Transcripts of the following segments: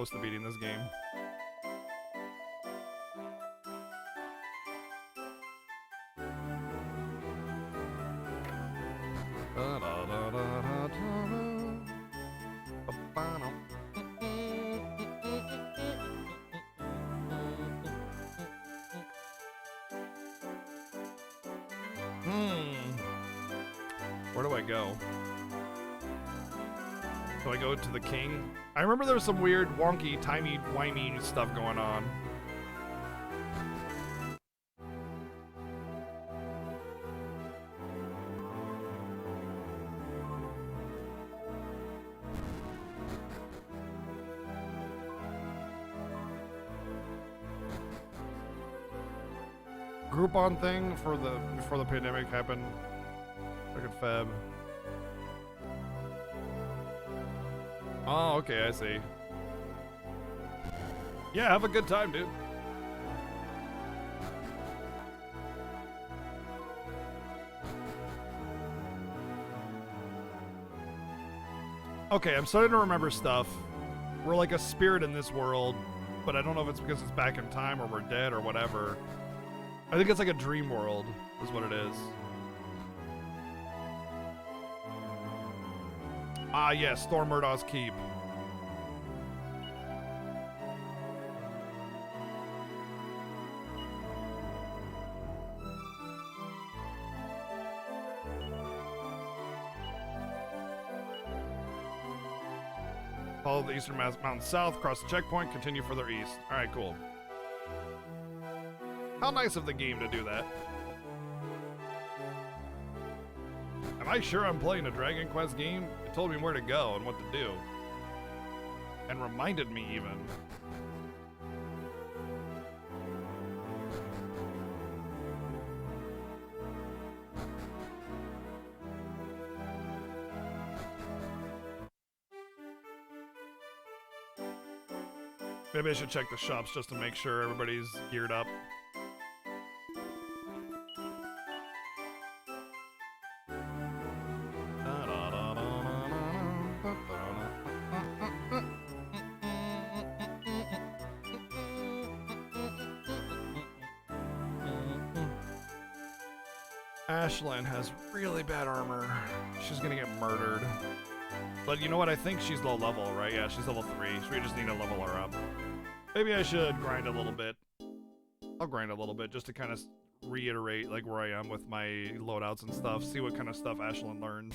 close to beating this game. Where do I go? Do I go to the king? I remember there was some weird, wonky, timey-wimey stuff going on. Groupon thing for before the pandemic happened. Look at Feb. Oh, okay, I see. Yeah, have a good time, dude. Okay, I'm starting to remember stuff. We're like a spirit in this world, but I don't know if it's because it's back in time or we're dead or whatever. I think it's like a dream world, is what it is. Ah, yes, Thor Murdaugh's Keep. Follow the eastern mountain south, cross the checkpoint, continue further east. All right, cool. How nice of the game to do that. Am I sure I'm playing a Dragon Quest game? It told me where to go and what to do. And reminded me even. Maybe I should check the shops just to make sure everybody's geared up. Ashlyn has really bad armor. She's gonna get murdered. But you know what? I think she's low level, right? Yeah, she's level 3, so we just need to level her up. Maybe I should grind a little bit. I'll grind a little bit just to kind of reiterate like where I am with my loadouts and stuff. See what kind of stuff Ashlyn learns.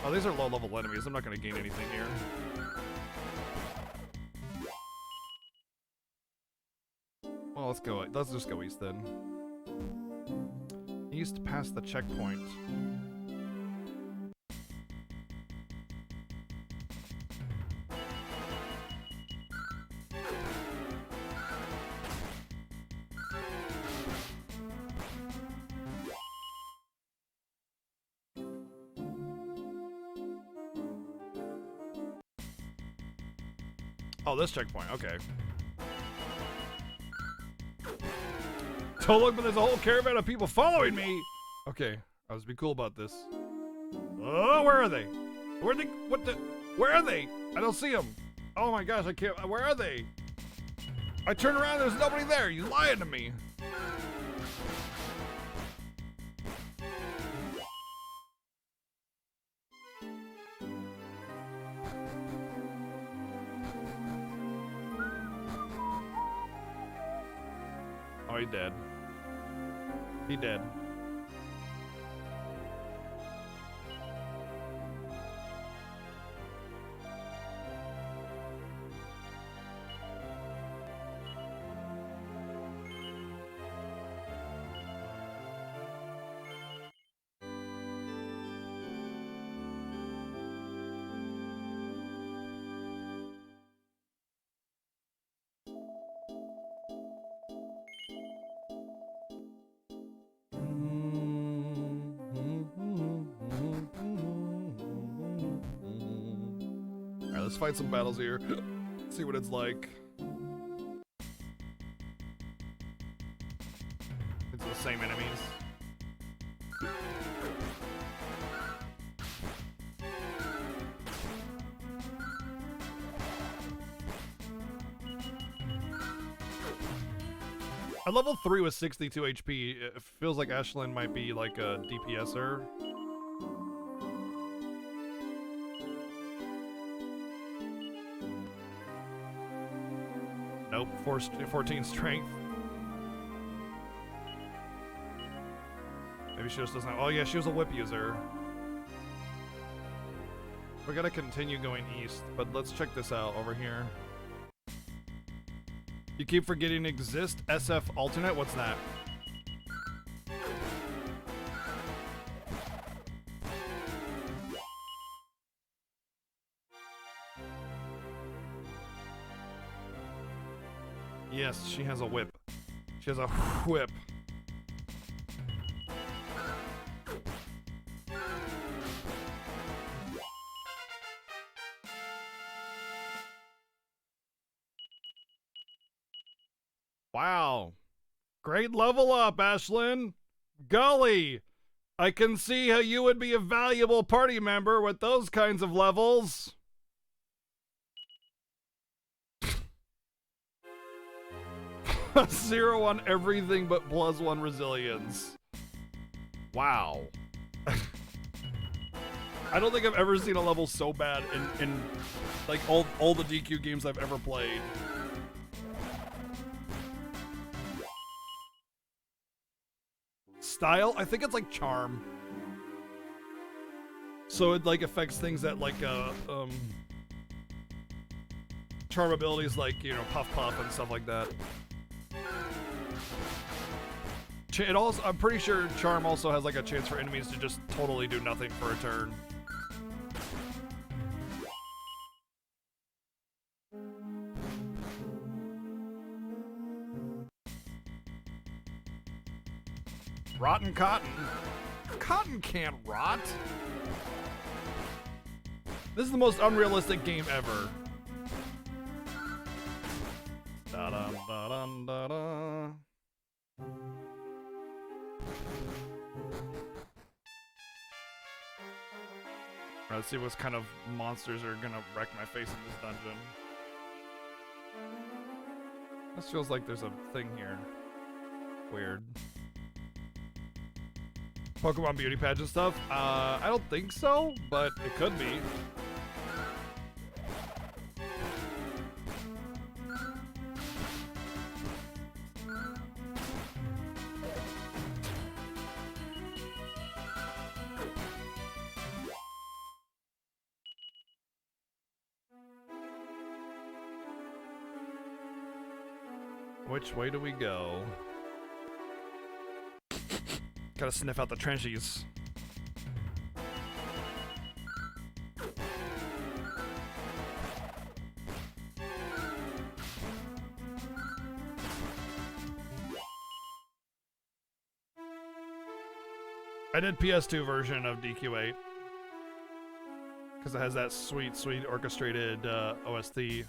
Oh, these are low level enemies. I'm not going to gain anything here. Well, let's go. Let's just go east then. East past the checkpoint. Oh, this checkpoint, okay. Don't look, but there's a whole caravan of people following me! Okay, I was be cool about this. Oh, where are they? Where are they? I don't see them. Oh my gosh, I can't, where are they? I turn around, there's nobody there, you're lying to me. Oh, he dead. He dead. Alright, let's fight some battles here. See what it's like. It's the same enemies. At level 3 with 62 HP, it feels like Ashlyn might be like a DPSer. Nope, 14 strength. Maybe she just doesn't have, oh yeah, she was a whip user. We gotta continue going east, but let's check this out over here. You keep forgetting exist SF alternate, what's that? Yes, she has a whip. She has a whip. Wow. Great level up, Ashlyn. Golly, I can see how you would be a valuable party member with those kinds of levels. Zero on everything but +1 resilience. Wow. I don't think I've ever seen a level so bad in like all the DQ games I've ever played. Style? I think it's like charm. So it like affects things that like charm abilities like, you know, puff puff and stuff like that. It also, I'm pretty sure charm also has like a chance for enemies to just totally do nothing for a turn. Rotten cotton? Cotton can't rot. This is the most unrealistic game ever. Da-dum, da-dum, da-da. Let's see what kind of monsters are gonna wreck my face in this dungeon. This feels like there's a thing here. Weird. Pokemon beauty pageant stuff? I don't think so, but it could be. Which way do we go? Gotta sniff out the trenchies. I did PS2 version of DQ8 because it has that sweet, sweet orchestrated OST.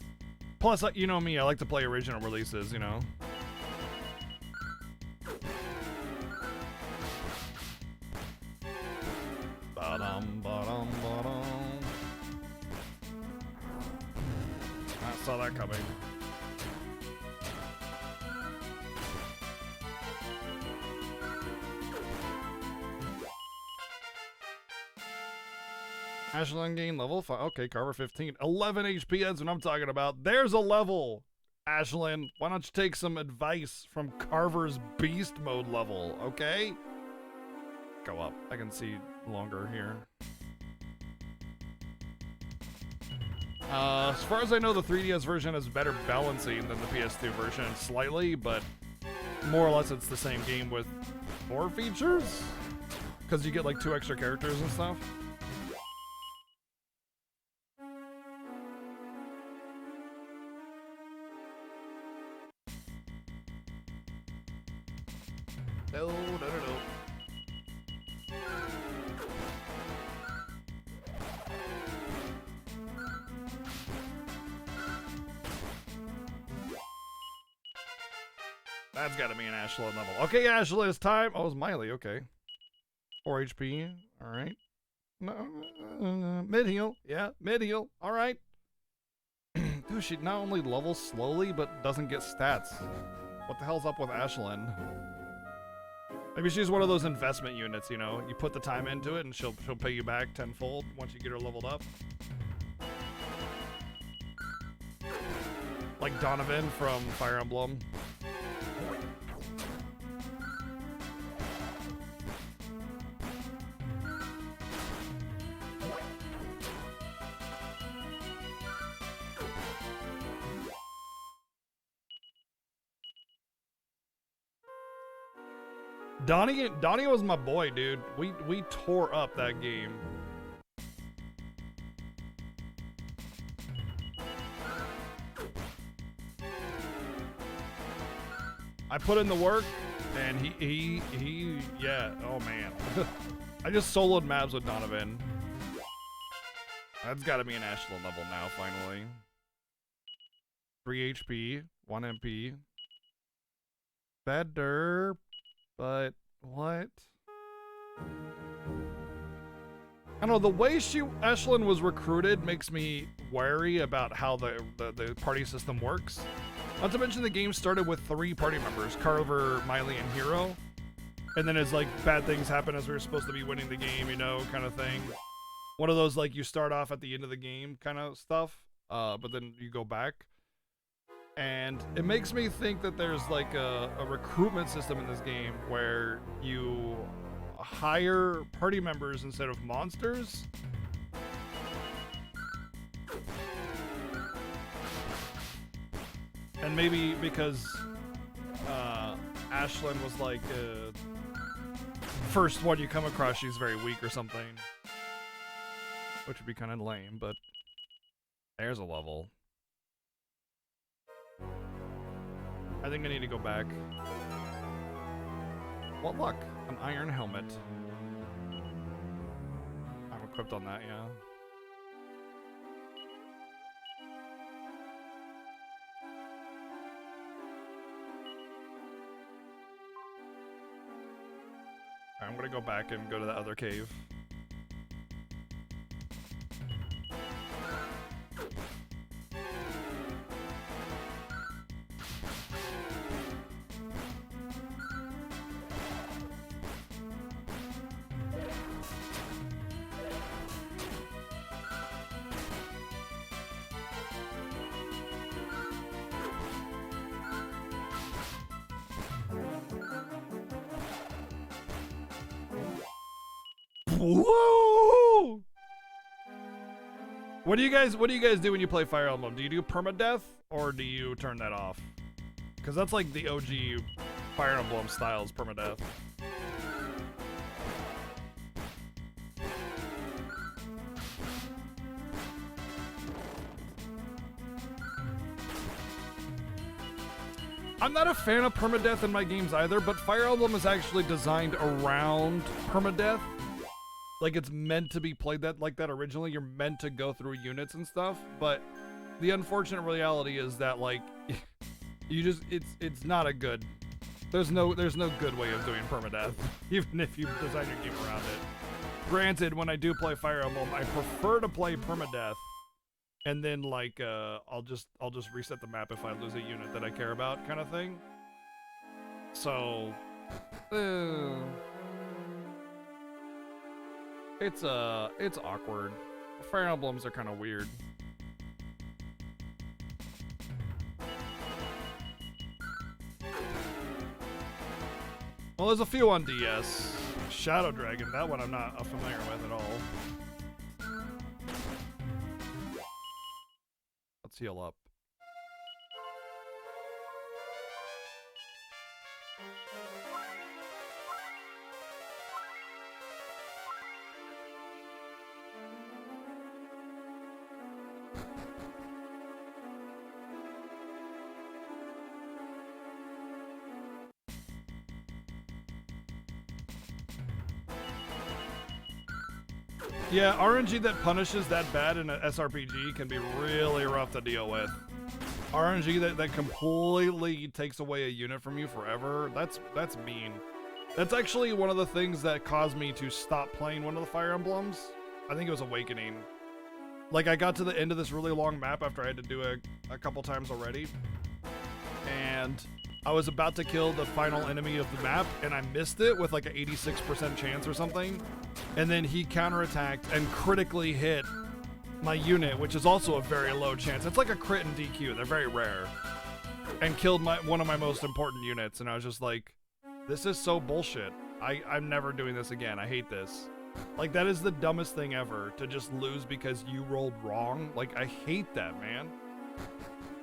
Plus, you know me, I like to play original releases, you know. Ba-dum, ba-dum, ba-dum. I saw that coming. Ashlyn gain level 5. Okay, Carver 15. 11 HP, that's what I'm talking about. There's a level, Ashlyn. Why don't you take some advice from Carver's beast mode level, okay? Go up. I can see longer here. As far as I know, the 3DS version has better balancing than the PS2 version, slightly, but more or less it's the same game with more features. Because you get like 2 extra characters and stuff. No. That's gotta be an Ashlyn level. Okay, Ashlyn, it's time. Oh, it's Miley, okay. 4 HP, alright. No, mid-heal, yeah, mid-heal, alright. Dude, she not only levels slowly, but doesn't get stats. What the hell's up with Ashlyn? Maybe she's one of those investment units, you know? You put the time into it and she'll pay you back tenfold once you get her leveled up. Like Donovan from Fire Emblem. Donnie was my boy, dude. We tore up that game. I put in the work, and he yeah. Oh man, I just soloed maps with Donovan. That's got to be an Ashlyn level now, finally. 3 HP, 1 MP. Better. But what? I don't know, the way Ashlyn was recruited makes me wary about how the party system works. Not to mention the game started with 3 party members, Carver, Miley, and Hero. And then as like bad things happen as we were supposed to be winning the game, you know, kind of thing. One of those like you start off at the end of the game kind of stuff, but then you go back. And it makes me think that there's like a recruitment system in this game where you hire party members instead of monsters. And maybe because Ashlyn was like first one you come across, she's very weak or something. Which would be kind of lame, but there's a level. I think I need to go back. What luck? An iron helmet. I'm equipped on that, yeah. I'm gonna go back and go to the other cave. Whoa! What do you guys do when you play Fire Emblem? Do you do permadeath or do you turn that off? Because that's like the OG Fire Emblem styles permadeath. I'm not a fan of permadeath in my games either, but Fire Emblem is actually designed around permadeath. Like it's meant to be played like that originally. You're meant to go through units and stuff, but the unfortunate reality is that like you just it's not a good. There's no good way of doing permadeath, even if you design your game around it. Granted, when I do play Fire Emblem, I prefer to play permadeath, and then like I'll just reset the map if I lose a unit that I care about, kind of thing. So. It's awkward. Fire Emblems are kind of weird. Well, there's a few on DS. Shadow Dragon, that one I'm not familiar with at all. Let's heal up. Yeah, RNG that punishes that bad in an SRPG can be really rough to deal with. RNG that completely takes away a unit from you forever, that's mean. That's actually one of the things that caused me to stop playing one of the Fire Emblems. I think it was Awakening. Like, I got to the end of this really long map after I had to do it a couple times already. And I was about to kill the final enemy of the map, and I missed it with like an 86% chance or something. And then he counterattacked and critically hit my unit, which is also a very low chance. It's like a crit and DQ. They're very rare. And killed one of my most important units. And I was just like, this is so bullshit. I'm never doing this again. I hate this. Like, that is the dumbest thing ever, to just lose because you rolled wrong. Like, I hate that, man.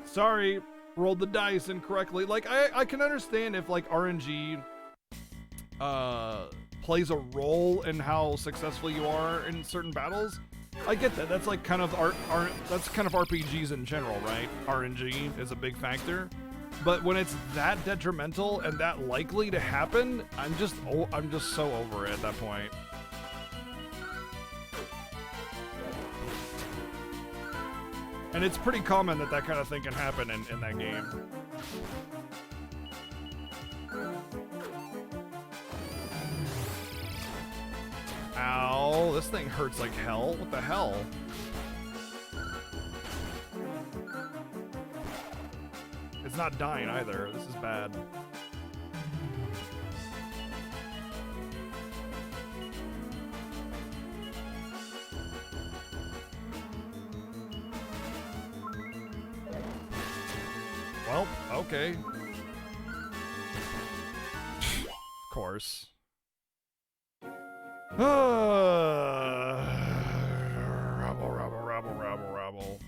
Sorry, rolled the dice incorrectly. Like, I can understand if, like, RNG plays a role in how successful you are in certain battles. I get that. That's like kind of that's kind of RPGs in general, right? RNG is a big factor. But when it's that detrimental and that likely to happen, I'm just so over it at that point. And it's pretty common that kind of thing can happen in that game. Ow, this thing hurts like hell. What the hell? It's not dying either. This is bad. Well, okay. Of course. Rabble, rabble, rabble, rabble, rabble.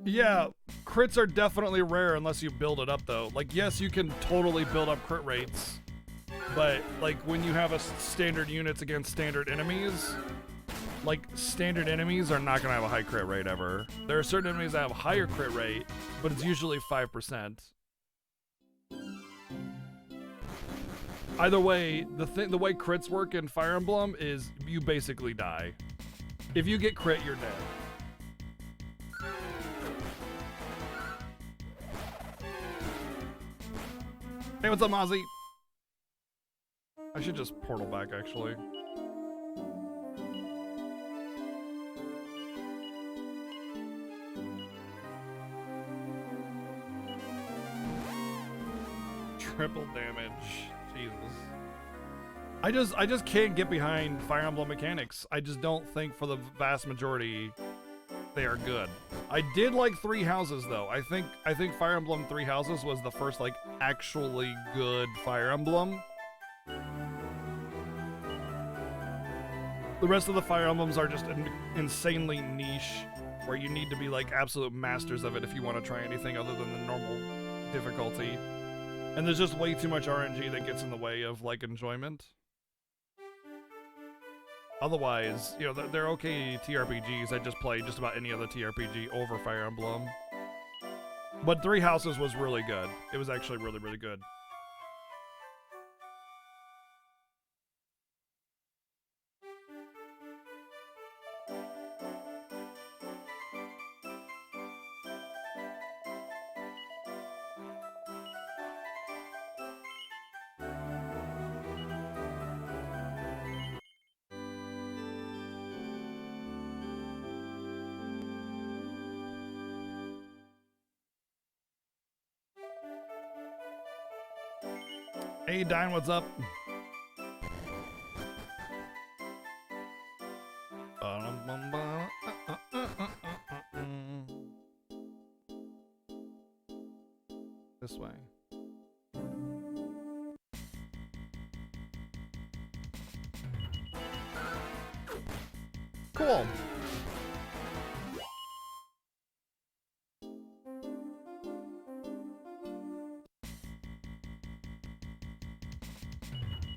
Yeah, crits are definitely rare unless you build it up, though. Like, yes, you can totally build up crit rates, but, like, when you have a standard units against standard enemies, like, standard enemies are not going to have a high crit rate ever. There are certain enemies that have a higher crit rate, but it's usually 5%. Either way, the way crits work in Fire Emblem is you basically die. If you get crit, you're dead. Hey, what's up, Mozzie? I should just portal back, actually. Triple damage. Jesus. I just can't get behind Fire Emblem mechanics. I just don't think for the vast majority they are good. I did like Three Houses, though. I think Fire Emblem Three Houses was the first, like, actually good Fire Emblem. The rest of the Fire Emblems are just insanely niche, where you need to be, like, absolute masters of it if you want to try anything other than the normal difficulty. And there's just way too much RNG that gets in the way of, like, enjoyment. Otherwise, you know, they're okay TRPGs. I just play just about any other TRPG over Fire Emblem. But Three Houses was really good. It was actually really, really good. Hey, Dine, what's up? This way. Cool.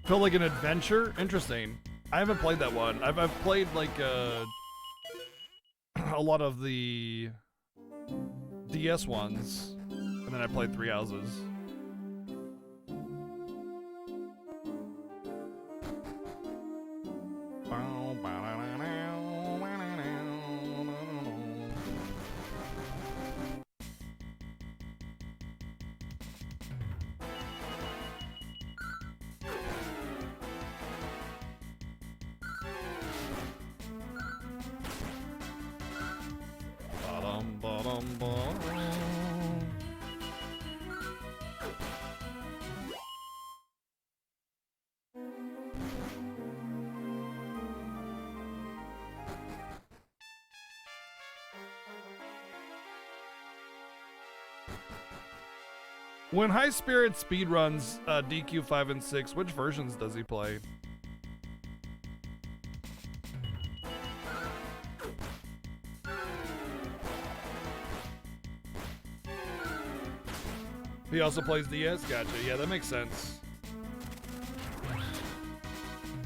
Felt like an adventure? Interesting. I haven't played that one. I've played like a lot of the DS ones, and then I played Three Houses. When High Spirit speedruns DQ 5 and 6, which versions does he play? He also plays DS? Gotcha. Yeah, that makes sense.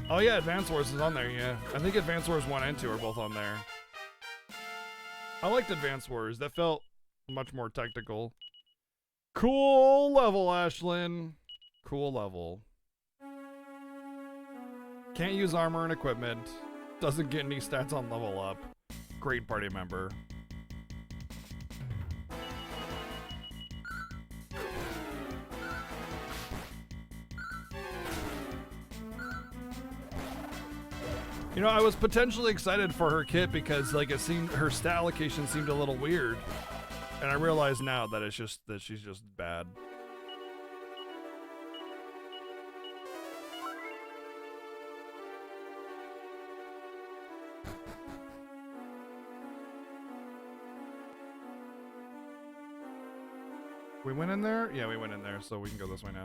Oh yeah, Advance Wars is on there, yeah. I think Advance Wars 1 and 2 are both on there. I liked Advance Wars. That felt much more technical. Cool level, Ashlyn. Cool level. Can't use armor and equipment. Doesn't get any stats on level up. Great party member. You know, I was potentially excited for her kit because like it seemed her stat allocation seemed a little weird. And I realize now that it's just that she's just bad. We went in there? Yeah, we went in there, so we can go this way now.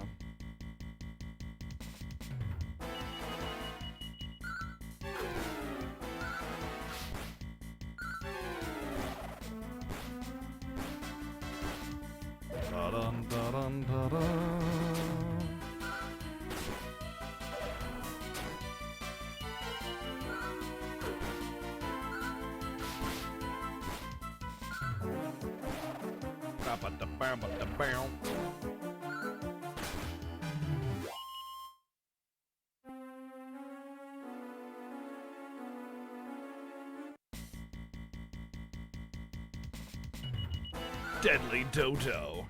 Da-dum, da-dum, da-dum. Ba-ba-da-bam-ba-da-bam. Deadly Dodo.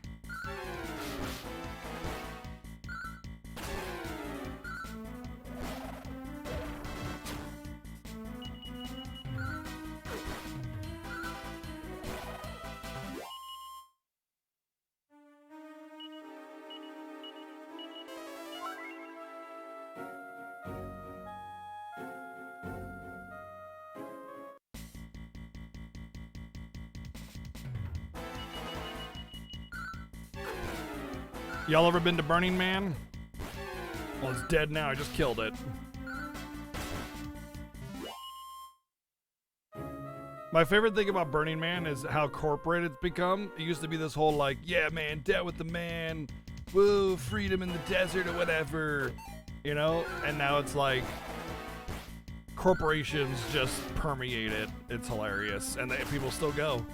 Y'all ever been to Burning Man? Well, it's dead now. I just killed it. My favorite thing about Burning Man is how corporate it's become. It used to be this whole like, yeah, man, dead with the man. Woo, freedom in the desert or whatever. You know? And now it's like corporations just permeate it. It's hilarious. And people still go.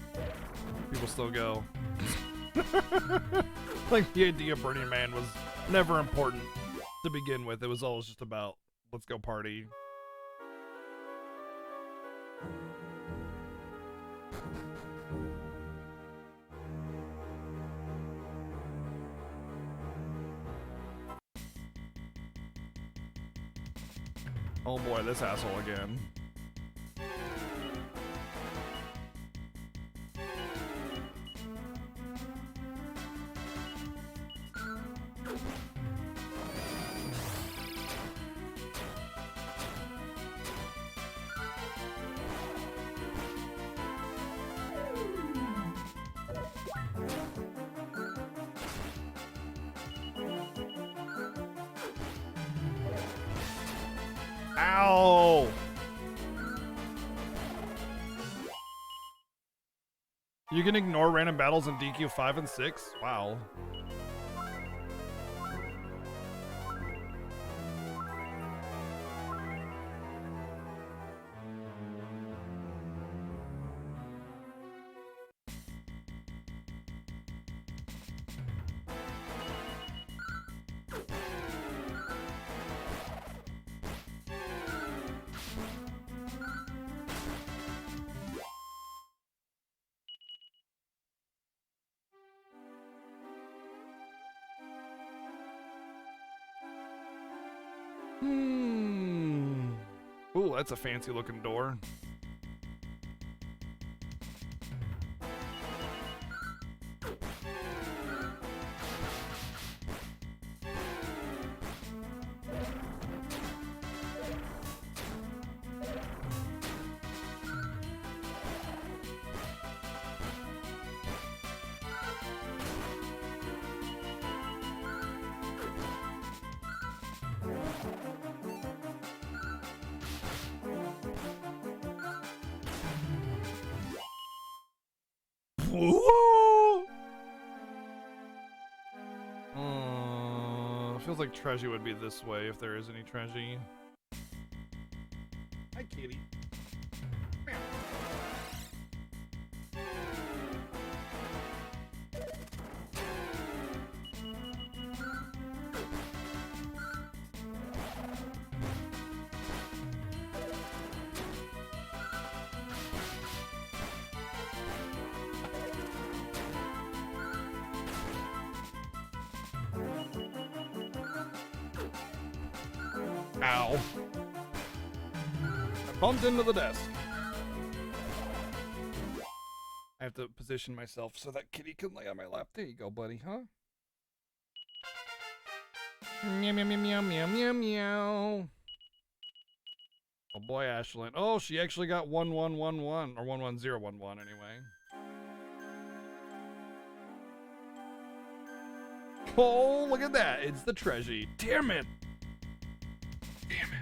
People still go. Like the idea of Burning Man was never important to begin with. It was always just about, let's go party. Oh boy, this asshole again. Ow! You can ignore random battles in DQ 5 and 6? Wow. Ooh, that's a fancy looking door. Feels like Treasure would be this way if there is any Treasure. Hi, kitty. Meow. Ow. I bumped into the desk. I have to position myself so that kitty can lay on my lap. There you go, buddy, huh? Meow, meow, meow, meow, meow, meow, meow. Oh boy, Ashlyn. Oh, she actually got 1111, or 11011 anyway. Oh, look at that. It's the Treasure. Damn it. Damn it.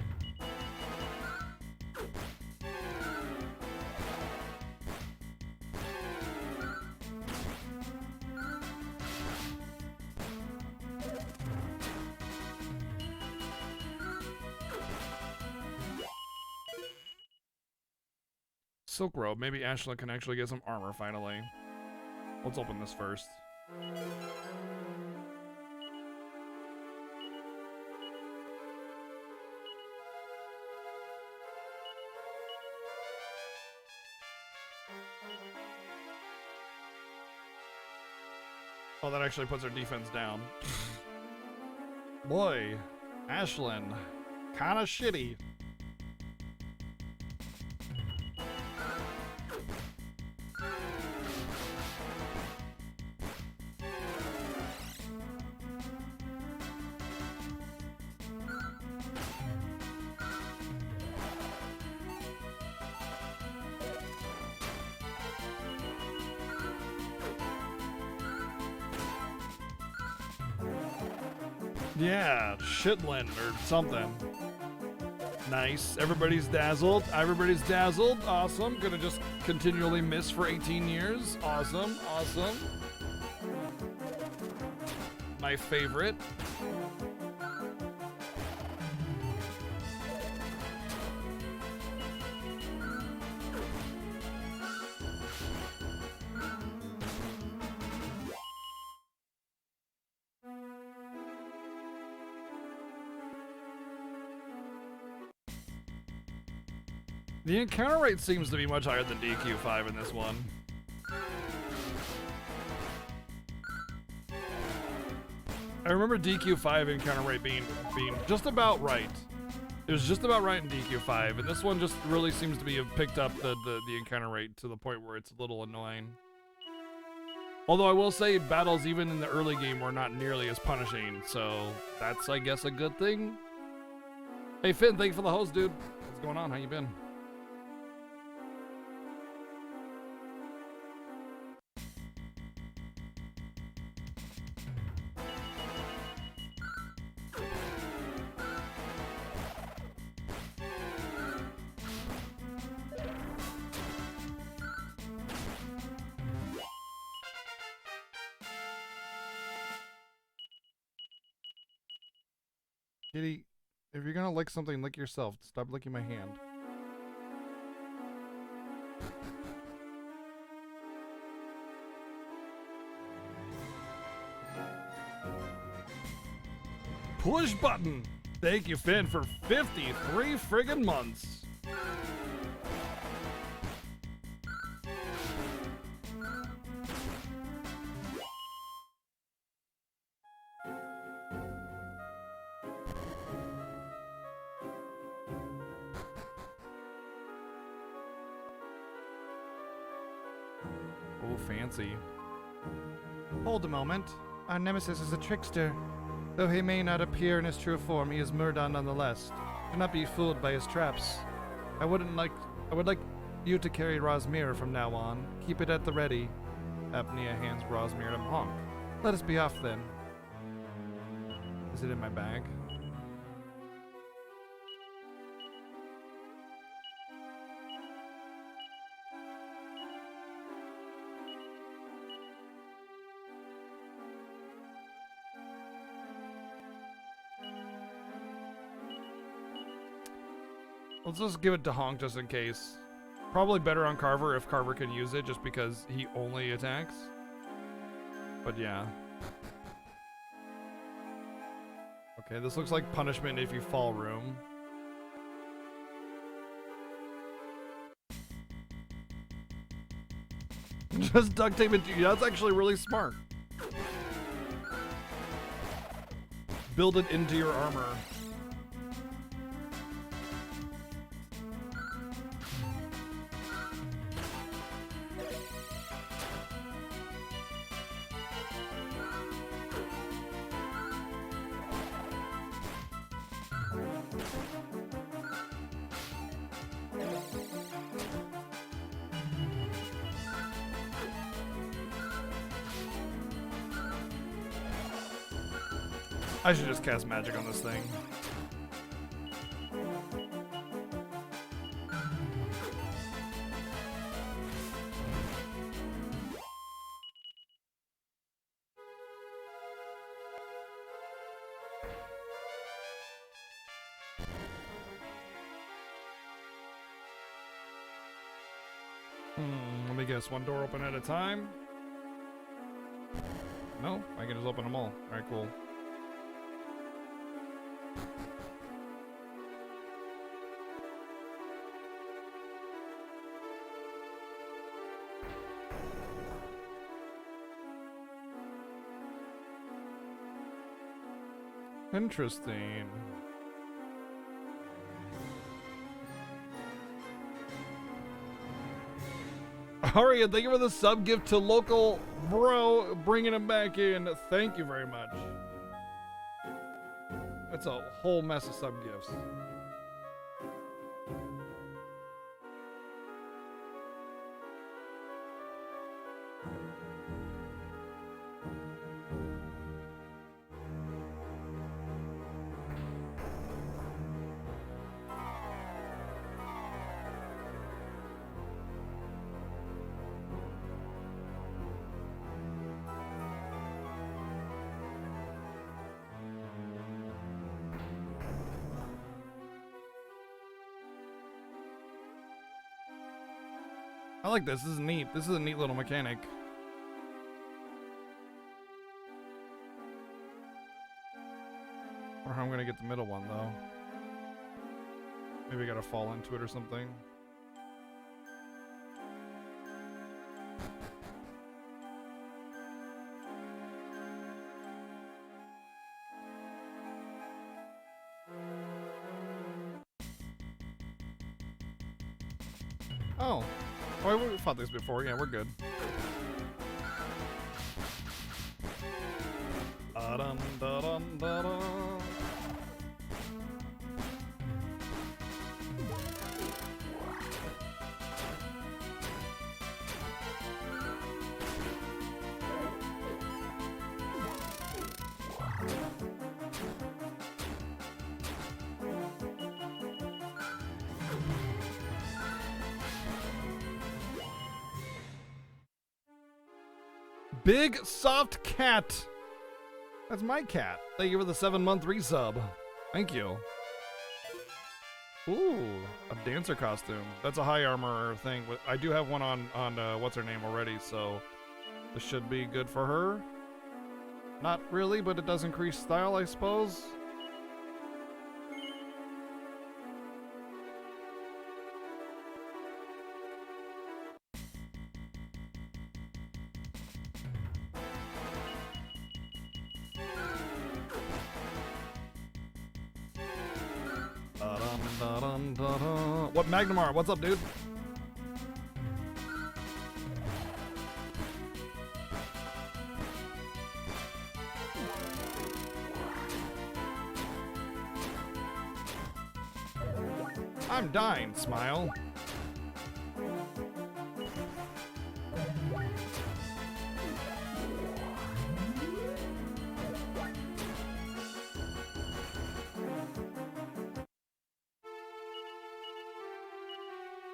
Silk Robe. Maybe Ashlyn can actually get some armor finally. Let's open this first. Oh, that actually puts our defense down. Boy, Ashlyn, kinda shitty. Yeah, Shitlin or something. Nice. Everybody's dazzled. Everybody's dazzled. Awesome. Gonna just continually miss for 18 years. Awesome. Awesome. My favorite. The encounter rate seems to be much higher than DQ5 in this one. I remember DQ5 encounter rate being just about right. It was just about right in DQ5, and this one just really seems to be have picked up the encounter rate to the point where it's a little annoying. Although I will say battles even in the early game were not nearly as punishing, so that's, I guess, a good thing. Hey Finn, thank you for the host, dude. What's going on? How you been? Kitty, if you're gonna lick something, lick yourself. Stop licking my hand. Push button! Thank you, Finn, for 53 friggin' months. Oh, fancy. Hold a moment. Our nemesis is a trickster. Though he may not appear in his true form, he is Murdon nonetheless. Do not be fooled by his traps. I would like you to carry Rosmir from now on. Keep it at the ready. Apnea hands Rosmir to Honk. Let us be off then. Is it in my bag? Let's just give it to Honk just in case. Probably better on Carver if Carver can use it just because he only attacks. But yeah. Okay, this looks like punishment if you fall room. Just duct tape it to you. That's actually really smart. Build it into your armor. I should just cast magic on this thing. Let me guess, one door open at a time? No, I can just open them all. Alright, cool. Interesting. Aria, thank you for the sub gift to local bro, bringing him back in. Thank you very much. That's a whole mess of sub gifts. I like this. This is neat. This is a neat little mechanic. Or how I'm gonna get the middle one though. Maybe I gotta fall into it or something. Oh. Oh, we fought this before. Yeah, we're good. Da-dum, da-dum, da-dum. Big soft cat. That's my cat. Thank you for the 7-month resub. Thank you. Ooh, a dancer costume. That's a high armor thing. I do have one on what's her name already, so this should be good for her. Not really, but it does increase style, I suppose. What Magnamar? What's up, dude? I'm dying, Smile.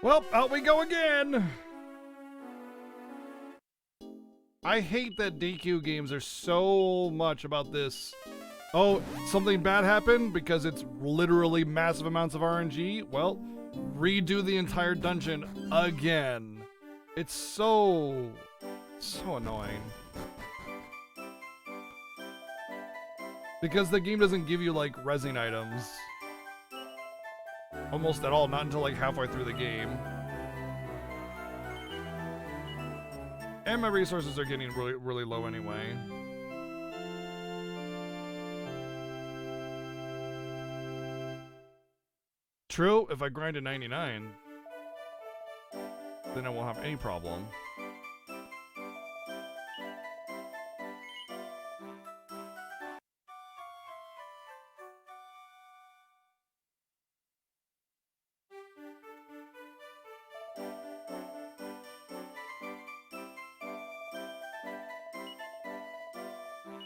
Well, out we go again. I hate that DQ games are so much about this. Oh, something bad happened because it's literally massive amounts of RNG? Well, redo the entire dungeon again. It's so annoying. Because the game doesn't give you like resin items. Almost at all, not until like halfway through the game. And my resources are getting really low anyway. True, if I grind to 99, then I won't have any problem.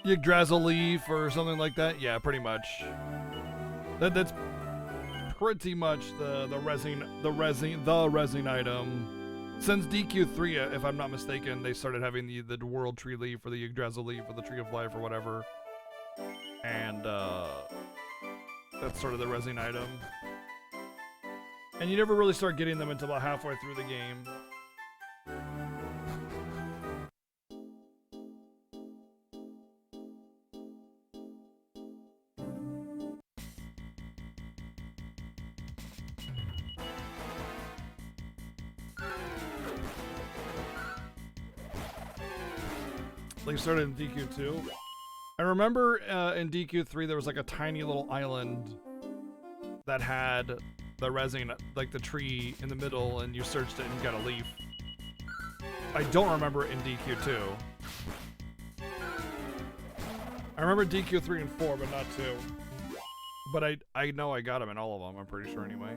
Yggdrasil leaf or something like that? Yeah, pretty much. That's pretty much the resin item. Since DQ3, if I'm not mistaken, they started having the world tree leaf or the Yggdrasil leaf or the tree of life or whatever. And that's sort of the resin item. And you never really start getting them until about halfway through the game. They started in DQ2. I remember in DQ3 there was like a tiny little island that had the resin, like the tree in the middle, and you searched it and you got a leaf. I don't remember it in DQ2. I remember DQ3 and 4, but not 2. But I know I got them in all of them, I'm pretty sure anyway.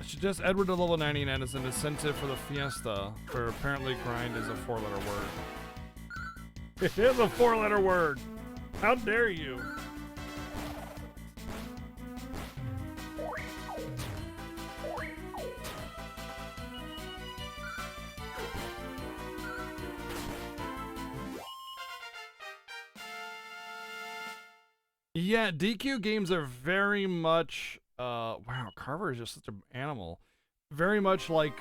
Suggest Edward to level 99 as an incentive for the fiesta, for apparently grind is a 4-letter word. It is a 4-letter word! How dare you! Yeah, DQ games are very much wow, Carver is just such an animal. Very much like,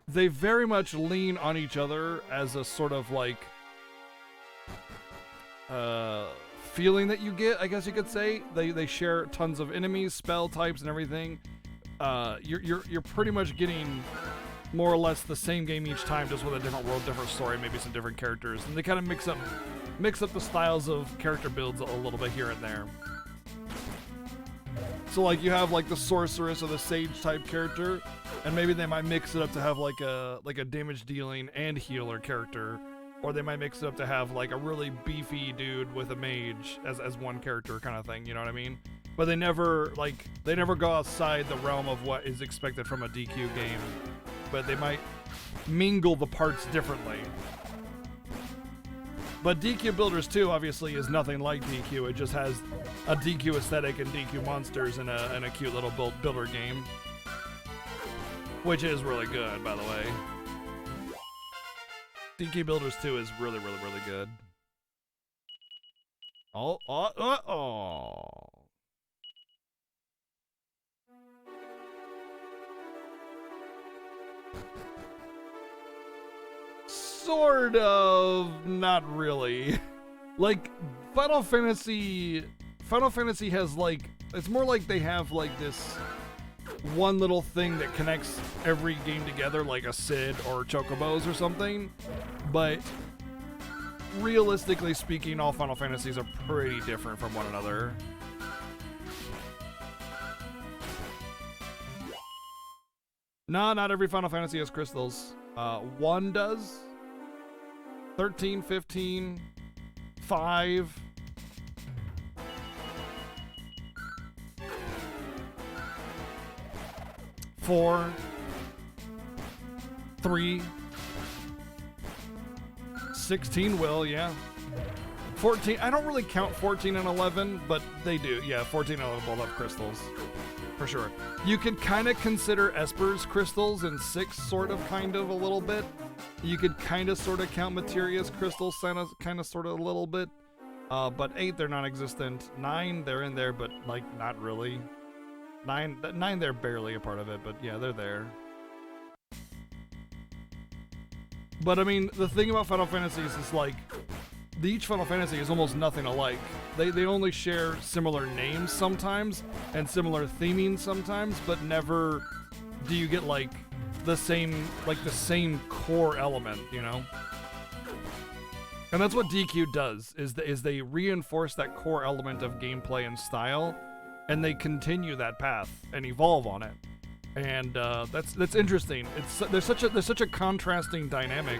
they very much lean on each other as a sort of like feeling that you get, I guess you could say. They share tons of enemies, spell types, and everything. You're pretty much getting more or less the same game each time, just with a different world, different story, maybe some different characters, and they kind of mix up the styles of character builds a little bit here and there. So like you have like the sorceress or the sage type character, and maybe they might mix it up to have like a damage dealing and healer character, or they might mix it up to have like a really beefy dude with a mage as one character kind of thing, you know what I mean? But they never go outside the realm of what is expected from a DQ game, but they might mingle the parts differently. But DQ Builders 2 obviously is nothing like DQ. It just has a DQ aesthetic and DQ monsters and a cute little builder game, which is really good, by the way. DQ Builders 2 is really good. Oh. Sort of, not really. Like Final Fantasy has like, it's more like they have like this one little thing that connects every game together, like a Cid or Chocobos or something. But realistically speaking, all Final Fantasies are pretty different from one another. No, not every Final Fantasy has crystals. 1 does. 13, 15, 5. Four, 3, 16 will, yeah. 14, I don't really count 14 and 11, but they do. Yeah, 14 and 11 both have crystals. For sure. You could kind of consider Esper's crystals, and 6 sort of, kind of, a little bit. You could kind of sort of count Materia's crystals, kind of sort of a little bit. But 8, they're non-existent. 9, they're in there, but like not really. 9, they're barely a part of it, but yeah, they're there. But I mean, the thing about Final Fantasies is like, each Final Fantasy is almost nothing alike. They only share similar names sometimes, and similar theming sometimes, but never do you get like the same core element, you know? And that's what DQ does, is they reinforce that core element of gameplay and style, and they continue that path and evolve on it. And that's interesting. There's such a contrasting dynamic,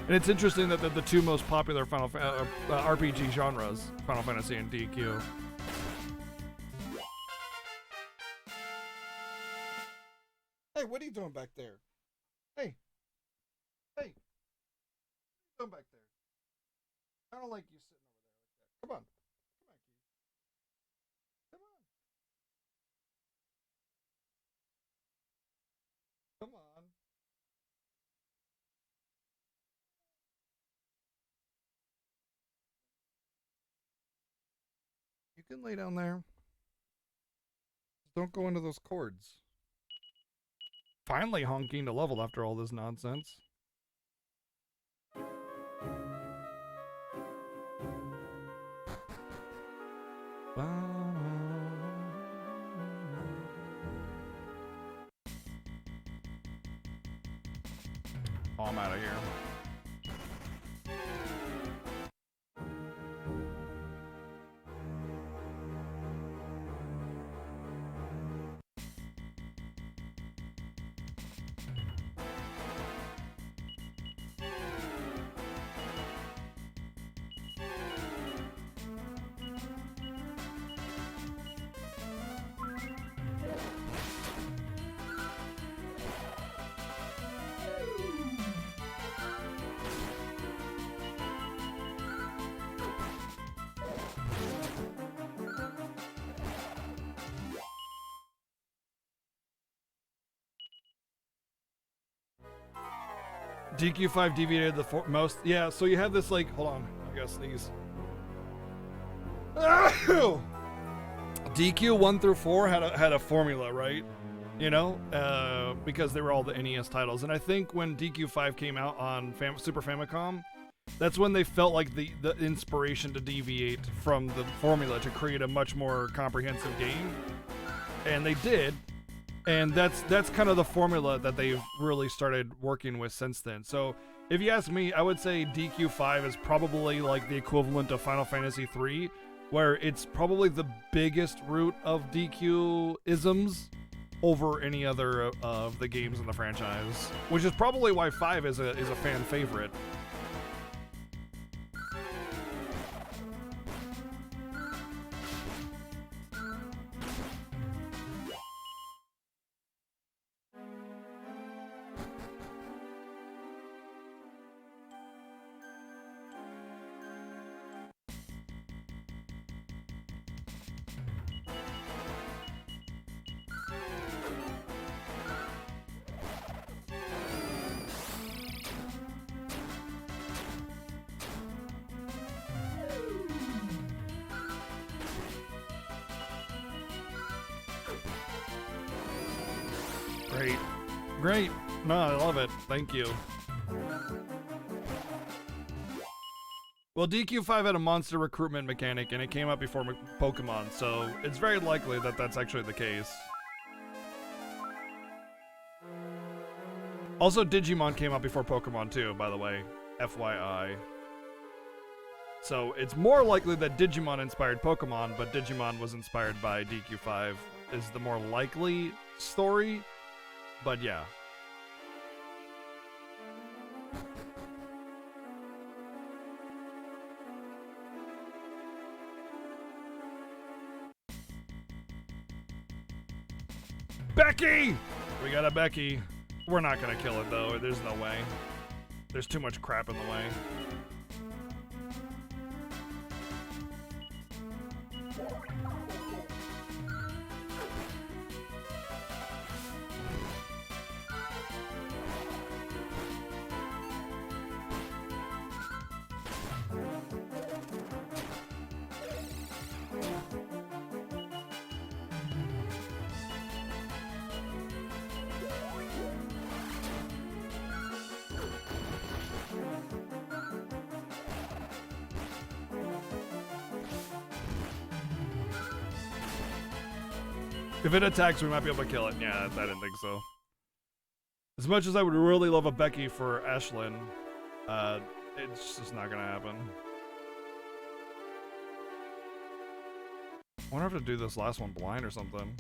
and it's interesting that the 2 most popular RPG genres, Final Fantasy and DQ. Hey, what are you doing back there? Hey, what are you doing back there? I don't like you sitting over there like that. Come on, Keith. Come on. You can lay down there. Just don't go into those cords. Finally honking to level after all this nonsense. Oh, I'm out of here. DQ5 deviated the most. Yeah, so you have this like, hold on, I gotta sneeze. DQ 1 through 4 had a formula, right? You know, because they were all the NES titles, and I think when DQ5 came out on Super Famicom, that's when they felt like the inspiration to deviate from the formula to create a much more comprehensive game, and they did. And that's kind of the formula that they've really started working with since then. So if you ask me, I would say DQ5 is probably like the equivalent of Final Fantasy III, where it's probably the biggest root of DQ-isms over any other of the games in the franchise, which is probably why 5 is a fan favorite. Great. No, I love it. Thank you. Well, DQ5 had a monster recruitment mechanic, and it came out before Pokemon, so it's very likely that that's actually the case. Also, Digimon came out before Pokemon too, by the way. FYI. So it's more likely that Digimon inspired Pokemon, but Digimon was inspired by DQ5 is the more likely story. But yeah. Becky! We got a Becky. We're not gonna kill it though. There's no way. There's too much crap in the way. If it attacks, we might be able to kill it. Yeah, I didn't think so. As much as I would really love a Becky for Ashlyn, it's just not gonna happen. I wonder if I have to do this last one blind or something.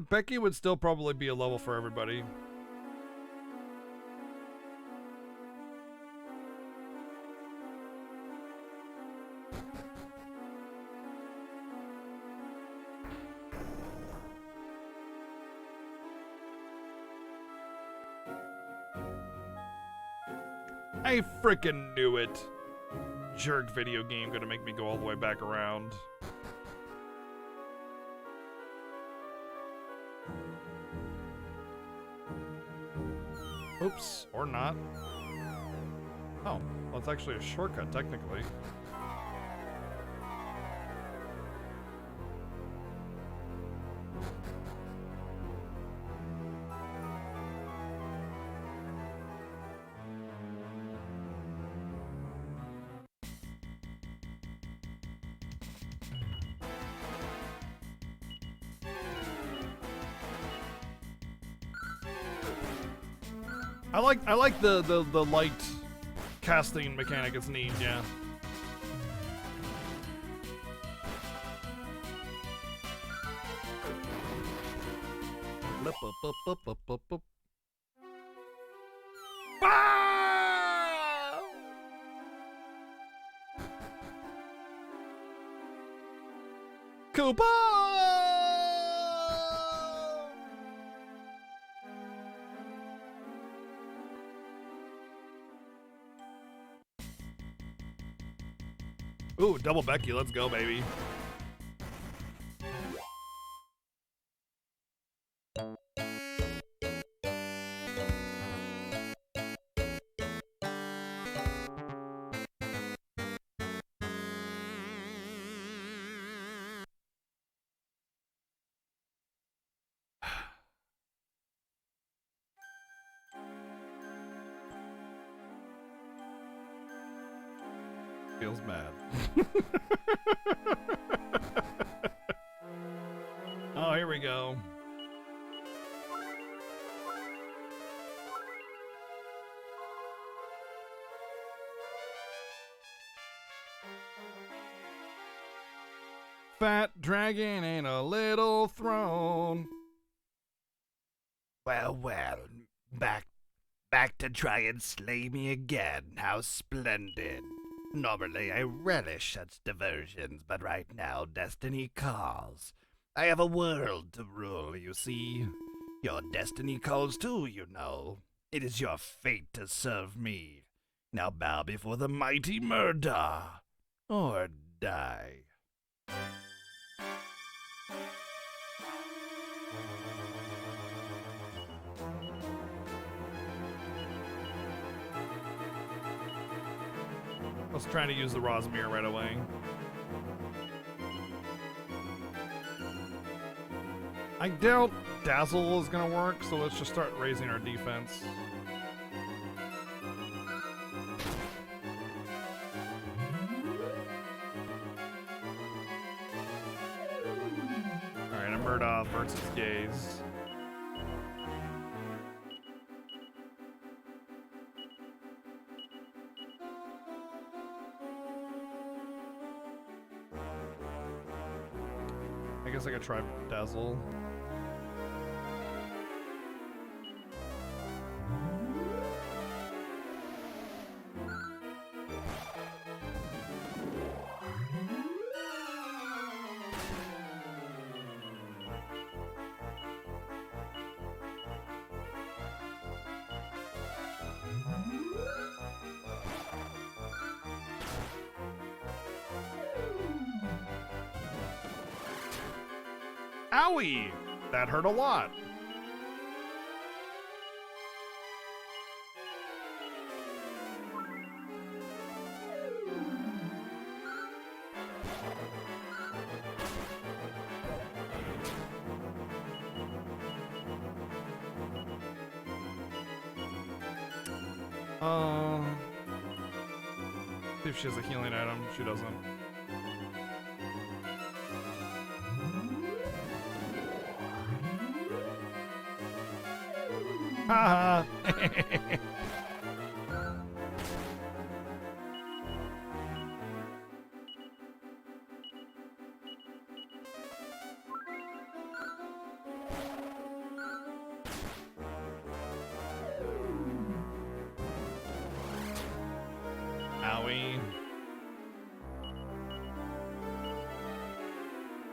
Becky would still probably be a level for everybody. I frickin' knew it. Jerk video game gonna make me go all the way back around. Oops, or not. Oh, well, it's actually a shortcut, technically. I like the light casting mechanic. It's neat, yeah. Ah! Koopa! Ooh, double Becky, let's go, baby. Feels bad. Oh, here we go. Fat dragon in a little throne. Well, back to try and slay me again. How splendid. Normally, I relish such diversions, but right now, destiny calls. I have a world to rule, you see. Your destiny calls too, you know. It is your fate to serve me. Now bow before the mighty Murder, or die. I was trying to use the Rosmere right away. I doubt Dazzle is gonna work, so let's just start raising our defense. Alright, a Murdoch versus Gaze. I guess I could try Dazzle. Owie! That hurt a lot. See if she has a healing item. She doesn't. Haha. Owie.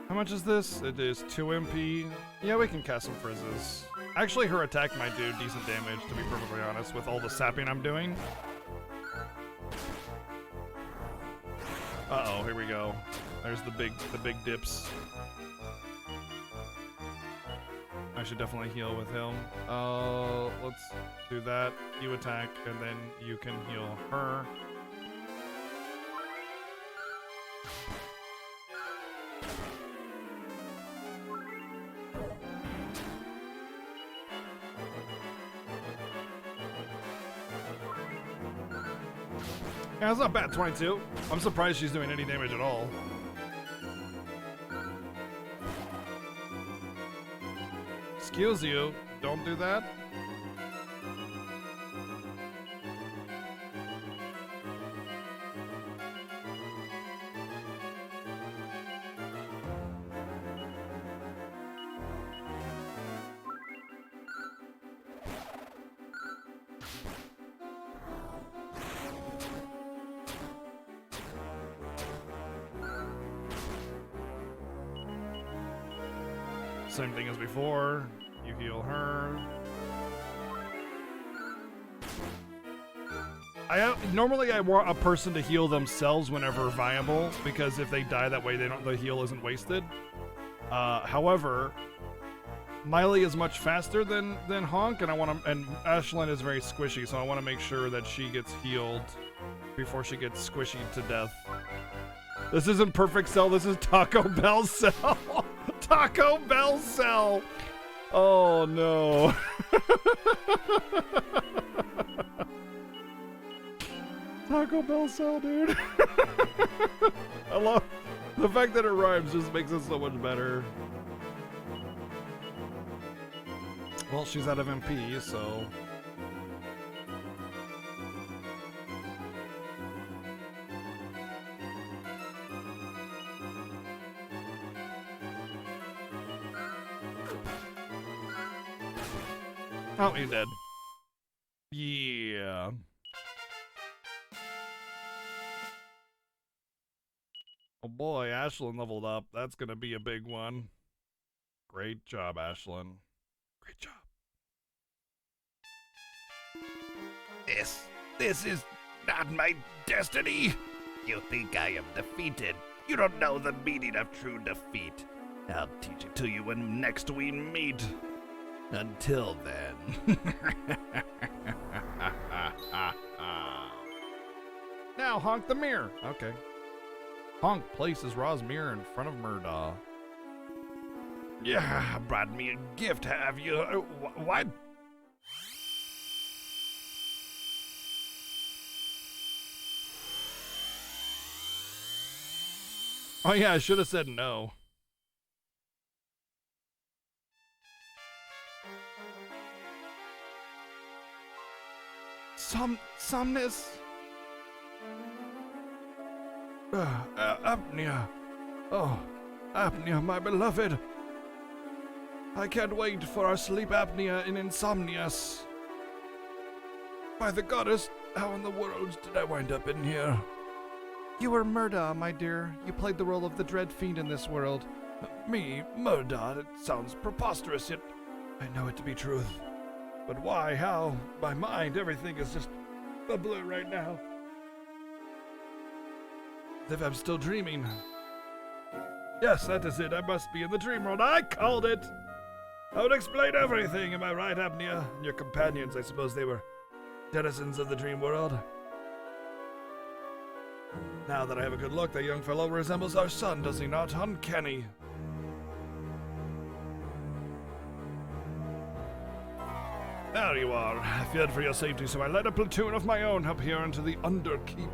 How much is this? It is 2 MP. Yeah, we can cast some frizzes. Actually, her attack might do decent damage, to be perfectly honest, with all the sapping I'm doing. Uh-oh, here we go. There's the big dips. I should definitely heal with him. Let's do that. You attack, and then you can heal her. Yeah, that's not bad, 22. I'm surprised she's doing any damage at all. Excuse you, don't do that. Same thing as before. You heal her. Normally I want a person to heal themselves whenever viable, because if they die that way, the heal isn't wasted. However, Miley is much faster than Honk, and and Ashlyn is very squishy, so I want to make sure that she gets healed before she gets squishy to death. This isn't Perfect Cell. This is Taco Bell Cell. Taco Bell Cell. Oh no. Taco Bell Cell, dude. I love the fact that it rhymes, just makes it so much better. Well, she's out of MP, so. Oh, he's dead. Yeah. Oh boy, Ashlyn leveled up. That's gonna be a big one. Great job, Ashlyn. Great job. This is not my destiny. You think I am defeated? You don't know the meaning of true defeat. I'll teach it to you when next we meet. Until then. Now honk the mirror. Okay. Honk places Ra's mirror in front of Murdaugh. Yeah, brought me a gift, have you? What? Oh yeah, I should have said no. Somnus. Apnea. Oh, Apnea, my beloved. I can't wait for our sleep apnea in Insomnius. By the goddess, how in the world did I wind up in here? You were Murdaugh, my dear. You played the role of the dread fiend in this world. Me, Murdaugh? It sounds preposterous, yet I know it to be truth. But why, how? My mind, everything is just a blur right now. As if I'm still dreaming. Yes, that is it. I must be in the dream world. I called it! I would explain everything. Am I right, Apnea? And your companions, I suppose they were denizens of the dream world. Now that I have a good look, that young fellow resembles our son, does he not? Uncanny. There you are. I feared for your safety, so I led a platoon of my own up here into the Underkeep.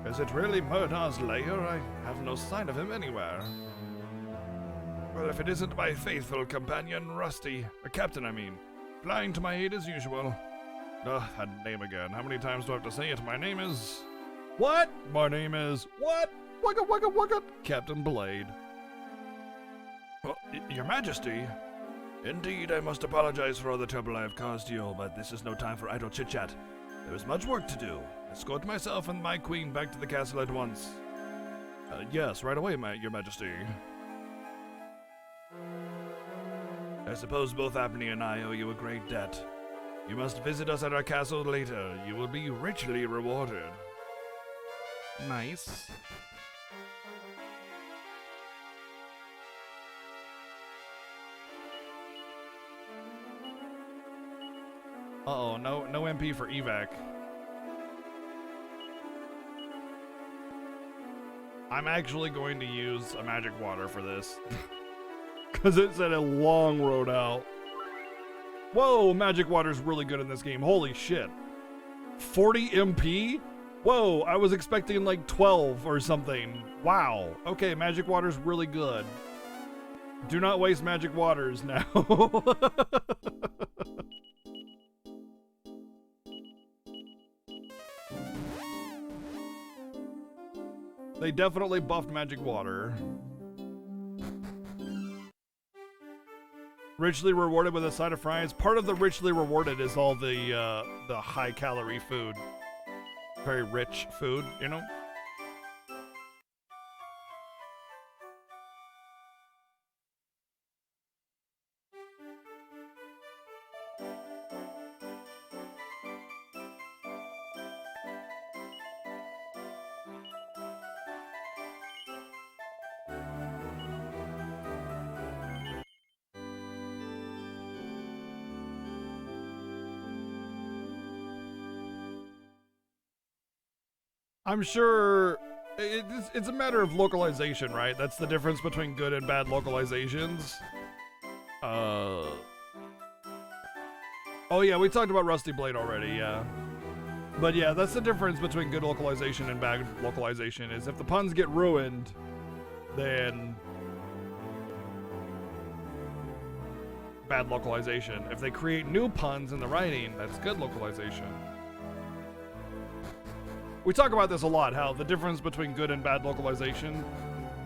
Is it really Murdaugh's lair? I have no sign of him anywhere. Well, if it isn't my faithful companion, Rusty, captain, I mean, flying to my aid as usual. Ugh, that name again. How many times do I have to say it? My name is... What? My name is... What? Wugga wugga wugga! Captain Blade. Well, your Majesty. Indeed, I must apologize for all the trouble I have caused you, but this is no time for idle chit-chat. There is much work to do. Escort myself and my queen back to the castle at once. Yes, right away, your Majesty. I suppose both Apnea and I owe you a great debt. You must visit us at our castle later. You will be richly rewarded. Nice. Uh-oh, no MP for evac. I'm actually going to use a magic water for this. Because it's at a long road out. Whoa, magic water's really good in this game. Holy shit. 40 MP? Whoa, I was expecting like 12 or something. Wow. Okay, magic water's really good. Do not waste magic waters now. They definitely buffed magic water. Richly rewarded with a side of fries. Part of the richly rewarded is all the high calorie food. Very rich food, you know? I'm sure it's a matter of localization, right? That's the difference between good and bad localizations. Oh yeah, we talked about Rusty Blade already, yeah. But yeah, that's the difference between good localization and bad localization, is if the puns get ruined, then bad localization. If they create new puns in the writing, that's good localization. We talk about this a lot, how the difference between good and bad localization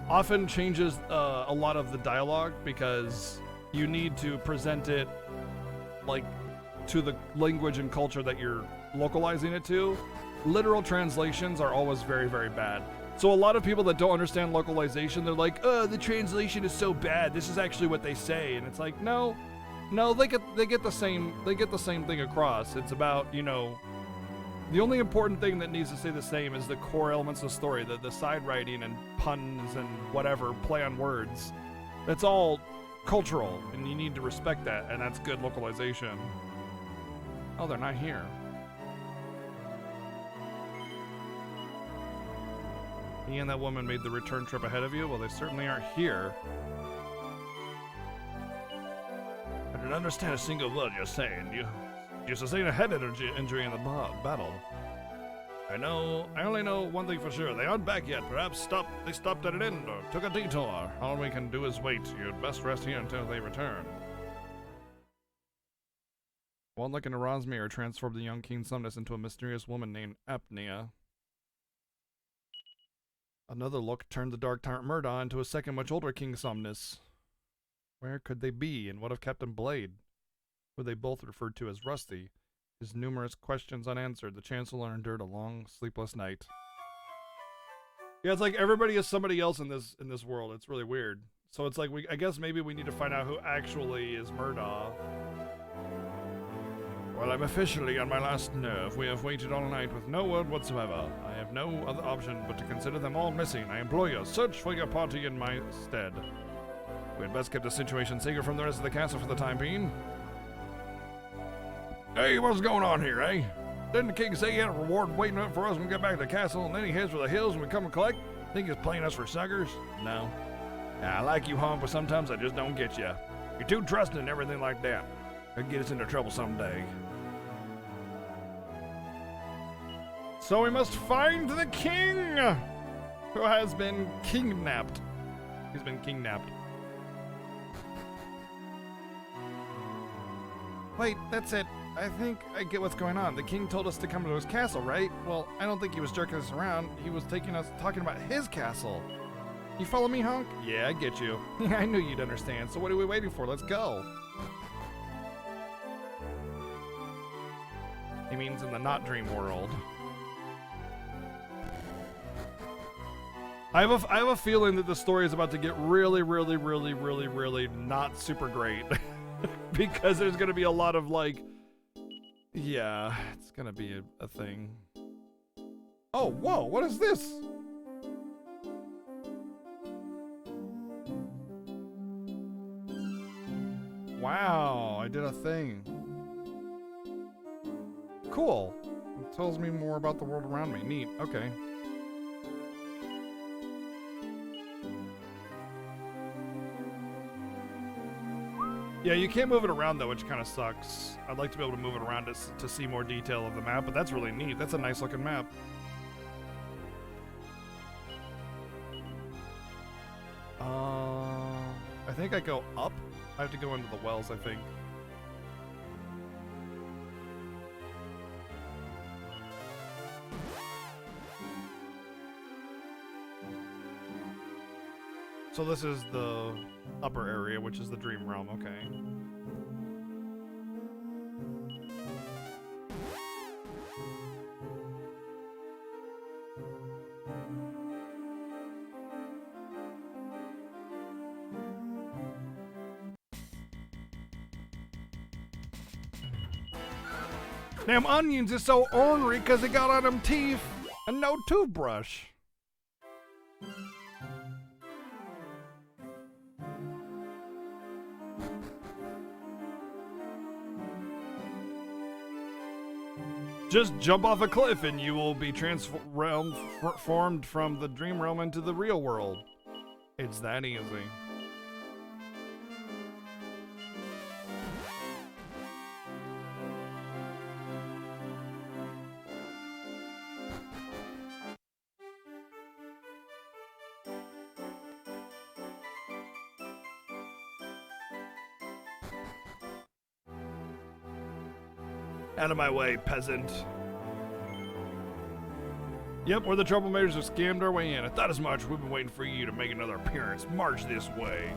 often changes a lot of the dialogue, because you need to present it like to the language and culture that you're localizing it to. Literal translations are always very, very bad. So a lot of people that don't understand localization, they're like, the translation is so bad. This is actually what they say. And it's like, no, they get the same thing across. It's about, you know, The only important thing that needs to stay the same is the core elements of the story, the side writing and puns and whatever, play on words. That's all cultural, and you need to respect that, and that's good localization. Oh, they're not here. He and that woman made the return trip ahead of you? Well, they certainly aren't here. I don't understand a single word you're saying. You sustained a head injury in the battle. I only know one thing for sure. They aren't back yet. Perhaps they stopped at an inn or took a detour. All we can do is wait. You'd best rest here until they return. While looking to Rosmere transformed the young King Somnus into a mysterious woman named Apnea. Another look turned the Dark Tyrant Murda into a second much older King Somnus. Where could they be, and what of Captain Blade, who they both referred to as Rusty? His numerous questions unanswered, the Chancellor endured a long, sleepless night. Yeah, it's like everybody is somebody else in this world. It's really weird. So it's like I guess maybe we need to find out who actually is Murda. Well, I'm officially on my last nerve. We have waited all night with no word whatsoever. I have no other option but to consider them all missing. I implore you, search for your party in my stead. We had best keep the situation secret from the rest of the castle for the time being. Hey, what's going on here, eh? Didn't the king say he had a reward waiting up for us when we get back to the castle, and then he heads for the hills and we come and collect? Think he's playing us for suckers? No. I like you, Honk, but sometimes I just don't get you. You're too trusting and everything like that. Could get us into trouble someday. So we must find the king, who has been kidnapped. He's been kidnapped. Wait, that's it. I think I get what's going on. The king told us to come to his castle, right? Well, I don't think he was jerking us around. He was talking about his castle. You follow me, Honk? Yeah, I get you. I knew you'd understand. So what are we waiting for? Let's go. He means in the not dream world. I have a feeling that the story is about to get really not super great. Because there's gonna be a lot of like, yeah, it's gonna be a thing. Oh, whoa, what is this? Wow, I did a thing. Cool. It tells me more about the world around me. Neat, okay. Yeah, you can't move it around though, which kind of sucks. I'd like to be able to move it around to see more detail of the map, but that's really neat. That's a nice looking map. I think I go up. I have to go into the wells, I think. So this is the upper area, which is the Dream Realm, okay. Damn onions is so ornery because they got on them teeth and no toothbrush. Just jump off a cliff and you will be transformed from the dream realm into the real world. It's that easy. Out of my way, peasant. Yep, we're the troublemakers who scammed our way in. I thought as much. We've been waiting for you to make another appearance. March this way.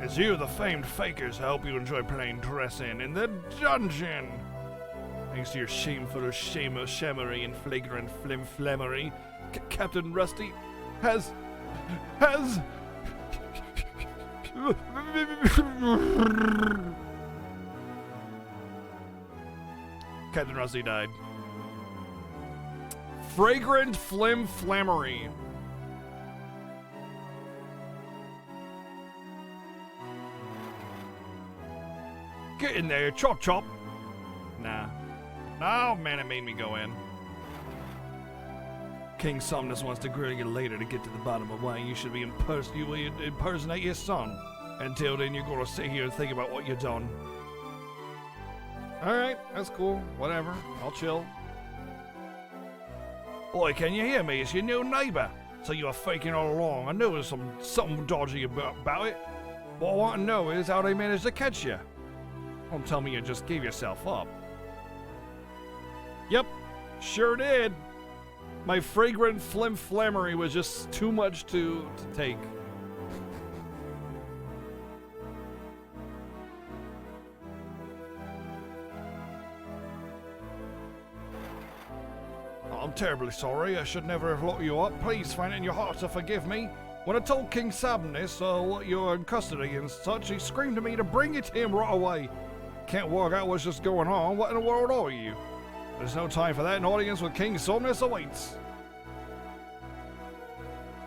It's you, the famed fakers. I hope you enjoy playing dress-in the dungeon. Thanks to your shameful shamery and flagrant flimflammery, Captain Rusty has Captain Rusty died. Fragrant Flim Flammery. Get in there, chop chop. Nah. Oh man, it made me go in. King Somnus wants to grill you later to get to the bottom of why you should be impersonate your son. Until then, you're gonna sit here and think about what you've done. Alright, that's cool. Whatever. I'll chill. Boy, can you hear me? It's your new neighbor. So you were faking all along. I knew there was something dodgy about it. What I want to know is how they managed to catch you. Don't tell me you just gave yourself up. Yep, sure did. My fragrant flim flammery was just too much to take. I'm terribly sorry. I should never have locked you up. Please find it in your heart to forgive me. When I told King Sabnus what you were in custody and such, he screamed to me to bring it to him right away. Can't work out what's just going on. What in the world are you? There's no time for that. An audience with King Somnus awaits.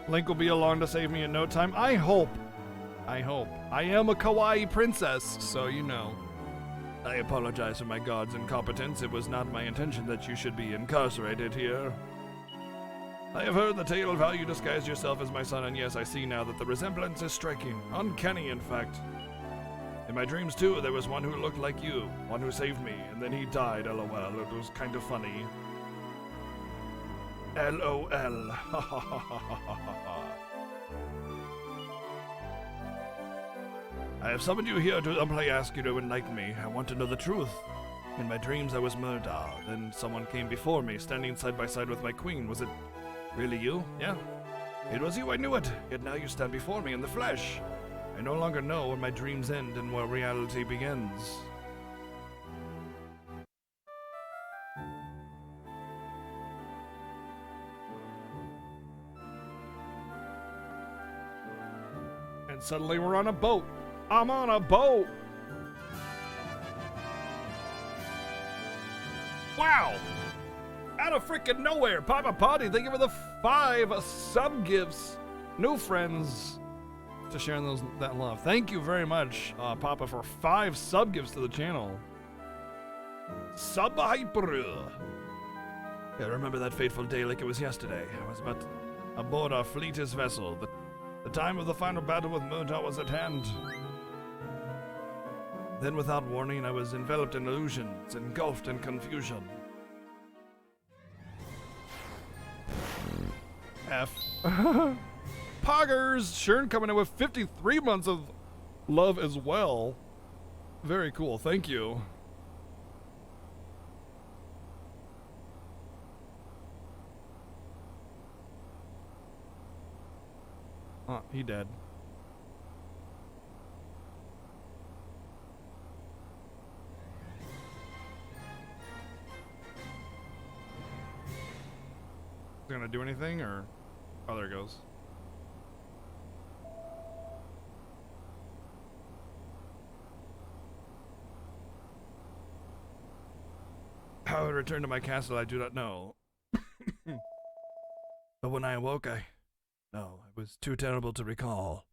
Link will be along to save me in no time. I hope. I hope. I am a kawaii princess, so you know. I apologize for my god's incompetence. It was not my intention that you should be incarcerated here. I have heard the tale of how you disguised yourself as my son, and yes, I see now that the resemblance is striking. Uncanny, in fact. In my dreams, too, there was one who looked like you, one who saved me, and then he died, lol. It was kind of funny. LOL. I have summoned you here to humbly ask you to enlighten me. I want to know the truth. In my dreams, I was Murdar. Then someone came before me, standing side by side with my queen. Was it really you? Yeah. It was you, I knew it. Yet now you stand before me in the flesh. I no longer know where my dreams end and where reality begins. And suddenly we're on a boat. I'm on a boat! Wow! Out of freaking nowhere, Papa Potty, thank you for the 5 sub-gifts. New friends to sharing that love. Thank you very much, Papa, for 5 sub-gifts to the channel. Sub-hyper. I remember that fateful day like it was yesterday. I was about aboard our fleetest vessel. The time of the final battle with Murdar was at hand. Then, without warning, I was enveloped in illusions, engulfed in confusion. F. Poggers! Shern coming in with 53 months of love as well. Very cool, thank you. Huh, he dead. Is it gonna do anything, or... Oh, there it goes. How I returned to my castle, I do not know. But when I awoke, No, it was too terrible to recall.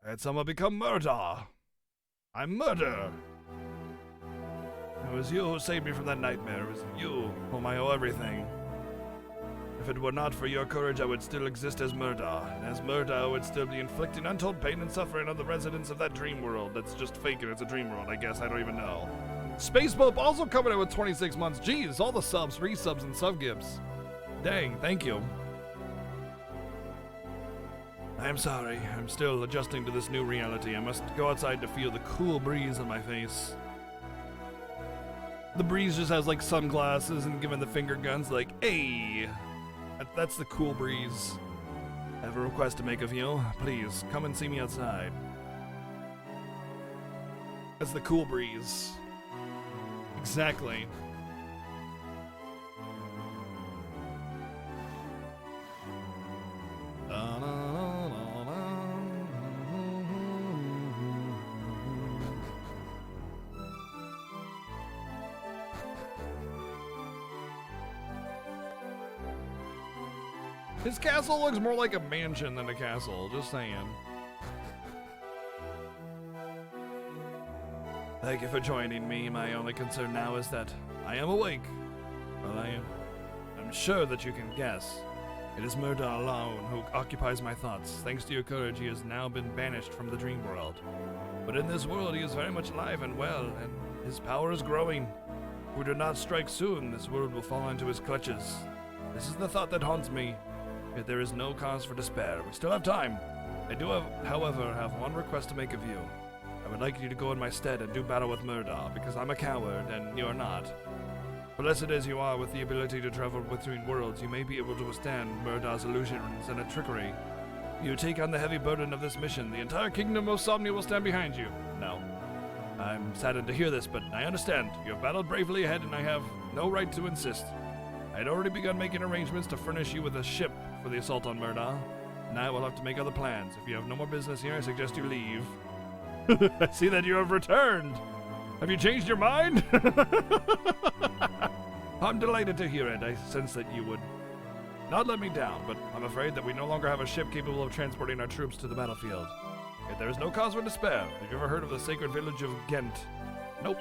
Had someone become Murdar? I'm Murder! It was you who saved me from that nightmare. It was you whom I owe everything. If it were not for your courage, I would still exist as Murdar. And as Murdar, I would still be inflicting untold pain and suffering on the residents of that dream world. That's just fake and it's a dream world, I guess. I don't even know. Space Pope also coming in with 26 months. Jeez, all the subs, resubs, and sub-gifts. Dang, thank you. I'm sorry. I'm still adjusting to this new reality. I must go outside to feel the cool breeze on my face. The breeze just has like sunglasses and giving the finger guns like, hey! That's the cool breeze. I have a request to make of you. Please, come and see me outside. That's the cool breeze. Exactly. His castle looks more like a mansion than a castle, just saying. Thank you for joining me. My only concern now is that I am awake. Well, I'm sure that you can guess. It is Murdar alone who occupies my thoughts. Thanks to your courage, he has now been banished from the dream world. But in this world, he is very much alive and well, and his power is growing. If we do not strike soon, this world will fall into his clutches. This is the thought that haunts me. Yet there is no cause for despair. We still have time. I do, however, have one request to make of you. I would like you to go in my stead and do battle with Murdar, because I'm a coward and you are not. Blessed as you are with the ability to travel between worlds, you may be able to withstand Murdar's illusions and trickery. You take on the heavy burden of this mission. The entire kingdom of Somnia will stand behind you. No. I'm saddened to hear this, but I understand. You have battled bravely ahead, and I have no right to insist. I had already begun making arrangements to furnish you with a ship for the assault on Murdar. Now I will have to make other plans. If you have no more business here, I suggest you leave. I see that you have returned. Have you changed your mind? I'm delighted to hear it. I sense that you would not let me down, but I'm afraid that we no longer have a ship capable of transporting our troops to the battlefield. Yet there is no cause for despair. Have you ever heard of the sacred village of Ghent? Nope.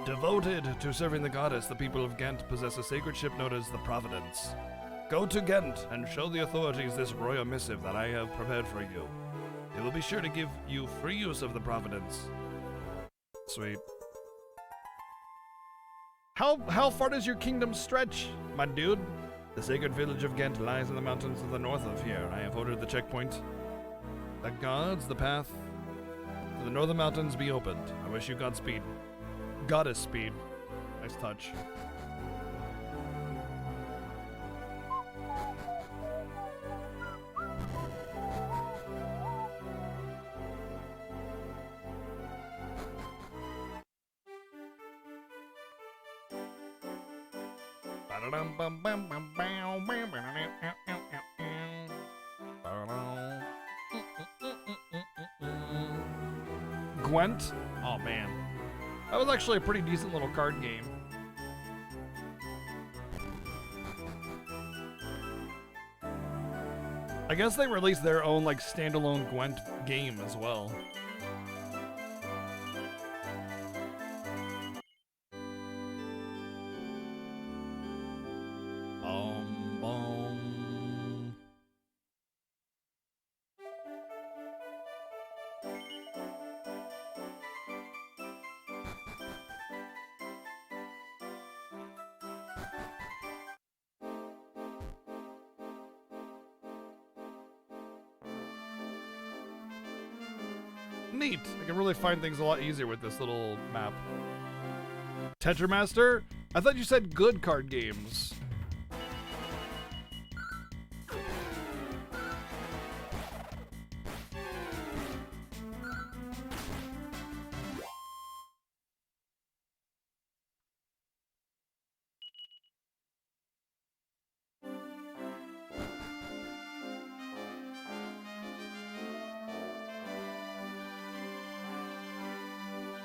Devoted to serving the goddess, the people of Ghent possess a sacred ship known as the Providence. Go to Ghent and show the authorities this royal missive that I have prepared for you. They will be sure to give you free use of the Providence. Sweet. How far does your kingdom stretch, my dude? The sacred village of Ghent lies in the mountains to the north of here. I have ordered the checkpoint. The gods, the path to the northern mountains be opened. I wish you Godspeed. Goddess speed. Nice touch. Gwent? Oh man. That was actually a pretty decent little card game. I guess they released their own like standalone Gwent game as well. Neat. I can really find things a lot easier with this little map. Tetramaster? I thought you said good card games.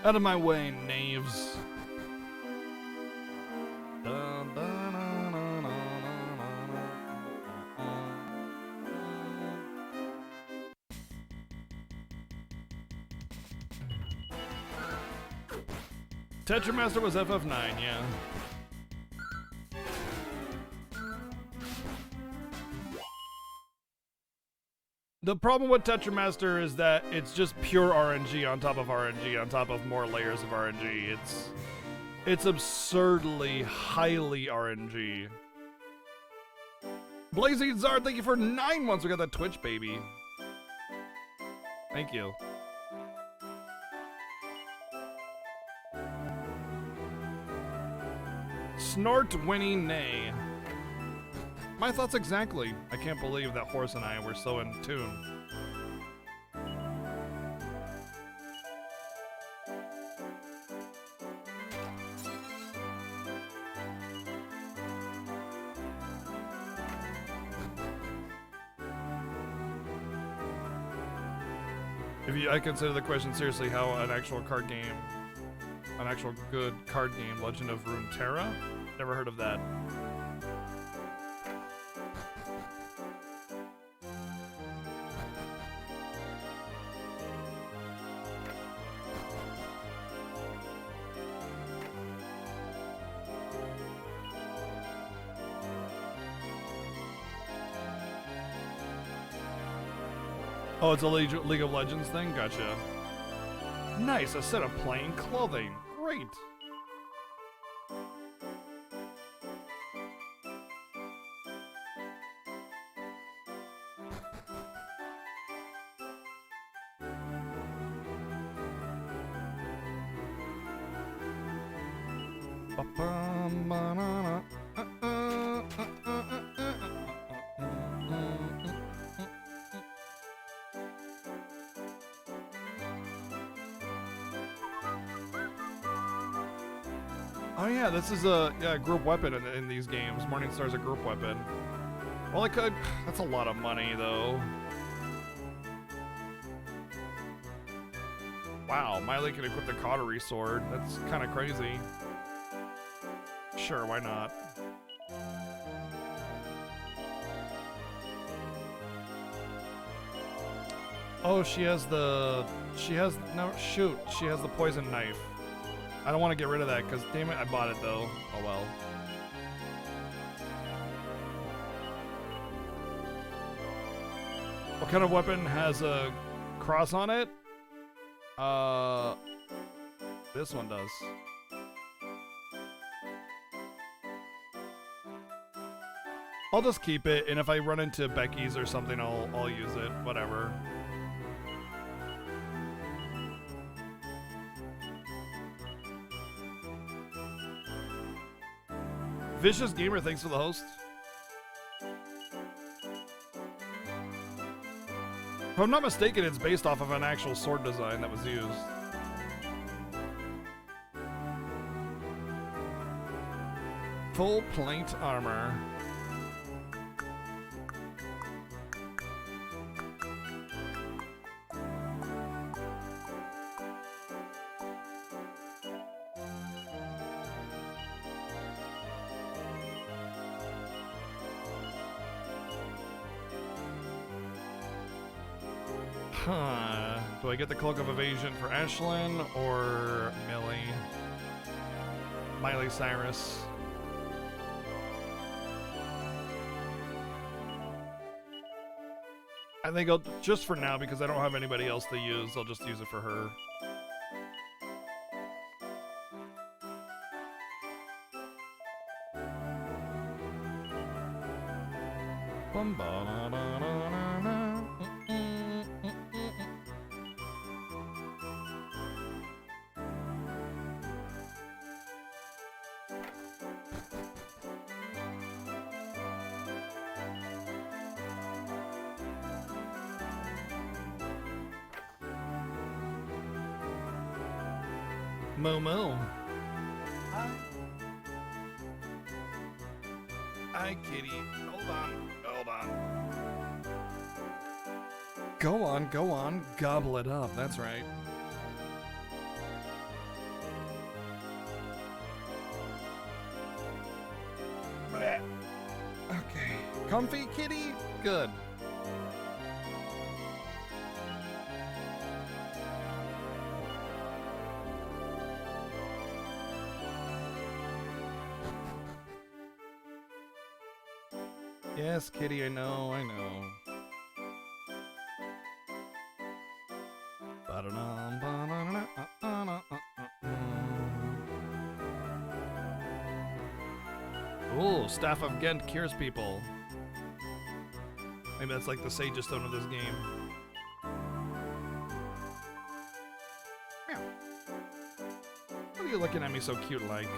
Out of my way, knaves. Tetramaster was FF9, yeah. The problem with Tetramaster is that it's just pure RNG on top of RNG on top of more layers of RNG. It's absurdly highly RNG. Blazing Zard, thank you for 9 months. We got that Twitch baby. Thank you. Snort Winnie Nay. My thoughts exactly. I can't believe that Horse and I were so in tune. I consider the question seriously how an actual card game, an actual good card game, Legend of Runeterra? Never heard of that. Oh, it's a League of Legends thing? Gotcha. Nice, a set of plain clothing. Great. Oh yeah, this is a group weapon in these games. Morningstar's a group weapon. Well, I could. That's a lot of money, though. Wow, Miley can equip the cautery sword. That's kind of crazy. Sure, why not? Oh, she has the poison knife. I don't want to get rid of that because, damn it, I bought it though. Oh well. What kind of weapon has a cross on it? This one does. I'll just keep it, and if I run into Becky's or something, I'll use it. Whatever. Vicious Gamer, thanks for the host. If I'm not mistaken, it's based off of an actual sword design that was used. Full plate armor. Huh. Do I get the Cloak of Evasion for Ashlyn or Miley Cyrus? I think I'll, just for now, because I don't have anybody else to use, I'll just use it for her. Momo. Hi, kitty. Hold on. Go on. Gobble it up. That's right. Blech. Okay. Comfy, kitty? Good. Yes, kitty, I know. Ooh, Staff of Ghent cures people. Maybe that's like the Sage's Stone of this game. Meow. What are you looking at me so cute like?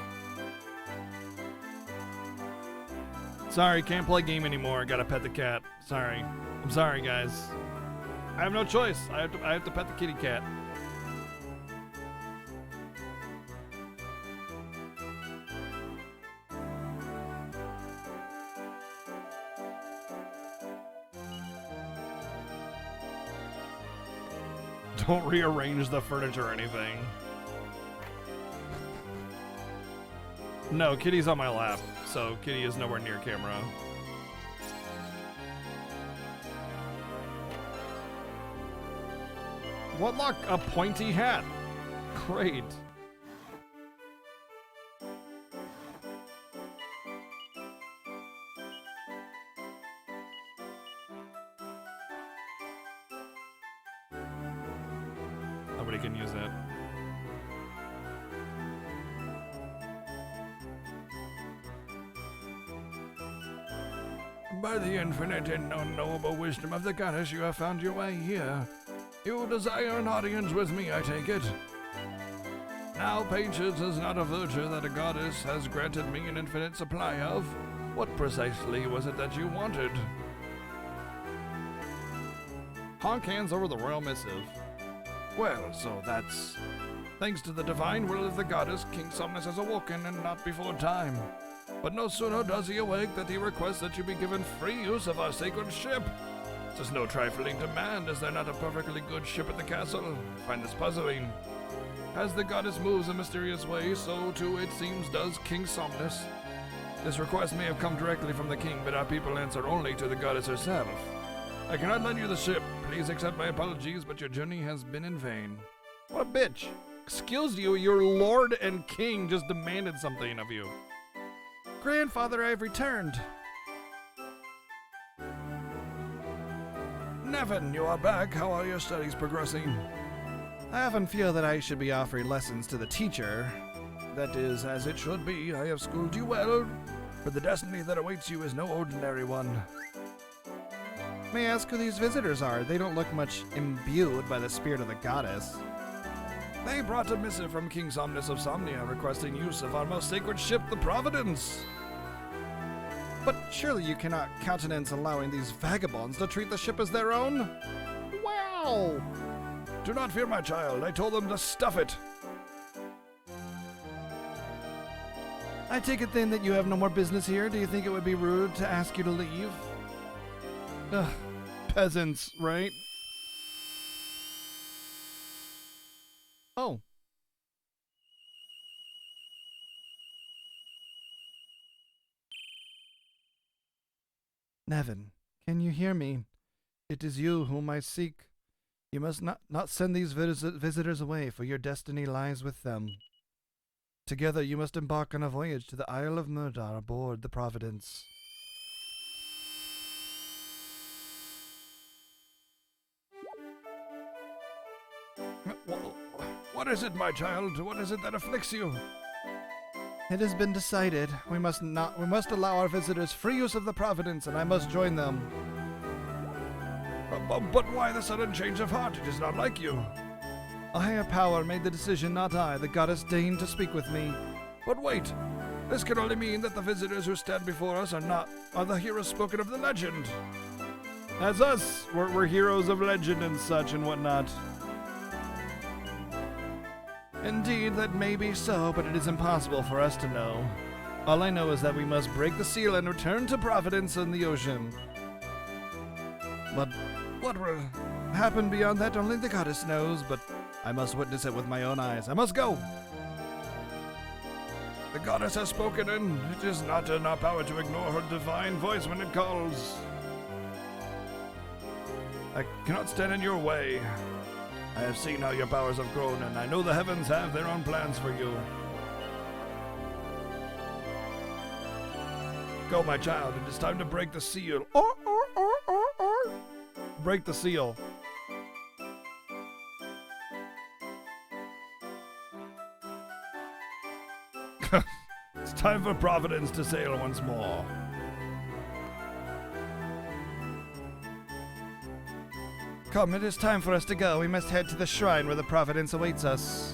Sorry, can't play game anymore. Gotta pet the cat. Sorry. I'm sorry, guys. I have no choice. I have to pet the kitty cat. Don't rearrange the furniture or anything. No, Kitty's on my lap, so Kitty is nowhere near camera. What luck? A pointy hat. Great. nobody can use it. By the infinite and unknowable wisdom of the goddess, you have found your way here. You desire an audience with me, I take it. Now, patience is not a virtue that a goddess has granted me an infinite supply of. What precisely was it that you wanted? Honk hands over the royal missive. Well, so that's... Thanks to the divine will of the goddess, King Somnus has awoken, and not before time. But no sooner does he awake that he requests that you be given free use of our sacred ship. 'Tis no trifling demand, is there not a perfectly good ship at the castle? I find this puzzling. As the goddess moves a mysterious way, so too it seems does King Somnus. This request may have come directly from the king, but our people answer only to the goddess herself. I cannot lend you the ship. Please accept my apologies, but your journey has been in vain. What a bitch. Excuse you, your lord and king just demanded something of you. Grandfather, I have returned. Nevin, you are back. How are your studies progressing? I often feel that I should be offering lessons to the teacher. That is as it should be. I have schooled you well, but the destiny that awaits you is no ordinary one. May I ask who these visitors are? They don't look much imbued by the spirit of the goddess. They brought a missive from King Somnus of Somnia requesting use of our most sacred ship, the Providence. But surely you cannot countenance allowing these vagabonds to treat the ship as their own? Wow! Do not fear, my child. I told them to stuff it. I take it then that you have no more business here. Do you think it would be rude to ask you to leave? Ugh, peasants, right? Oh. Nevin, can you hear me? It is you whom I seek. You must not send these visitors away, for your destiny lies with them. Together you must embark on a voyage to the Isle of Murdar aboard the Providence. What is it, my child? What is it that afflicts you? It has been decided. We must allow our visitors free use of the Providence, and I must join them. But why the sudden change of heart? It is not like you. A higher power made the decision, not I. The goddess deigned to speak with me. But wait, this can only mean that the visitors who stand before us are the heroes spoken of the legend. That's us. We're heroes of legend and such and whatnot. Indeed, that may be so, but it is impossible for us to know. All I know is that we must break the seal and return to Providence in the ocean. But what will happen beyond that, only the goddess knows, but I must witness it with my own eyes. I must go! The goddess has spoken, and it is not in our power to ignore her divine voice when it calls. I cannot stand in your way. I have seen how your powers have grown, and I know the heavens have their own plans for you. Go, my child. It is time to break the seal. Break the seal. It's time for Providence to sail once more. Come, it is time for us to go. We must head to the shrine where the Providence awaits us.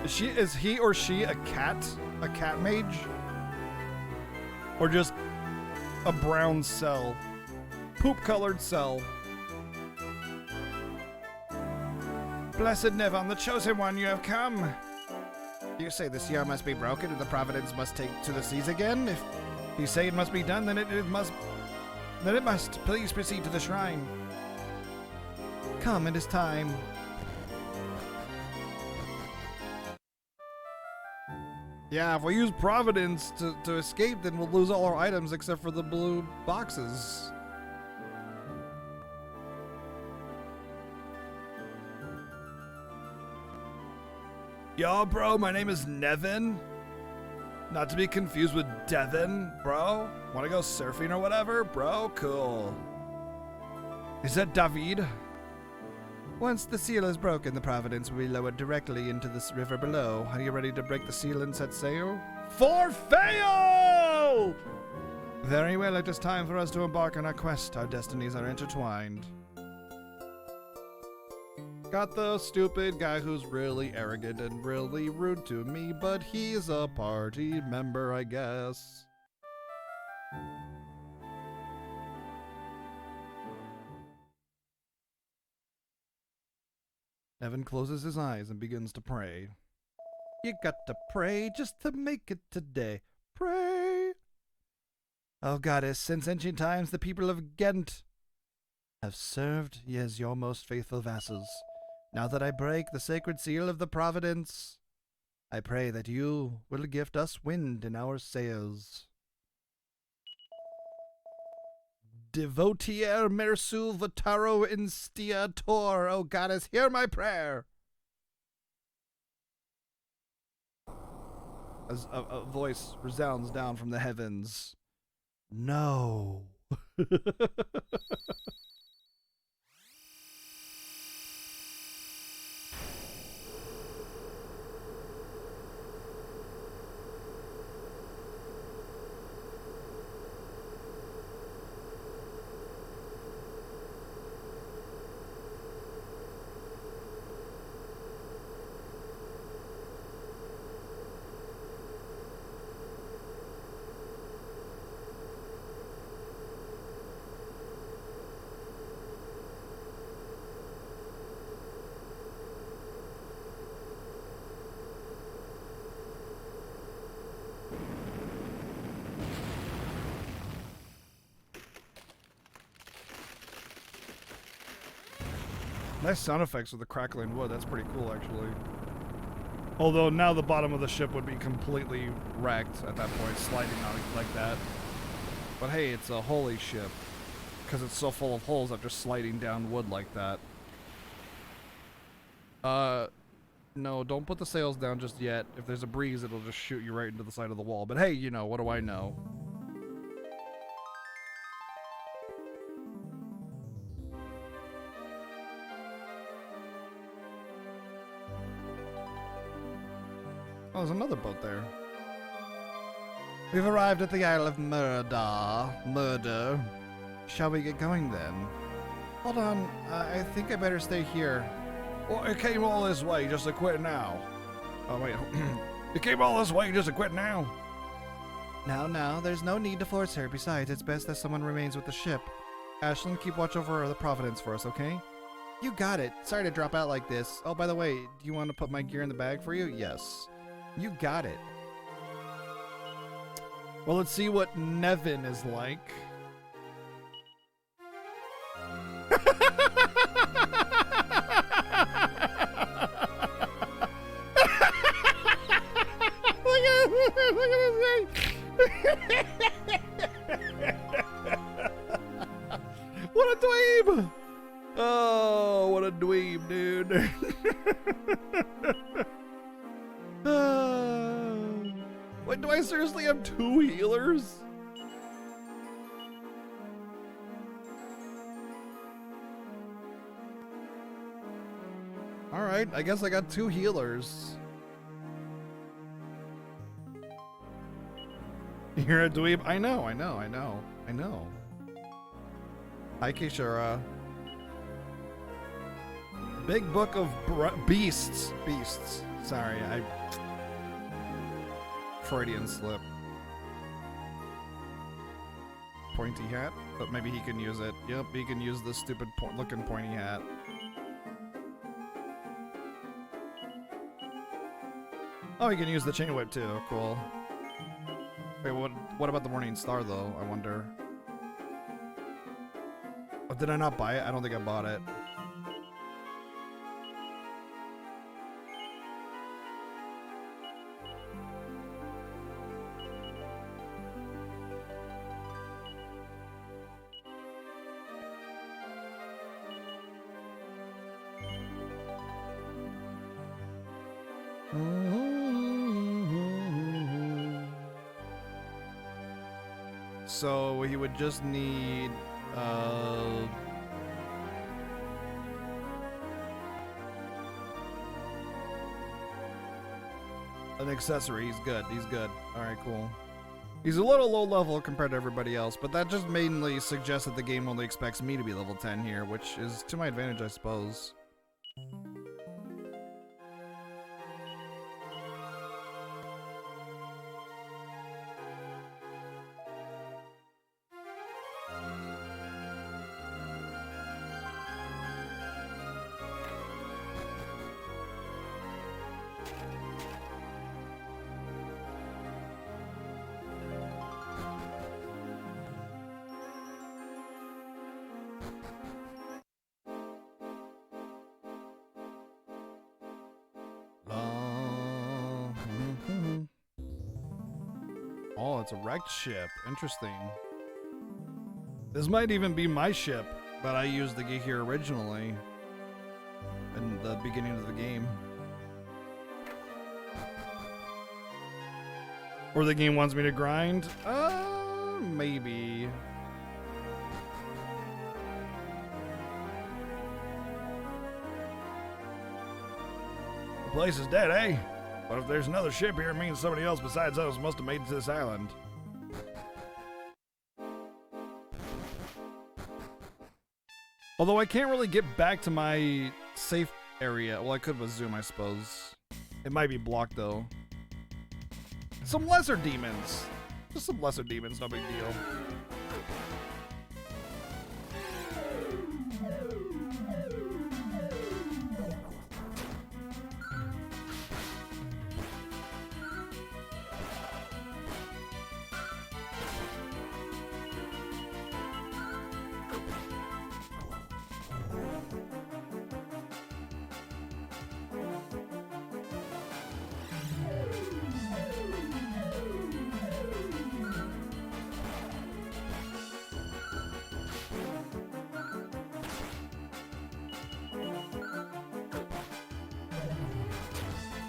Is he or she a cat? A cat mage? Or just a brown cell? Poop-colored cell. Blessed Nevon, the chosen one, you have come. You say the seal must be broken and the Providence must take to the seas again? If you say it must be done, then it must. Please proceed to the shrine. Come, it is time. Yeah, if we use Providence to escape, then we'll lose all our items except for the blue boxes. Yo, bro, my name is Nevin. Not to be confused with Devin, bro. Wanna go surfing or whatever? Bro, cool. Is that David? Once the seal is broken, the Providence will be lowered directly into this river below. Are you ready to break the seal and set sail? For fail! Very well, it is time for us to embark on our quest. Our destinies are intertwined. Got the stupid guy who's really arrogant and really rude to me, but he's a party member, I guess. Evan closes his eyes and begins to pray. You got to pray just to make it today. Pray! Oh, goddess, since ancient times the people of Ghent have served ye as your most faithful vassals. Now that I break the sacred seal of the Providence, I pray that you will gift us wind in our sails. Devotier mersu votaro instia tor. Oh, goddess, hear my prayer. As a voice resounds down from the heavens. No. Nice sound effects with the crackling wood. That's pretty cool, actually. Although now the bottom of the ship would be completely wrecked at that point, sliding out like that. But hey, it's a holy ship. Because it's so full of holes after sliding down wood like that. No, don't put the sails down just yet. If there's a breeze, it'll just shoot you right into the side of the wall. But hey, you know, what do I know? Oh, there's another boat there. We've arrived at the Isle of Murder. Shall we get going then? Hold on, I think I better stay here. Well, it came all this way just to quit now. Oh, wait. It came all this way just to quit now. Now, there's no need to force her. Besides, it's best that someone remains with the ship. Ashlyn, keep watch over the Providence for us, okay? You got it. Sorry to drop out like this. Oh, by the way, do you want to put my gear in the bag for you? Yes. You got it. Well, let's see what Nevin is like. Look at this thing. What a dweeb! Oh, what a dweeb, dude. Wait, do I seriously have 2 healers? Alright, I guess I got 2 healers. You're a dweeb? I know. Hi, Kishara. Big book of beasts. Sorry, Freudian slip. Pointy hat? But maybe he can use it. Yep, he can use this stupid looking pointy hat. Oh, he can use the chain whip too. Cool. Wait, what about the Morning Star though? I wonder. Oh, did I not buy it? I don't think I bought it. So he would just need an accessory. He's good. He's good. All right, cool. He's a little low level compared to everybody else, but that just mainly suggests that the game only expects me to be level 10 here, which is to my advantage, I suppose. Oh, it's a wrecked ship. Interesting. This might even be my ship, but I used the here originally in the beginning of the game. Or the game wants me to grind? Maybe. The place is dead, eh? But if there's another ship here, it means somebody else besides us must have made it to this island. Although I can't really get back to my safe area. Well, I could with Zoom, I suppose. It might be blocked, though. Some lesser demons. Just some lesser demons, no big deal.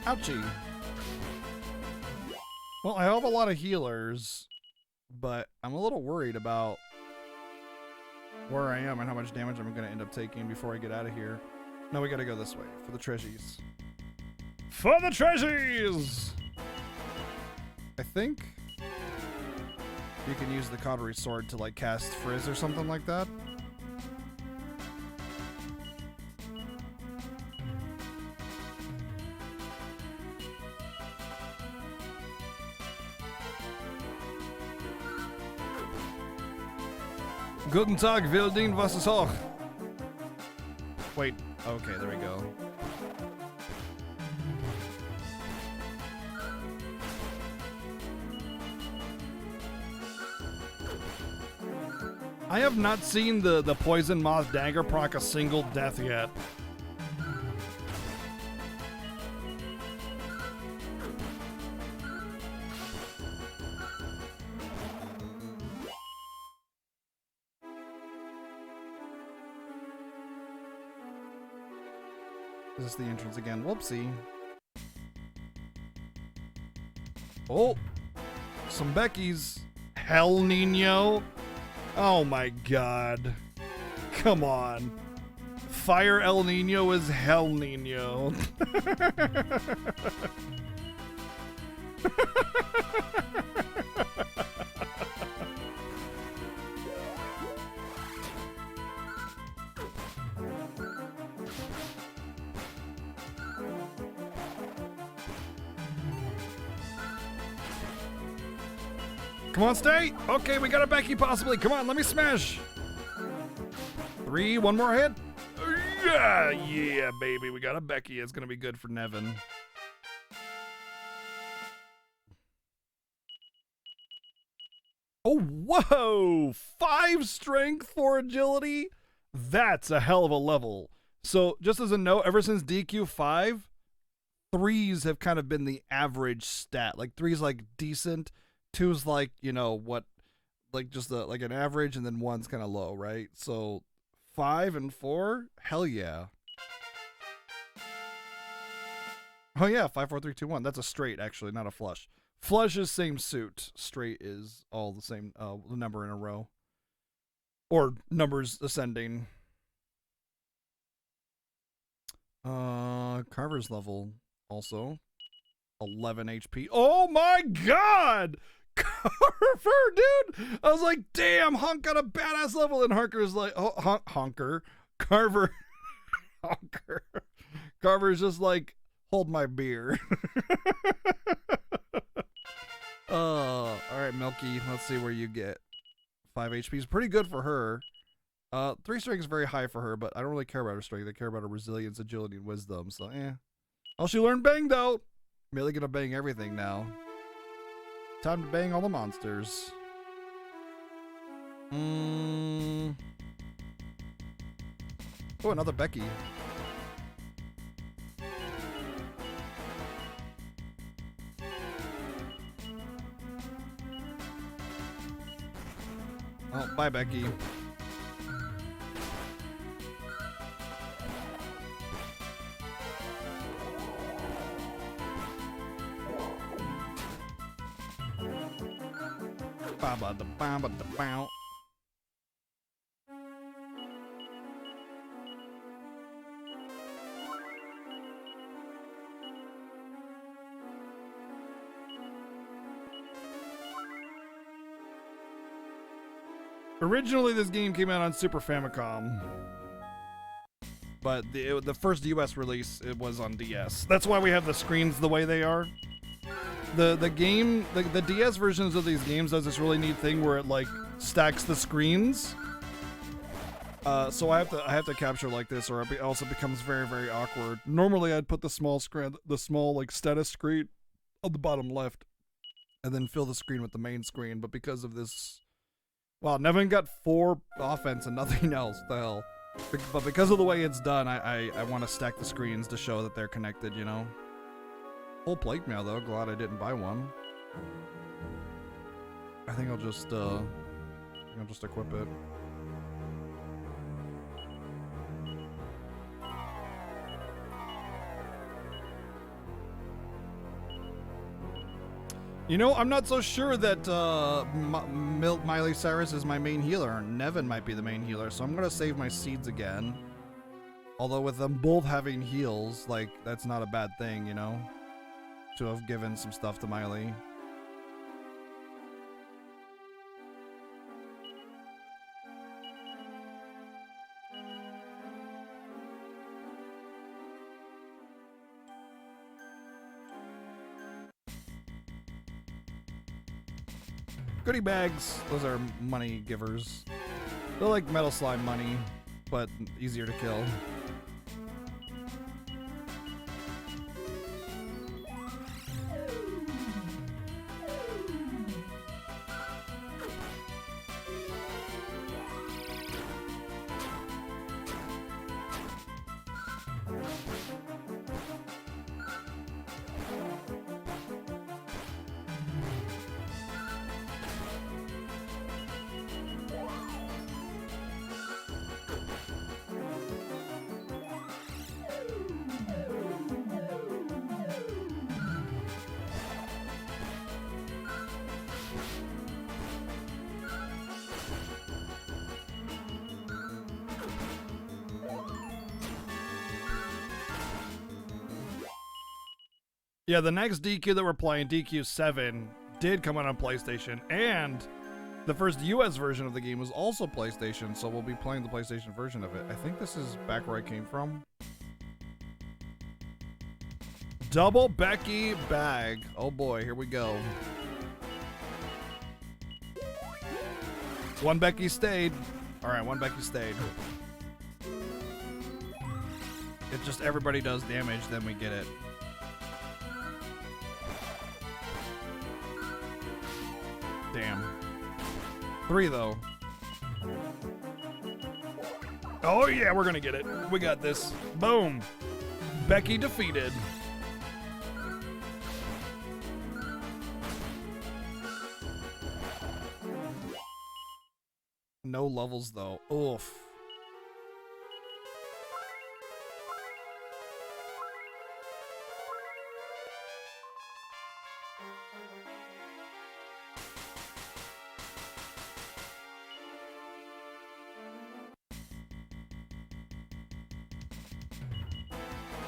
Ouchie. Well, I have a lot of healers, but I'm a little worried about where I am and how much damage I'm going to end up taking before I get out of here. No, we got to go this way for the treasures. For the treasures! I think you can use the Cautery Sword to like cast Frizz or something like that. Guten Tag, Wildin, was ist hoch? Wait, okay, there we go. I have not seen the Poison Moth Dagger proc a single death yet. Is this the entrance again? Whoopsie. Oh, some Becky's. Hell Nino. Oh my god. Come on. Fire El Nino is Hell Nino. Come on, stay. Okay, we got a Becky possibly. Come on, let me smash. 3, one more hit. Yeah, baby. We got a Becky. It's going to be good for Nevin. Oh, whoa. 5 strength, 4 agility. That's a hell of a level. So just as a note, ever since DQ5, 3s have kind of been the average stat. Like 3's like decent. 2's like, you know, what, like just like an average, and then 1's kind of low, right? So 5 and 4, hell yeah. Oh yeah, 5, 4, 3, 2, 1. That's a straight, actually, not a flush. Flush is same suit. Straight is all the same number in a row. Or numbers ascending. Carver's level also 11 HP. Oh my god! Carver, dude! I was like, damn, Hunk got a badass level, and Honker's like, oh, Honker. Carver. Honker. Carver's just like, hold my beer. Alright, Milky, let's see where you get. 5 HP is pretty good for her. 3 strength is very high for her, but I don't really care about her strength. I care about her resilience, agility, and wisdom, so Oh, she learned bang, though! Merely gonna bang everything now. Time to bang all the monsters. Oh, another Becky. Oh, bye, Becky. Ba-ba-da-ba-ba-da-bow. Originally, this game came out on Super Famicom, but the first US release, it was on DS. That's why we have the screens the way they are. The DS versions of these games does this really neat thing where it like stacks the screens. So I have to capture like this, or it also becomes very, very awkward. Normally, I'd put the small screen, the small like status screen on the bottom left, and then fill the screen with the main screen. But because of this, wow, Nevin got 4 offense and nothing else. The hell. But because of the way it's done, I want to stack the screens to show that they're connected. You know. Full plate mail though. Glad I didn't buy one. I think I'll just equip it. You know, I'm not so sure that Miley Cyrus is my main healer. Nevin might be the main healer, so I'm gonna save my seeds again. Although with them both having heals, like, that's not a bad thing, you know? To have given some stuff to Miley. Goodie bags, those are money givers. They're like Metal Slime money, but easier to kill. Yeah, the next DQ that we're playing, DQ7, did come out on PlayStation, and the first US version of the game was also PlayStation, so we'll be playing the PlayStation version of it. I think this is back where I came from. Double Becky bag. Oh boy, here we go. One Becky stayed. Alright, one Becky stayed. If just everybody does damage, then we get it. Damn. 3 though. Oh yeah, we're gonna get it. We got this. Boom. Becky defeated. No levels though. Oof.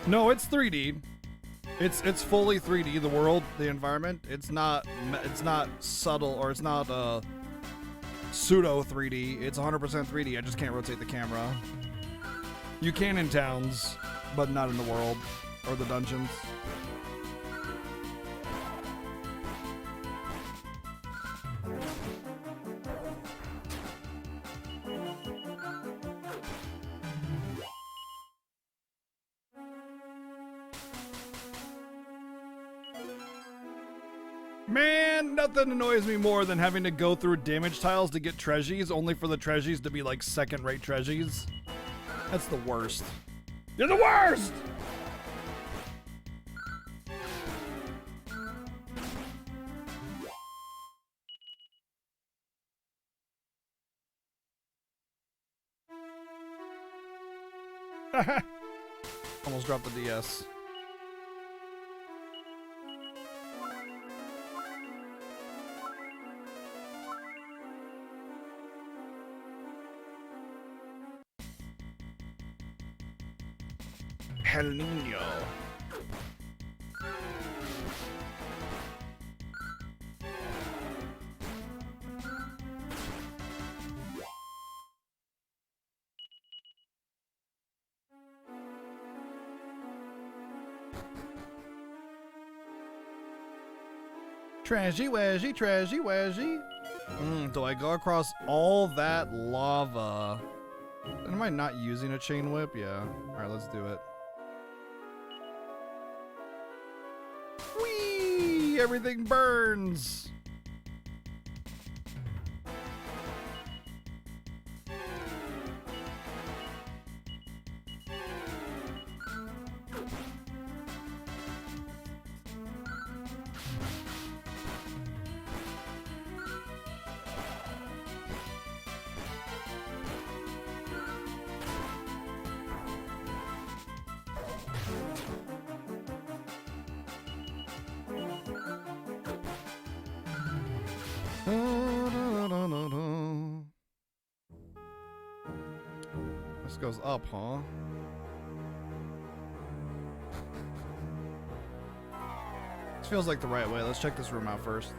No, it's 3D. It's fully 3D. The world, the environment. It's not subtle, or it's not pseudo 3D. It's 100% 3D. I just can't rotate the camera. You can in towns, but not in the world or the dungeons. Man, nothing annoys me more than having to go through damage tiles to get treasures, only for the treasures to be like second-rate treasures. That's the worst. You're the worst! Almost dropped the DS. El Nino. Trashy Wazzy, Trashy Wazzy. Do I go across all that lava? Am I not using a chain whip? Yeah. Alright, let's do it. Whee! Everything burns! This goes up, huh? This feels like the right way. Let's check this room out first.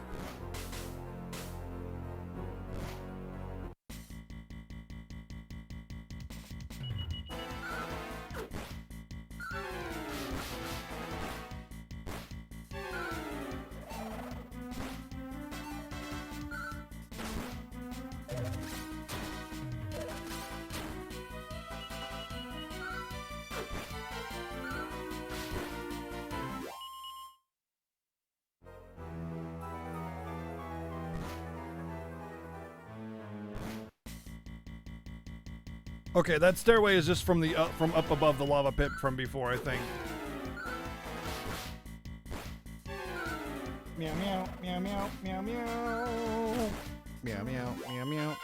Okay, that stairway is just from the from up above the lava pit from before, I think. Meow meow meow meow meow meow meow meow meow meow.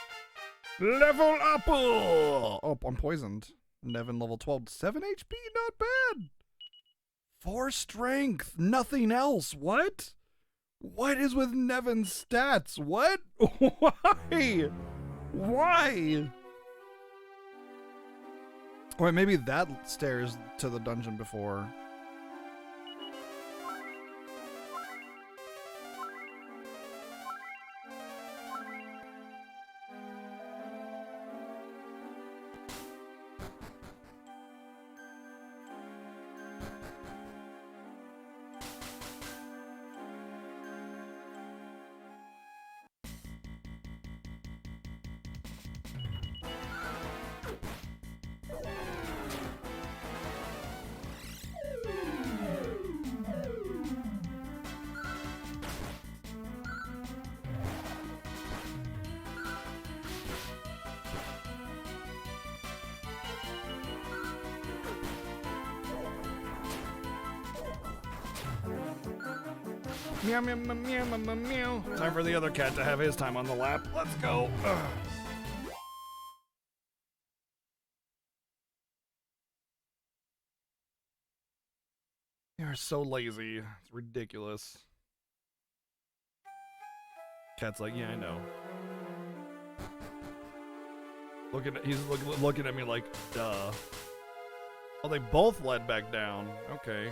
Level up! Oh, I'm poisoned. Nevin level 12, 7 HP, not bad. 4 strength, nothing else. What? What is with Nevin's stats? What? Why? Why? Or maybe that stairs to the dungeon before. Meow, meow, meow, meow, meow, meow. Time for the other cat to have his time on the lap. Let's go. Ugh. They are so lazy. It's ridiculous. Cat's like, yeah, I know. He's looking at me like, duh. Oh, they both led back down. Okay.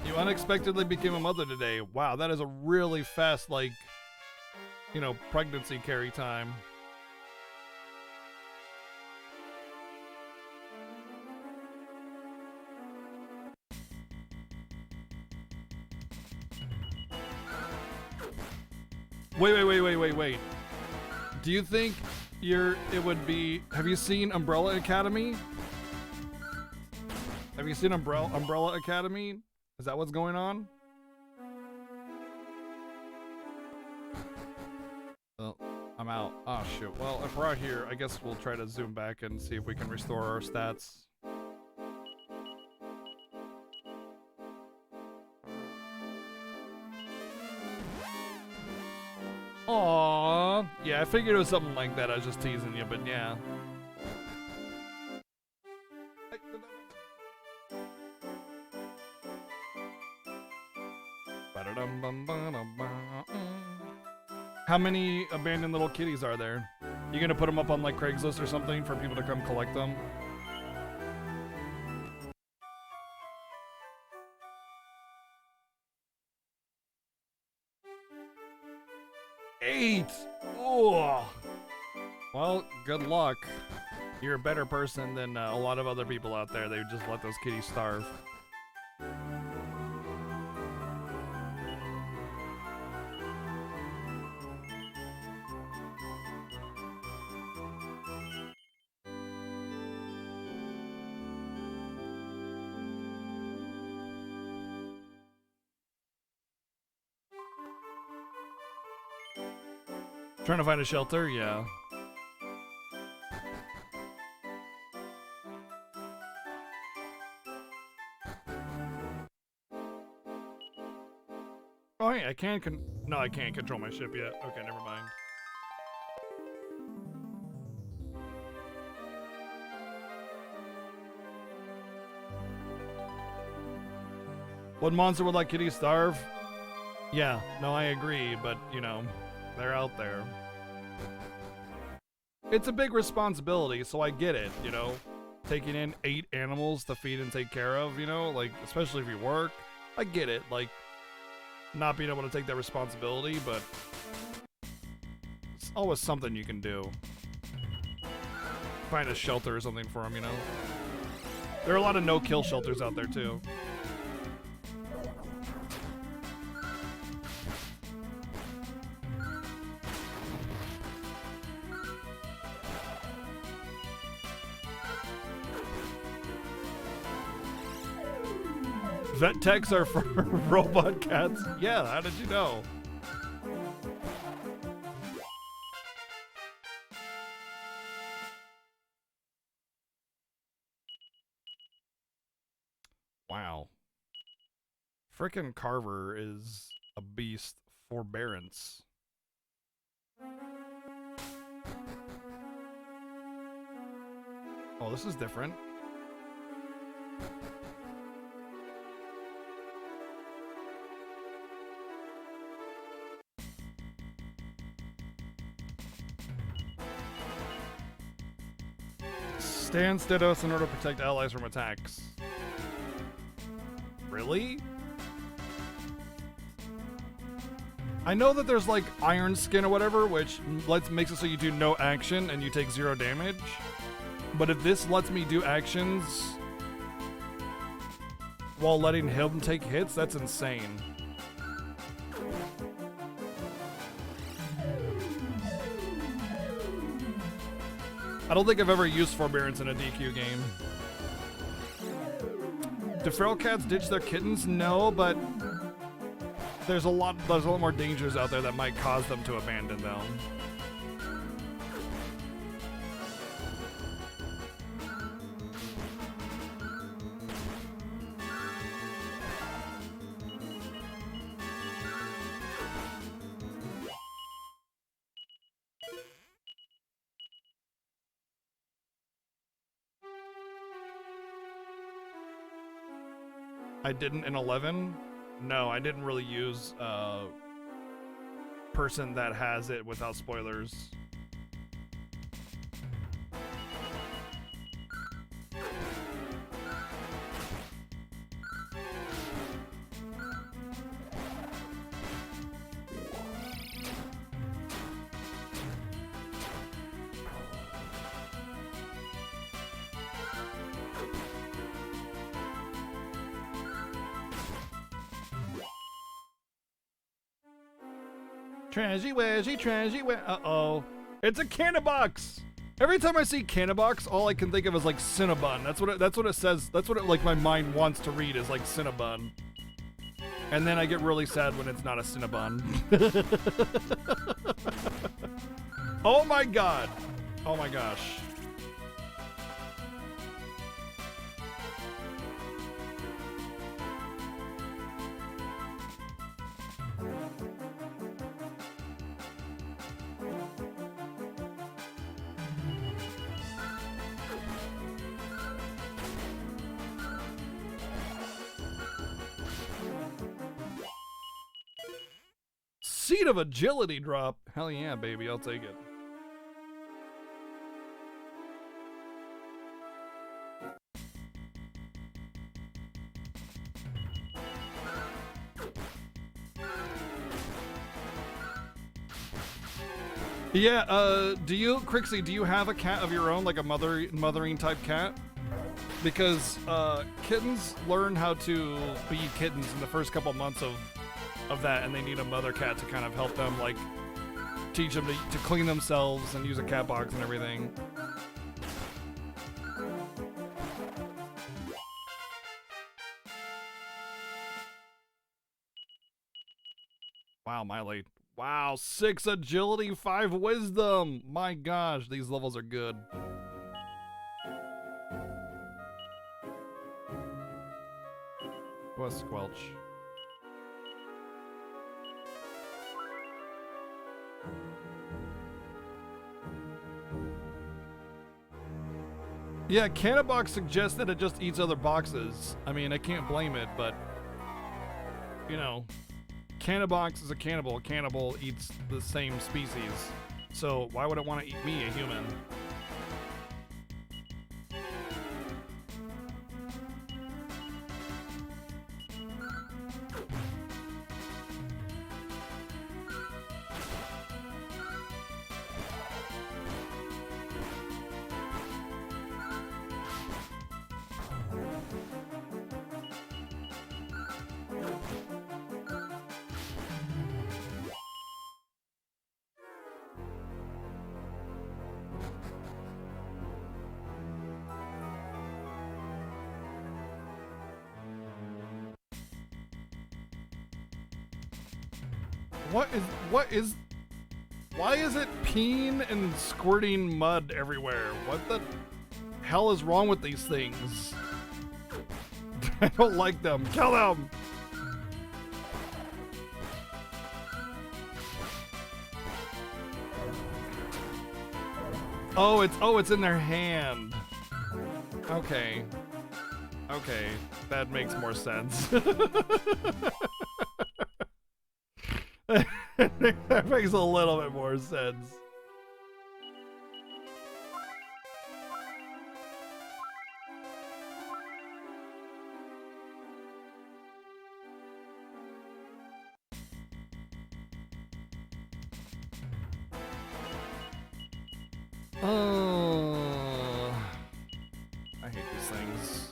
You unexpectedly became a mother today. Wow, that is a really fast, like, you know, pregnancy carry time. Wait. Do you think it would be, have you seen Umbrella Academy? Have you seen Umbrella Academy? Is that what's going on? Well, I'm out. Oh shoot. Well, if we're out here, I guess we'll try to zoom back and see if we can restore our stats. Aww. Yeah, I figured it was something like that. I was just teasing you, but yeah. How many abandoned little kitties are there? You gonna put them up on like Craigslist or something for people to come collect them? Eight! Oh! Well, good luck. You're a better person than a lot of other people out there. They just let those kitties starve. Trying to find a shelter? Yeah. Oh, hey, I can't no, I can't control my ship yet. Okay, never mind. What monster would let kitties starve? Yeah, no, I agree, but, you know, they're out there. It's a big responsibility, so I get it, you know? Taking in 8 animals to feed and take care of, you know? Like, especially if you work. I get it, like, not being able to take that responsibility, but it's always something you can do. Find a shelter or something for them, you know? There are a lot of no-kill shelters out there, too. Vet techs are for robot cats. Yeah, how did you know? Wow. Frickin' Carver is a beast. Forbearance. Oh, this is different. Stand Stedos in order to protect allies from attacks. Really? I know that there's like Iron Skin or whatever, which makes it so you do no action and you take 0 damage. But if this lets me do actions while letting him take hits, that's insane. I don't think I've ever used Forbearance in a DQ game. Do feral cats ditch their kittens? No, but there's a lot more dangers out there that might cause them to abandon them. I didn't in 11. No, I didn't really use person that has it without spoilers. Uh-oh. It's a Cannabox! Every time I see Cannabox, all I can think of is like Cinnabon. That's what it says. That's what it, like my mind wants to read is like Cinnabon. And then I get really sad when it's not a Cinnabon. Oh my god. Oh my gosh. Seed of Agility drop. Hell yeah, baby, I'll take it. Yeah, do you, Crixie, do you have a cat of your own, like a mothering type cat? Because, kittens learn how to be kittens in the first couple months of that, and they need a mother cat to kind of help them, like, teach them to clean themselves and use a cat box and everything. Wow, Miley. Wow, 6 agility, 5 wisdom. My gosh, these levels are good. What a squelch. Yeah, Cannabox suggests that it just eats other boxes. I mean, I can't blame it, but, you know, Cannabox is a cannibal. A cannibal eats the same species. So why would it want to eat me, a human? Why is it peeing and squirting mud everywhere? What the hell is wrong with these things? I don't like them. Kill them! Oh, it's in their hand. Okay. Okay, that makes more sense. That makes a little bit more sense. Oh, I hate these things.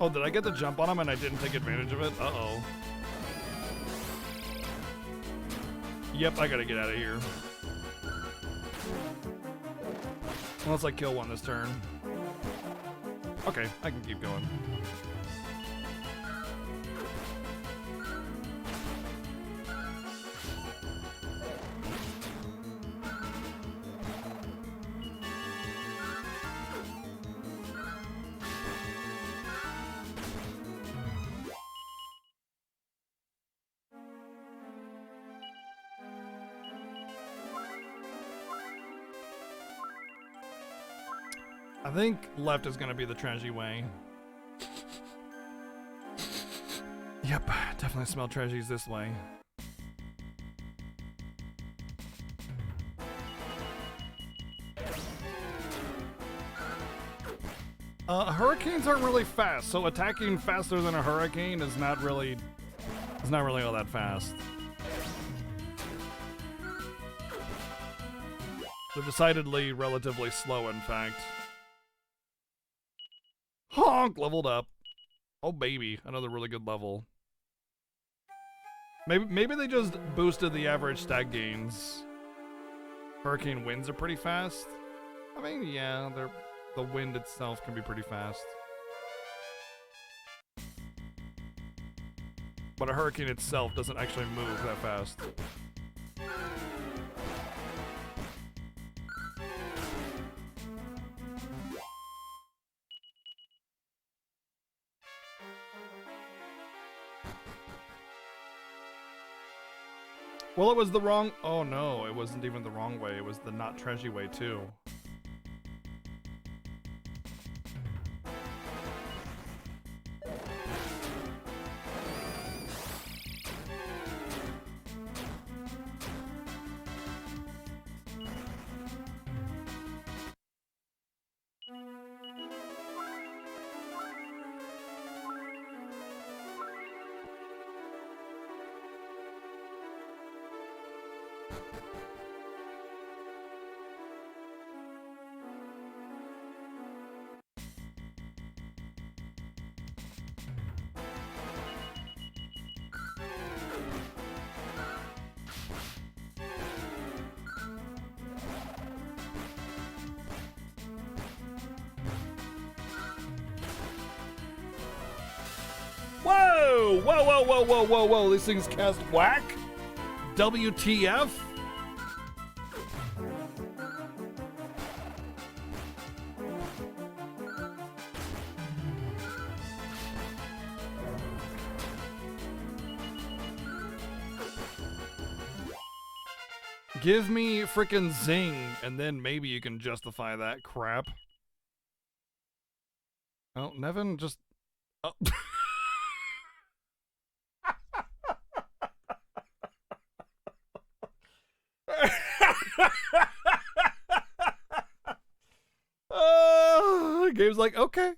Oh, did I get the jump on him and I didn't take advantage of it? Uh-oh. Yep, I gotta get out of here. Unless I kill one this turn. Okay, I can keep going. I think left is gonna be the tragedy way. Yep, definitely smell tragedies this way. Hurricanes aren't really fast, so attacking faster than a hurricane is not really all that fast. They're decidedly relatively slow, in fact. Honk! Leveled up. Oh baby, another really good level. Maybe they just boosted the average stat gains. Hurricane winds are pretty fast. I mean, yeah, the wind itself can be pretty fast. But a hurricane itself doesn't actually move that fast. Well, it was the wrong... Oh no, it wasn't even the wrong way. It was the not trashy way too. Whoa! Whoa, whoa, whoa, whoa, whoa, whoa. These things cast whack? WTF? Give me frickin' zing, and then maybe you can justify that crap. Oh, Nevin just... Oh. Game's like, okay,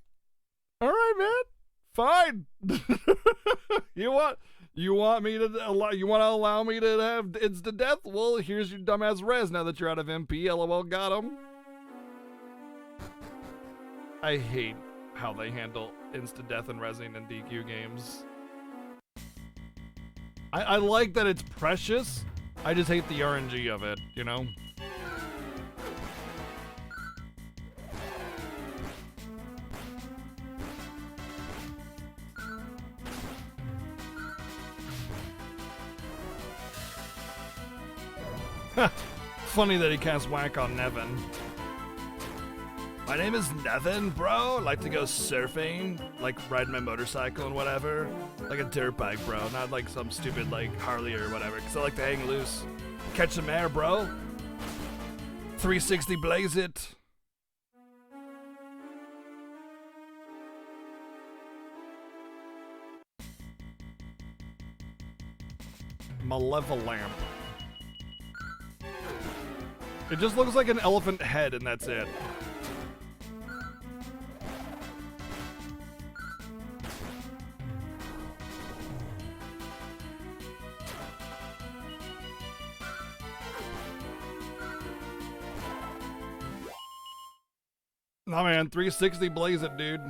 all right, man, fine. you want me to allow me to have instant death? Well, here's your dumbass res now that you're out of MP. LOL, got him. I hate how they handle instant death and resing in DQ games. I like that it's precious. I just hate the RNG of it, you know? Funny that he casts whack on Nevin. My name is Nevin, bro. Like to go surfing, like riding my motorcycle and whatever. Like a dirt bike, bro. Not like some stupid like Harley or whatever. Cause I like to hang loose. Catch some air, bro. 360 blaze it. Malevolamp. It just looks like an elephant head and that's it. Nah, man, 360 blaze it, dude.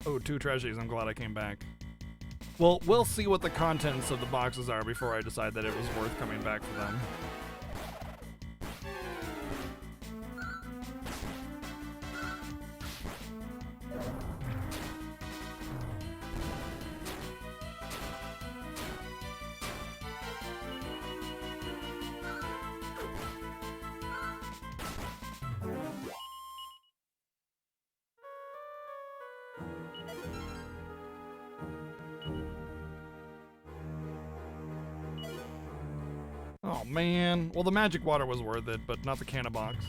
Oh, 2 treasures. I'm glad I came back. Well, we'll see what the contents of the boxes are before I decide that it was worth coming back for them. Oh man. Well, the magic water was worth it, but not the canna box.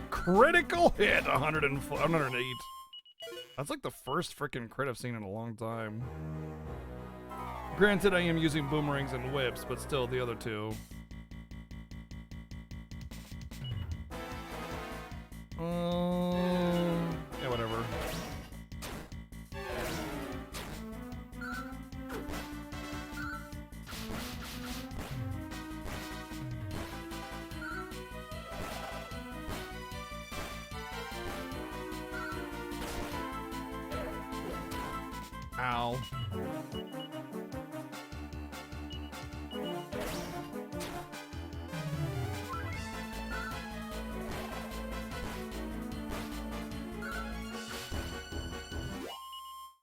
Critical hit, 108. That's like the first freaking crit I've seen in a long time. Granted, I am using boomerangs and whips, but still the other two. Yeah, whatever. Ow.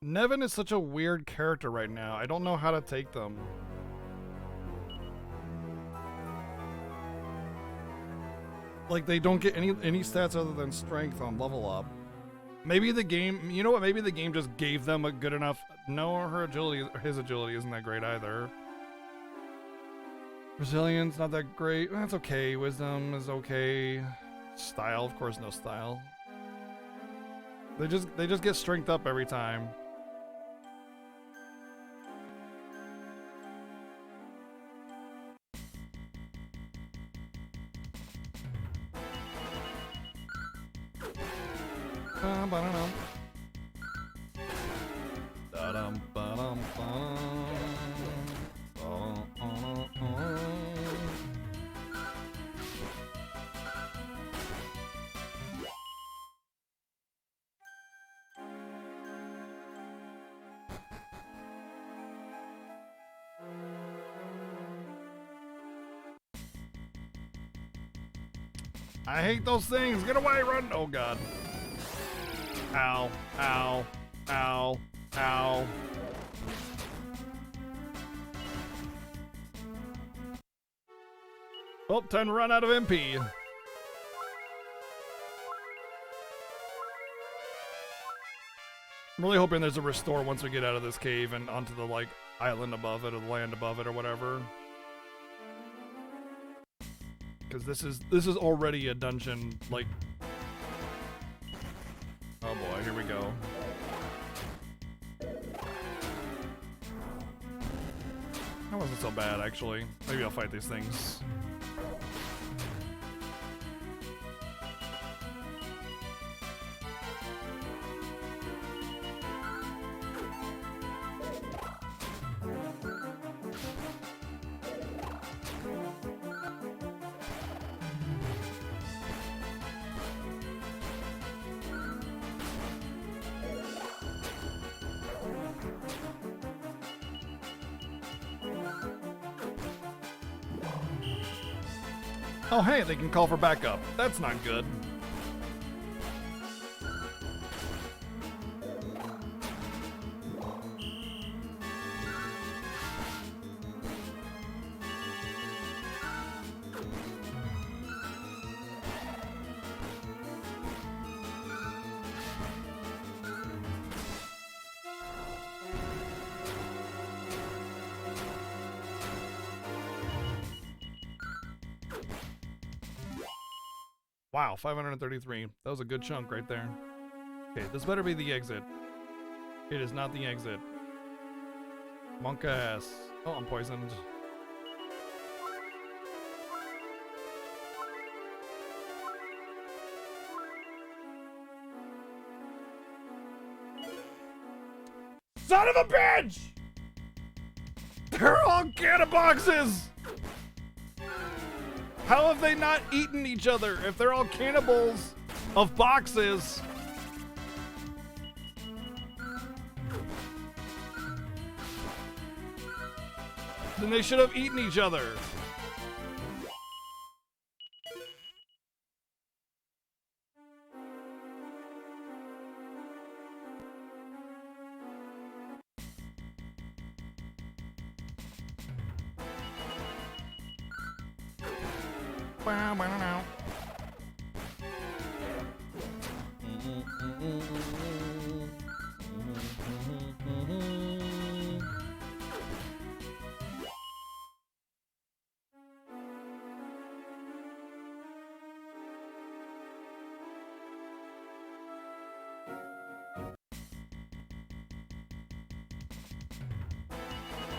Nevin is such a weird character right now. I don't know how to take them. Like, they don't get any stats other than strength on level up. Maybe the game, you know what? Maybe the game just gave them a good enough. No, her agility, his agility isn't that great either. Resilience, not that great. That's okay. Wisdom is okay. Style, of course, no style. They just get strength up every time. I hate those things. Get away, run. Oh, God. Ow, ow, ow, ow. Oh, time to run out of MP. I'm really hoping there's a restore once we get out of this cave and onto the, like, island above it or the land above it or whatever. Because this is already a dungeon, like... Oh boy, here we go. That wasn't so bad, actually. Maybe I'll fight these things. Oh hey, they can call for backup. That's not good. Wow, 533. That was a good chunk right there. Okay, this better be the exit. It is not the exit. Monk ass. Oh, I'm poisoned. Son of a bitch! They're all cannon boxes! How have they not eaten each other if they're all cannibals of boxes? Then they should have eaten each other.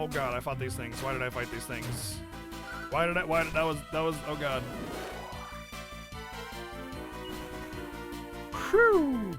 Oh god, I fought these things. Why did I fight these things? Why did, that was, oh god. Whew.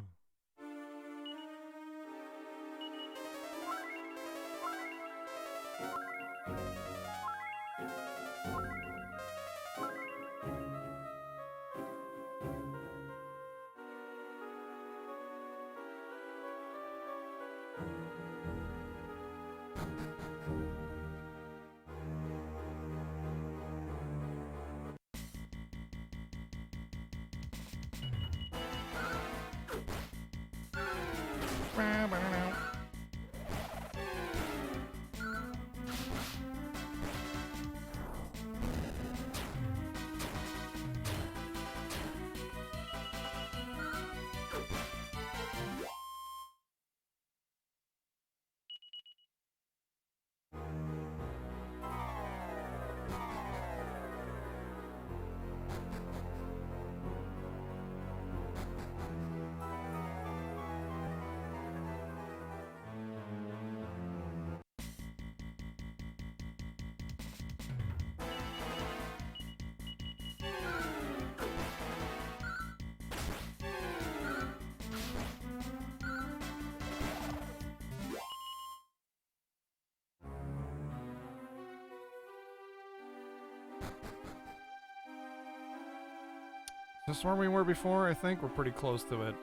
Is this where we were before? I think we're pretty close to it.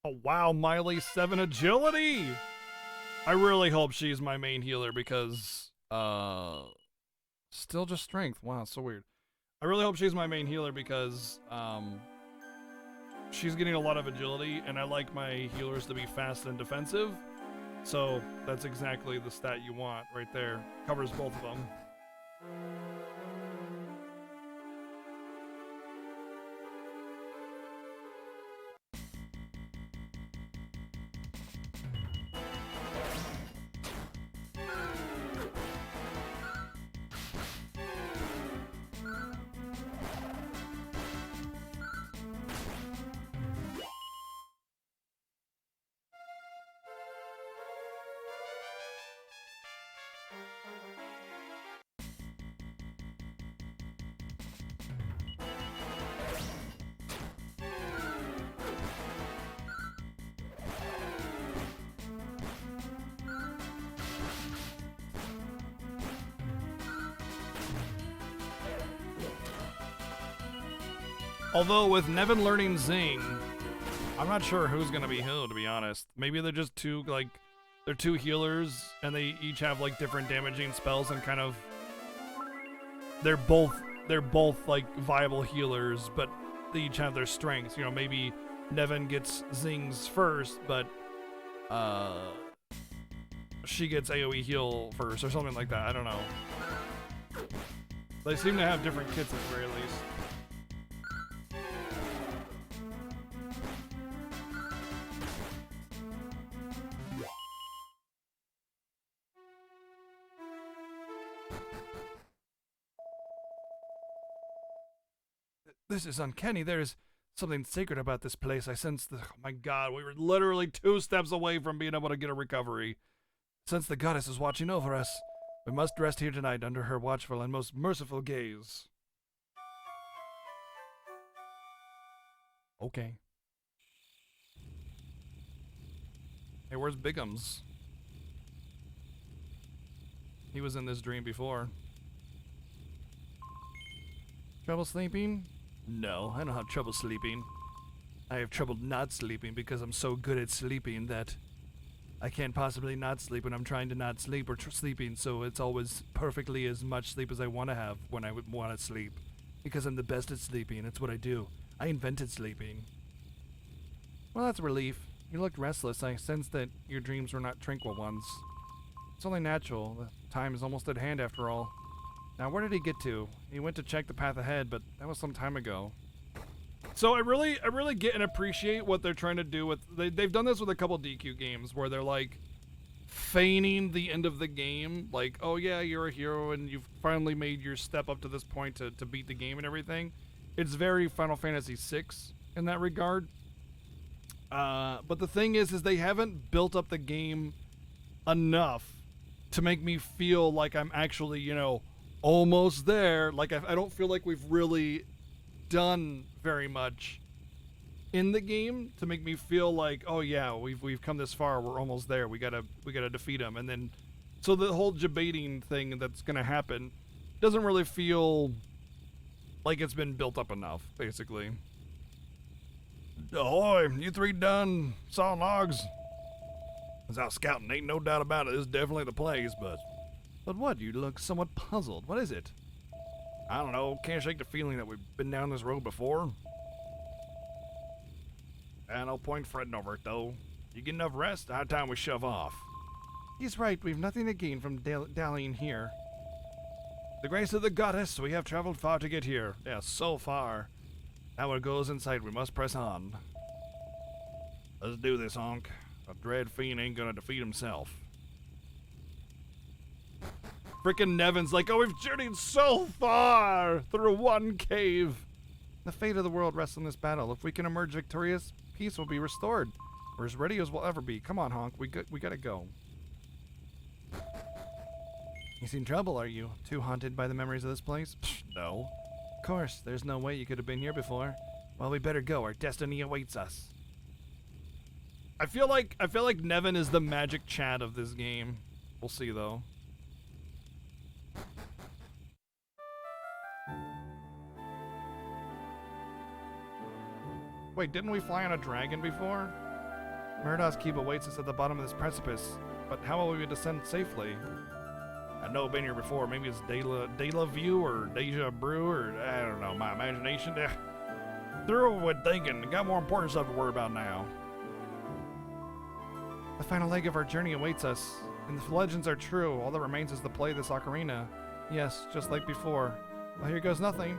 Oh wow, Miley 7 agility! I really hope she's my main healer because, still just strength. Wow, so weird. I really hope she's my main healer because, she's getting a lot of agility and I like my healers to be fast and defensive. So that's exactly the stat you want right there. Covers both of them. Although with Nevin learning Zing, I'm not sure who's gonna be who, to be honest. Maybe they're just two, like, they're two healers and they each have like different damaging spells and kind of they're both like viable healers, but they each have their strengths. You know, maybe Nevin gets Zings first, but she gets AoE heal first or something like that. I don't know. They seem to have different kits at the very least. This is uncanny. There is something sacred about this place. I sense the... Oh my god, we were literally 2 steps away from being able to get a recovery. Since the goddess is watching over us, we must rest here tonight under her watchful and most merciful gaze. Okay. Hey, where's Bigums? He was in this dream before. Trouble sleeping? No, I don't have trouble sleeping. I have trouble not sleeping because I'm so good at sleeping that I can't possibly not sleep when I'm trying to not sleep or sleeping, so it's always perfectly as much sleep as I want to have when I would want to sleep. Because I'm the best at sleeping, it's what I do. I invented sleeping. Well, that's a relief. You looked restless. I sensed that your dreams were not tranquil ones. It's only natural. The time is almost at hand after all. Now, where did he get to? He went to check the path ahead, but that was some time ago. So I really get and appreciate what they're trying to do with. They've done this with a couple DQ games where they're like feigning the end of the game, like, oh yeah, you're a hero and you've finally made your step up to this point to beat the game and everything. It's very Final Fantasy VI in that regard. But the thing is they haven't built up the game enough to make me feel like I'm actually, you know, almost there. Like I don't feel like we've really done very much in the game to make me feel like, oh yeah, we've come this far, we're almost there, we gotta defeat him. And then so the whole debating thing that's gonna happen doesn't really feel like it's been built up enough, basically. Ahoy, you three done sawing logs? I was out scouting, ain't no doubt about it, this is definitely the place, but what? You look somewhat puzzled. What is it? I don't know, can't shake the feeling that we've been down this road before. No point fretting over it, though. You get enough rest, high time we shove off. He's right. We've nothing to gain from dallying here. The grace of the goddess, we have traveled far to get here. Yeah, so far. Now what goes in sight, we must press on. Let's do this, Honk. A dread fiend ain't gonna defeat himself. Frickin' Nevin's like, oh, we've journeyed so far through one cave. The fate of the world rests on this battle. If we can emerge victorious, peace will be restored. We're as ready as we'll ever be. Come on, Honk. We gotta go. You in trouble, are you? Too haunted by the memories of this place? Psh, no. Of course. There's no way you could have been here before. Well, we better go. Our destiny awaits us. I feel like Nevin is the magic Chad of this game. We'll see, though. Wait, didn't we fly on a dragon before? Murdoch's keep awaits us at the bottom of this precipice, but how will we descend safely? I've never been here before. Maybe it's De La View or Deja Brew or I don't know. My imagination. Through with thinking. Got more important stuff to worry about now. The final leg of our journey awaits us, and if the legends are true, all that remains is to play this ocarina. Yes, just like before. Well, here goes nothing.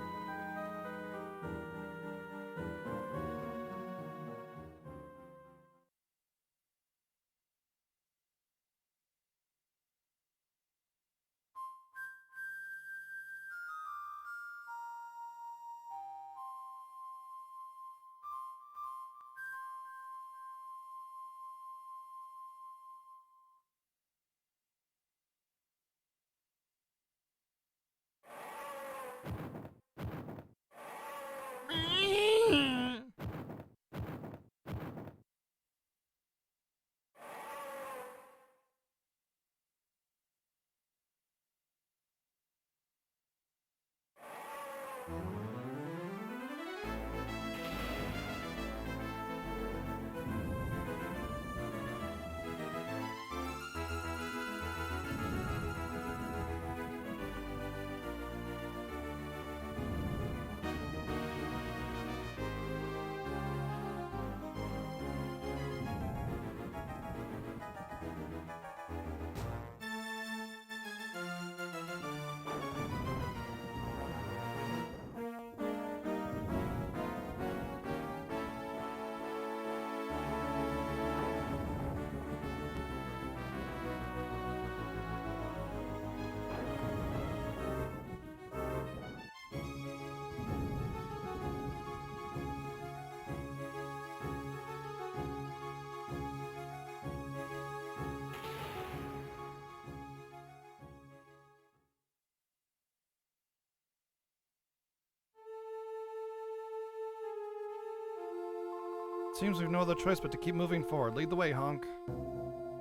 Seems we've no other choice but to keep moving forward. Lead the way, Honk.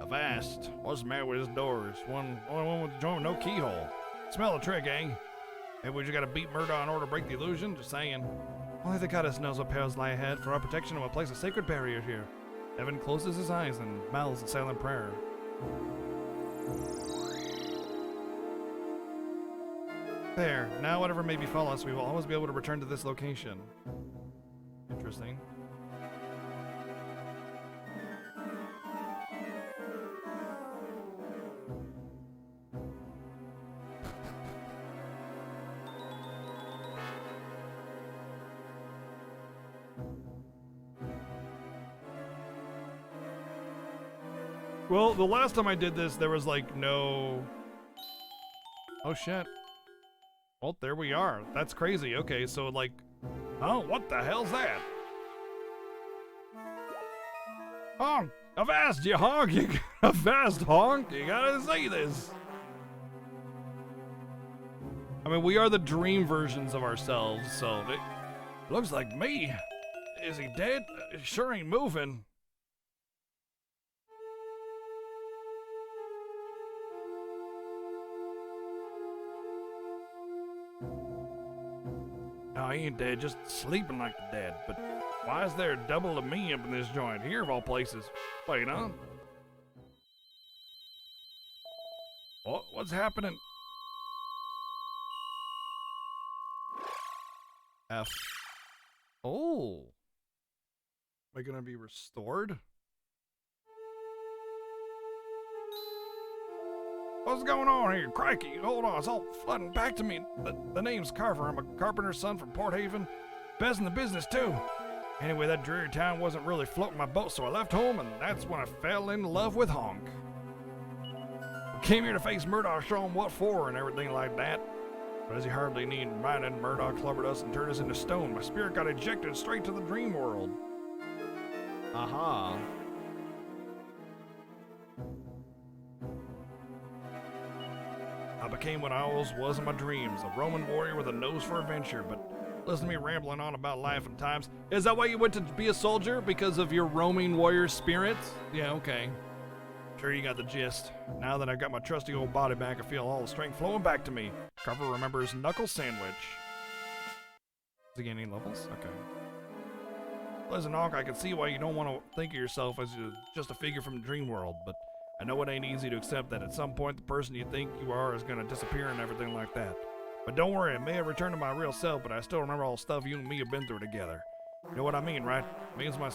Avast. What's the matter with his doors? Only one with the joint with no keyhole. Smell the trick, eh? Maybe we just gotta beat Murdoch in order to break the illusion? Just saying. Only the goddess knows what perils lie ahead. For our protection, I will place a sacred barrier here. Evan closes his eyes and mouths a silent prayer. There. Now whatever may befall us, we will always be able to return to this location. Interesting. Well, the last time I did this, there was like no... Oh shit. Well, there we are. That's crazy. Okay, so like... Oh, what the hell's that? Honk! Avast, you honk! You avast, honk! You gotta say this! I mean, we are the dream versions of ourselves, so... It looks like me. Is he dead? It sure ain't moving. No, he ain't dead, just sleeping like the dead. But why is there a double of me up in this joint here of all places? Wait, huh? What's happening? F. Oh. Am I gonna be restored? What's going on here? Crikey, hold on, it's all flooding back to me. The name's Carver. I'm a carpenter's son from Port Haven. Best in the business, too. Anyway, that dreary town wasn't really floating my boat, so I left home, and that's when I fell in love with Honk. Came here to face Murdoch, show him what for, and everything like that. But as he hardly needed reminding, Murdoch clubbered us and turned us into stone. My spirit got ejected straight to the dream world. Aha. I became what I always was in my dreams, a Roman warrior with a nose for adventure, but listen to me rambling on about life and times. Is that why you went to be a soldier? Because of your roaming warrior spirit? Yeah, okay. Sure you got the gist. Now that I've got my trusty old body back, I feel all the strength flowing back to me. Carver remembers Knuckle Sandwich. Is he gaining levels? Okay. Listen, Honk, I can see why you don't want to think of yourself as just a figure from the dream world, but I know it ain't easy to accept that at some point the person you think you are is going to disappear and everything like that. But don't worry, I may have returned to my real self, but I still remember all the stuff you and me have been through together. You know what I mean, right? Means my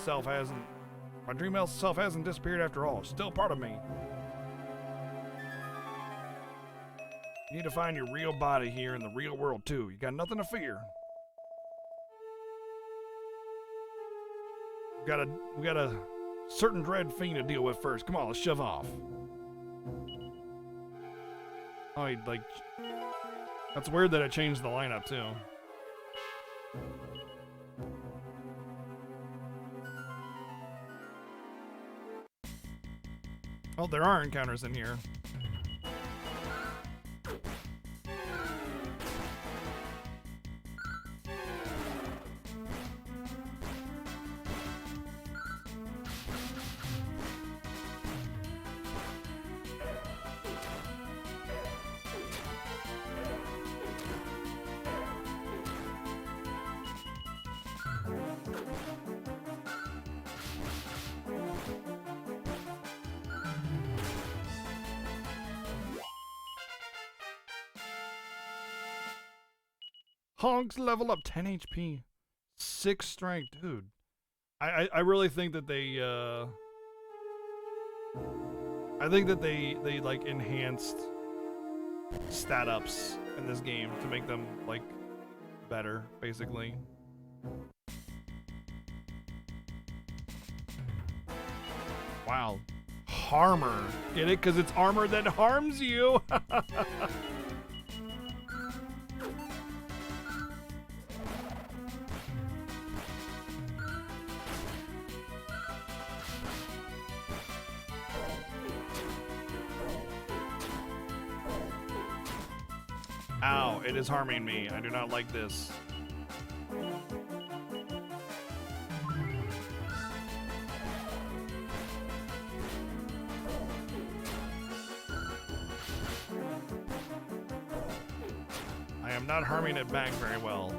dream self hasn't disappeared after all. It's still part of me. You need to find your real body here in the real world, too. You got nothing to fear. We got a certain dread fiend to deal with first. Come on, let's shove off. Oh, that's weird that I changed the lineup, too. Oh, there are encounters in here. Honk's level up 10 HP, 6 strength, dude. I really think that they like enhanced stat ups in this game to make them like better, basically. Wow. Harmer. Get it? Because it's armor that harms you. Ow, it is harming me. I do not like this. I'm not harming it back very well.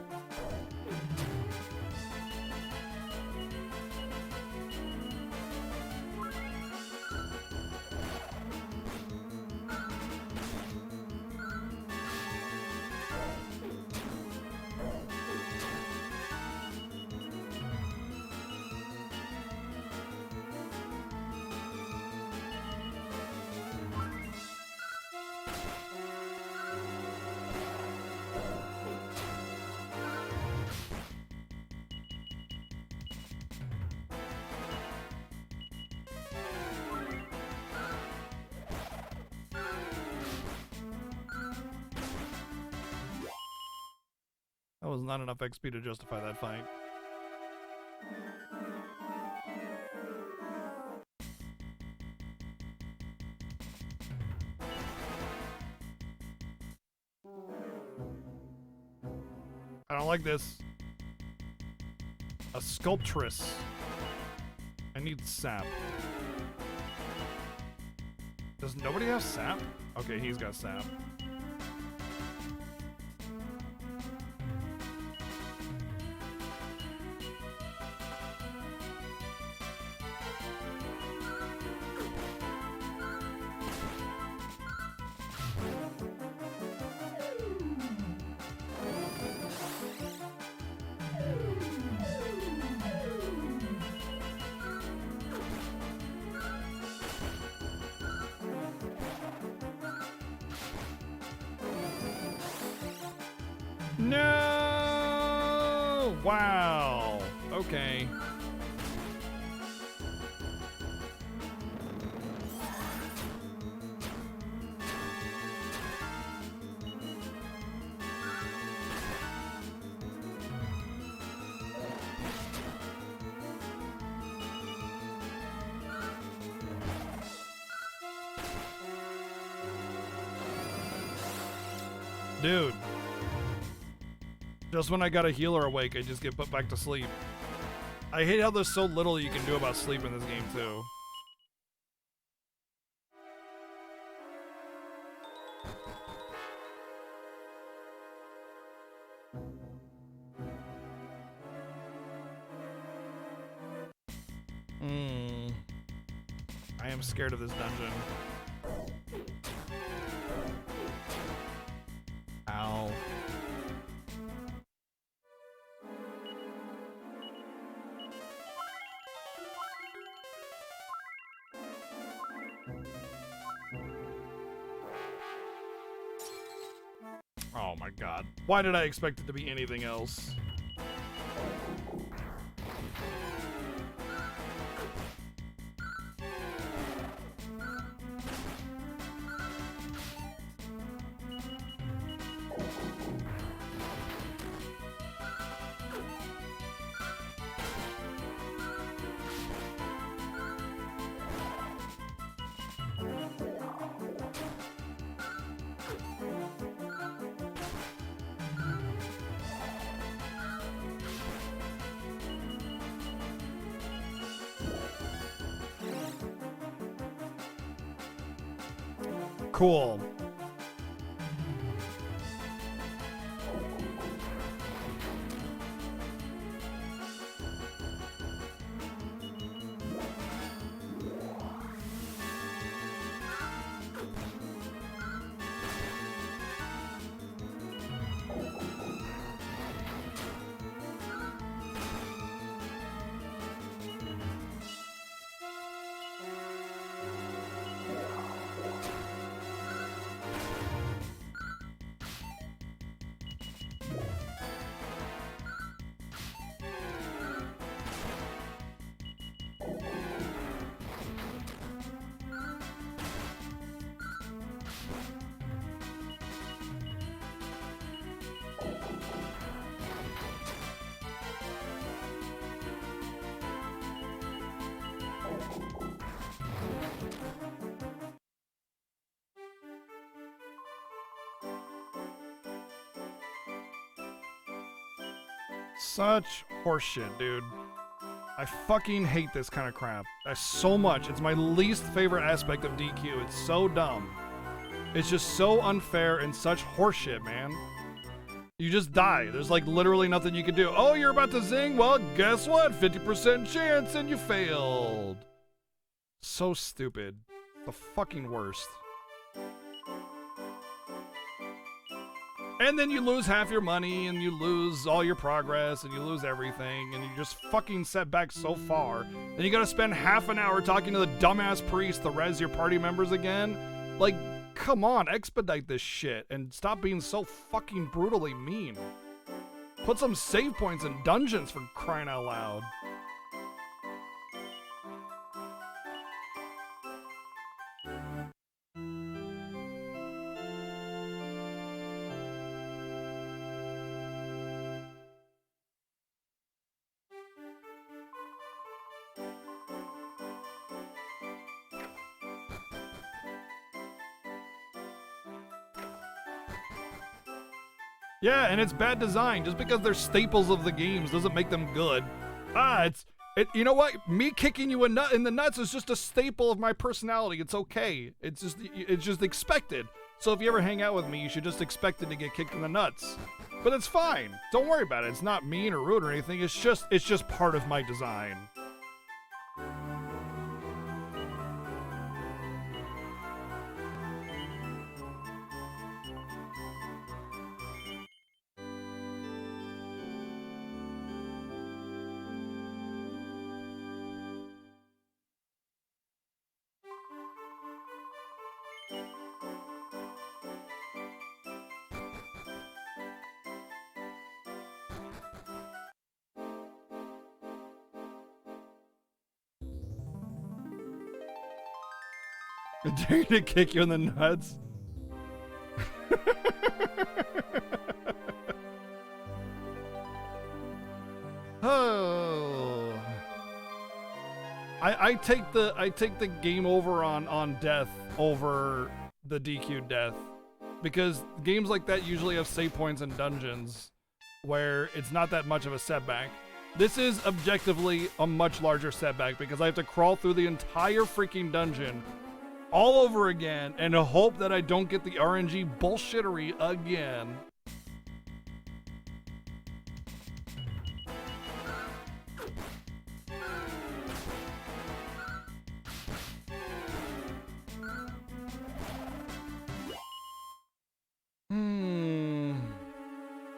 That was not enough XP to justify that fight. I don't like this. A sculptress. I need sap. Does nobody have sap? Okay, he's got sap. No! Wow. Okay. Dude. Just when I got a healer awake, I just get put back to sleep. I hate how there's so little you can do about sleep in this game, too. I am scared of this dungeon. Ow. Oh my god. Why did I expect it to be anything else? Cool. Such horseshit, dude. I fucking hate this kind of crap. So much. It's my least favorite aspect of DQ. It's so dumb. It's just so unfair and such horseshit, man. You just die. There's like literally nothing you can do. Oh, you're about to zing? Well, guess what? 50% chance and you failed. So stupid. The fucking worst. And then you lose half your money and you lose all your progress and you lose everything and you just fucking set back so far. Then you gotta spend half an hour talking to the dumbass priest to res your party members again. Like, come on, expedite this shit and stop being so fucking brutally mean. Put some save points in dungeons for crying out loud. Yeah, and it's bad design. Just because they're staples of the games doesn't make them good. You know what? Me kicking you in the nuts is just a staple of my personality. It's okay. It's just expected. So if you ever hang out with me, you should just expect it to get kicked in the nuts. But it's fine. Don't worry about it. It's not mean or rude or anything. It's just part of my design. Dare to kick you in the nuts. Oh. I take the game over on death over the DQ death, because games like that usually have save points in dungeons where it's not that much of a setback. This is objectively a much larger setback because I have to crawl through the entire freaking dungeon all over again and hope that I don't get the RNG bullshittery again.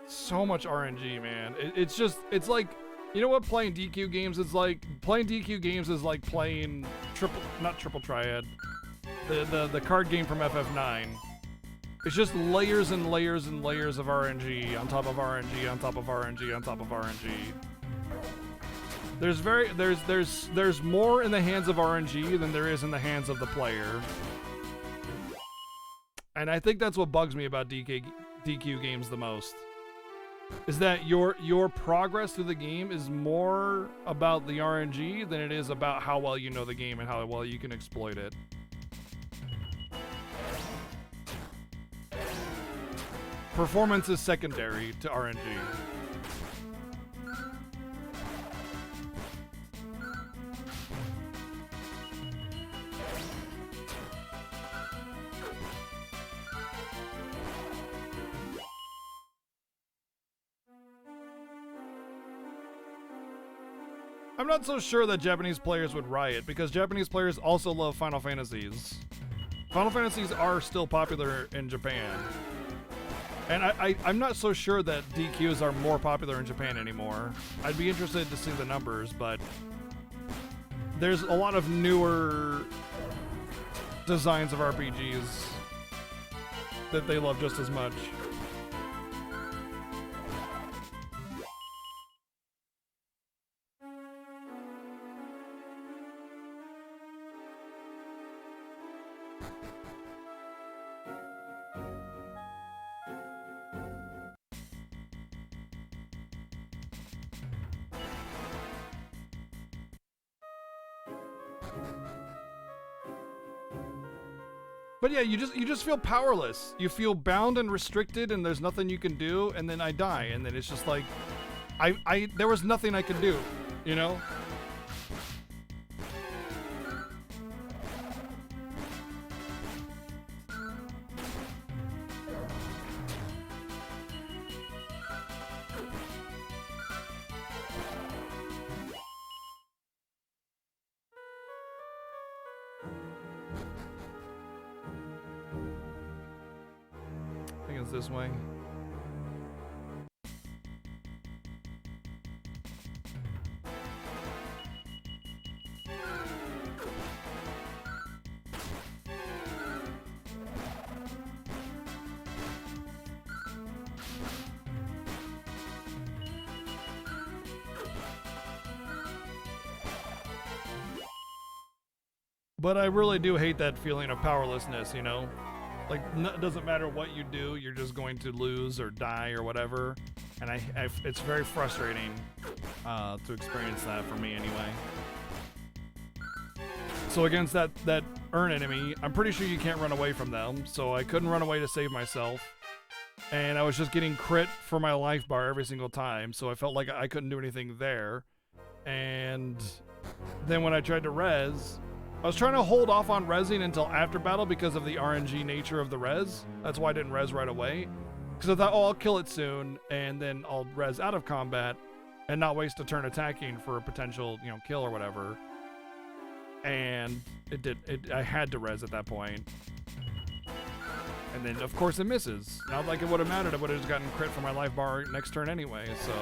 So much RNG, man. It's like, you know what playing DQ games is like? Playing DQ games is like playing not Triple Triad. The card game from FF9. It's just layers and layers and layers of RNG on top of RNG on top of RNG on top of RNG. There's more in the hands of RNG than there is in the hands of the player. And I think that's what bugs me about DQ games the most. Is that your progress through the game is more about the RNG than it is about how well you know the game and how well you can exploit it. Performance is secondary to RNG. I'm not so sure that Japanese players would riot, because Japanese players also love Final Fantasies. Final Fantasies are still popular in Japan. And I'm not so sure that DQs are more popular in Japan anymore. I'd be interested to see the numbers, but there's a lot of newer designs of RPGs that they love just as much. But yeah, you just feel powerless. You feel bound and restricted, and there's nothing you can do. And then I die, and then it's just like, there was nothing I could do, you know. it's this way. But I really do hate that feeling of powerlessness, you know? Like, it doesn't matter what you do, you're just going to lose or die or whatever. And it's very frustrating to experience that for me anyway. So against that Urn enemy, I'm pretty sure you can't run away from them, so I couldn't run away to save myself. And I was just getting crit for my life bar every single time, so I felt like I couldn't do anything there. And then when I tried to res, I was trying to hold off on resing until after battle because of the RNG nature of the res. That's why I didn't res right away. Because I thought, oh, I'll kill it soon, and then I'll res out of combat and not waste a turn attacking for a potential, you know, kill or whatever. And I had to res at that point. And then, of course, it misses. Not like it would have mattered. I would have just gotten crit for my life bar next turn anyway, so...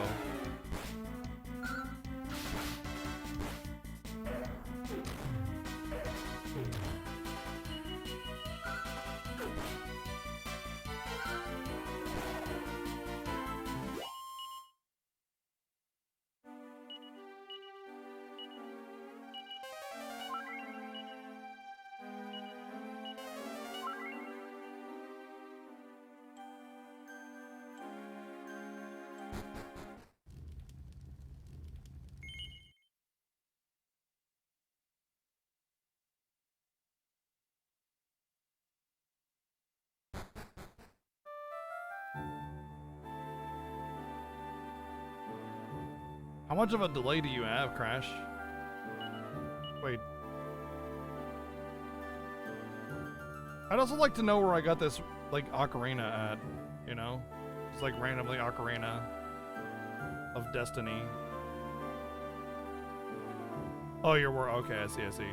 How much of a delay do you have, Crash? Wait. I'd also like to know where I got this, like, ocarina at, you know? It's like randomly Ocarina of Destiny. Oh, okay, I see.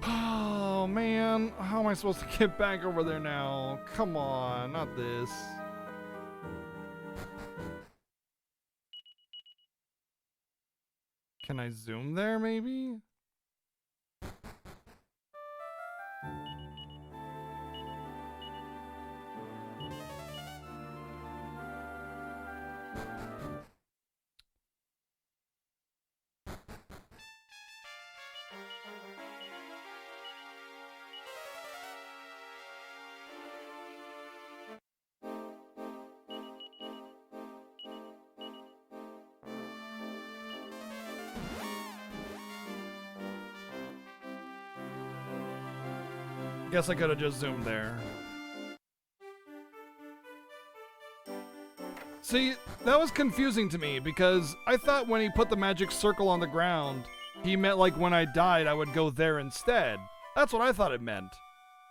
Oh, man. How am I supposed to get back over there now? Come on, not this. Can I zoom there, maybe? Guess I could have just zoomed there. See, that was confusing to me because I thought when he put the magic circle on the ground, he meant like when I died, I would go there instead. That's what I thought it meant.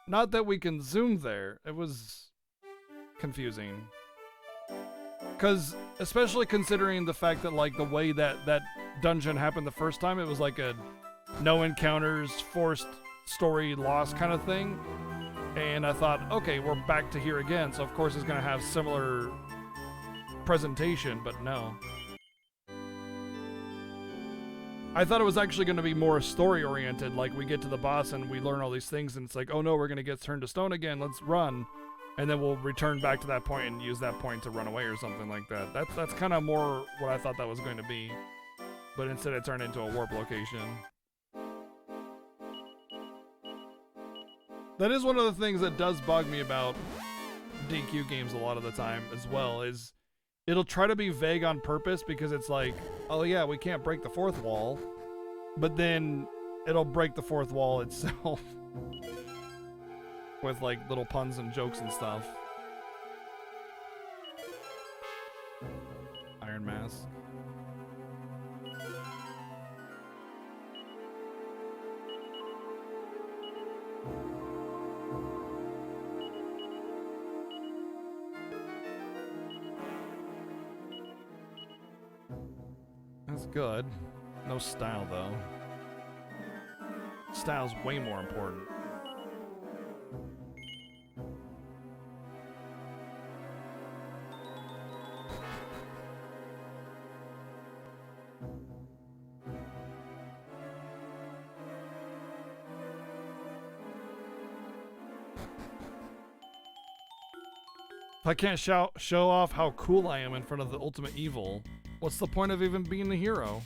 Not that we can zoom there. It was confusing. Because, especially considering the fact that like the way that dungeon happened the first time, it was like a no encounters, forced story loss kind of thing. And I thought, okay, we're back to here again, so of course it's going to have similar presentation, but no. I thought it was actually going to be more story oriented, like we get to the boss and we learn all these things and it's like, oh no, we're going to get turned to stone again, let's run. And then we'll return back to that point and use that point to run away or something like that. That's kind of more what I thought that was going to be. But instead it turned into a warp location. That is one of the things that does bug me about DQ games a lot of the time as well, is it'll try to be vague on purpose because it's like, oh yeah, we can't break the fourth wall, but then it'll break the fourth wall itself with like little puns and jokes and stuff. Iron Mask. That's good. No style, though. Style's way more important. I can't show off how cool I am in front of the ultimate evil, what's the point of even being the hero?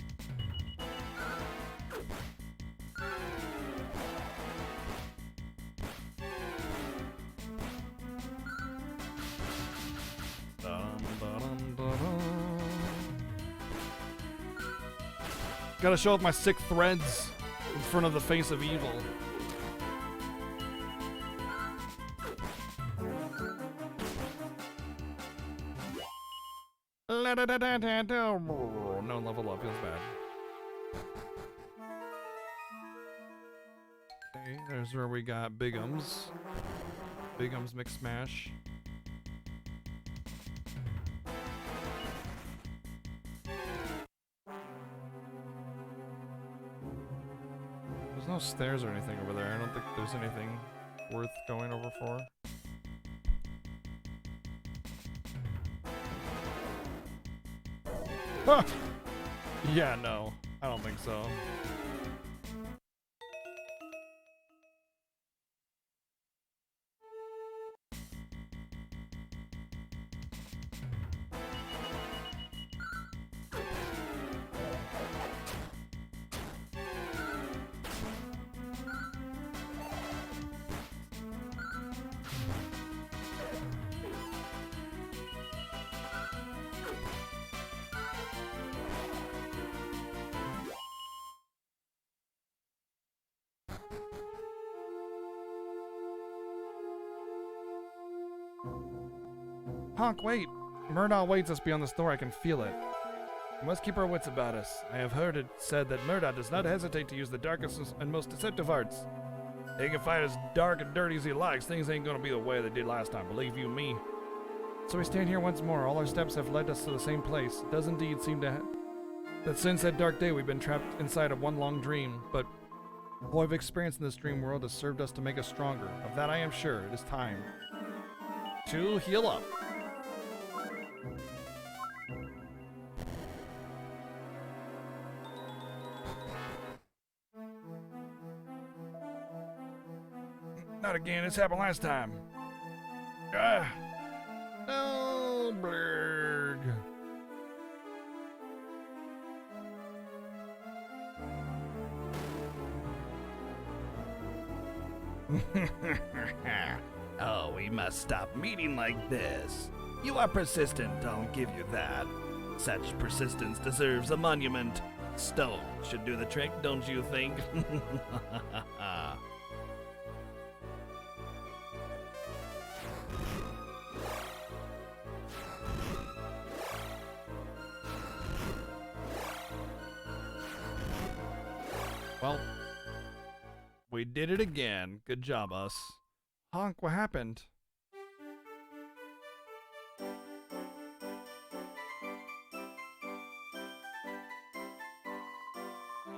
Gotta show off my sick threads in front of the face of evil. No level up, feels bad. Okay, there's where we got Bigums. Bigums Mix Smash. There's no stairs or anything over there. I don't think there's anything worth going over for. Huh. Yeah, no. I don't think so. Honk, wait! Murdaugh waits us beyond this door, I can feel it. We must keep our wits about us. I have heard it said that Murdaugh does not hesitate to use the darkest and most deceptive arts. He can fight as dark and dirty as he likes. Things ain't gonna be the way they did last time, believe you me. So we stand here once more. All our steps have led us to the same place. It does indeed seem that since that dark day we've been trapped inside of one long dream, but what we've experienced in this dream world has served us to make us stronger. Of that I am sure. It is time to heal up. Not again, this happened last time. Oh, Blurg. Oh, we must stop meeting like this. You are persistent, I'll give you that. Such persistence deserves a monument. Stone should do the trick, don't you think? Well, we did it again. Good job, us. Honk, what happened?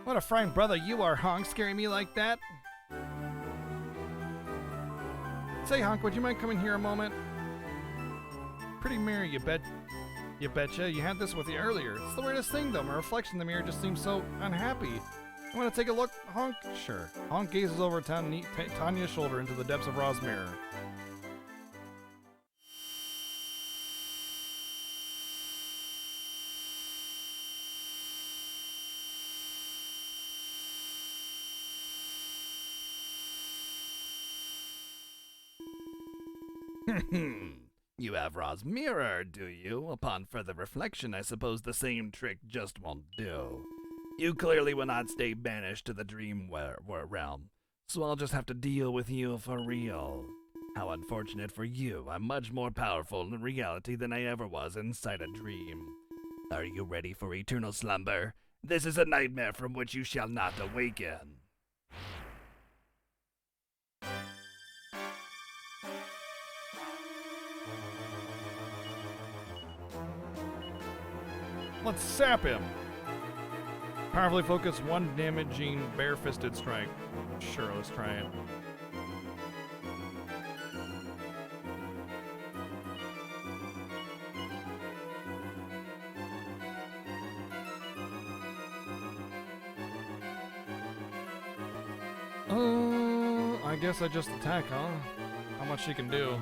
What a fine brother you are, Honk, scaring me like that. Say, Honk, would you mind coming here a moment? Pretty mirror, you betcha. You had this with you earlier. It's the weirdest thing, though. My reflection in the mirror just seems so unhappy. I want to take a look. Honk? Sure. Honk gazes over Tanya's shoulder into the depths of Ra's mirror. You have Ra's mirror, do you? Upon further reflection, I suppose the same trick just won't do. You clearly will not stay banished to the dream realm, so I'll just have to deal with you for real. How unfortunate for you. I'm much more powerful in reality than I ever was inside a dream. Are you ready for eternal slumber? This is a nightmare from which you shall not awaken. Let's sap him. Powerfully focus one damaging bare-fisted strike. Sure, let's try it. I guess I just attack, huh? How much she can do.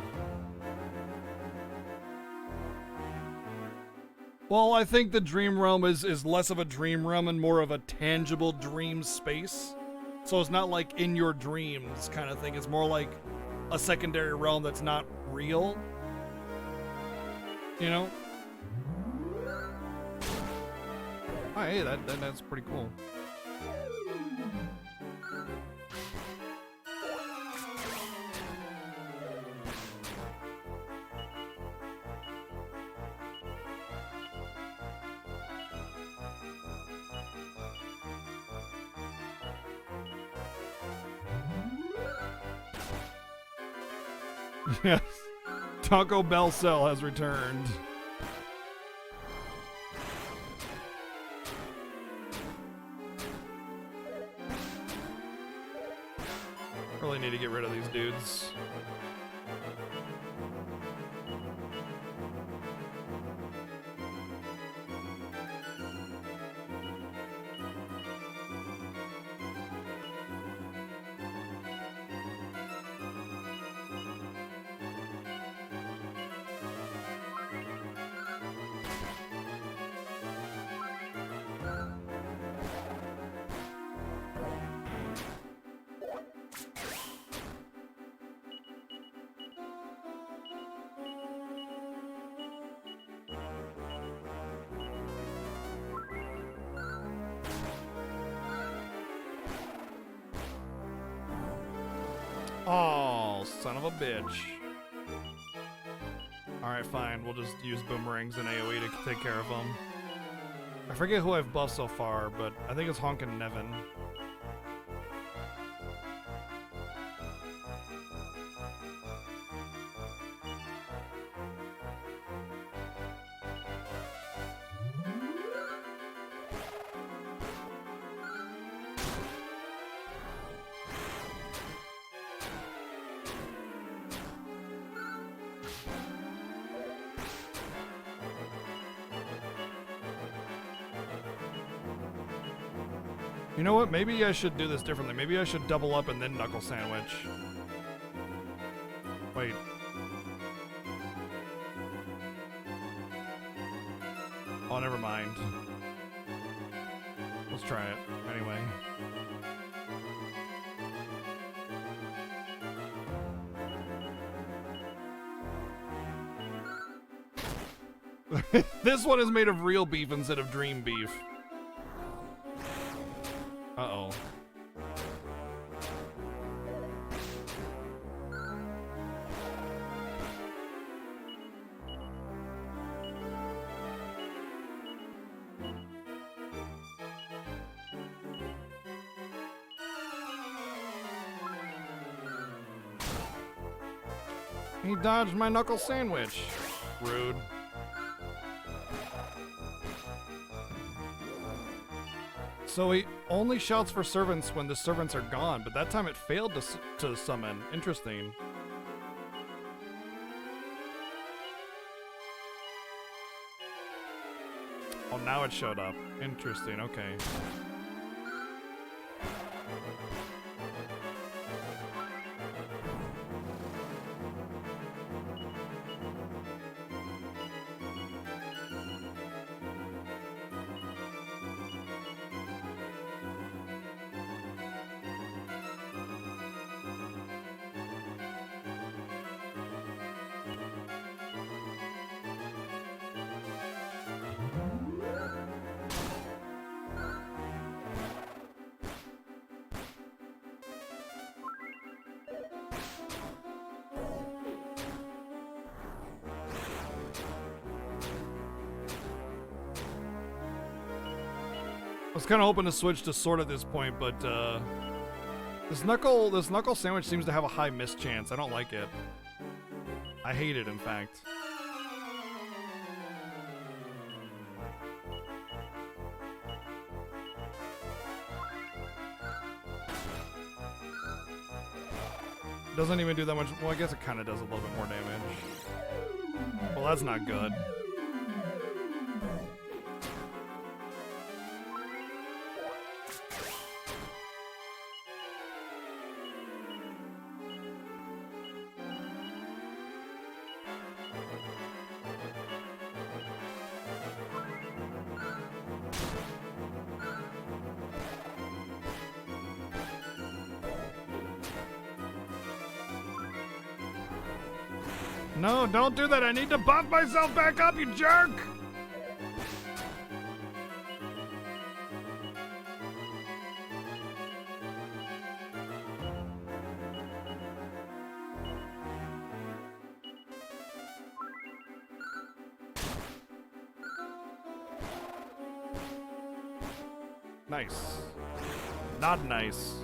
Well, I think the dream realm is less of a dream realm and more of a tangible dream space. So it's not like in your dreams kind of thing. It's more like a secondary realm that's not real. You know? Oh, hey, that's pretty cool. Yes. Taco Bell Cell has returned. Really need to get rid of these dudes. Oh, son of a bitch. Alright, fine. We'll just use boomerangs and AoE to take care of them. I forget who I've buffed so far, but I think it's Honkin' Nevin. You know what? Maybe I should do this differently. Maybe I should double up and then knuckle sandwich. Wait. Oh, never mind. Let's try it. Anyway. This one is made of real beef instead of dream beef. Uh-oh. He dodged my knuckle sandwich. Rude. So he only shouts for servants when the servants are gone, but that time it failed to summon. Interesting. Oh, now it showed up. Interesting, okay. I was kind of hoping to switch to sword at this point, but this knuckle sandwich seems to have a high miss chance. I don't like it. I hate it, in fact. Doesn't even do that much. Well, I guess it kind of does a little bit more damage. Well, that's not good. No, don't do that. I need to buff myself back up, you jerk! Nice. Not nice.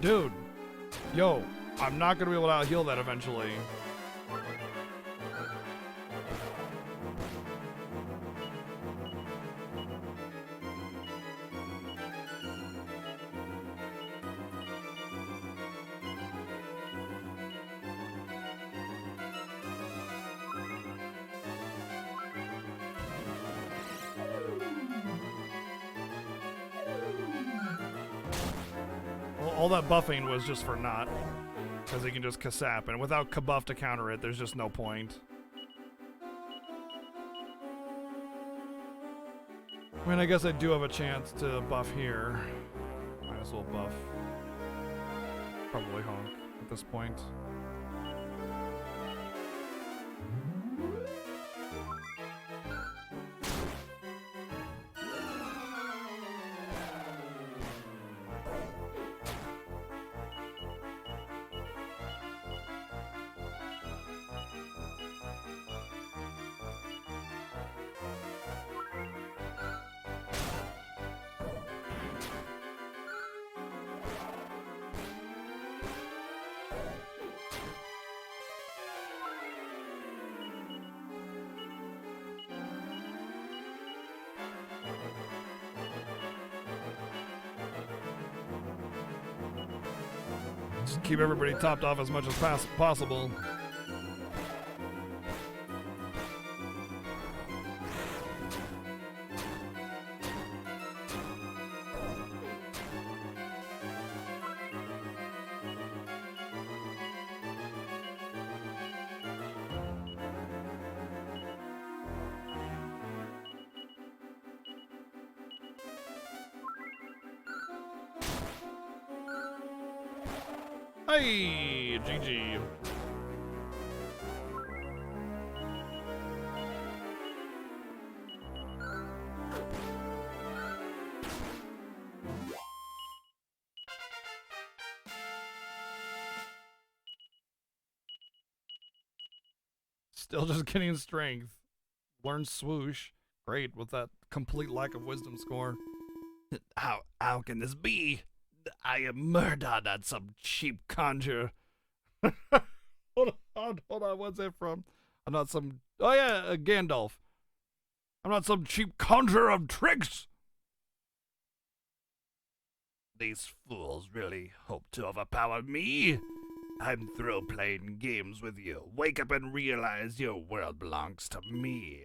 Dude, yo, I'm not gonna be able to out-heal that eventually. All that buffing was just for naught, because he can just Kasap, and without Kabuff to counter it, there's just no point. I mean, I guess I do have a chance to buff here. Might as well buff. Probably honk at this point. Just keep everybody topped off as much as possible. Hey, GG. Still just getting strength. Learn swoosh. Great with that complete lack of wisdom score. How can this be? I am murdered at some cheap conjure. Hold on, what's that from? I'm not some... Oh yeah, Gandalf. I'm not some cheap conjurer of tricks. These fools really hope to overpower me. I'm through playing games with you. Wake up and realize your world belongs to me.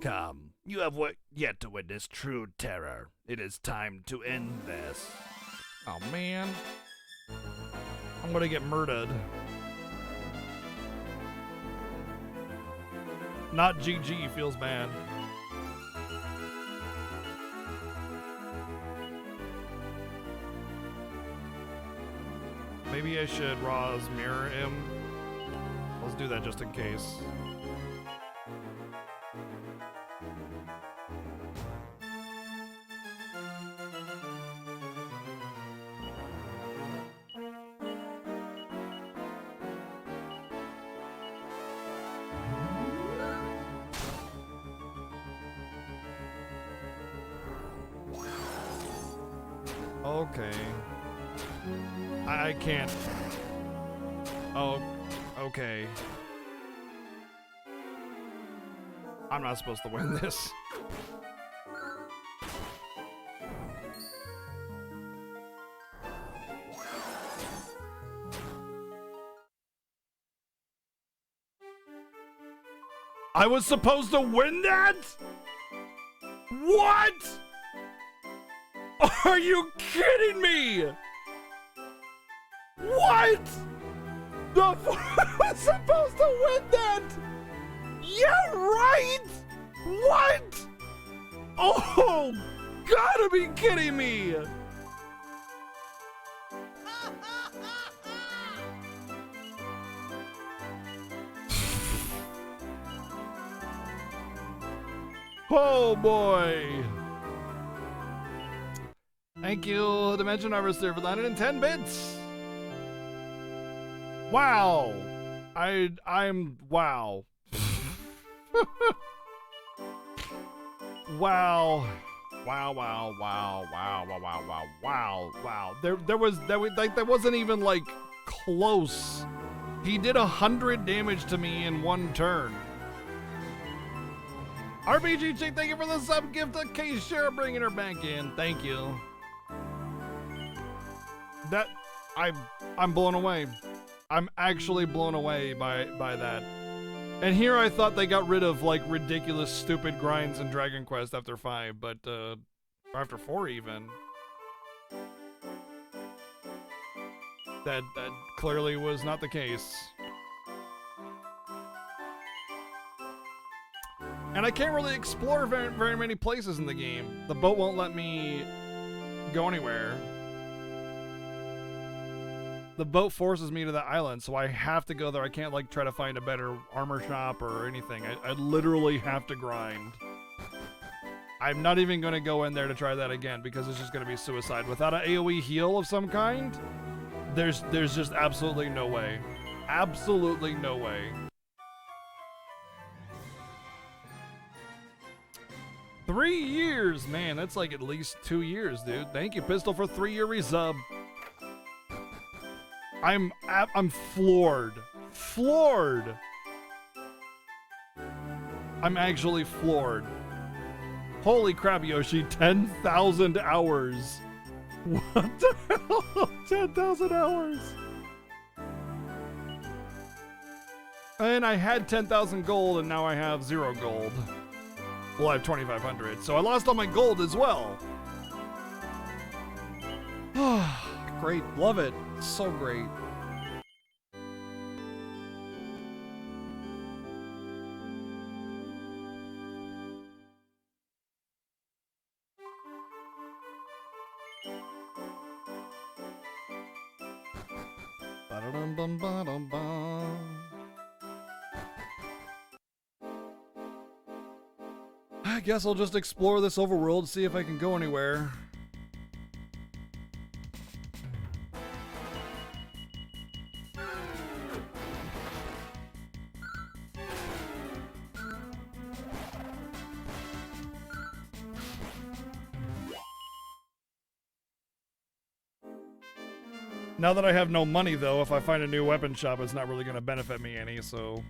Come, you have yet to witness true terror. It is time to end this. Oh man. I'm gonna get murdered. Not GG feels bad. Maybe I should Ra's mirror him. Let's do that just in case. Okay. I can't. Oh, okay. I'm not supposed to win this. I was supposed to win that? What? Are you kidding me? What? I was supposed to win that? Yeah, right? What? Oh, gotta be kidding me. Oh boy. Thank you, Dimension Harvester, for 910 bits. Wow. I'm wow. Wow. Wow. There wasn't even like close. He did 100 damage to me in one turn. RPG Chick, thank you for the sub gift to K-Share, bringing her back in. Thank you. That I'm blown away. I'm actually blown away by that. And here I thought they got rid of like ridiculous, stupid grinds in Dragon Quest after 5, but or after 4 even. That clearly was not the case. And I can't really explore very many places in the game. The boat won't let me go anywhere. The boat forces me to the island, so I have to go there. I can't like try to find a better armor shop or anything. I literally have to grind. I'm not even going to go in there to try that again because it's just going to be suicide. Without an AoE heal of some kind, there's just absolutely no way. Absolutely no way. 3 years, man, that's like at least 2 years, dude. Thank you, Pistol, for 3-year resub. I'm floored. Floored. I'm actually floored. Holy crap, Yoshi, 10,000 hours. What the hell? 10,000 hours. And I had 10,000 gold and now I have 0 gold. Well, I have 2,500, so I lost all my gold as well. Great, love it. So great. Ba-da-dum-bum-ba-dum-bum. I guess I'll just explore this overworld, see if I can go anywhere. Now that I have no money, though, if I find a new weapon shop, it's not really going to benefit me any, so...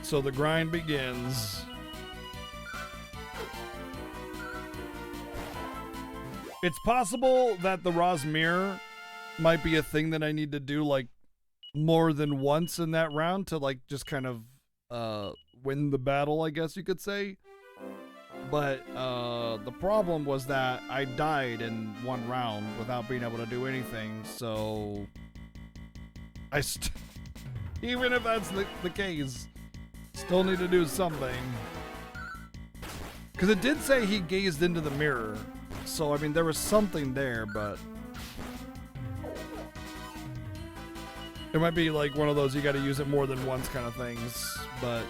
So the grind begins. It's possible that the Rosmir might be a thing that I need to do like more than once in that round to like just kind of win the battle, I guess you could say. But the problem was that I died in one round without being able to do anything, so I even if that's the case, still need to do something. Because it did say he gazed into the mirror, so I mean there was something there, but it might be like one of those you gotta use it more than once kind of things, but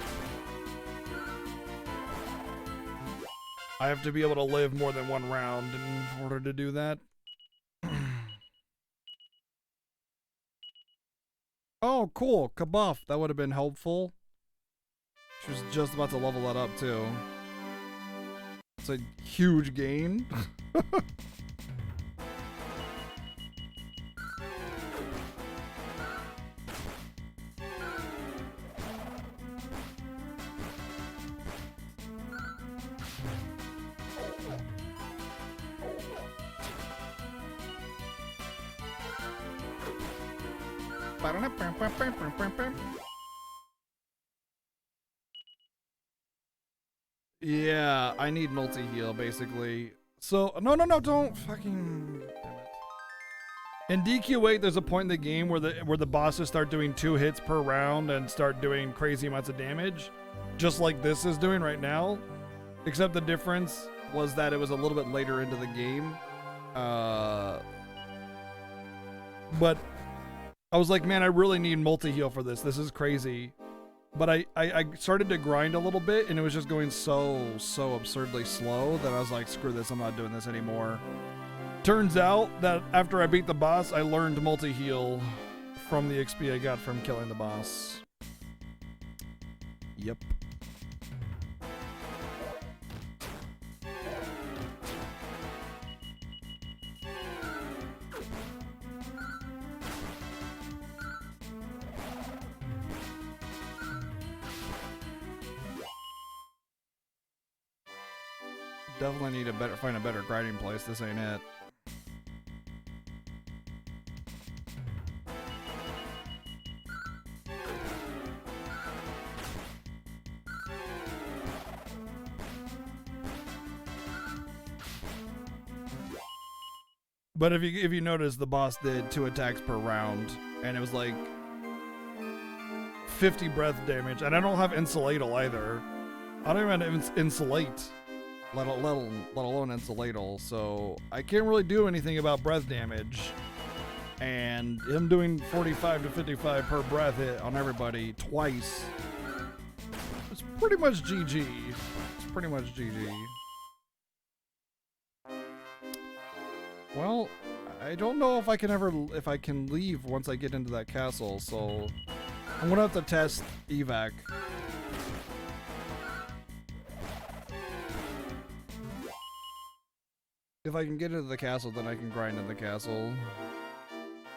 I have to be able to live more than one round in order to do that. Oh, cool. Kabuff. That would have been helpful. She was just about to level that up too. It's a huge gain. Yeah, I need multi-heal basically. So no, don't fucking. Damn it. In DQ8, there's a point in the game where the bosses start doing 2 hits per round and start doing crazy amounts of damage, just like this is doing right now. Except the difference was that it was a little bit later into the game. But I was like, man, I really need multi-heal for this. This is crazy. But I started to grind a little bit, and it was just going so absurdly slow that I was like, screw this, I'm not doing this anymore. Turns out that after I beat the boss, I learned multi-heal from the XP I got from killing the boss. Yep. Definitely need to find a better grinding place. This ain't it. But if you notice, the boss did 2 attacks per round, and it was like 50 breath damage, and I don't have Insulatal either. I don't even have Insulate, let alone Insulatal, so I can't really do anything about breath damage. And him doing 45 to 55 per breath hit on everybody twice, it's pretty much GG. It's pretty much GG. Well, I don't know if I can leave once I get into that castle, so I'm gonna have to test evac. If I can get into the castle, then I can grind in the castle.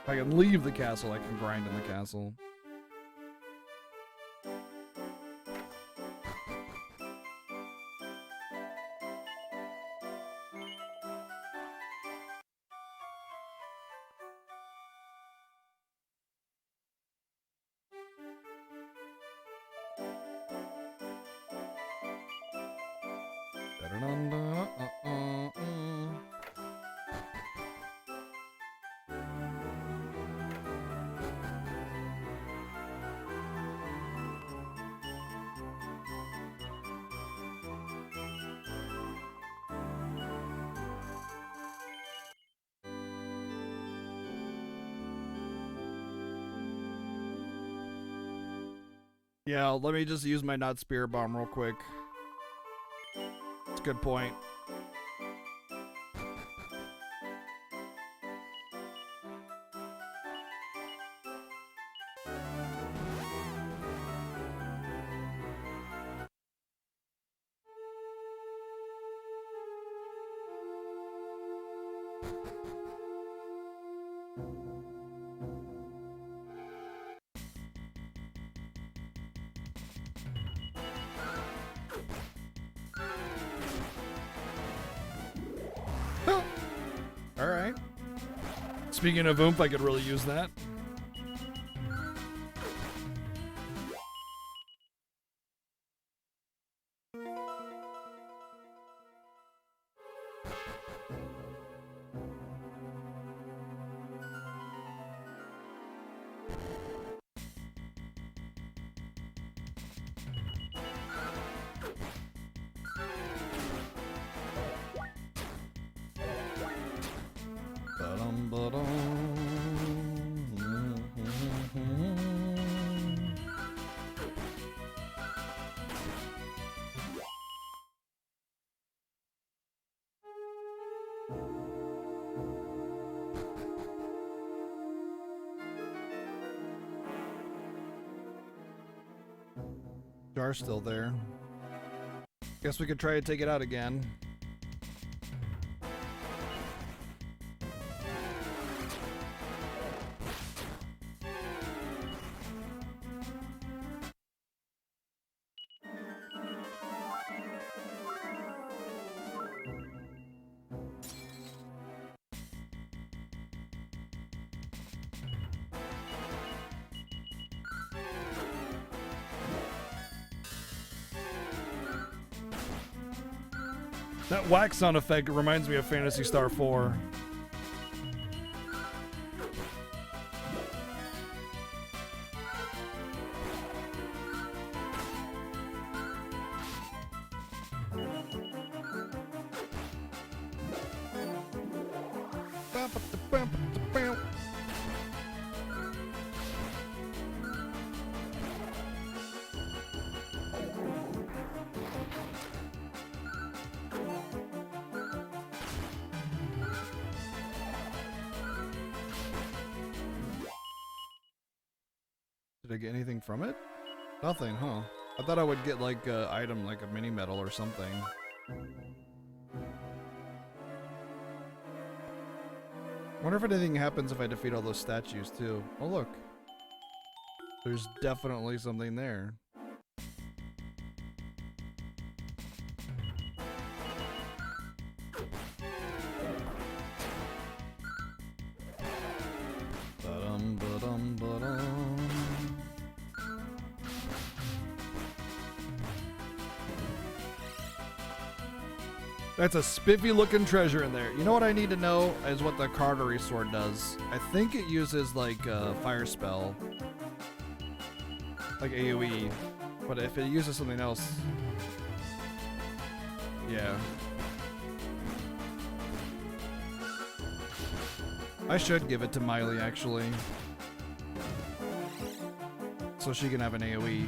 If I can leave the castle, I can grind in the castle. Yeah, let me just use my not Spirit Bomb real quick. It's a good point. Alright. Speaking of oomph, I could really use that. Jar's still there. Guess we could try to take it out again. That whack sound effect reminds me of Phantasy Star 4. Did I get anything from it? Nothing, huh? I thought I would get like an item, like a mini medal or something. Wonder if anything happens if I defeat all those statues too. Oh look. There's definitely something there. Ba-dum, ba-dum, ba-dum. That's a spiffy looking treasure in there. You know what I need to know is what the Cartery sword does. I think it uses like a fire spell. Like AoE. But if it uses something else. Yeah. I should give it to Miley actually. So she can have an AoE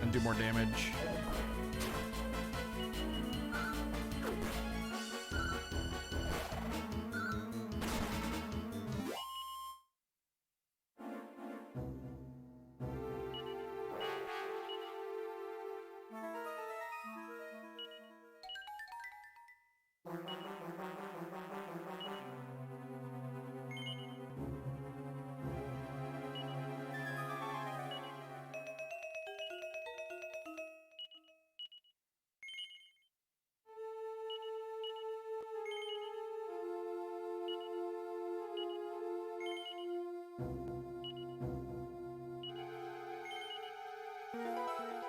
and do more damage.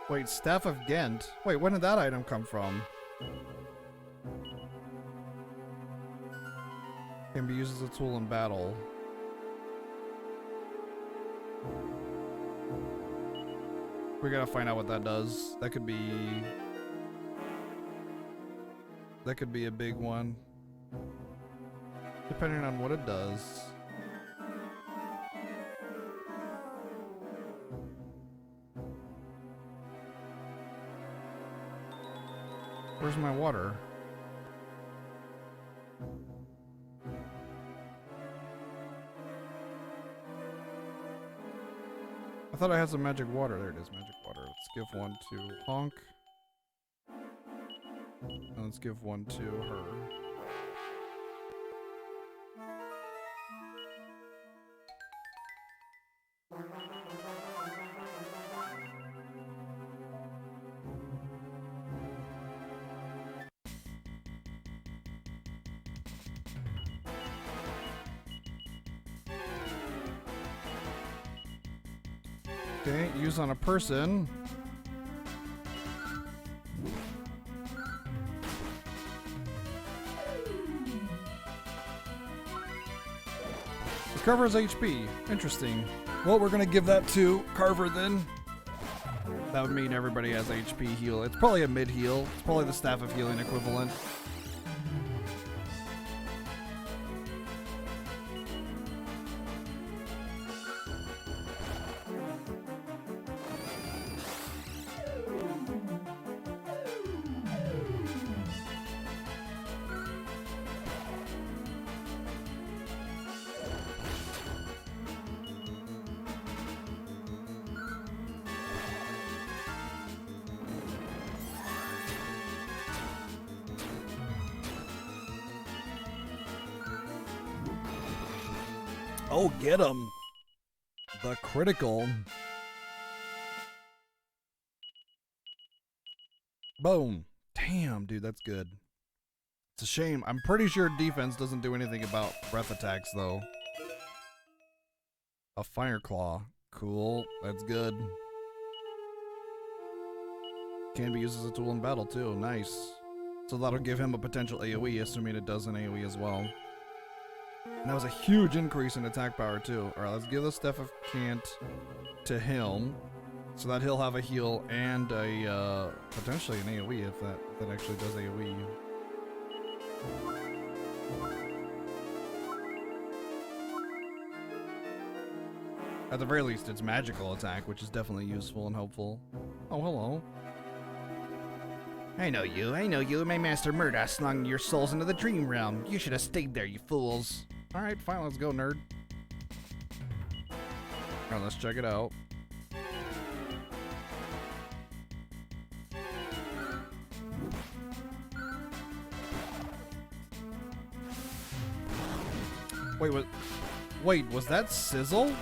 Wait, Staff of Ghent? Wait, when did that item come from? Can be used as a tool in battle. We gotta find out what that does. That could be a big one. Depending on what it does. Where's my water? I thought I had some magic water. There it is, magic water. Let's give one to Honk. And let's give one to her. Okay, use on a person. Recovers HP. Interesting. Well, we're gonna give that to Carver then. That would mean everybody has HP heal. It's probably a mid heal. It's probably the Staff of Healing equivalent. Oh, get him. The critical. Boom. Damn, dude, that's good. It's a shame. I'm pretty sure defense doesn't do anything about breath attacks, though. A fire claw. Cool. That's good. Can be used as a tool in battle, too. Nice. So that'll give him a potential AoE, assuming it does an AoE as well. And that was a huge increase in attack power, too. Alright, let's give the Staff of Cant to him. So that he'll have a heal and a, potentially an AoE if that actually does AoE. At the very least, it's magical attack, which is definitely useful and helpful. Oh, hello. I know you. My master Murda slung your souls into the dream realm. You should have stayed there, you fools. Alright, fine, let's go, nerd. Alright, let's check it out. Wait, was that Sizzle?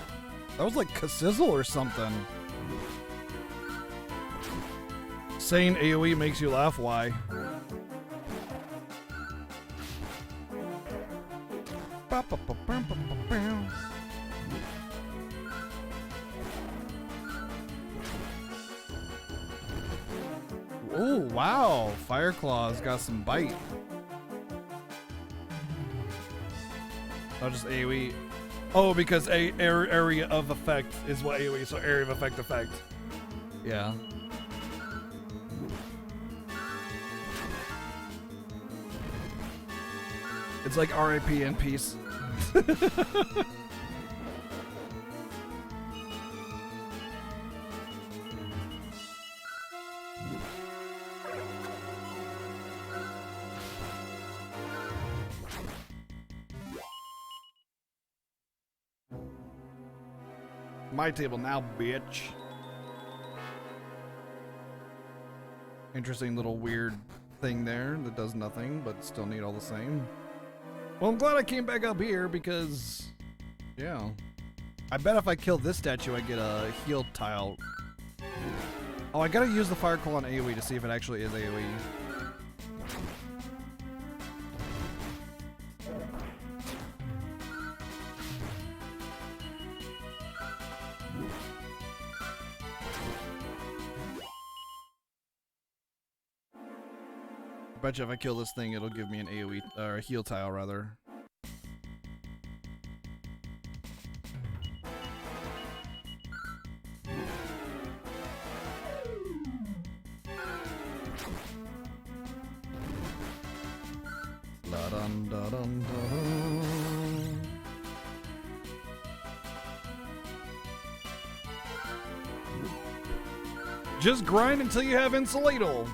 That was like K-Sizzle or something. Saying AoE makes you laugh, why? Oh, wow. Fire Claw's got some bite. Oh, just AoE. Oh, because area of effect is what AoE, so area of effect. Yeah. It's like RIP in peace. My table now, bitch. Interesting little weird thing there that does nothing, but still neat all the same. Well, I'm glad I came back up here because, yeah. I bet if I kill this statue, I get a heal tile. Oh, I gotta use the Fire Claw on AoE to see if it actually is AoE. Bet you if I kill this thing, it'll give me an AoE, or a heal tile, rather. La-dum-da-dum-da-dum. Just grind until you have Insulatable.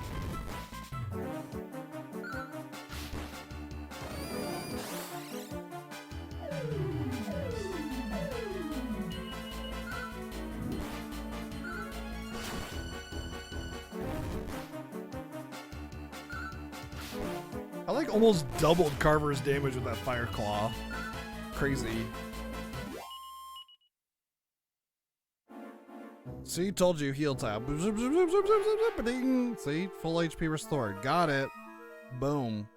I like almost doubled Carver's damage with that Fire Claw. Crazy. See, told you, heal tile. See, full HP restored. Got it. Boom.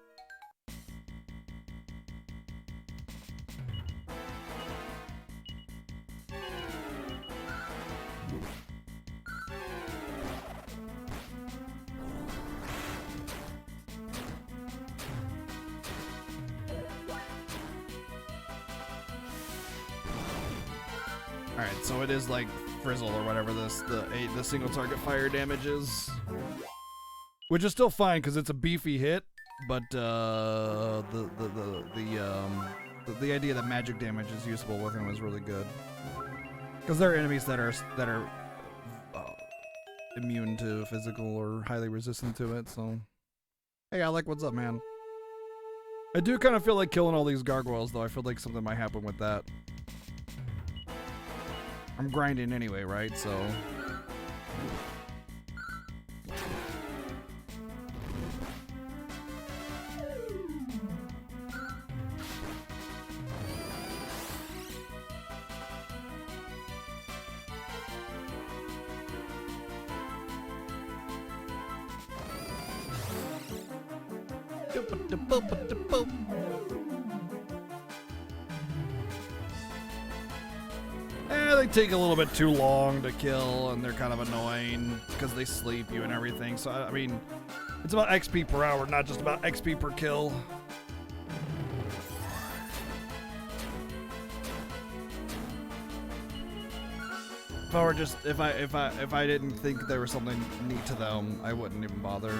Alright, so it is like Frizzle or whatever the single target fire damage is. Which is still fine because it's a beefy hit, but the idea that magic damage is usable with him is really good. Because there are enemies that are immune to physical or highly resistant to it, so hey, Alec, what's up, man? I do kind of feel like killing all these gargoyles, though. I feel like something might happen with that. I'm grinding anyway, right? So They take a little bit too long to kill, and they're kind of annoying because they sleep you and everything. So, I mean, it's about XP per hour, not just about XP per kill. If I were just, if I didn't think there was something neat to them, I wouldn't even bother.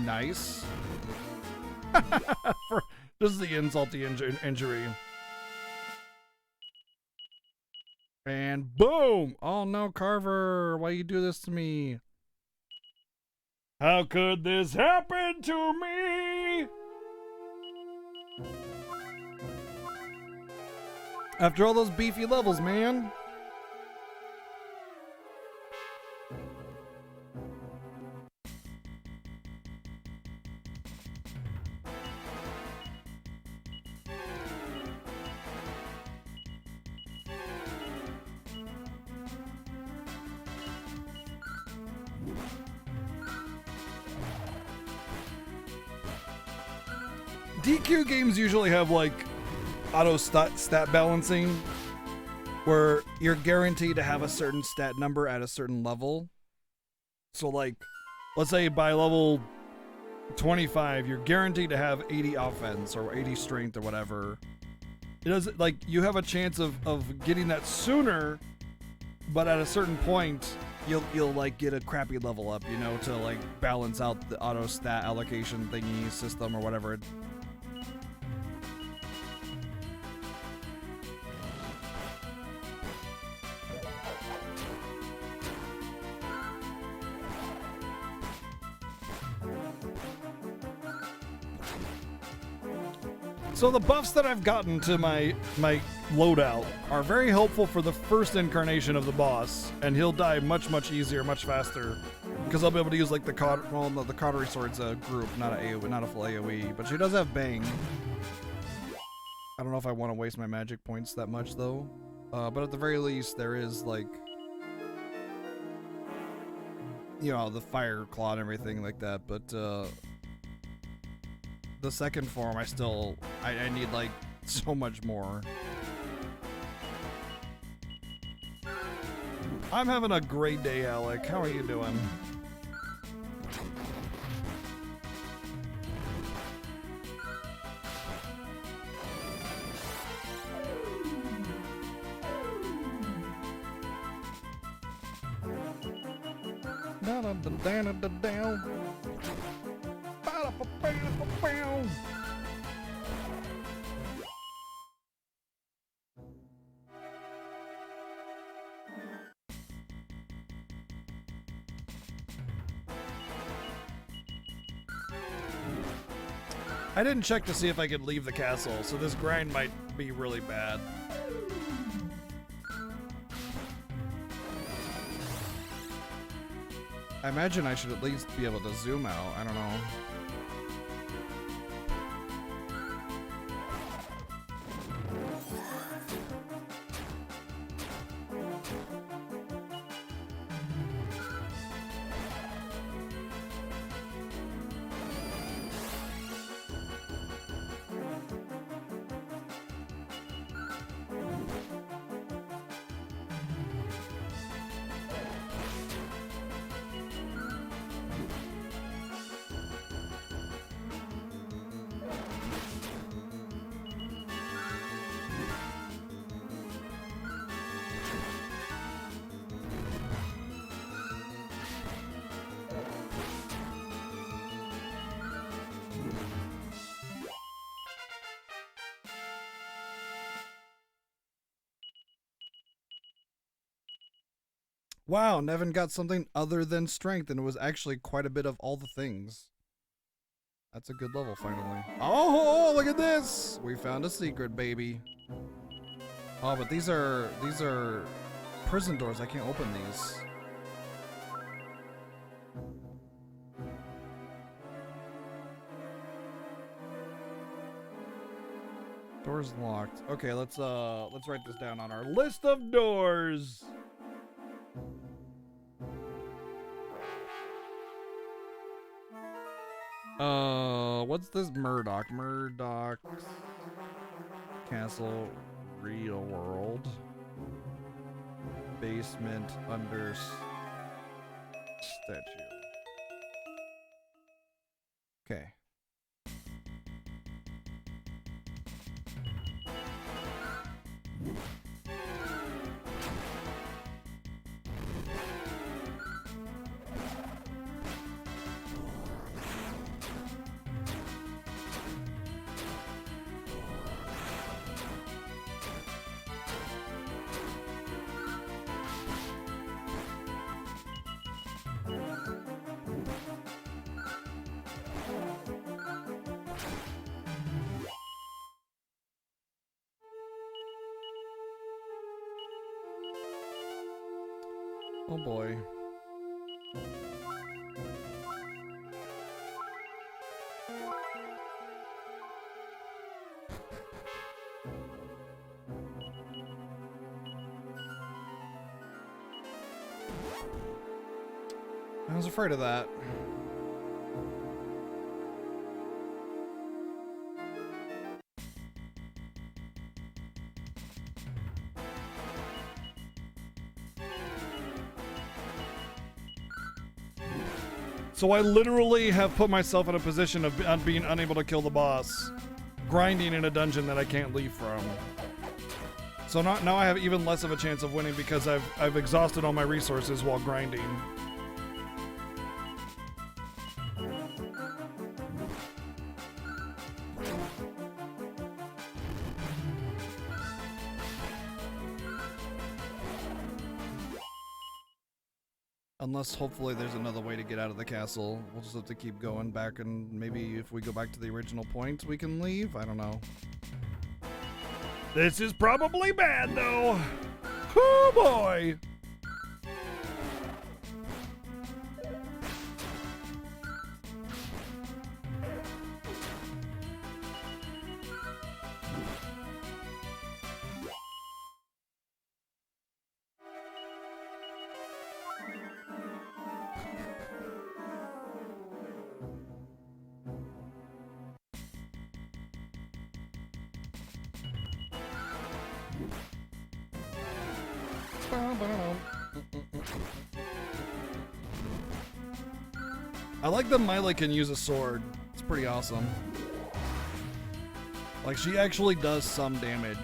Nice. For just the insult to injury. And boom! Oh no, Carver, why you do this to me? How could this happen to me? After all those beefy levels, man. DQ games usually have like auto stat balancing where you're guaranteed to have a certain stat number at a certain level. So like, let's say by level 25, you're guaranteed to have 80 offense or 80 strength or whatever. It doesn't, like, you have a chance of getting that sooner, but at a certain point, you'll like get a crappy level up, you know, to like balance out the auto stat allocation thingy system or whatever. So the buffs that I've gotten to my loadout are very helpful for the first incarnation of the boss, and he'll die much easier, much faster, because I'll be able to use like the Cautery Sword's a group, not a full AOE, but she does have Bang. I don't know if I want to waste my magic points that much though, but at the very least there is like, you know, the Fire Claw and everything like that, but the second form, I need like so much more. I'm having a great day, Alec. How are you doing? I didn't check to see if I could leave the castle, so this grind might be really bad. I imagine I should at least be able to zoom out. I don't know. Wow, Nevin got something other than strength, and it was actually quite a bit of all the things. That's a good level, finally. Oh, look at this! We found a secret, baby. Oh, but these are prison doors. I can't open these. Doors locked. Okay, let's write this down on our list of doors. What's this Murdoch? Murdoch's Castle Real World. Basement under statue. Okay. Oh boy. I was afraid of that. So I literally have put myself in a position of being unable to kill the boss, grinding in a dungeon that I can't leave from. So now I have even less of a chance of winning because I've exhausted all my resources while grinding. Unless hopefully there's another way to get out of the castle. We'll just have to keep going back, and maybe if we go back to the original point, we can leave? I don't know. This is probably bad, though. Oh, boy. I like that Mila can use a sword. It's pretty awesome. Like, she actually does some damage.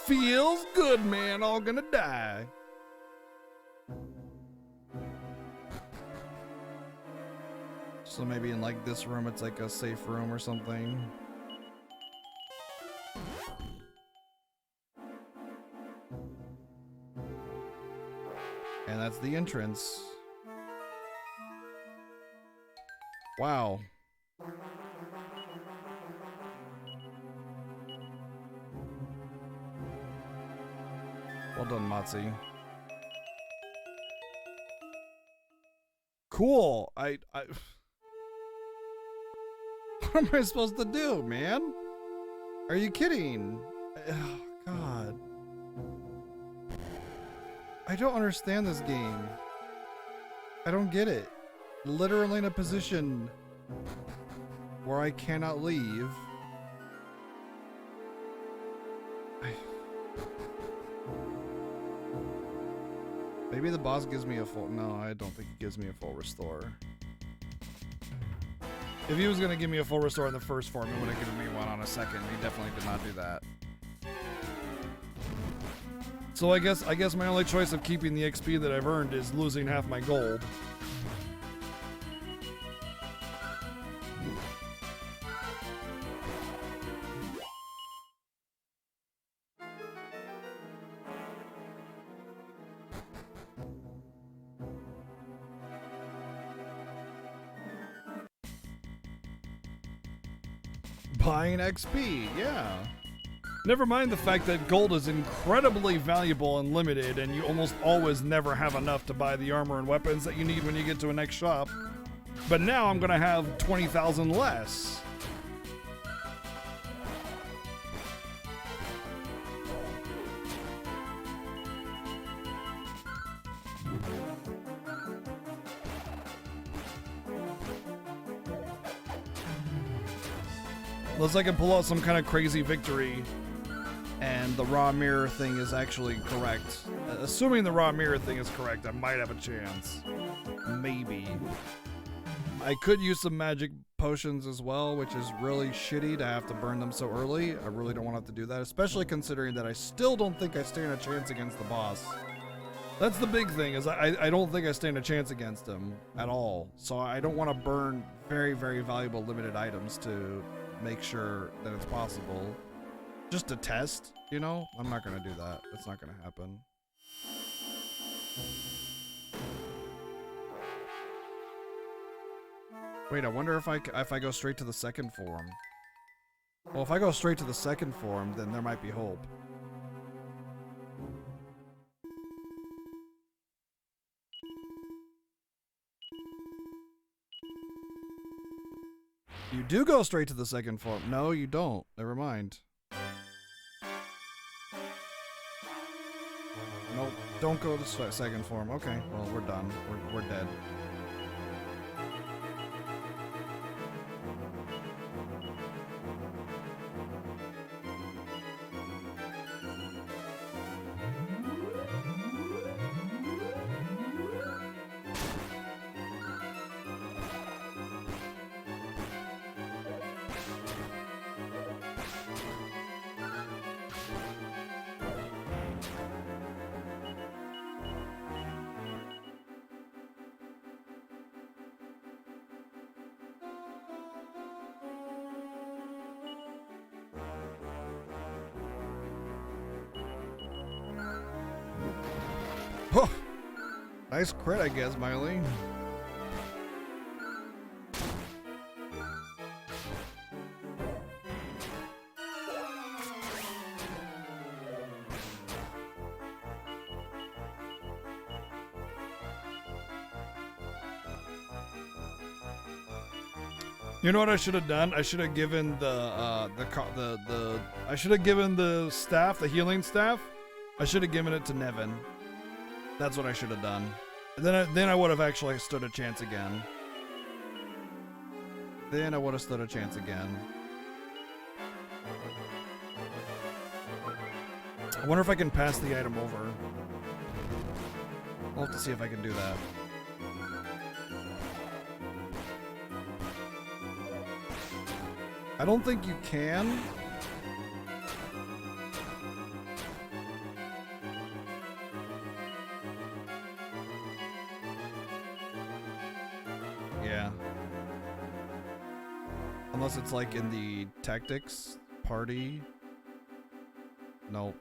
Feels good, man. All gonna die. So maybe in like this room, it's like a safe room or something. And that's the entrance. Wow. Well done, Matzi. Cool. What am I supposed to do, man? Are you kidding? Oh, God. I don't understand this game. I don't get it. Literally in a position where I cannot leave. Maybe the boss gives me a full... No, I don't think he gives me a full restore. If he was going to give me a full restore in the first form, he would have given me one on a second. He definitely did not do that. So I guess my only choice of keeping the XP that I've earned is losing half my gold. Buying XP, yeah. Never mind the fact that gold is incredibly valuable and limited, and you almost always never have enough to buy the armor and weapons that you need when you get to a next shop. But now I'm gonna have 20,000 less. Unless I can pull out some kind of crazy victory and the raw mirror thing is actually correct. Assuming the raw mirror thing is correct, I might have a chance. Maybe. I could use some magic potions as well, which is really shitty to have to burn them so early. I really don't want to have to do that, especially considering that I still don't think I stand a chance against the boss. That's the big thing, is I don't think I stand a chance against him at all. So I don't want to burn very, very valuable limited items to make sure that it's possible. Just to test, you know? I'm not gonna do that. It's not gonna happen. Wait, I wonder if I go straight to the second form. Well, if I go straight to the second form, then there might be hope. You do go straight to the second form. No, you don't. Never mind. Nope. Don't go to the second form. Okay. Well, we're done. We're dead. Oh, nice crit, I guess, Miley. You know what I should have done? I should have given I should have given the staff, the healing staff. I should have given it to Nevin. That's what I should have done. And then I would have actually stood a chance again. Then I would have stood a chance again. I wonder if I can pass the item over. I'll have to see if I can do that. I don't think you can. Yeah. Unless it's like in the tactics party. Nope.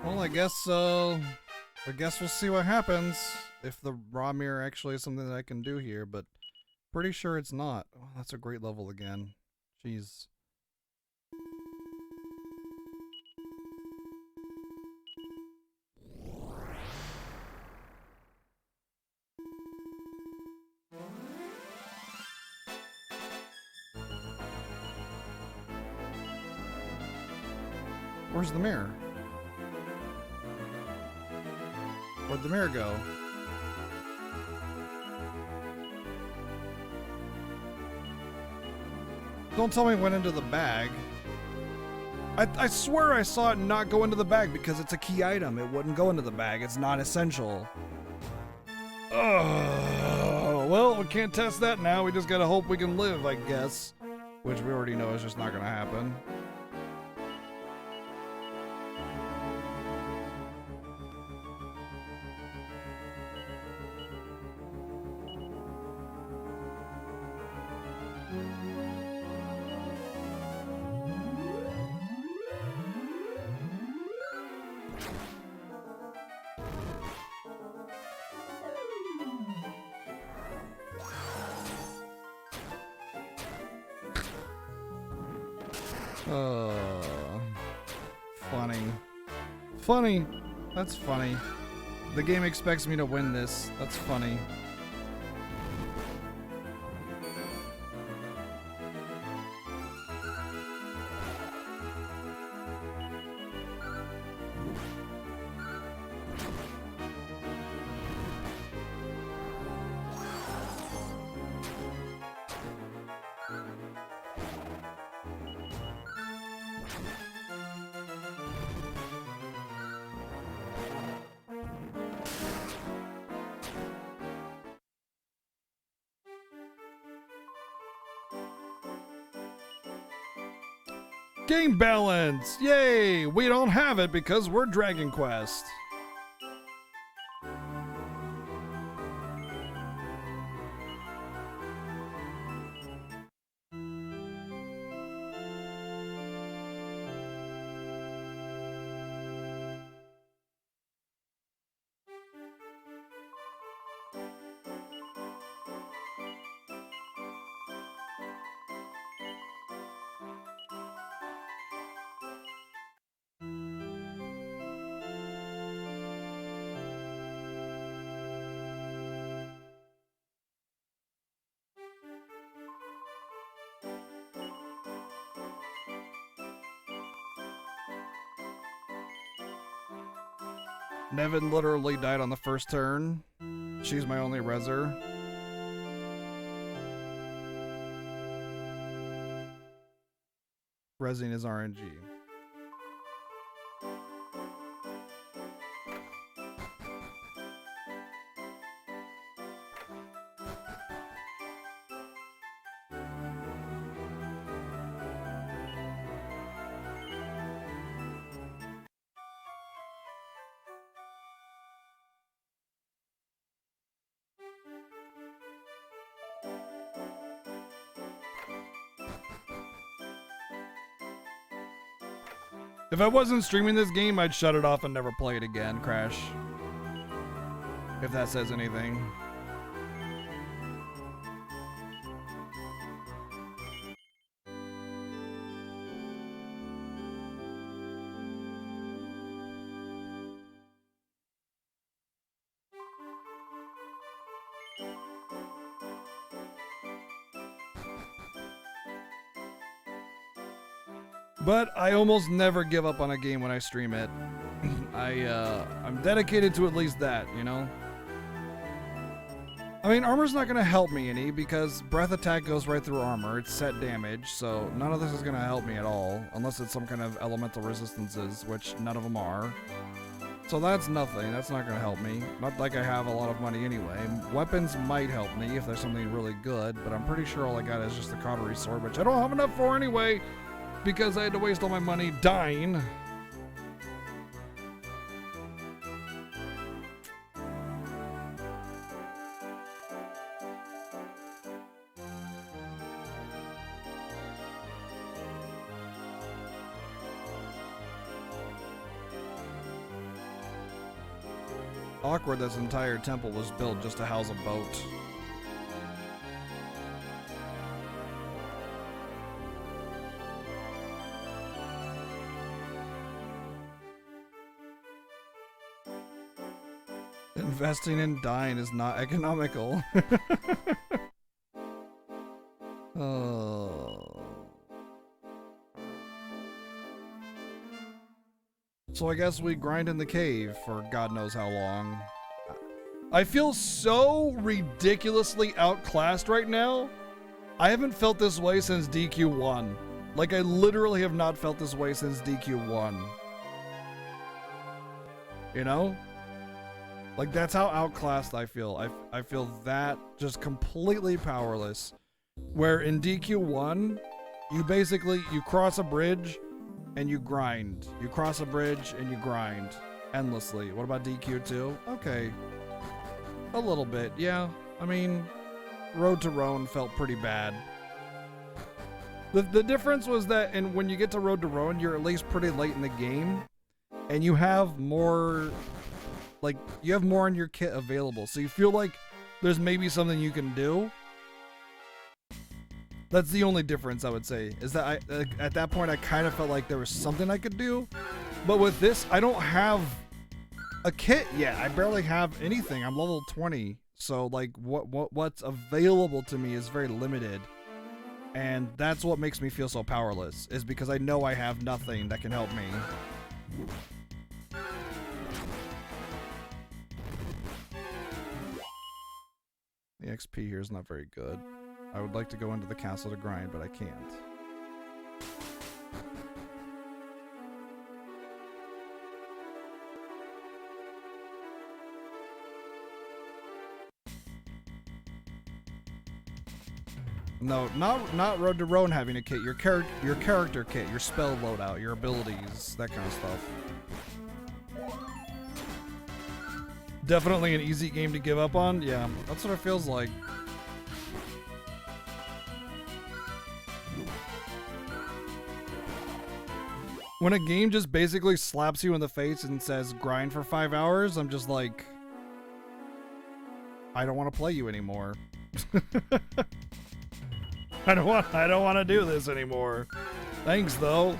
Well, I guess we'll see what happens if the raw mirror actually is something that I can do here, but pretty sure it's not. Oh, that's a great level again. Jeez. Where's the mirror? Where'd the mirror go? Don't tell me it went into the bag. I swear I saw it not go into the bag because it's a key item. It wouldn't go into the bag. It's not essential. Well, we can't test that now. We just gotta hope we can live, I guess. Which we already know is just not gonna happen. Funny. Funny. That's funny. The game expects me to win this. That's funny. Game balance! Yay! We don't have it because we're Dragon Quest. Nevin literally died on the first turn. She's my only reser. Resing is RNG. If I wasn't streaming this game, I'd shut it off and never play it again, Crash. If that says anything. But I almost never give up on a game when I stream it. I'm dedicated to at least that, you know? I mean, armor's not gonna help me any because breath attack goes right through armor. It's set damage, so none of this is gonna help me at all, unless it's some kind of elemental resistances, which none of them are. So that's nothing. That's not gonna help me. Not like I have a lot of money anyway. Weapons might help me if there's something really good, but I'm pretty sure all I got is just the Cautery Sword, which I don't have enough for anyway, because I had to waste all my money dying. Awkward this entire temple was built just to house a boat. Investing in dying is not economical. Oh. So I guess we grind in the cave for God knows how long. I feel so ridiculously outclassed right now. I haven't felt this way since DQ1. Like, I literally have not felt this way since DQ1. You know? Like, that's how outclassed I feel. I feel that just completely powerless. Where in DQ1, you cross a bridge and you grind. You cross a bridge and you grind endlessly. What about DQ2? Okay. A little bit, yeah. I mean, Road to Roan felt pretty bad. The difference was that when you get to Road to Roan, you're at least pretty late in the game. And you have more... Like, you have more in your kit available. So you feel like there's maybe something you can do. That's the only difference, I would say. Is that at that point, I kind of felt like there was something I could do. But with this, I don't have a kit yet. I barely have anything. I'm level 20. So, like, what's available to me is very limited. And that's what makes me feel so powerless. Is because I know I have nothing that can help me. The XP here is not very good. I would like to go into the castle to grind, but I can't. No, not Road to Roan having a kit. Your character kit, your spell loadout, your abilities, that kind of stuff. Definitely an easy game to give up on. Yeah, that's what it feels like. When a game just basically slaps you in the face and says grind for 5 hours, I'm just like, I don't want to play you anymore. I don't want to do this anymore. Thanks though.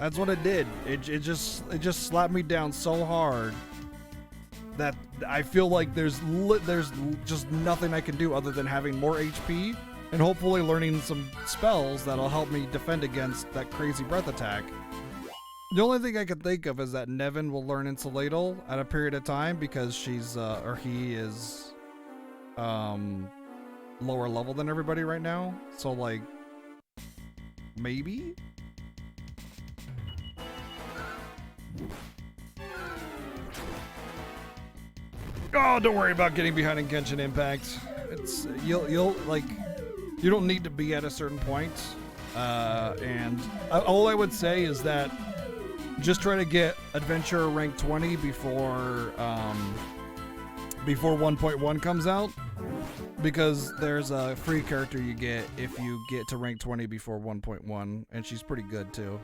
That's what it did. It just slapped me down so hard that I feel like there's just nothing I can do other than having more HP and hopefully learning some spells that'll help me defend against that crazy breath attack. The only thing I can think of is that Nevin will learn Insulatal at a period of time because she's or he is lower level than everybody right now. So like maybe? Oh, don't worry about getting behind in Genshin Impact. It's you'll like you don't need to be at a certain point. And all I would say is that just try to get Adventure rank 20 before 1.1 comes out, because there's a free character you get if you get to rank 20 before 1.1, and she's pretty good too.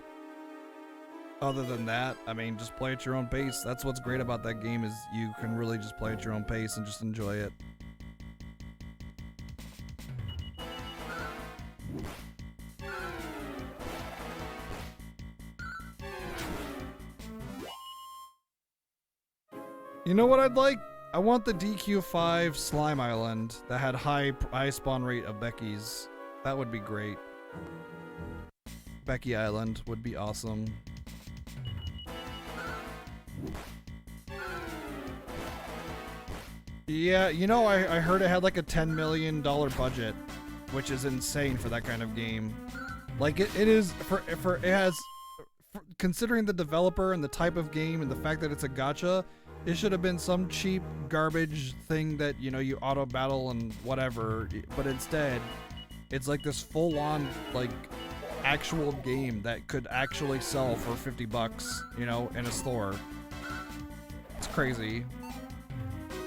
Other than that, I mean, just play at your own pace. That's what's great about that game, is you can really just play at your own pace and just enjoy it. You know what I'd like? I want the DQ5 Slime Island that had high spawn rate of Becky's. That would be great. Becky Island would be awesome. Yeah, you know, I heard it had like a $10 million budget, which is insane for that kind of game. Like it is it has, considering the developer and the type of game and the fact that it's a gacha, it should have been some cheap garbage thing that, you know, you auto battle and whatever, but instead it's like this full-on like actual game that could actually sell for 50 bucks, you know, in a store. It's crazy.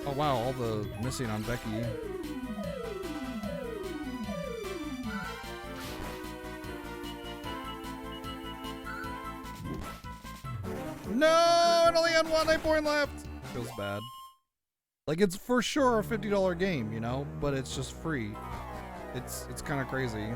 Oh wow, all the missing on Becky. No, it only had 1 life point left. Feels bad. Like, it's for sure a $50 game, you know, but it's just free. It's kind of crazy.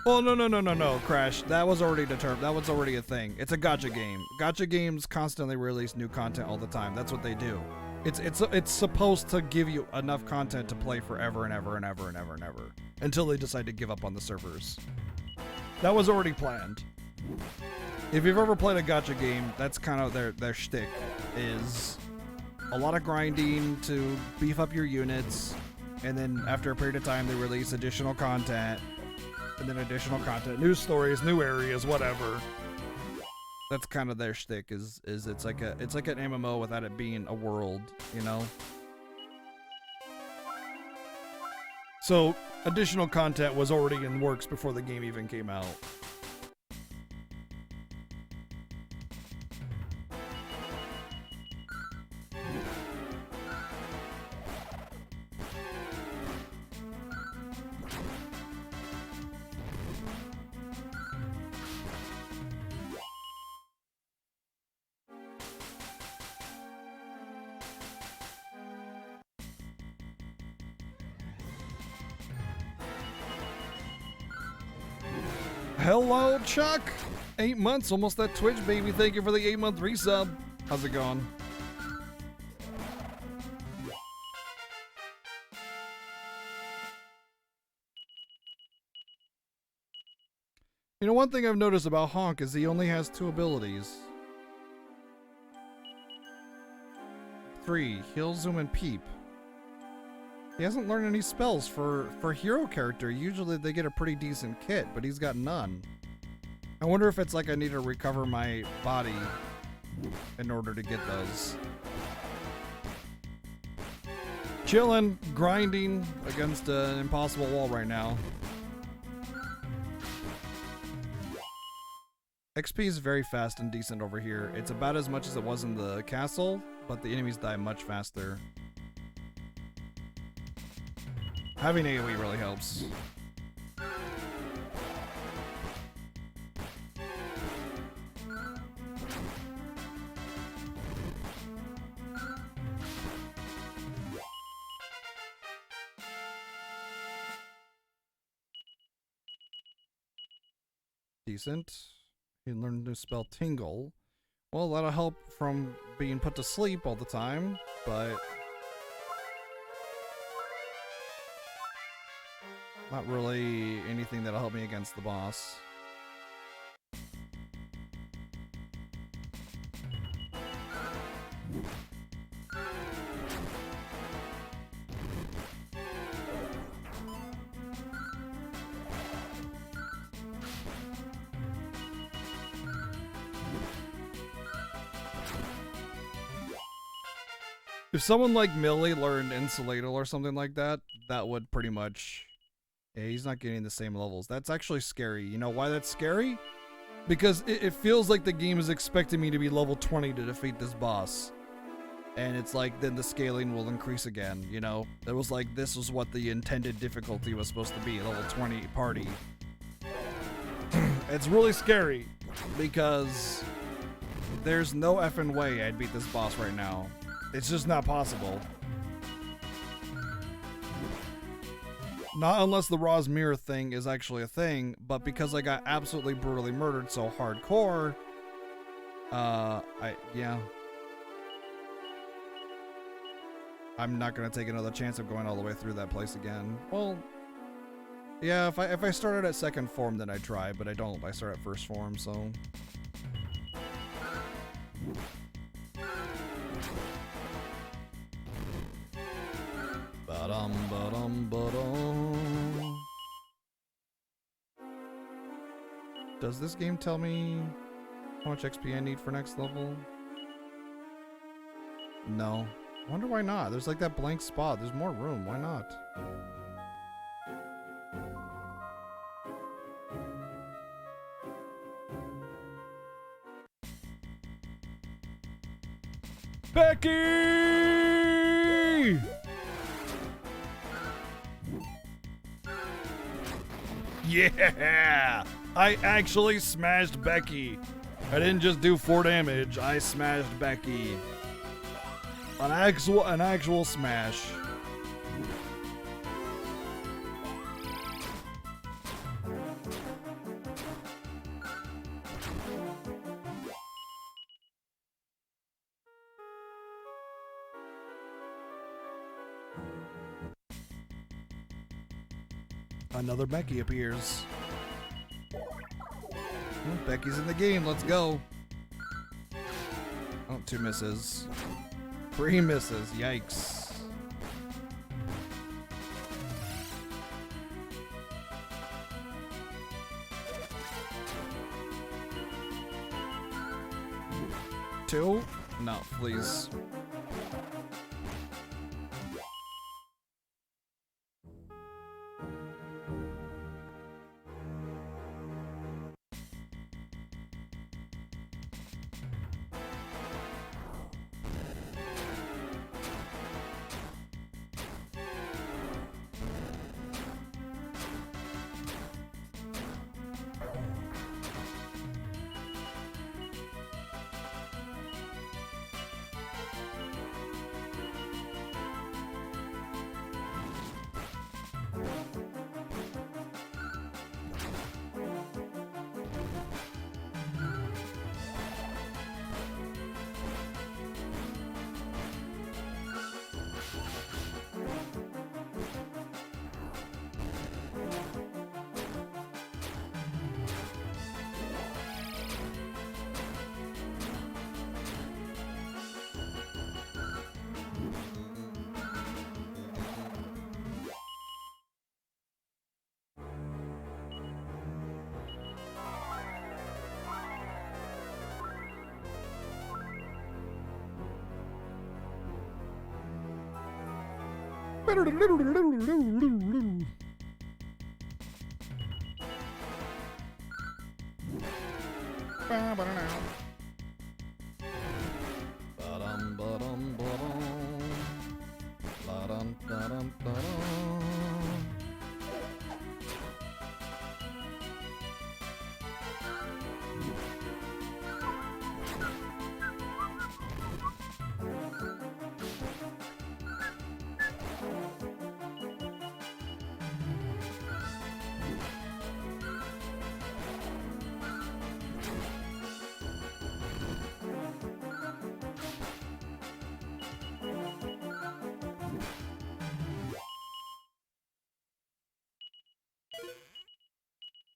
Well, no, Crash. That was already determined. That was already a thing. It's a gacha game. Gacha games constantly release new content all the time. That's what they do. It's supposed to give you enough content to play forever and ever and ever and ever and ever until they decide to give up on the servers. That was already planned. If you've ever played a gacha game, that's kind of their shtick, is a lot of grinding to beef up your units, and then after a period of time they release additional content, and then additional content, new stories, new areas, whatever. That's kind of their shtick, is it's like an MMO without it being a world, you know? So additional content was already in works before the game even came out. Hello, Chuck! 8 months, almost that Twitch, baby. Thank you for the 8-month resub. How's it going? You know, one thing I've noticed about Honk is he only has 2 abilities. 3, heal, zoom, and peep. He hasn't learned any spells for hero character. Usually they get a pretty decent kit, but he's got none. I wonder if it's like I need to recover my body in order to get those. Chillin', grinding against an impossible wall right now. XP is very fast and decent over here. It's about as much as it was in the castle, but the enemies die much faster. Having AoE really helps. Decent. You learned to spell Tingle. Well, that'll help from being put to sleep all the time, but not really anything that'll help me against the boss. If someone like Millie learned Insulator or something like that, that would pretty much... Yeah, he's not getting the same levels. That's actually scary. You know why that's scary? Because it feels like the game is expecting me to be level 20 to defeat this boss. And it's like, then the scaling will increase again, you know? It was like, this was what the intended difficulty was supposed to be, level 20 party. It's really scary, because there's no effing way I'd beat this boss right now. It's just not possible. Not unless the Ra's Mirror thing is actually a thing, but because I got absolutely brutally murdered so hardcore, yeah. I'm not gonna take another chance of going all the way through that place again. Well, yeah, if I started at second form, then I'd try, but I don't. I start at first form, so. Does this game tell me how much XP I need for next level? No. I wonder why not. There's like that blank spot. There's more room. Why not? Becky! Yeah! I actually smashed Becky. I didn't just do 4 damage. I smashed Becky. An actual smash. Another Becky appears. Oh, Becky's in the game. Let's go. Oh, 2 misses. 3 misses. Yikes. Two? No, please.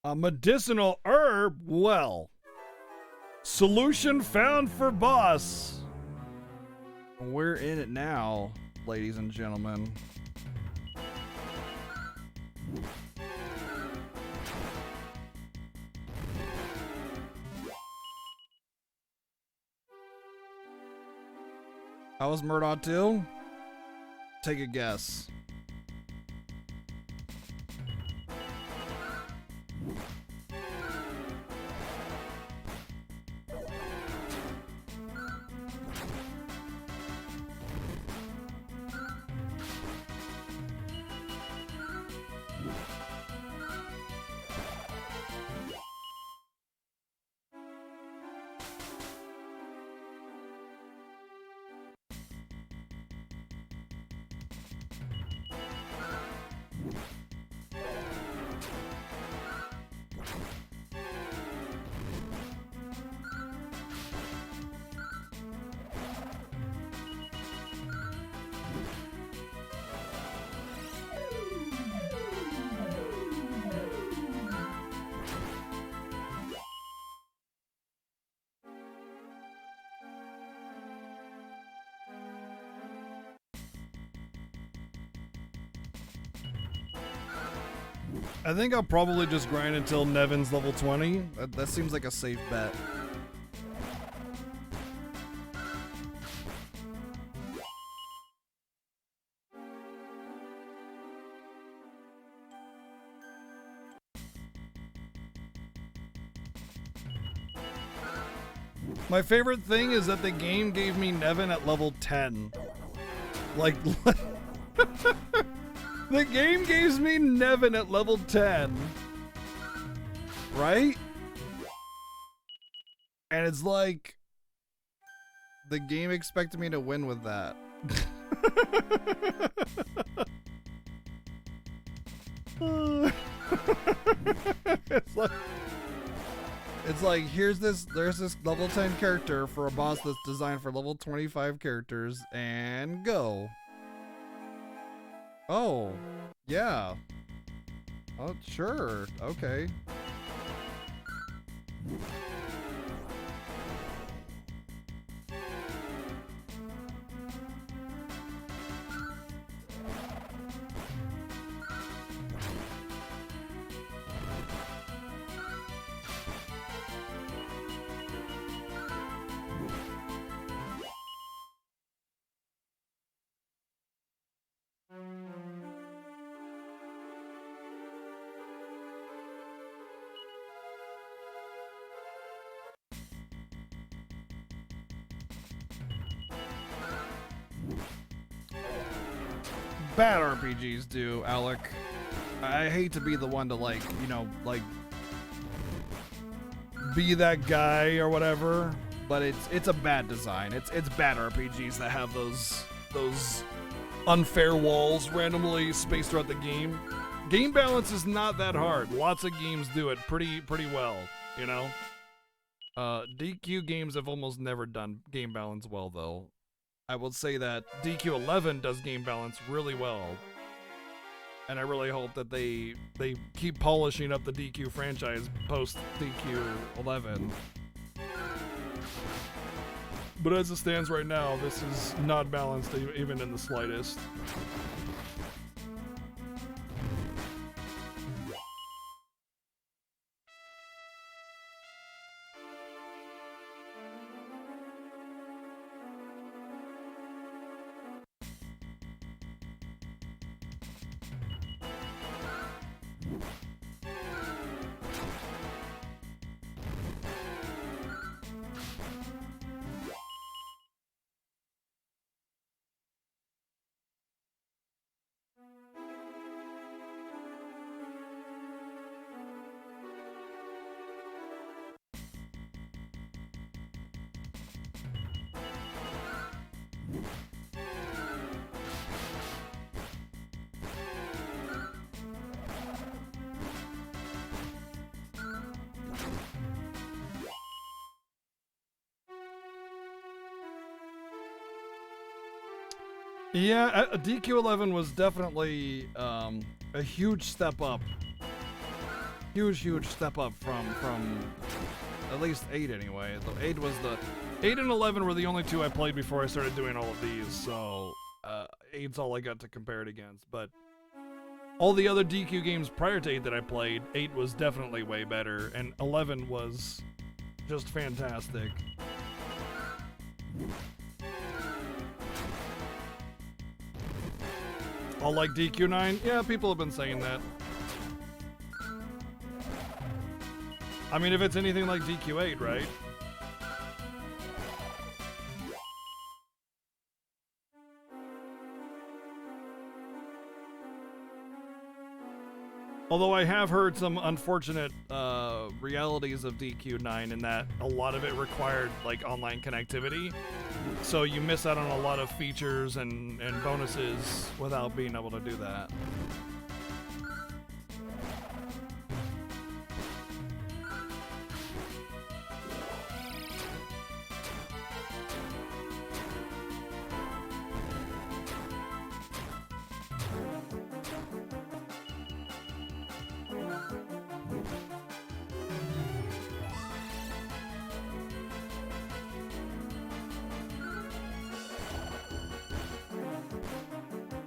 A medicinal herb? Well. Solution found for boss. We're in it now, ladies and gentlemen. How was Murdoch 2? Take a guess. I think I'll probably just grind until Nevin's level 20. That seems like a safe bet. My favorite thing is that the game gave me Nevin at level 10. Like, the game gives me Nevin at level 10. Right? And it's like, the game expected me to win with that. It's like there's this level 10 character for a boss that's designed for level 25 characters, and go. Oh, yeah. Oh, sure. Okay. Bad RPGs do, Alec. I hate to be the one to, like, you know, like, be that guy or whatever, but it's a bad design. It's bad RPGs that have those unfair walls randomly spaced throughout the game. Game balance is not that hard. Lots of games do it pretty well, you know? DQ games have almost never done game balance well, though. I will say that DQ11 does game balance really well. And I really hope that they keep polishing up the DQ franchise post DQ11. But as it stands right now, this is not balanced even in the slightest. Yeah, DQ11 was definitely a huge step up. Huge step up from at least 8 anyway. So 8 and 11 were the only two I played before I started doing all of these, so 8's all I got to compare it against. But all the other DQ games prior to 8 that I played, 8 was definitely way better, and 11 was just fantastic. All like DQ9? Yeah, people have been saying that. I mean, if it's anything like DQ8, right? Although I have heard some unfortunate realities of DQ9 in that a lot of it required like online connectivity. So you miss out on a lot of features and bonuses without being able to do that.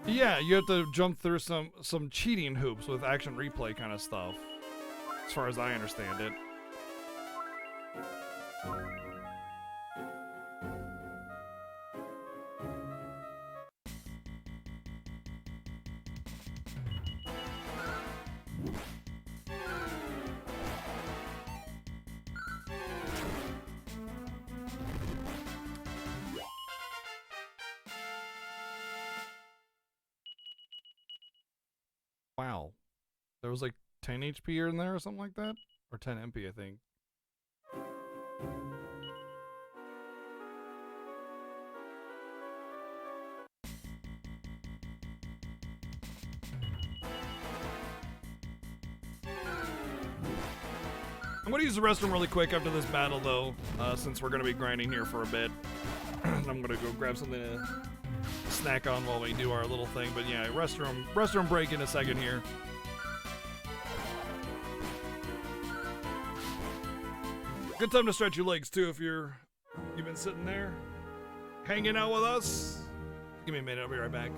Yeah, you have to jump through some cheating hoops with action replay kind of stuff, as far as I understand it. Wow. There was like 10 HP in there or something like that? Or 10 MP, I think. I'm going to use the restroom really quick after this battle, though, since we're going to be grinding here for a bit. I'm going to go grab something to snack on while we do our little thing. But yeah, restroom break in a second here. Good time to stretch your legs too if you've been sitting there hanging out with us. Give me a minute, I'll be right back.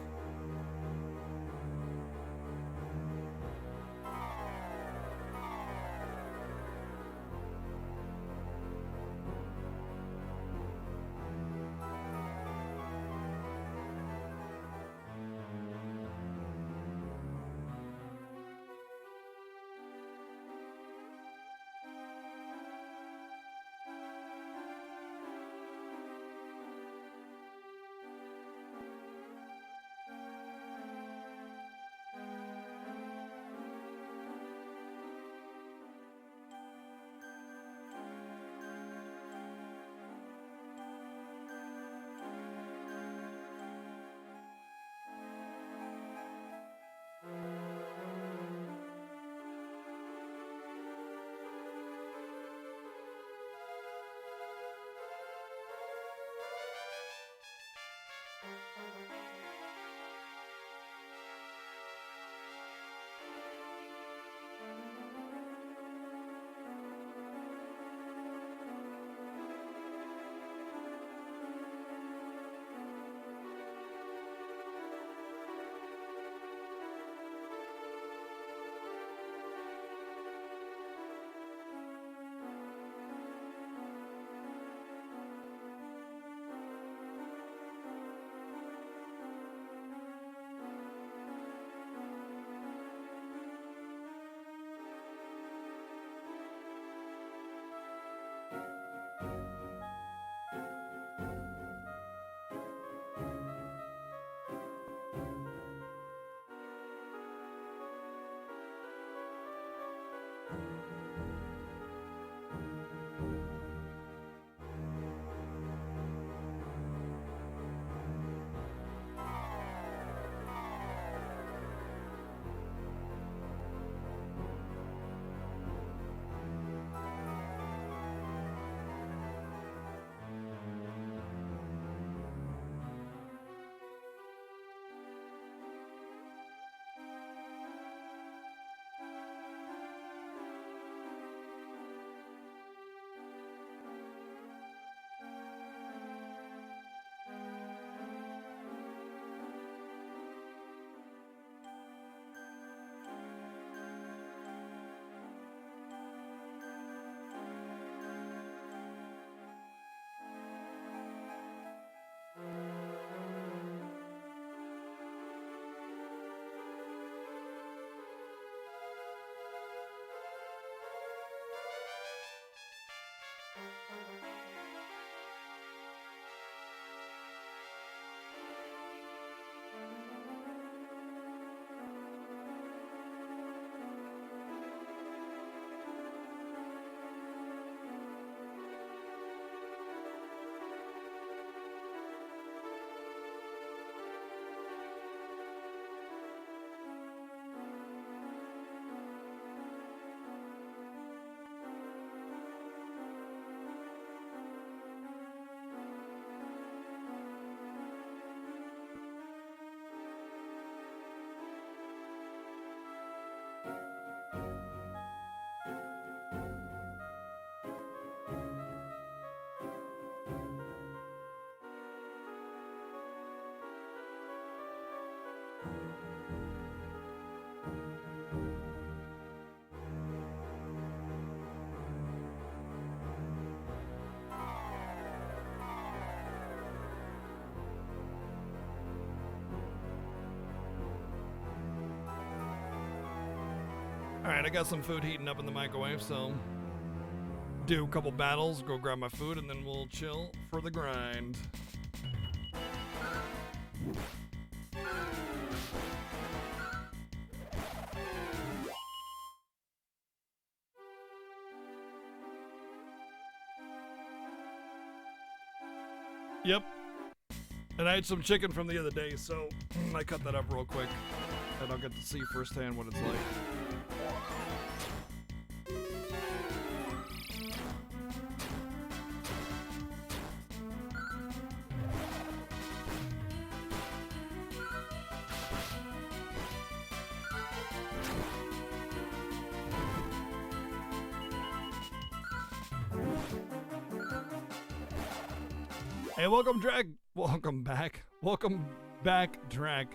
Alright, I got some food heating up in the microwave, so do a couple battles, go grab my food, and then we'll chill for the grind. Yep. And I ate some chicken from the other day, so I cut that up real quick. And I'll get to see firsthand what it's like. Hey, welcome, Drag. Welcome back. Welcome back, Drag.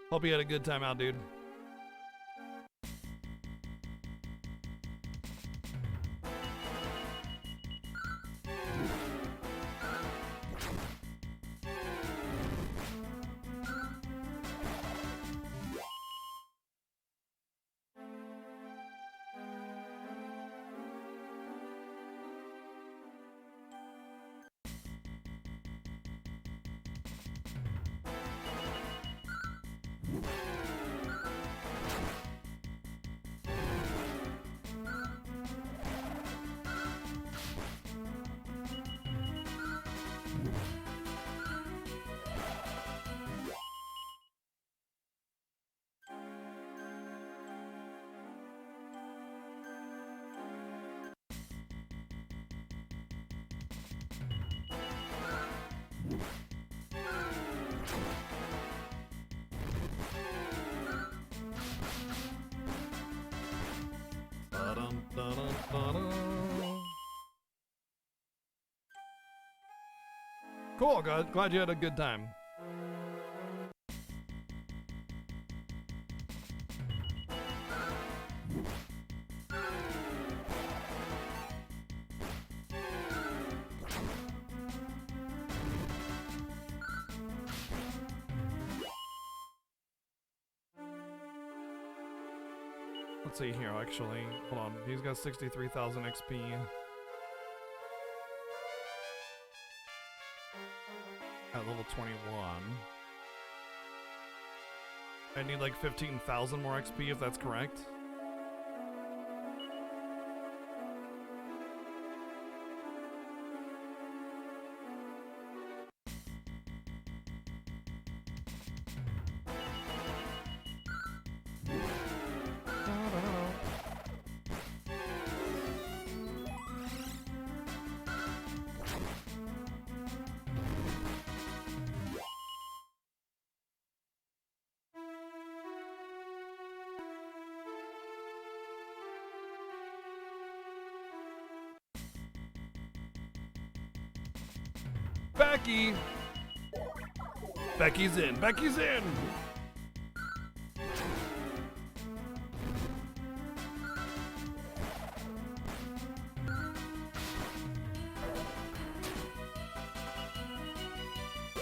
Hope you had a good time out, dude. Cool, glad you had a good time. Let's see here, actually. Hold on. He's got 63,000 XP. At level 21. I need like 15,000 more XP if that's correct. Becky! Becky's in! Becky's in!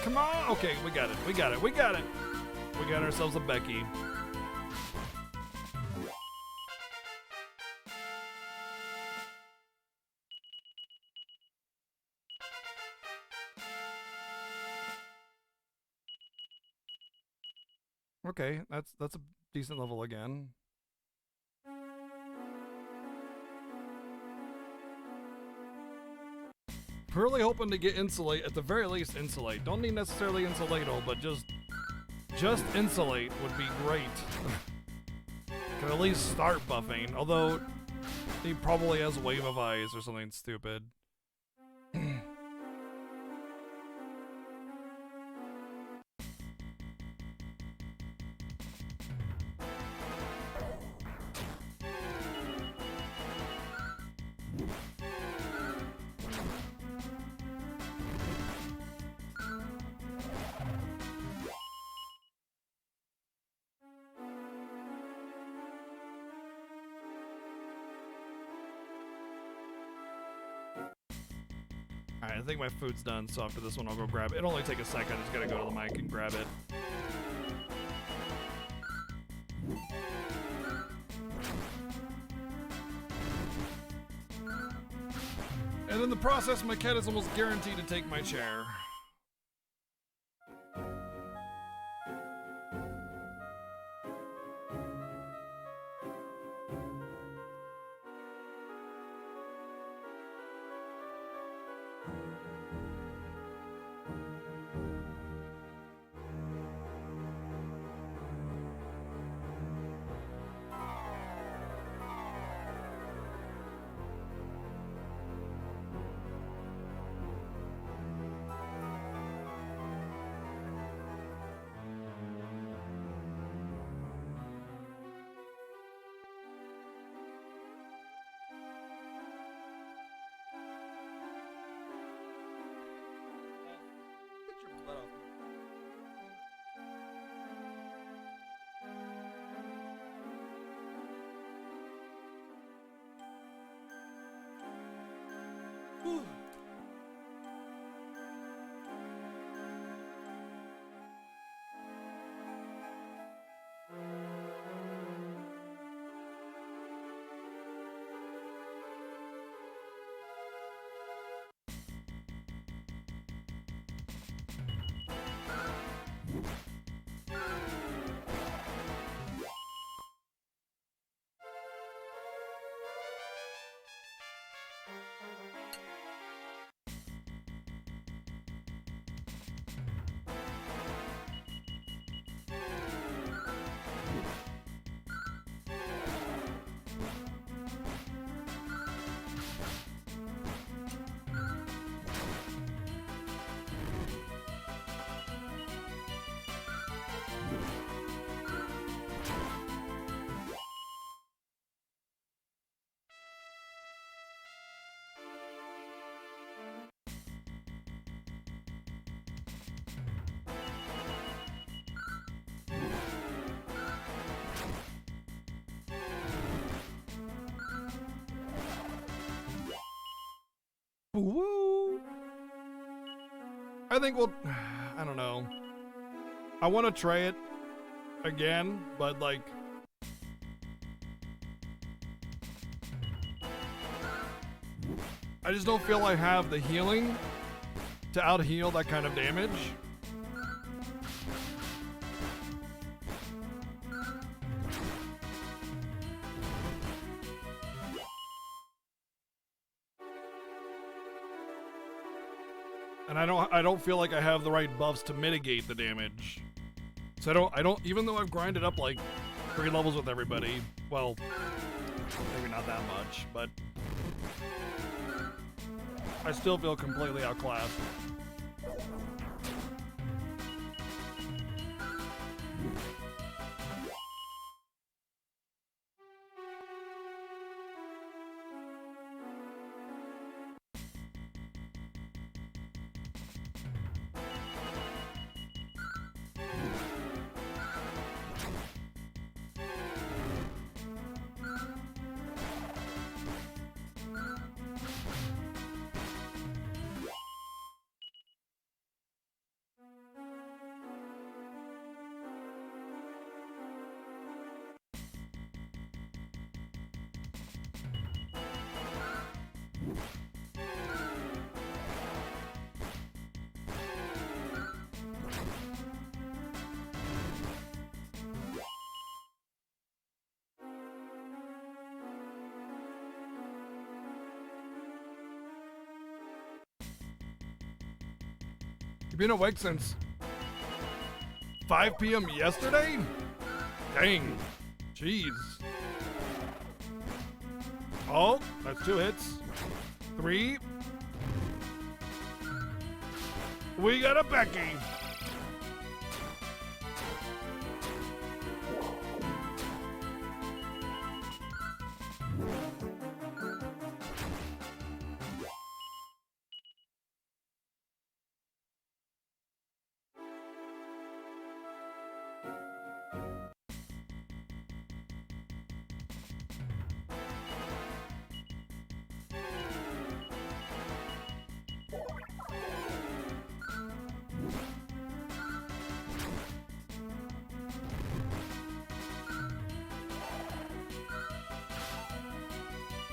Come on! Okay, we got it. We got it. We got it. We got ourselves a Becky. Okay, that's a decent level again. Really hoping to get Insulate, at the very least Insulate. Don't need necessarily Insulato, but just Insulate would be great. Can at least start buffing, although he probably has Wave of Ice or something stupid. Alright, I think my food's done, so after this one I'll go grab it. It'll only take a second, I just gotta go to the mic and grab it. And in the process, my cat is almost guaranteed to take my chair. Woo! I think we'll. I don't know. I want to try it again, but like. I just don't feel I have the healing to out heal that kind of damage. And I don't feel like I have the right buffs to mitigate the damage. So I don't even though I've grinded up like 3 levels with everybody, well, maybe not that much, but I still feel completely outclassed. You've been awake since 5 p.m. yesterday? Dang. Jeez. Oh, that's 2 hits. 3. We got a Becky.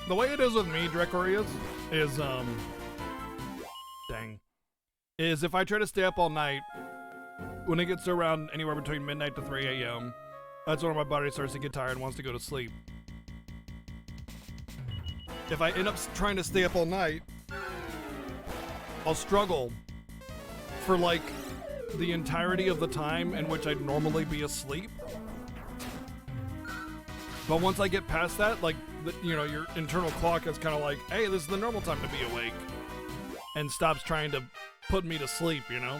The way it is with me, Drekorius, is, is if I try to stay up all night, when it gets to around anywhere between midnight to 3 a.m., that's when my body starts to get tired and wants to go to sleep. If I end up trying to stay up all night, I'll struggle for, like, the entirety of the time in which I'd normally be asleep. But once I get past that, like, you know, your internal clock is kind of like, hey, this is the normal time to be awake, and stops trying to put me to sleep, you know?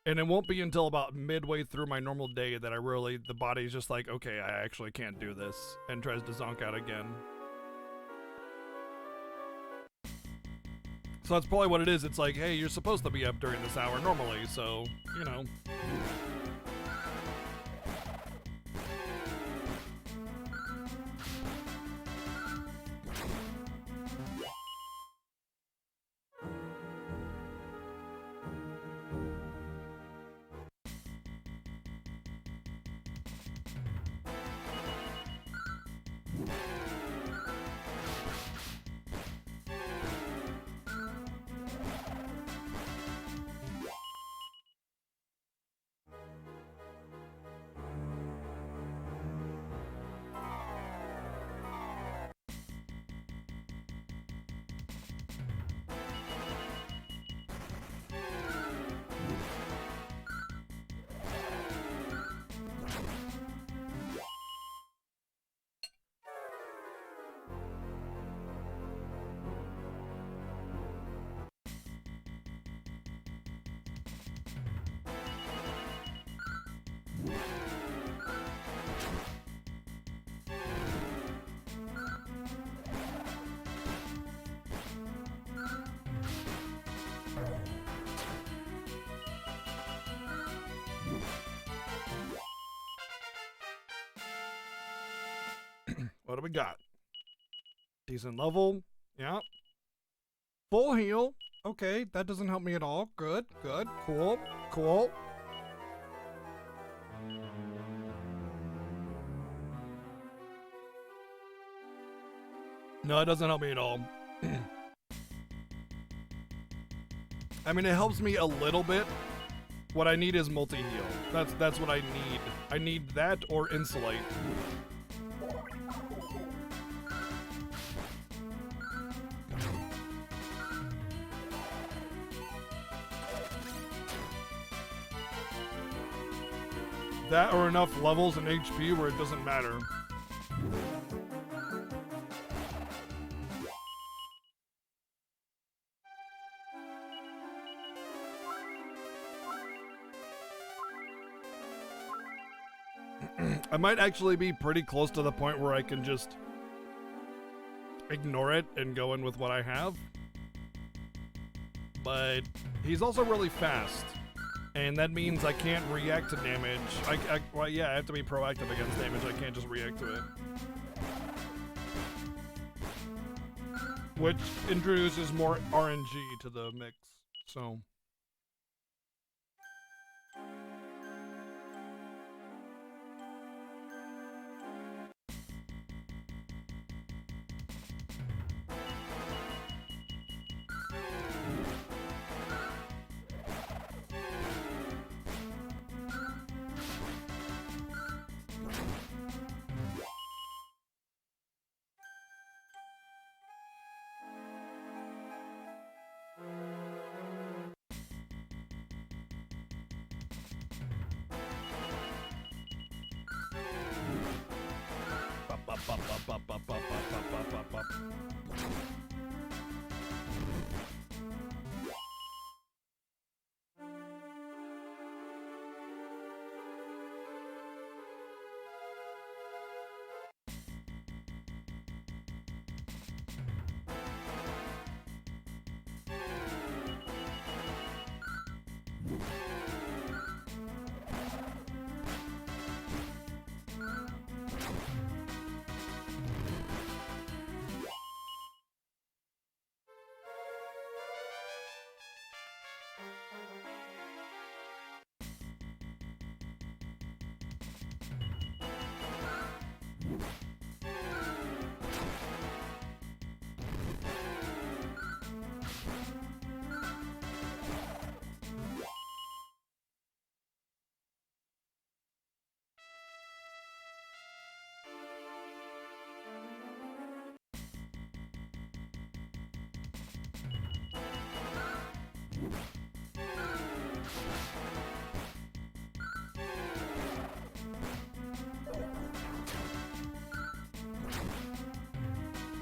And it won't be until about midway through my normal day that the body's just like, okay, I actually can't do this, and tries to zonk out again. So that's probably what it is. It's like, hey, you're supposed to be up during this hour normally, so, you know. What do we got? Decent level. Yeah. Full heal. Okay, that doesn't help me at all. Good, good, cool, cool. No, it doesn't help me at all. I mean, it helps me a little bit. What I need is multi-heal. That's what I need. I need that or insulate. That or enough levels and HP where it doesn't matter. I might actually be pretty close to the point where I can just ignore it and go in with what I have. But he's also really fast. And that means I can't react to damage. Well, yeah, I have to be proactive against damage. I can't just react to it. Which introduces more RNG to the mix, so.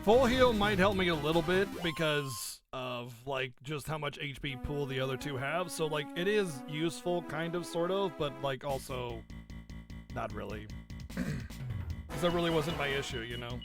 Full heal might help me a little bit because of like just how much HP pool the other two have. So like it is useful, kind of, sort of, but like also not really. Because that really wasn't my issue, you know?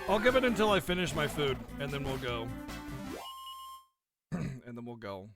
I'll give it until I finish my food, and then we'll go. And then we'll go.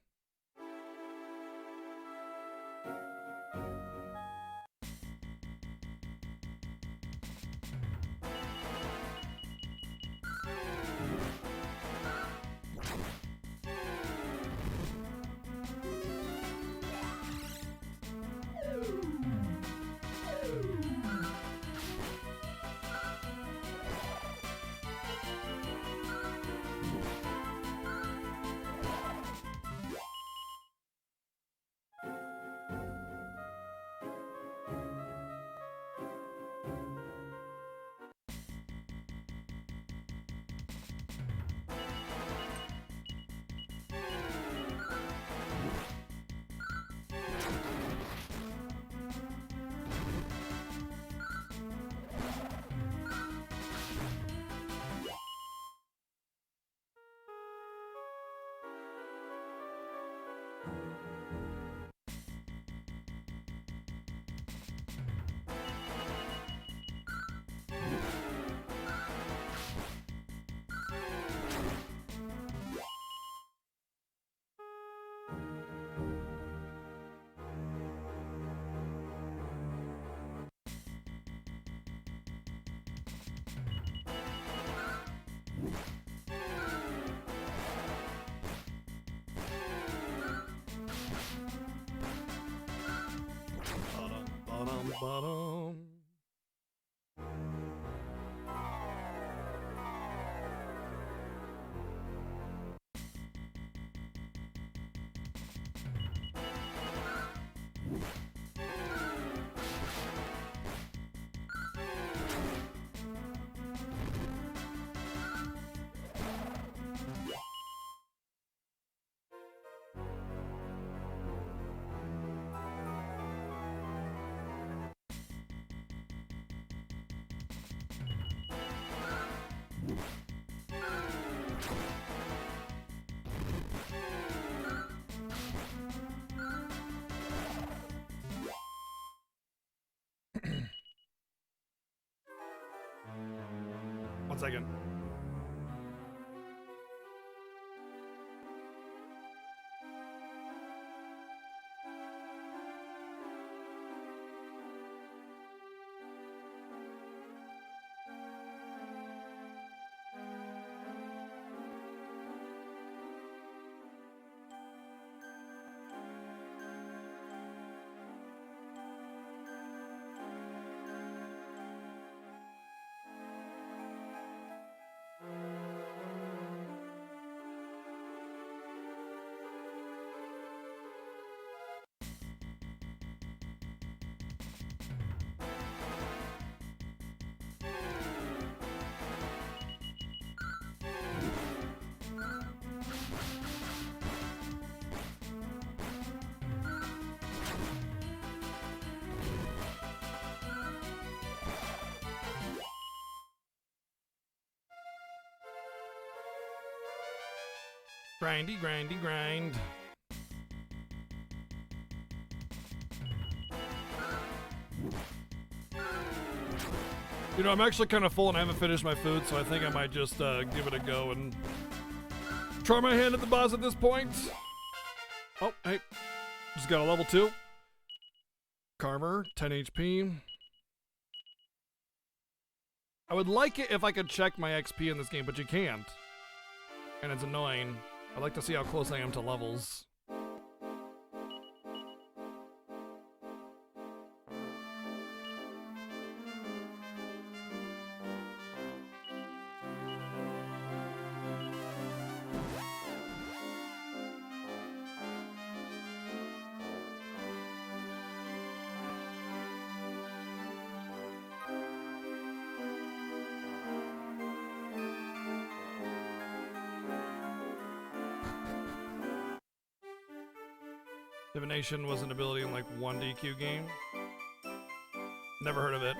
Bottom. One second. Grindy, grindy, grind. You know, I'm actually kind of full and I haven't finished my food, so I think I might just give it a go and try my hand at the boss at this point. Oh, hey. Just got a level 2. Carver, 10 HP. I would like it if I could check my XP in this game, but you can't. And it's annoying. I like to see how close I am to levels. Divination was an ability in like one DQ game. Never heard of it.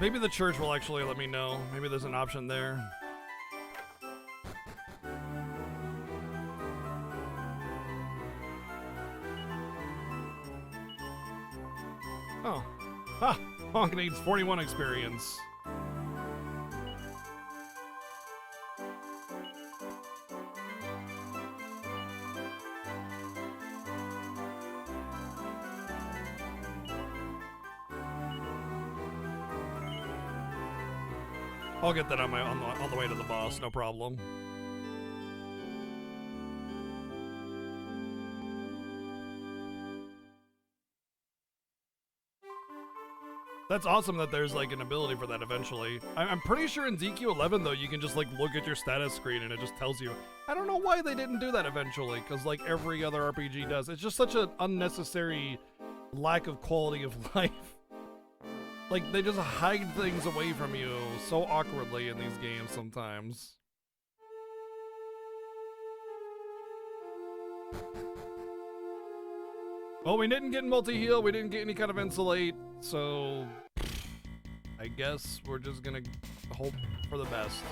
Maybe the church will actually let me know. Maybe there's an option there. Oh. Ah! Honk needs 41 experience. I'll get that on the way to the boss, no problem. That's awesome that there's like an ability for that eventually. I'm pretty sure in ZQ11 though you can just like look at your status screen and it just tells you. I don't know why they didn't do that eventually, because like every other RPG does. It's just such an unnecessary lack of quality of life. Like they just hide things away from you so awkwardly in these games sometimes. Well, we didn't get multi-heal, we didn't get any kind of insulate, so I guess we're just gonna hope for the best.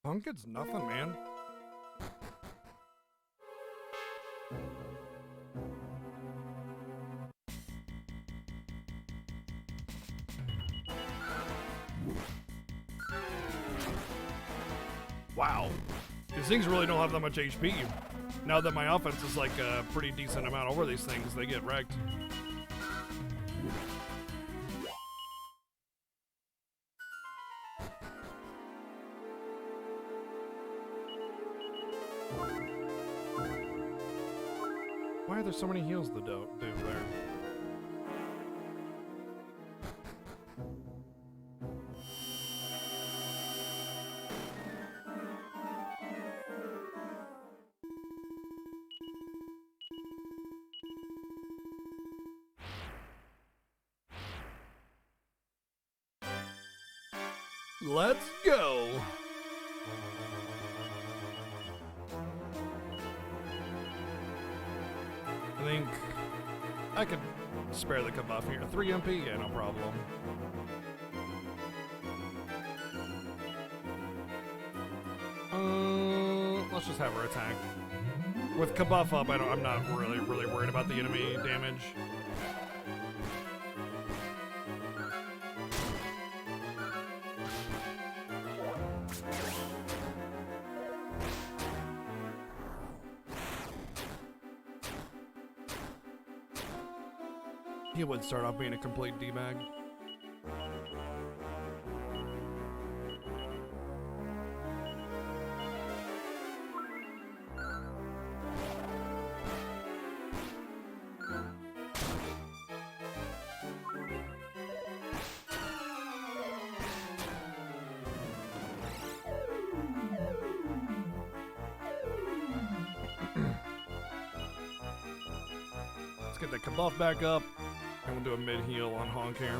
Punkett's nothing, man. Wow. These things really don't have that much HP. Now that my offense is like a pretty decent amount over these things, they get wrecked. Why are there so many heals to do there? Let's go! I think I could spare the Kabuff here. 3 MP? Yeah, no problem. Let's just have her attack. With Kabuff up, I'm not really worried about the enemy damage. He would start off being a complete D-bag. Let's get the Kabuff back up. And we'll do a mid-heal on Honk here.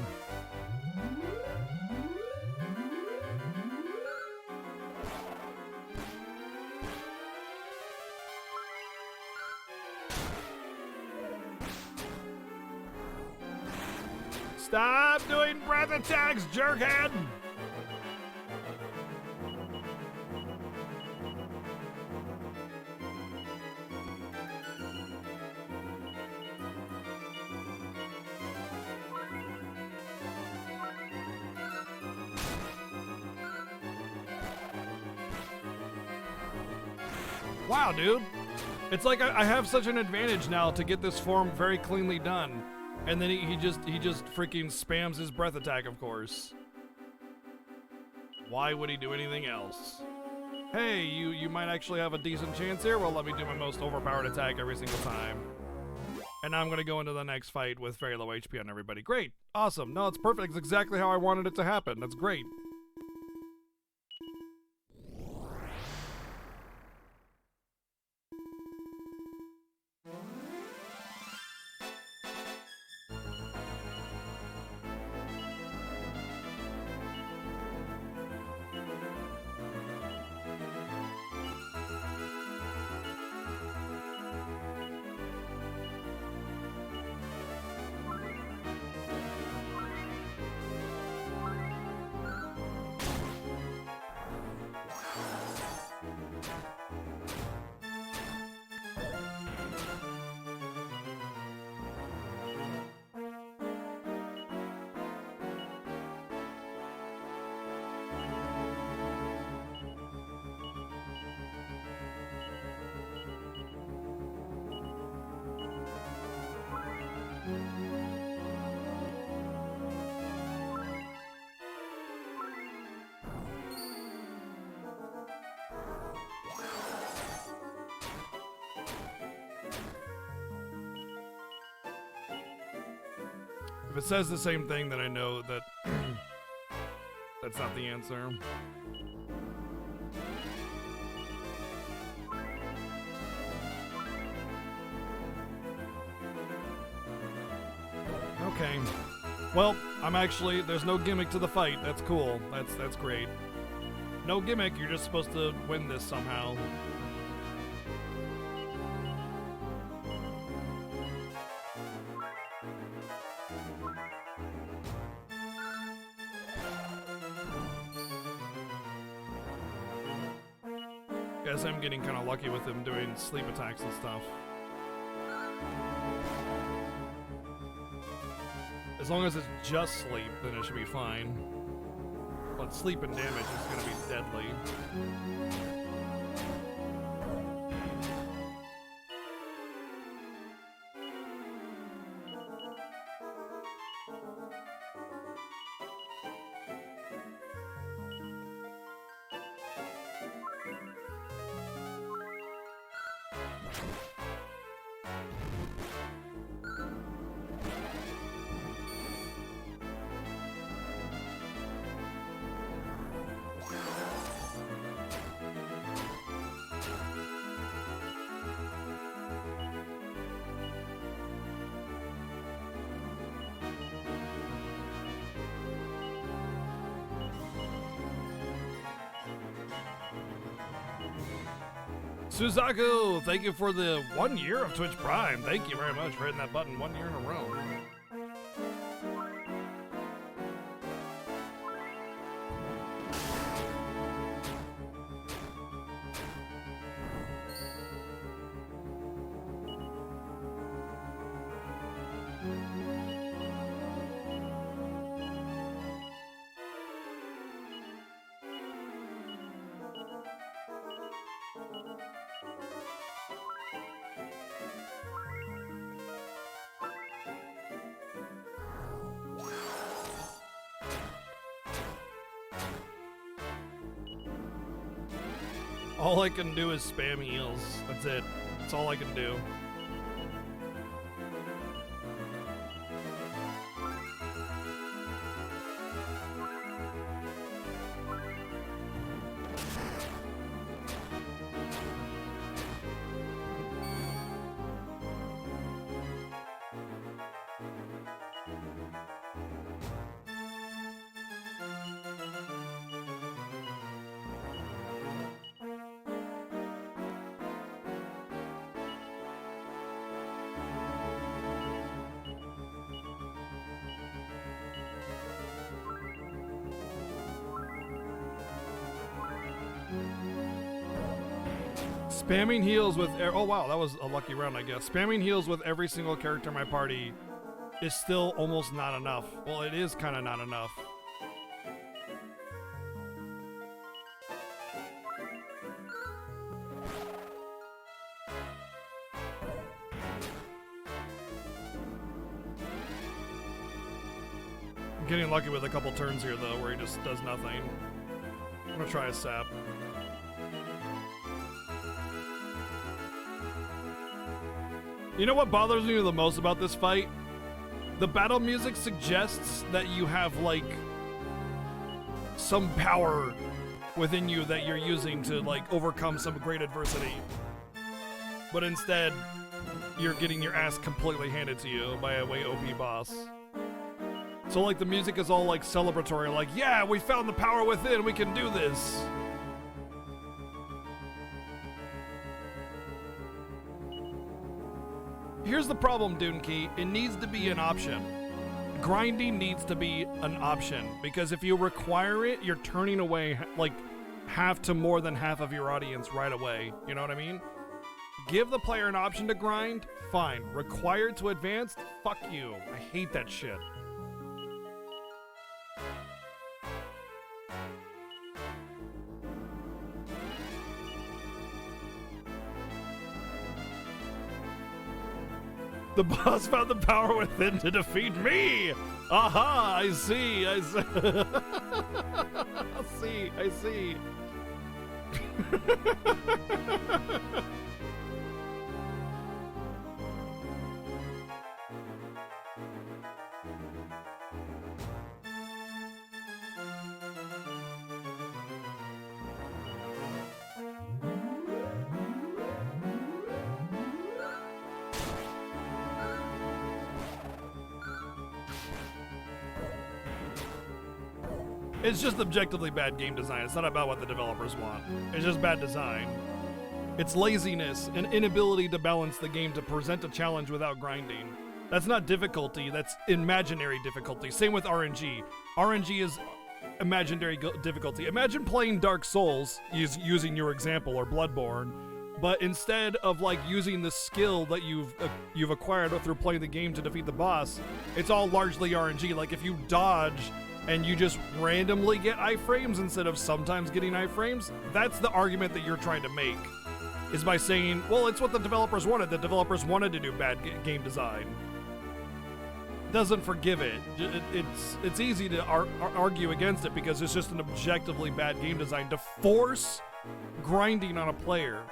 Stop doing breath attacks, jerkhead! Wow, dude. It's like I have such an advantage now to get this form very cleanly done. And then he just freaking spams his breath attack, of course. Why would he do anything else? Hey, you might actually have a decent chance here. Well, let me do my most overpowered attack every single time. And now I'm gonna go into the next fight with very low HP on everybody. Great, awesome. No, it's perfect. It's exactly how I wanted it to happen. That's great. If it says the same thing, then I know that that's not the answer. Okay. Well, there's no gimmick to the fight. That's cool. That's great. No gimmick, you're just supposed to win this somehow. Guess I'm getting kind of lucky with him doing sleep attacks and stuff. As long as it's just sleep, then it should be fine. But sleep and damage is going to be deadly. Suzaku, thank you for the 1 year of Twitch Prime. Thank you very much for hitting that button 1 year in a row. All I can do is spam heals. That's it. That's all I can do. Spamming heals with oh wow, that was a lucky round, I guess. Spamming heals with every single character in my party is still almost not enough. Well, it is kind of not enough. I'm getting lucky with a couple turns here though, where he just does nothing. I'm gonna try a sap. You know what bothers me the most about this fight? The battle music suggests that you have, like, some power within you that you're using to, like, overcome some great adversity. But instead, you're getting your ass completely handed to you by a way OP boss. So, like, the music is all, like, celebratory, like, yeah, we found the power within, we can do this. Here's the problem, Doonkey. It needs to be an option. Grinding needs to be an option, because if you require it, you're turning away, like, half to more than half of your audience right away. You know what I mean? Give the player an option to grind, fine. Required to advance, fuck you. I hate that shit. The boss found the power within to defeat me! Aha! I see, I see. I see. It's just objectively bad game design. It's not about what the developers want. It's just bad design. It's laziness and inability to balance the game to present a challenge without grinding. That's not difficulty, that's imaginary difficulty. Same with RNG. RNG is imaginary difficulty. Imagine playing Dark Souls, using your example, or Bloodborne, but instead of like using the skill that you've acquired through playing the game to defeat the boss, it's all largely RNG. Like if you dodge and you just randomly get iframes instead of sometimes getting iframes, that's the argument that you're trying to make, is by saying, well, it's what the developers wanted. The developers wanted to do bad game design. Doesn't forgive it. It's easy to argue against it because it's just an objectively bad game design to force grinding on a player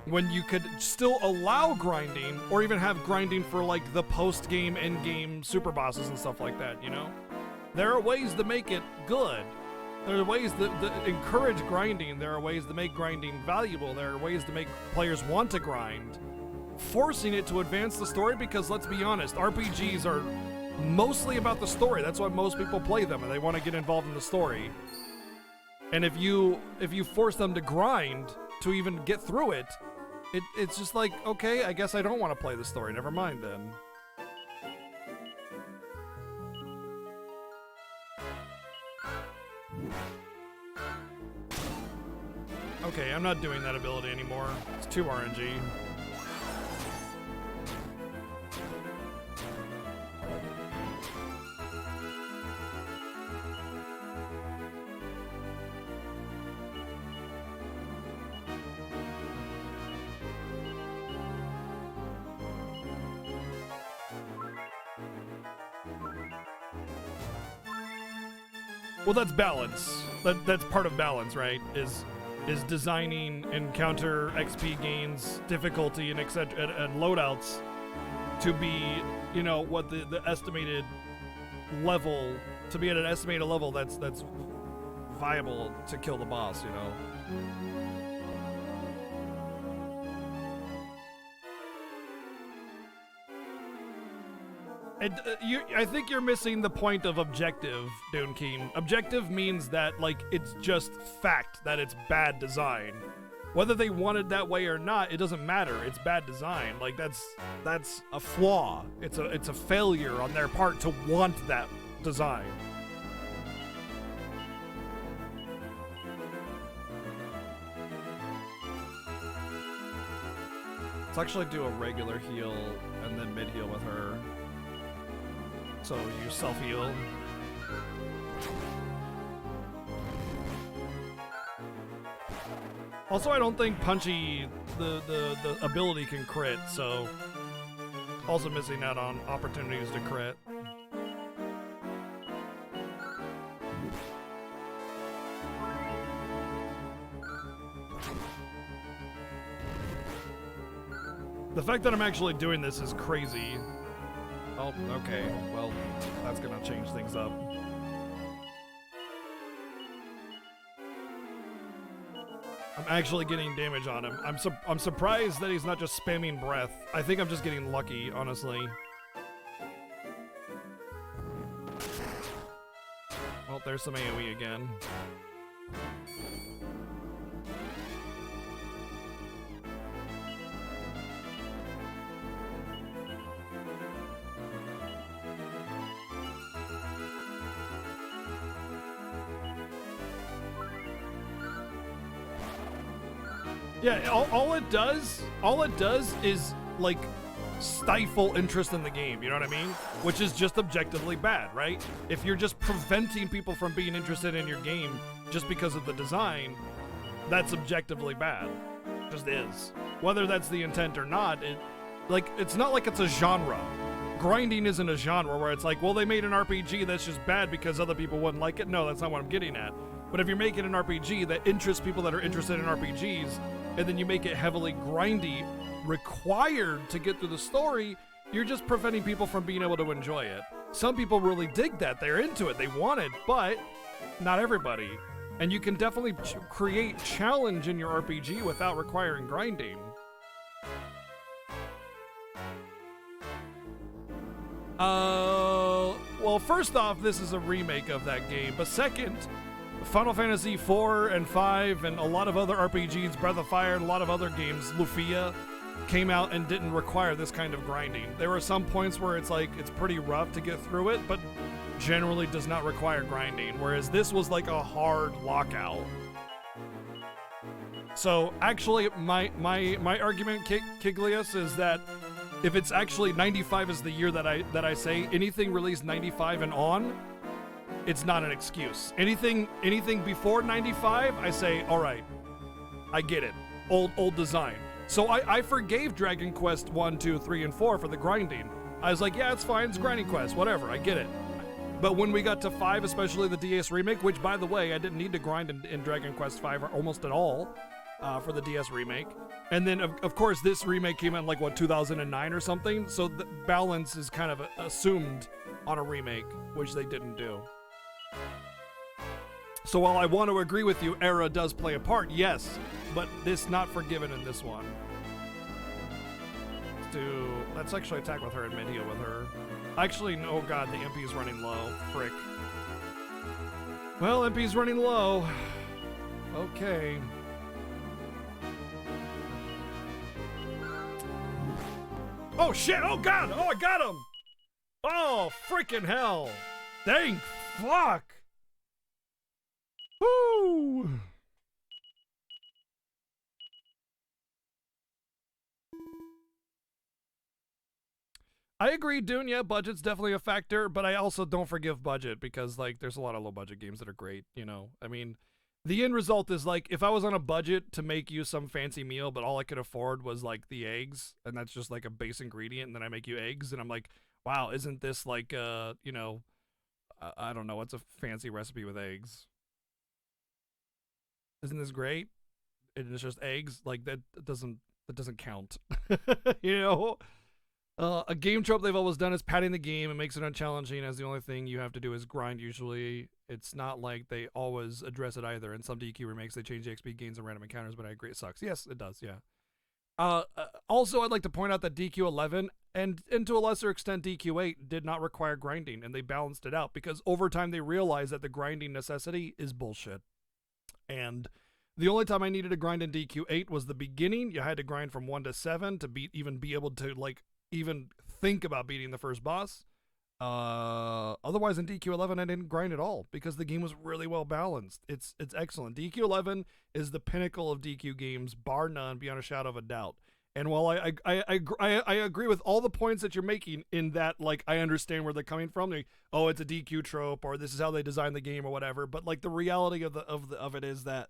when you could still allow grinding, or even have grinding for like the post-game, end-game super bosses and stuff like that, you know? There are ways to make it good. There are ways that encourage grinding. There are ways to make grinding valuable. There are ways to make players want to grind. Forcing it to advance the story, because let's be honest, RPGs are mostly about the story. That's why most people play them, and they want to get involved in the story. And if you force them to grind to even get through it, it's just like, okay, I guess I don't want to play the story. Never mind then. Okay, I'm not doing that ability anymore. It's too RNG. Well, that's balance. That's part of balance, right? Is designing encounter XP gains, difficulty, and etc. and loadouts to be, you know, what the estimated level, to be at an estimated level that's viable to kill the boss, you know. And I think you're missing the point of objective, Doonkeen. Objective means that, like, it's just fact that it's bad design. Whether they wanted that way or not, it doesn't matter. It's bad design. Like, that's a flaw. It's a failure on their part to want that design. Let's actually do a regular heal and then mid heal with her. So you self-heal. Also, I don't think Punchy, the ability can crit, so also missing out on opportunities to crit. The fact that I'm actually doing this is crazy. Oh, okay. Well, that's gonna change things up. I'm actually getting damage on him. I'm surprised that he's not just spamming breath. I think I'm just getting lucky, honestly. Well, there's some AoE again. Yeah, all it does is like stifle interest in the game, you know what I mean? Which is just objectively bad, right? If you're just preventing people from being interested in your game just because of the design, that's objectively bad. It just is. Whether that's the intent or not, it's not like it's a genre. Grinding isn't a genre where it's like, well, they made an RPG that's just bad because other people wouldn't like it. No, that's not what I'm getting at. But if you're making an RPG that interests people that are interested in RPGs, and then you make it heavily grindy, required to get through the story, you're just preventing people from being able to enjoy it. Some people really dig that. They're into it. They want it, but not everybody. And you can definitely create challenge in your RPG without requiring grinding. Well, first off, this is a remake of that game, but second, Final Fantasy IV and V and a lot of other RPGs, Breath of Fire and a lot of other games, Lufia, came out and didn't require this kind of grinding. There were some points where it's like, it's pretty rough to get through it, but generally does not require grinding, whereas this was like a hard lockout. So actually, my argument, Kiglius, is that if it's actually 95 is the year that I say, anything released 95 and on, it's not an excuse. Anything before 95, I say, all right, I get it. Old design. So I forgave Dragon Quest 1, 2, 3, and 4 for the grinding. I was like, yeah, it's fine, it's grinding quest, whatever, I get it. But when we got to 5, especially the DS remake, which by the way, I didn't need to grind in Dragon Quest 5 almost at all for the DS remake. And then of course this remake came out in like, what, 2009 or something? So the balance is kind of assumed on a remake, which they didn't do. So while I want to agree with you, era does play a part, yes, but this not forgiven in this one. Let's actually attack with her and mid-heal with her. Actually, oh god, the MP is running low. Frick. Well, MP's running low. Okay. Oh shit, oh god, oh I got him! Oh, freaking hell. Dang, fuck! Woo! I agree, Dune, yeah, budget's definitely a factor, but I also don't forgive budget because, like, there's a lot of low-budget games that are great, you know? I mean, the end result is, like, if I was on a budget to make you some fancy meal, but all I could afford was, like, the eggs, and that's just, like, a base ingredient, and then I make you eggs, and I'm like, wow, isn't this, like, you know, I don't know, what's a fancy recipe with eggs? Isn't this great? And it's just eggs? Like, that doesn't count, you know? A game trope they've always done is padding the game and makes it unchallenging as the only thing you have to do is grind usually. It's not like they always address it either. In some DQ remakes, they change the XP gains and random encounters, but I agree it sucks. Yes, it does, yeah. Also, I'd like to point out that DQ11 and to a lesser extent DQ8 did not require grinding, and they balanced it out because over time they realized that the grinding necessity is bullshit. And the only time I needed to grind in DQ8 was the beginning. You had to grind from 1 to 7 to even be able to, like, even think about beating the first boss. Otherwise in DQ11 I didn't grind at all because the game was really well balanced. It's excellent. DQ11 is the pinnacle of DQ games, bar none, beyond a shadow of a doubt. And while I agree with all the points that you're making in that, like, I understand where they're coming from. Oh, it's a DQ trope, or this is how they designed the game, or whatever. But like the reality of it is that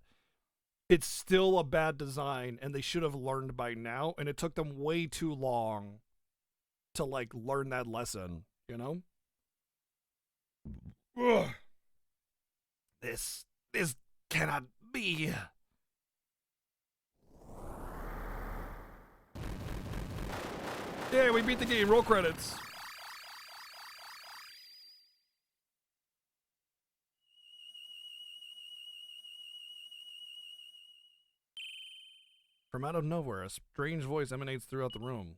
it's still a bad design, and they should have learned by now. And it took them way too long to, like, learn that lesson, you know? Ugh. This cannot be. Yeah, we beat the game. Roll credits. From out of nowhere, a strange voice emanates throughout the room.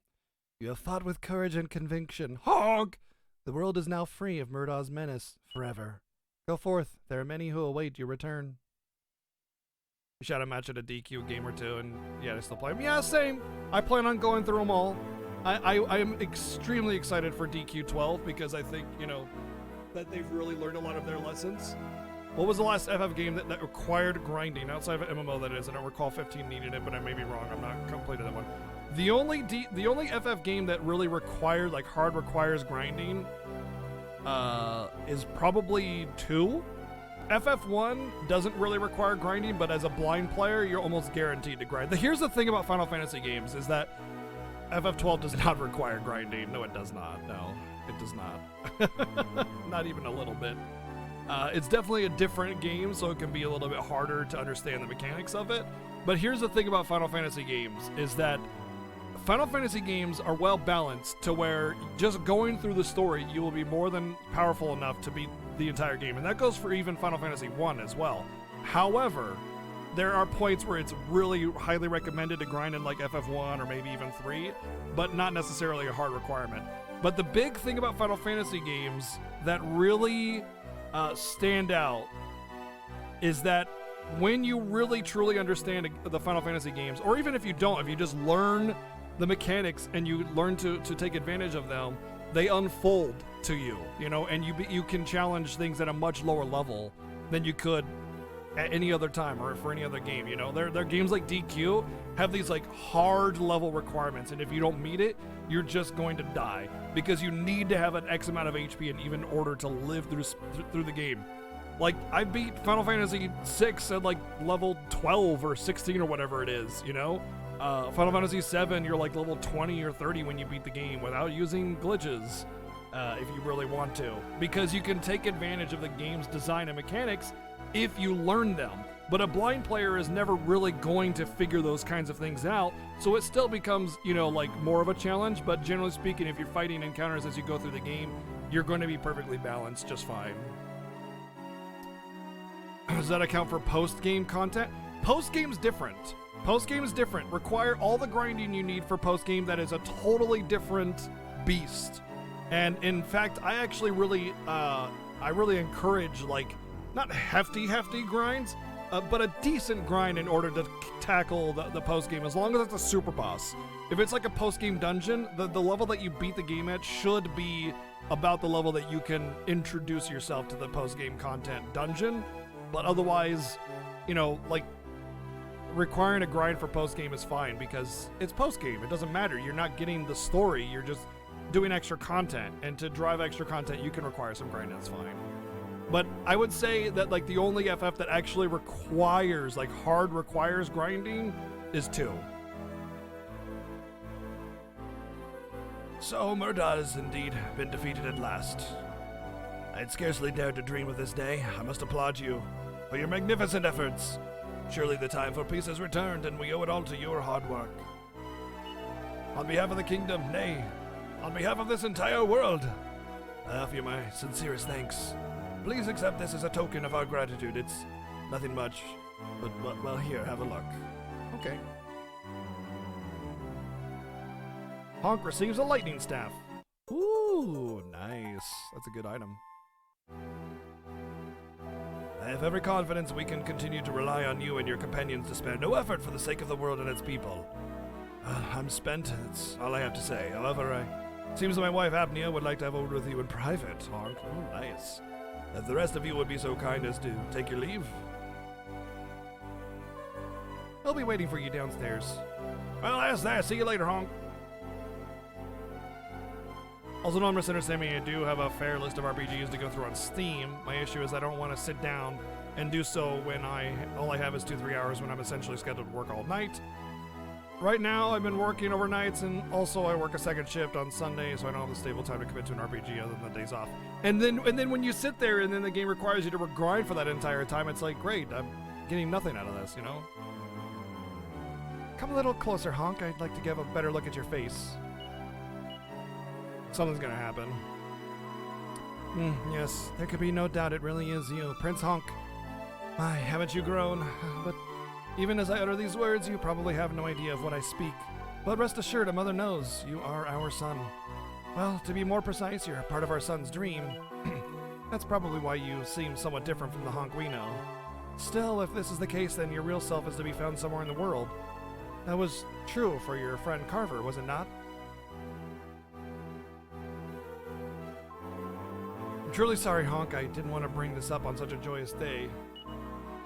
You have fought with courage and conviction. Honk! The world is now free of Murdaw's menace forever. Go forth. There are many who await your return. We shot a match at a DQ game or two, and yeah, I still play them. Yeah, same. I plan on going through them all. I am extremely excited for DQ 12 because I think, you know, that they've really learned a lot of their lessons. What was the last FF game that required grinding outside of an MMO? That is, I don't recall 15 needed it, but I may be wrong. I'm not completed that one. The only FF game that really required, like, hard requires grinding, is probably 2. FF1 doesn't really require grinding, but as a blind player, you're almost guaranteed to grind. Here's the thing about Final Fantasy games is that FF12 does not require grinding. No, it does not. No, it does not. Not even a little bit. It's definitely a different game, so it can be a little bit harder to understand the mechanics of it. But here's the thing about Final Fantasy games, is that Final Fantasy games are well balanced to where just going through the story, you will be more than powerful enough to beat the entire game. And that goes for even Final Fantasy 1 as well. However, there are points where it's really highly recommended to grind in like FF1 or maybe even 3, but not necessarily a hard requirement. But the big thing about Final Fantasy games that really stand out is that when you really truly understand the Final Fantasy games, or even if you don't, if you just learn the mechanics and you learn to take advantage of them, they unfold to you, you know, and you can challenge things at a much lower level than you could at any other time or for any other game, you know. Their games like DQ have these like hard level requirements, and if you don't meet it, you're just going to die because you need to have an X amount of HP in even order to live through the game. Like, I beat Final Fantasy 6 at like level 12 or 16 or whatever it is, you know. Final Fantasy 7, you're like level 20 or 30 when you beat the game without using glitches, if you really want to, because you can take advantage of the game's design and mechanics if you learn them. But a blind player is never really going to figure those kinds of things out, so it still becomes, you know, like more of a challenge. But generally speaking, if you're fighting encounters as you go through the game, you're going to be perfectly balanced just fine. Does that account for post-game content? Post-game's different. Post-game is different. Require all the grinding you need for post-game. That is a totally different beast. And in fact, I actually really, encourage, like, not hefty grinds, but a decent grind in order to tackle the post-game, as long as it's a super boss. If it's like a post-game dungeon, the level that you beat the game at should be about the level that you can introduce yourself to the post-game content dungeon. But otherwise, you know, like, requiring a grind for post-game is fine because it's post-game. It doesn't matter. You're not getting the story. You're just doing extra content. And to drive extra content, you can require some grind. That's fine. But I would say that, like, the only FF that actually requires, like, hard requires grinding is 2. So, Murdaugh has indeed been defeated at last. I had scarcely dared to dream of this day. I must applaud you for your magnificent efforts. Surely the time for peace has returned, and we owe it all to your hard work. On behalf of the kingdom, nay, on behalf of this entire world, I offer you my sincerest thanks. Please accept this as a token of our gratitude. It's nothing much, but, well, here, have a look. Okay. Honk receives a lightning staff. Ooh, nice. That's a good item. I have every confidence we can continue to rely on you and your companions to spare no effort for the sake of the world and its people. I'm spent, that's all I have to say. However, seems that my wife Apnea would like to have a word with you in private, Honk. Ooh, nice. If the rest of you would be so kind as to take your leave. I'll be waiting for you downstairs. Well, that's that. See you later, Honk. Also, don't misunderstand me, I do have a fair list of RPGs to go through on Steam. My issue is I don't want to sit down and do so when all I have is 2-3 hours when I'm essentially scheduled to work all night. Right now, I've been working overnights, and also I work a second shift on Sunday, so I don't have the stable time to commit to an RPG other than the days off. And then when you sit there and then the game requires you to grind for that entire time, it's like, great, I'm getting nothing out of this, you know? Come a little closer, Honk. I'd like to give a better look at your face. Something's gonna happen. Yes, there could be no doubt it really is you, Prince Honk. My, haven't you grown? But even as I utter these words, you probably have no idea of what I speak. But rest assured, a mother knows you are our son. Well, to be more precise, you're a part of our son's dream. That's probably why you seem somewhat different from the Honk we know. Still, if this is the case, then your real self is to be found somewhere in the world. That was true for your friend Carver, was it not? I'm truly sorry, Honk. I didn't want to bring this up on such a joyous day.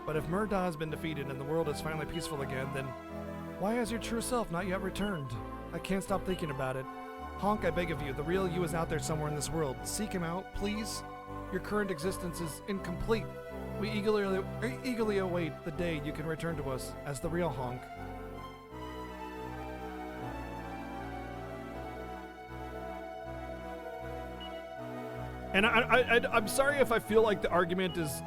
But if Murda has been defeated and the world is finally peaceful again, then why has your true self not yet returned? I can't stop thinking about it. Honk, I beg of you, the real you is out there somewhere in this world. Seek him out, please. Your current existence is incomplete. We eagerly await the day you can return to us as the real Honk. And I'm sorry if I feel like the argument is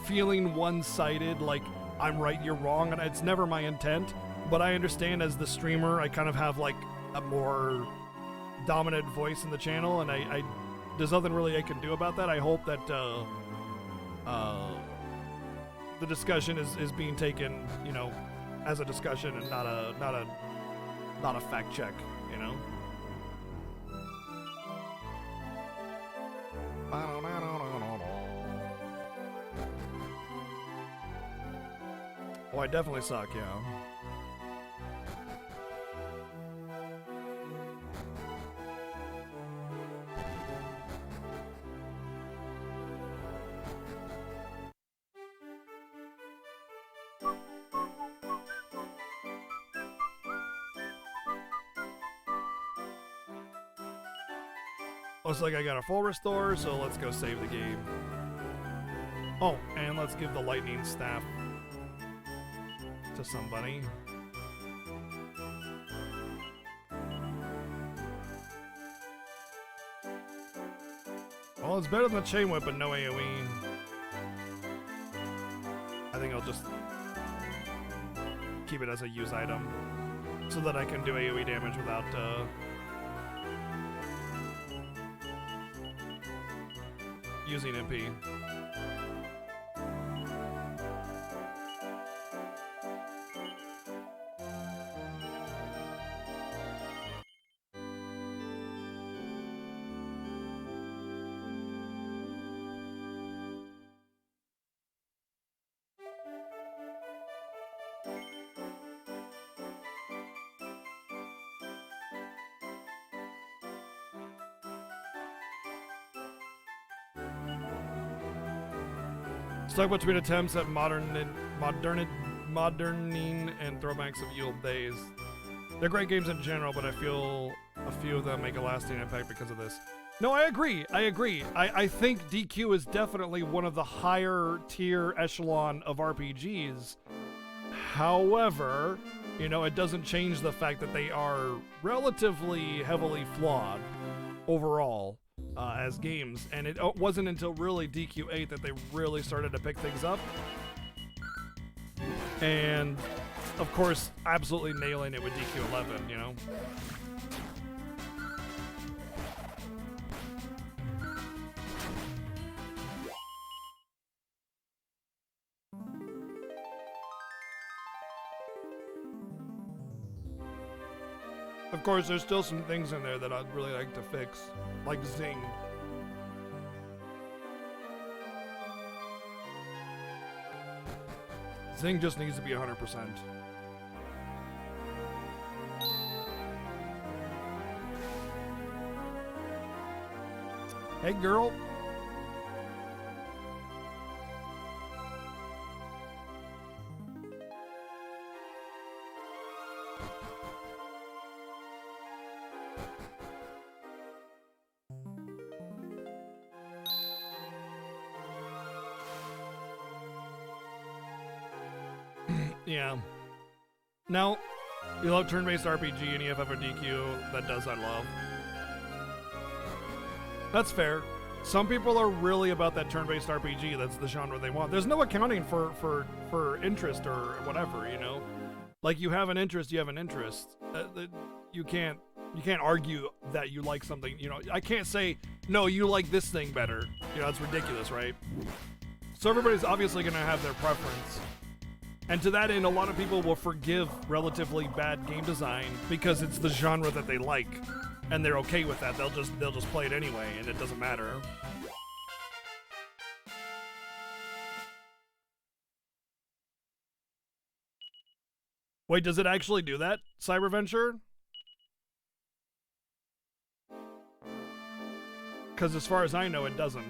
feeling one-sided, like I'm right, you're wrong, and it's never my intent. But I understand as the streamer, I kind of have like a more dominant voice in the channel, and I there's nothing really I can do about that. I hope that the discussion is being taken, you know, as a discussion and not a fact check, you know. Oh, I definitely suck, yeah. Looks like I got a full restore, so let's go save the game. Oh, and let's give the lightning staff to somebody. Well, it's better than the chain whip, but no AoE. I think I'll just keep it as a use item so that I can do AoE damage without using MP. Stuck between attempts at moderning and throwbacks of ye olde days. They're great games in general, but I feel a few of them make a lasting impact because of this. No, I agree. I think DQ is definitely one of the higher tier echelon of RPGs. However, you know, it doesn't change the fact that they are relatively heavily flawed overall. As games, and it wasn't until really DQ8 that they really started to pick things up. And, of course, absolutely nailing it with DQ11, you know? Of course, there's still some things in there that I'd really like to fix, like Zing. Zing just needs to be 100%. Hey, girl. Yeah. Now, you love turn-based RPG and EFF or DQ. That does I love. That's fair. Some people are really about that turn-based RPG. That's the genre they want. There's no accounting for interest or whatever, you know? Like, you have an interest, you have an interest. You can't You can't argue that you like something. You know, I can't say no, you like this thing better. You know, that's ridiculous, right? So everybody's obviously going to have their preference. And to that end, a lot of people will forgive relatively bad game design because it's the genre that they like, and they're okay with that. They'll just play it anyway, and it doesn't matter. Wait, does it actually do that, Cyberventure? Because as far as I know, it doesn't.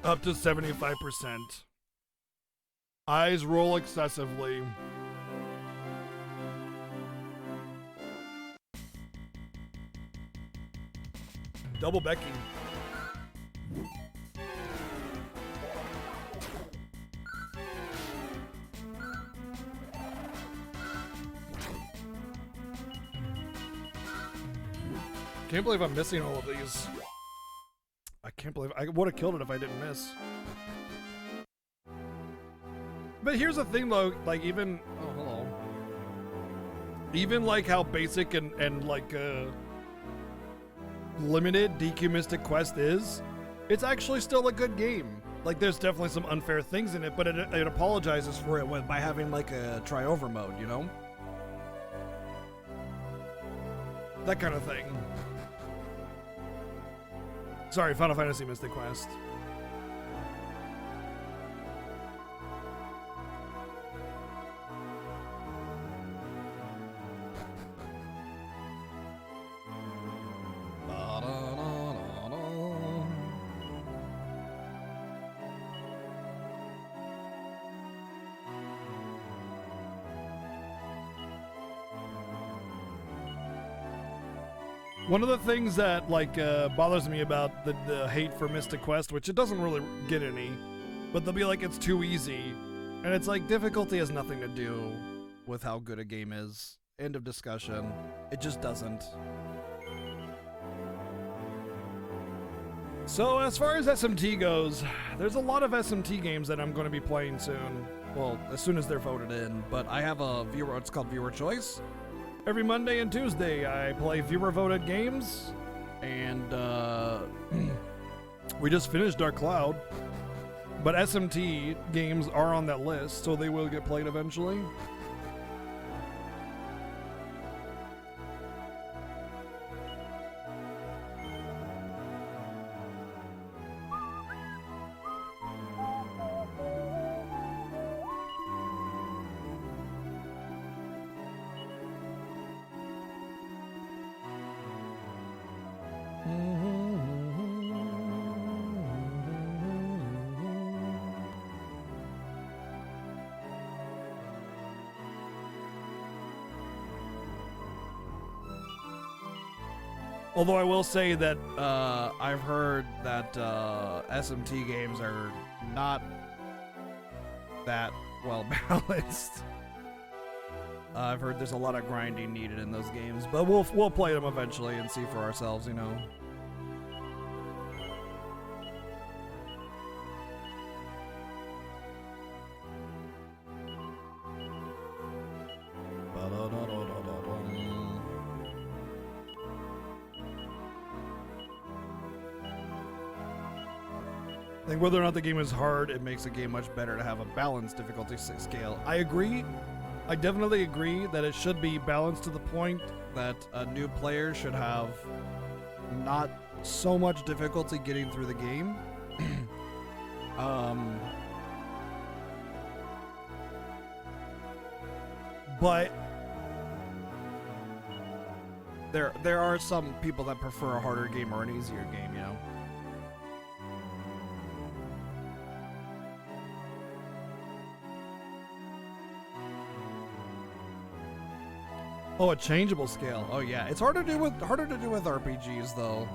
Up to 75%. Eyes roll excessively. Double Becky. Can't believe I'm missing all of these. I can't believe I would have killed it if I didn't miss. But here's the thing though, like even hello. Even like how basic and like limited DQ Mystic Quest is, it's actually still a good game. Like there's definitely some unfair things in it, but it apologizes for it by having like a try-over mode, you know? That kind of thing. Sorry, Final Fantasy Mystic Quest. One of the things that like bothers me about the hate for Mystic Quest, which it doesn't really get any, but they'll be like it's too easy, and it's like difficulty has nothing to do with how good a game is. End of discussion. It just doesn't. So as far as SMT goes, there's a lot of SMT games that I'm going to be playing soon. Well, as soon as they're voted in. But I have a viewer. It's called Viewer Choice. Every Monday and Tuesday, I play viewer-voted games, and we just finished Dark Cloud, but SMT games are on that list, so they will get played eventually. Although I will say that I've heard that SMT games are not that well balanced. I've heard there's a lot of grinding needed in those games, but we'll play them eventually and see for ourselves, you know. I think whether or not the game is hard, it makes a game much better to have a balanced difficulty scale. I agree. I definitely agree that it should be balanced to the point that a new player should have not so much difficulty getting through the game. But there are some people that prefer a harder game or an easier game, you know? Oh, a changeable scale. Oh yeah, it's harder to do with RPGs though.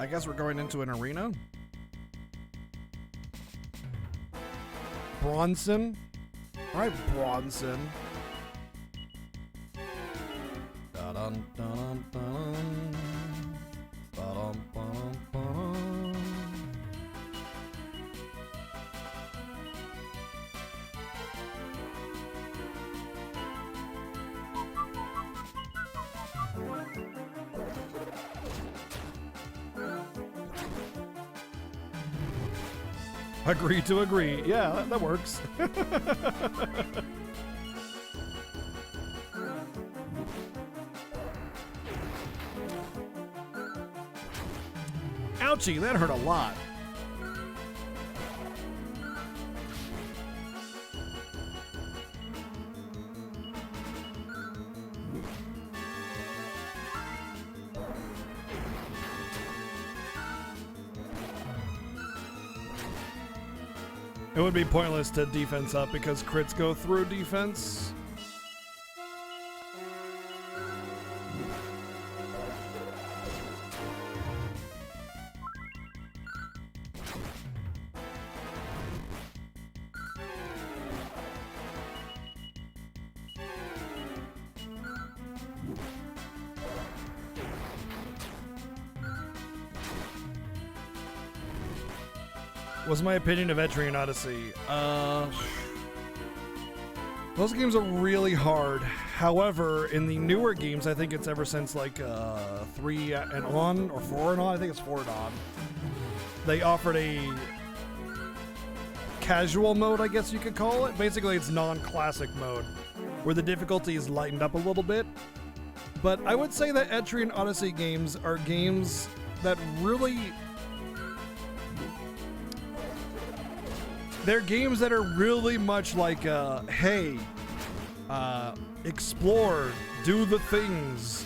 I guess we're going into an arena. Bronson. All right, Bronson. Dun, dun, dun, dun, dun, dun. Agree to agree. Yeah, that works. Ouchie, that hurt a lot. It would be pointless to defense up because crits go through defense. What's my opinion of Etrian Odyssey? Those games are really hard. However, in the newer games, I think it's ever since like 3 and on, or 4 and on, I think it's 4 and on, they offered a casual mode, I guess you could call it. Basically, it's non-classic mode, where the difficulty is lightened up a little bit. But I would say that Etrian Odyssey games are games that really... They're games that are really much like, hey, explore, do the things,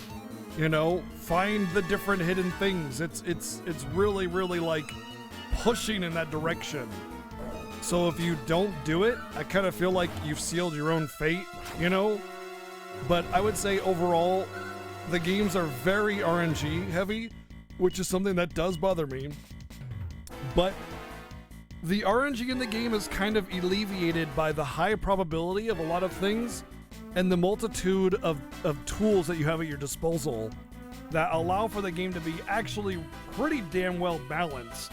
you know, find the different hidden things. It's really, really like pushing in that direction. So if you don't do it, I kind of feel like you've sealed your own fate, you know? But I would say overall, the games are very RNG heavy, which is something that does bother me. But the RNG in the game is kind of alleviated by the high probability of a lot of things and the multitude of tools that you have at your disposal that allow for the game to be actually pretty damn well balanced,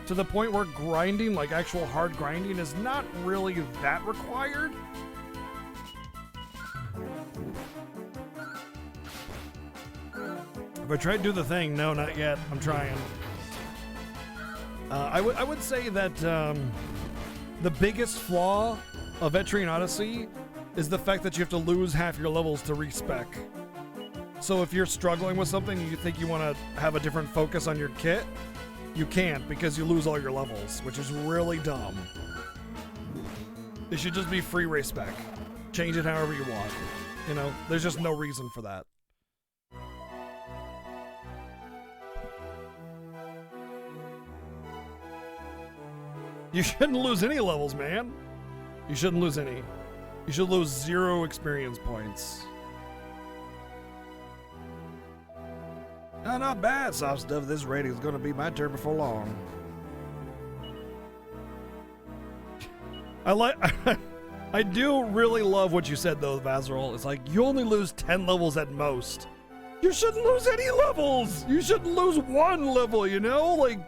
to the point where grinding, like actual hard grinding, is not really that required. Have I tried to do the thing? No, not yet. I'm trying. I would say that the biggest flaw of Etrian Odyssey is the fact that you have to lose half your levels to respec. So if you're struggling with something and you think you want to have a different focus on your kit, you can't because you lose all your levels, which is really dumb. It should just be free respec. Change it however you want. You know, there's just no reason for that. You shouldn't lose any levels, man. You shouldn't lose any. You should lose 0 experience points. Oh, not bad, soft stuff. This rating is going to be my turn before long. I do really love what you said, though, Vazrol. It's like, you only lose 10 levels at most. You shouldn't lose any levels. You shouldn't lose 1 level, you know? Like,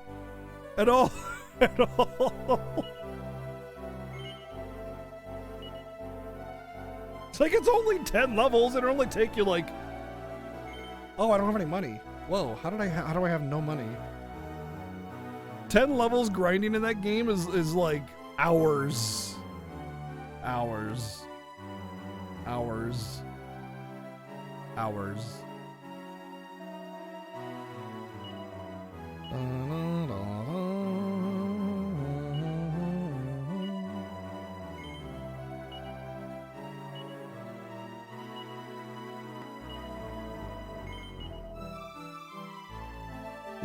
at all. At all. It's like it's only 10 levels and it'll only take you like... Oh, I don't have any money. Whoa, how do I have no money? 10 levels grinding in that game is like hours. Hours. Hours. Hours.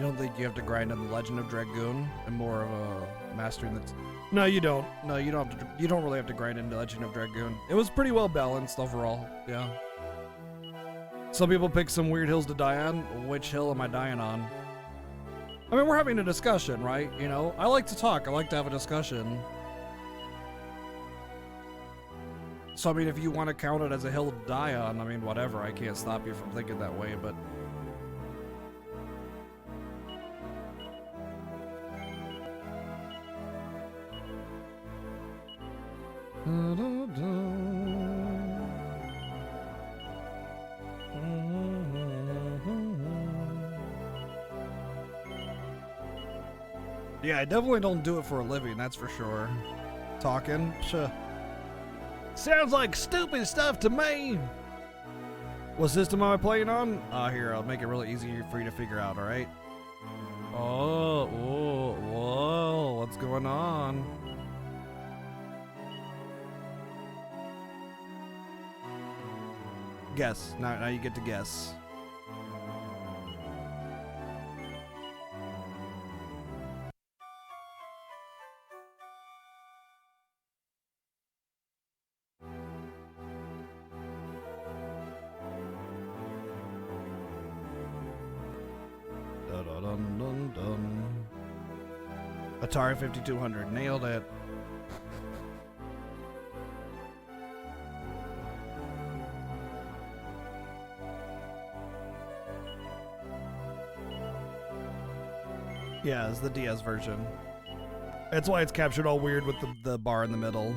You don't think you have to grind in the Legend of Dragoon and more of a mastering the? No, you don't. No, you don't. You don't really have to grind into Legend of Dragoon. It was pretty well balanced overall. Yeah. Some people pick some weird hills to die on. Which hill am I dying on? I mean, we're having a discussion, right? You know, I like to talk. I like to have a discussion. So, I mean, if you want to count it as a hill to die on, I mean, whatever. I can't stop you from thinking that way, but... Yeah, I definitely don't do it for a living, that's for sure. Talking? Psha. Sounds like stupid stuff to me. What system am I playing on? Here, I'll make it really easy for you to figure out, alright? Oh, whoa, what's going on? Guess. Now you get to guess. Dun. Atari 5200, nailed it. Yeah, it's the DS version. That's why it's captured all weird with The bar in the middle.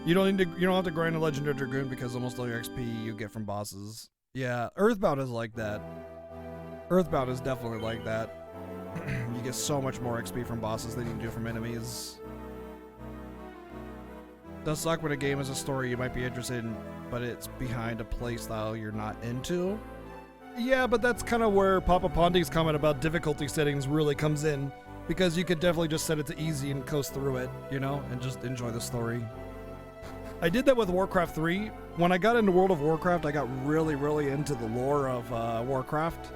You don't have to grind a Legend of Dragoon because almost all your XP you get from bosses. Yeah, Earthbound is like that. Earthbound is definitely like that. You get so much more XP from bosses than you do from enemies. Does suck when a game is a story you might be interested in, but it's behind a playstyle you're not into. Yeah, but that's kind of where Papa Pondi's comment about difficulty settings really comes in, because you could definitely just set it to easy and coast through it, You know, and just enjoy the story. I did that with Warcraft 3. When I got into World of Warcraft, I got really, really into the lore of Warcraft.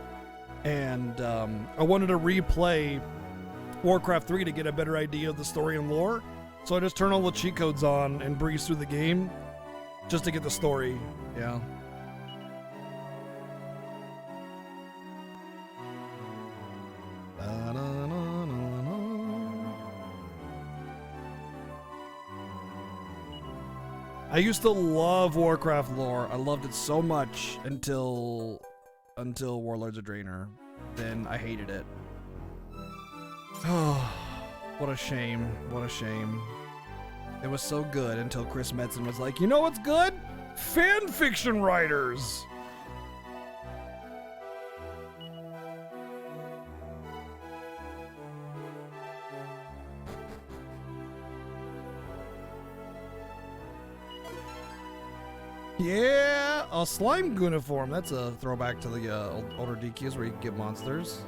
And I wanted to replay Warcraft 3 to get a better idea of the story and lore. So I just turned all the cheat codes on and breezed through the game just to get the story. Yeah. I used to love Warcraft lore. I loved it so much until Warlords of Draenor. Then I hated it. Oh, what a shame. What a shame. It was so good until Chris Metzen was like, You know what's good? Fan fiction writers! yeah, a slime Guniform. That's a throwback to the older DQs where you can get monsters.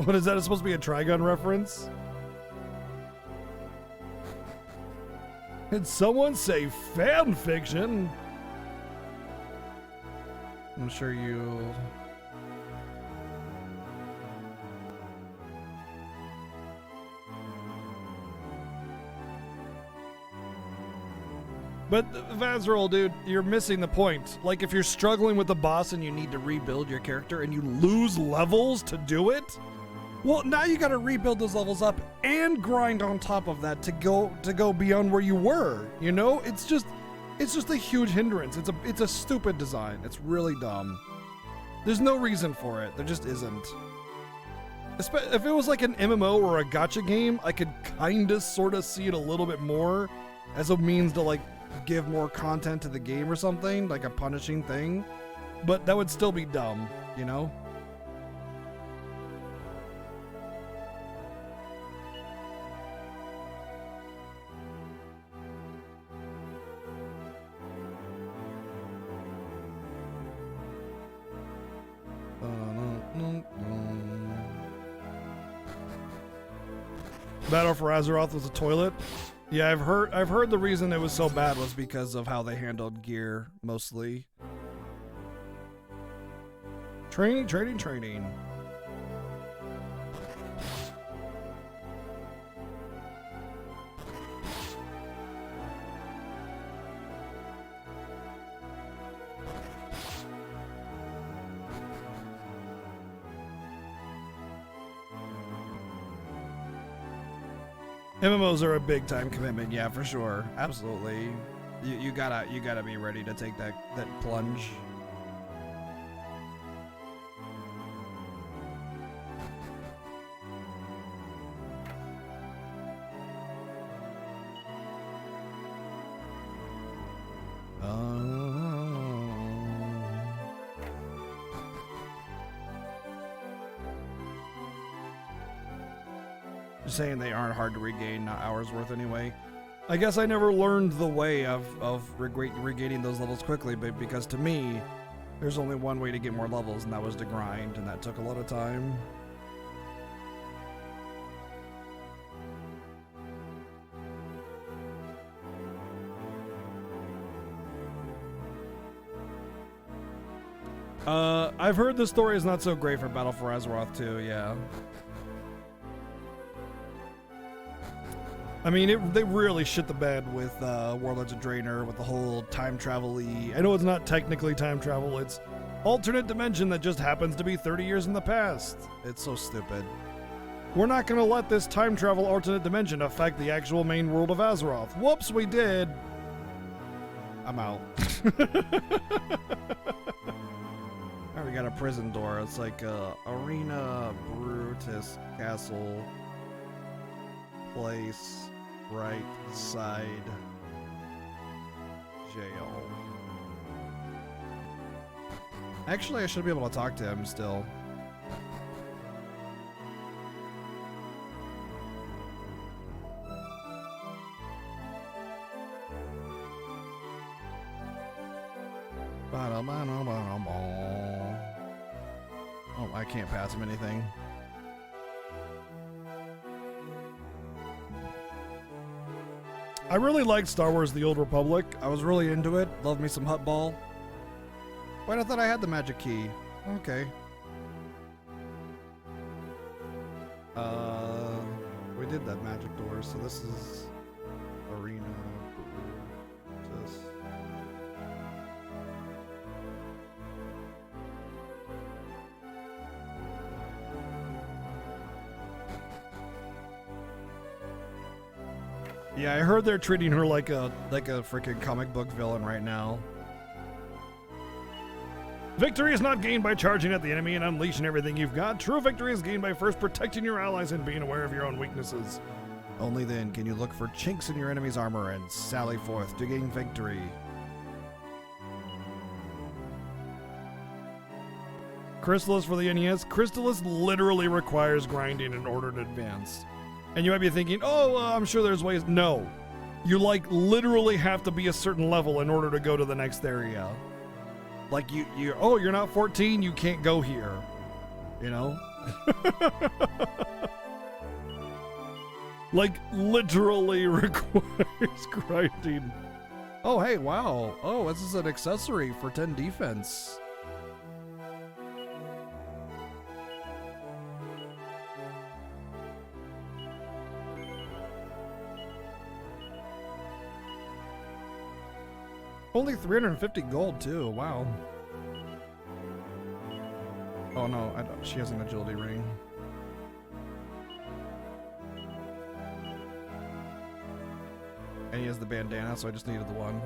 What is that? It's supposed to be a Trigun reference? Did someone say fan fiction? I'm sure you... But Vazrol, dude, you're missing the point. Like, if you're struggling with the boss and you need to rebuild your character and and you lose levels to do it, well, now you gotta rebuild those levels up and grind on top of that to go beyond where you were. You know, it's just a huge hindrance. It's a stupid design. It's really dumb. There's no reason for it. There just isn't. if it was like an MMO or a gacha game, I could kinda sorta see it a little bit more as a means to like Give more content to the game or something, like a punishing thing. but that would still be dumb. You know? Battle for Azeroth was a toilet. Yeah, I've heard the reason it was so bad was because of how they handled gear mostly. Training. MMOs are a big time commitment, yeah, for sure. Absolutely. You gotta be ready to take that plunge. Just saying they aren't hard to regain, not hours worth anyway. I guess I never learned the way of regaining those levels quickly, but because to me, there's only one way to get more levels, and that was to grind, and that took a lot of time. I've heard the story is not so great for Battle for Azeroth too, yeah. I mean, they really shit the bed with Warlords of Draenor with the whole time travel-y. I know it's not technically time travel, it's alternate dimension that just happens to be 30 years in the past. It's so stupid. We're not gonna let this time travel alternate dimension affect the actual main world of Azeroth. Whoops, we did. I'm out. Alright, we got a prison door. It's like Arena Brutus Castle place. Right side jail. Actually, I should be able to talk to him still. Oh, I can't pass him anything. I really liked Star Wars The Old Republic. I was really into it. Love me some Huttball. Wait, I thought I had the magic key. Okay. We did that magic door, so this is Arena Brutus. Yeah, I heard they're treating her like a freaking comic book villain right now. Victory is not gained by charging at the enemy and unleashing everything you've got. True victory is gained by first protecting your allies and being aware of your own weaknesses. Only then can you look for chinks in your enemy's armor and sally forth to gain victory. Chrysalis for the NES. Chrysalis literally requires grinding in order to advance. And you might be thinking, oh, I'm sure there's ways. No. You, like, literally have to be a certain level in order to go to the next area. Like, you're not 14, you can't go here. You know? Like, literally requires grinding. Oh, hey, wow. Oh, this is an accessory for 10 defense. Only 350 gold, too. Wow. Oh, no. She has an agility ring. And he has the bandana, so I just needed the one.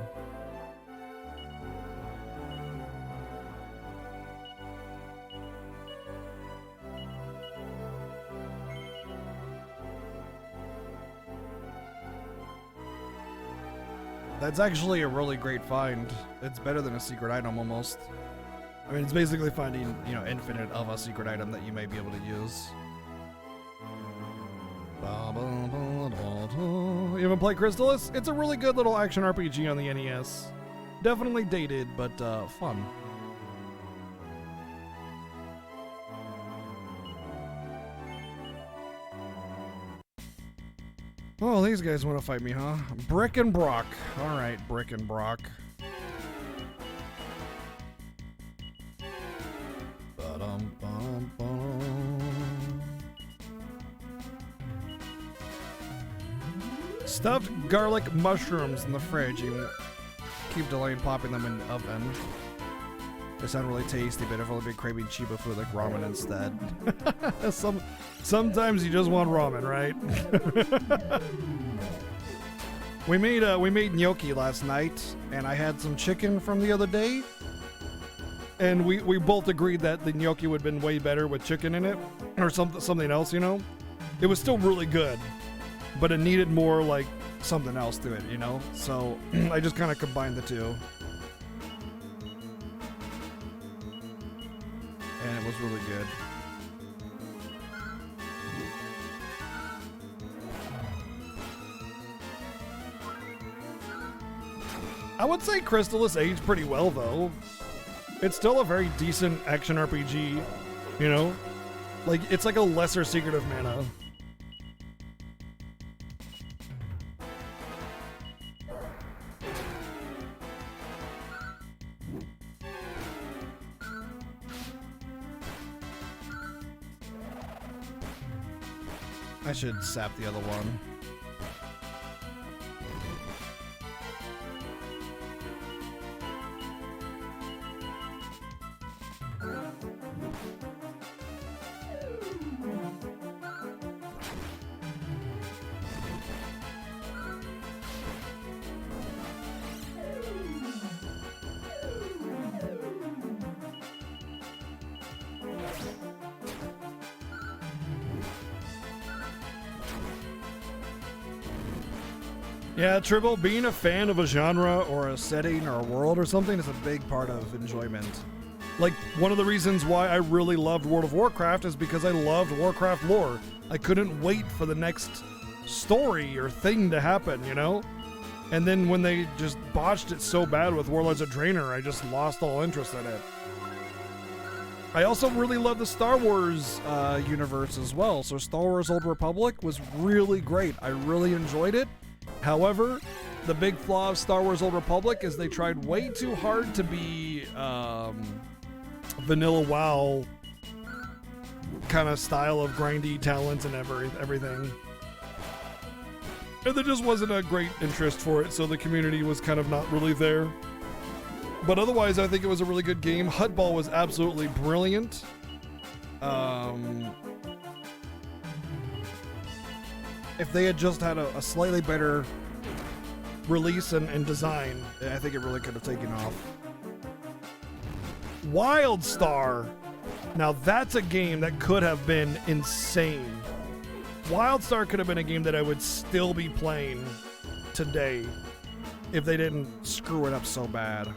That's actually a really great find. It's better than a secret item almost. I mean, it's basically finding, you know, infinite of a secret item that you may be able to use. You haven't played Chrysalis? It's a really good little action RPG on the NES. Definitely dated, but fun. Oh, these guys want to fight me, huh? Brick and Brock. All right, Brick and Brock. Stuffed garlic mushrooms in the fridge. You keep delaying popping them in the oven. They sound really tasty, but I've only been craving cheaper food like ramen instead. Sometimes you just want ramen, right? we made gnocchi last night, and I had some chicken from the other day, and we both agreed that the gnocchi would have been way better with chicken in it, or something else, you know. It was still really good, but it needed more like something else to it, you know. So I just kind of combined the two. And it was really good. I would say Crystal has aged pretty well, though. It's still a very decent action RPG, you know? Like, it's like a lesser Secret of Mana. I should sap the other one. Yeah, Tribble, being a fan of a genre or a setting or a world or something is a big part of enjoyment. Like, one of the reasons why I really loved World of Warcraft is because I loved Warcraft lore. I couldn't wait for the next story or thing to happen, you know? And then when they just botched it so bad with Warlords of Draenor, I just lost all interest in it. I also really love the Star Wars universe as well. So Star Wars Old Republic was really great. I really enjoyed it. However, the big flaw of Star Wars Old Republic is they tried way too hard to be vanilla WoW kind of style of grindy talent and everything. And there just wasn't a great interest for it, so the community was kind of not really there. But otherwise, I think it was a really good game. Hutball was absolutely brilliant. If they had just had a slightly better release and design, I think it really could have taken off. WildStar. Now that's a game that could have been insane. WildStar could have been a game that I would still be playing today if they didn't screw it up so bad.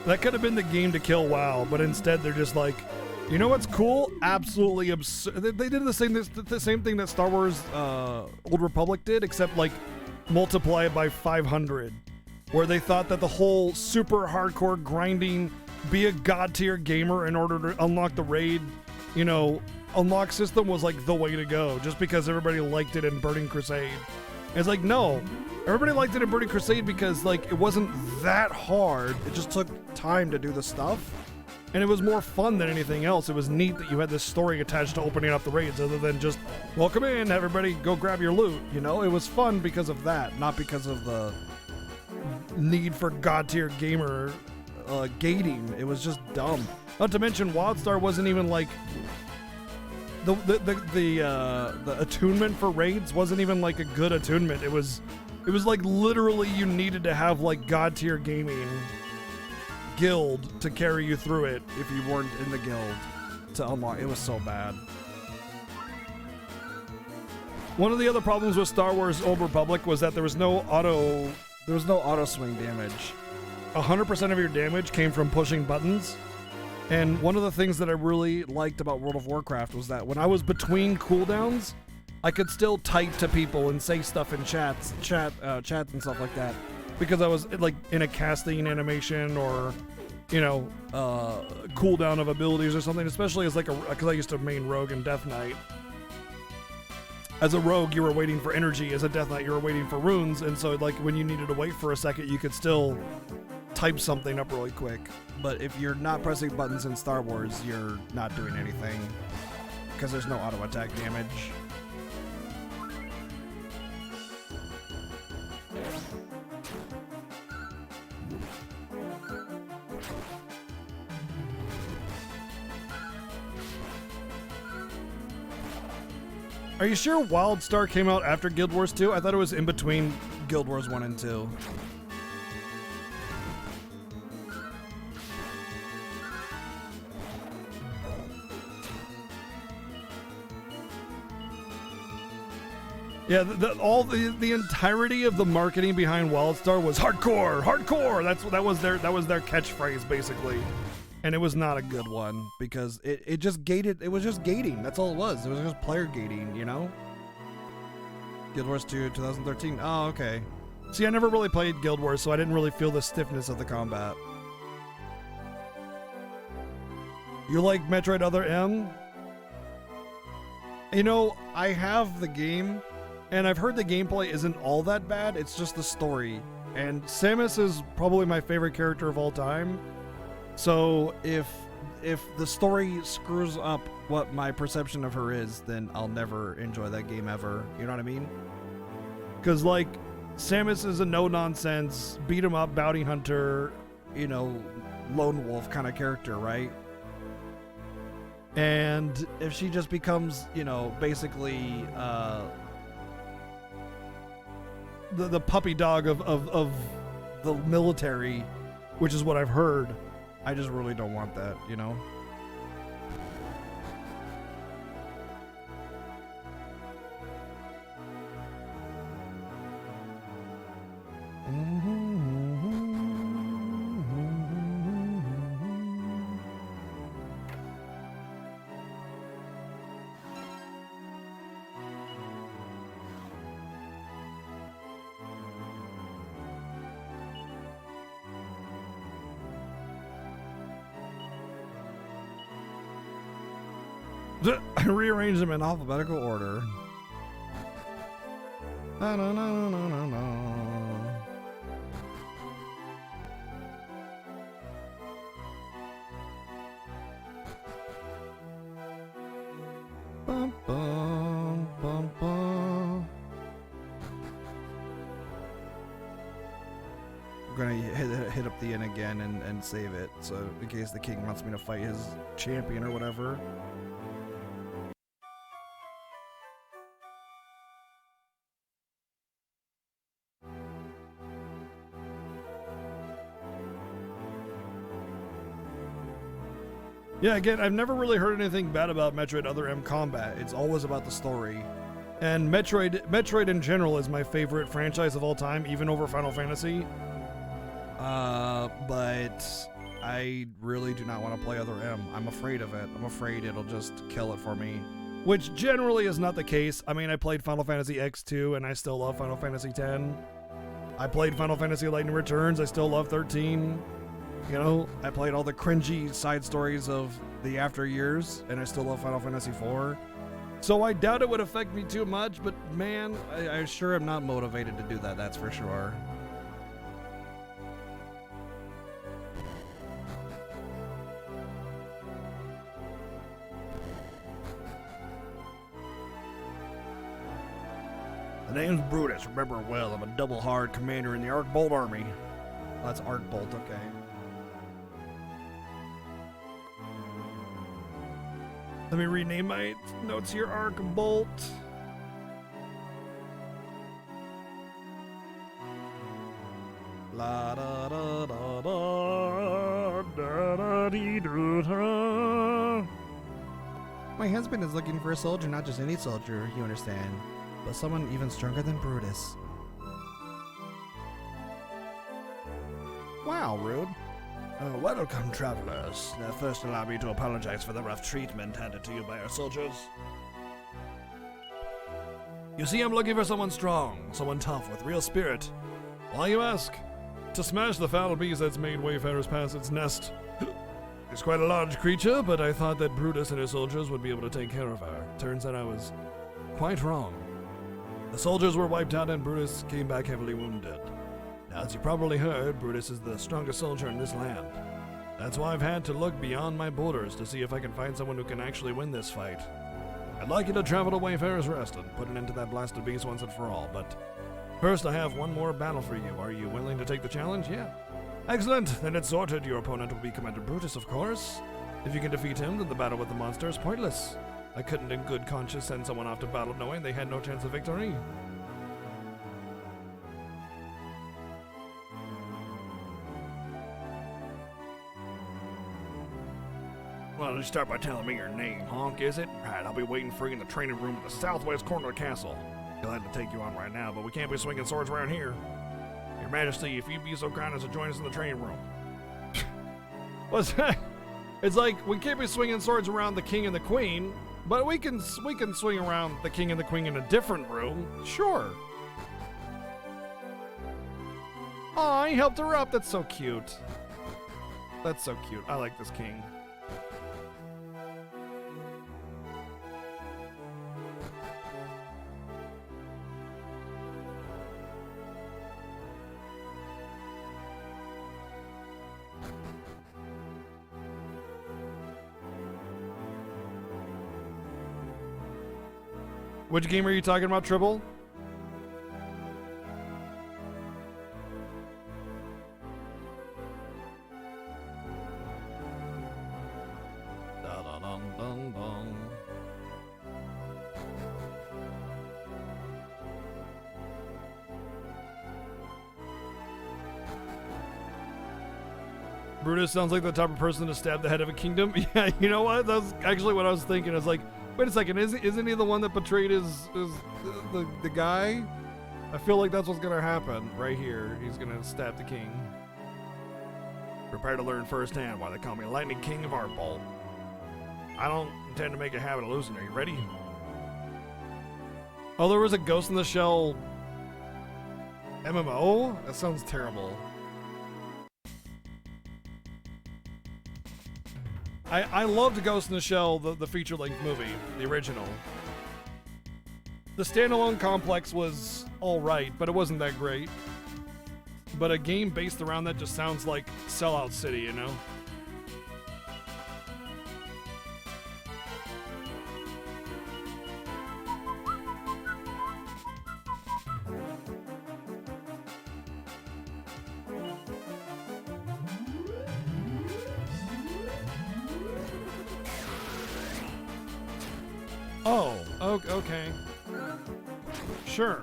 That could have been the game to kill WoW, but instead they're just like, you know what's cool? Absolutely absurd. They did the same thing that Star Wars Old Republic did, except like multiply it by 500, where they thought that the whole super hardcore grinding, be a god tier gamer in order to unlock the raid, you know, unlock system was like the way to go, just because everybody liked it in Burning Crusade. It's like, no. Everybody liked it in Burning Crusade because, like, it wasn't that hard. It just took time to do the stuff. And it was more fun than anything else. It was neat that you had this story attached to opening up the raids other than just, welcome in, everybody, go grab your loot. You know, it was fun because of that, not because of the need for god-tier gamer gating. It was just dumb. Not to mention, WildStar wasn't even, like... The attunement for raids wasn't even, like, a good attunement. It was like literally you needed to have like god tier gaming guild to carry you through it if you weren't in the guild to unlock. It was so bad. One of the other problems with Star Wars Old Republic was that there was no auto swing damage. 100% of your damage came from pushing buttons. And one of the things that I really liked about World of Warcraft was that when I was between cooldowns, I could still type to people and say stuff in chats and stuff like that, because I was like in a casting animation or, you know, cooldown of abilities or something. Especially as like because I used to main rogue in Death Knight. As a rogue, you were waiting for energy. As a Death Knight, you were waiting for runes. And so, like, when you needed to wait for a second, you could still type something up really quick. But if you're not pressing buttons in Star Wars, you're not doing anything, because there's no auto attack damage. Are you sure WildStar came out after Guild Wars 2? I thought it was in between Guild Wars 1 and 2. Yeah, the entirety of the marketing behind WildStar was hardcore, hardcore. That was their catchphrase basically. And it was not a good one, because it just gated. It was just gating. That's all it was. It was just player gating, you know? Guild Wars 2, 2013. Oh, okay. See, I never really played Guild Wars, so I didn't really feel the stiffness of the combat. You like Metroid Other M? You know, I have the game, and I've heard the gameplay isn't all that bad. It's just the story. And Samus is probably my favorite character of all time. So if the story screws up what my perception of her is, then I'll never enjoy that game ever. You know what I mean? Because, like, Samus is a no-nonsense, beat-em-up bounty hunter, you know, lone wolf kind of character, right? And if she just becomes, you know, basically the puppy dog of the military, which is what I've heard, I just really don't want that, you know? I rearranged them in alphabetical order. No, no, no, no, no, no. Bum, bum, bum, bum. I'm gonna hit up the inn again and save it, so in case the king wants me to fight his champion or whatever. Yeah, again, I've never really heard anything bad about Metroid Other M combat. It's always about the story. And Metroid in general is my favorite franchise of all time, even over Final Fantasy. But I really do not want to play Other M. I'm afraid of it. I'm afraid it'll just kill it for me. Which generally is not the case. I mean, I played Final Fantasy X2 and I still love Final Fantasy X. I played Final Fantasy Lightning Returns, I still love 13. You know, I played all the cringy side stories of the after years, and I still love Final Fantasy IV. So I doubt it would affect me too much, but man, I sure am not motivated to do that, that's for sure. The name's Brutus, remember it well. I'm a double hard commander in the Arc Bolt army. Oh, that's Arc Bolt, okay. Let me rename my notes here. Arc Bolt. La da da da da da da dee doo da. My husband is looking for a soldier, not just any soldier, you understand, but someone even stronger than Brutus. Wow, rude. Welcome, travelers. Now, first allow me to apologize for the rough treatment handed to you by our soldiers. You see, I'm looking for someone strong, someone tough, with real spirit. Why, you ask? To smash the foul beast that's made wayfarers pass its nest. It's quite a large creature, but I thought that Brutus and his soldiers would be able to take care of her. Turns out I was quite wrong. The soldiers were wiped out and Brutus came back heavily wounded. Now, as you probably heard, Brutus is the strongest soldier in this land. That's why I've had to look beyond my borders to see if I can find someone who can actually win this fight. I'd like you to travel to Wayfarer's Rest and put an end to that blasted beast once and for all, but first I have one more battle for you. Are you willing to take the challenge? Yeah. Excellent, then it's sorted. Your opponent will be Commander Brutus, of course. If you can defeat him, then the battle with the monster is pointless. I couldn't in good conscience send someone off to battle knowing they had no chance of victory. Well, just start by telling me your name, Honk, is it? Right, I'll be waiting for you in the training room at the southwest corner of the castle. Glad to take you on right now, but we can't be swinging swords around here. Your Majesty, if you'd be so kind as to join us in the training room. What's that? It's like, we can't be swinging swords around the king and the queen, but we can swing around the king and the queen in a different room. Sure. Aw, he helped her up. That's so cute. That's so cute. I like this king. Which game are you talking about, Tribble? Da-da-dum-dum-dum. Brutus sounds like the type of person to stab the head of a kingdom. Yeah, you know what? That's actually what I was thinking. I was like, wait a second, isn't he the one that betrayed the guy? I feel like that's what's gonna happen right here. He's gonna stab the king. Prepare to learn firsthand why they call me Lightning King of Artbolt. I don't intend to make a habit of losing. Are you ready? Oh, there was a Ghost in the Shell MMO? That sounds terrible. I loved Ghost in the Shell, the feature-length movie, the original. The standalone complex was alright, but it wasn't that great. But a game based around that just sounds like Sellout City, you know? Oh, okay. Sure.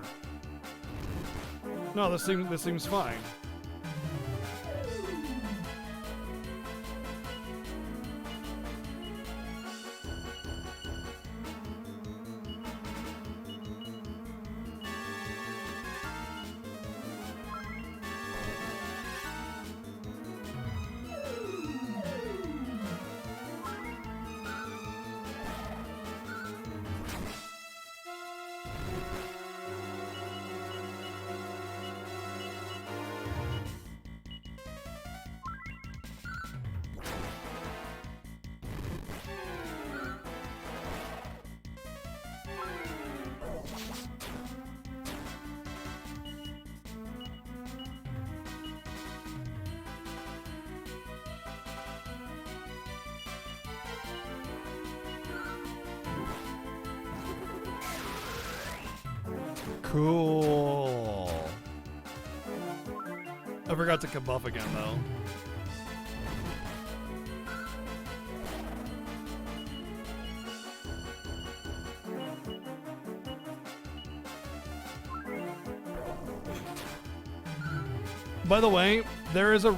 No, this seems fine. Cool. I forgot to kabuff again, though. By the way, there is a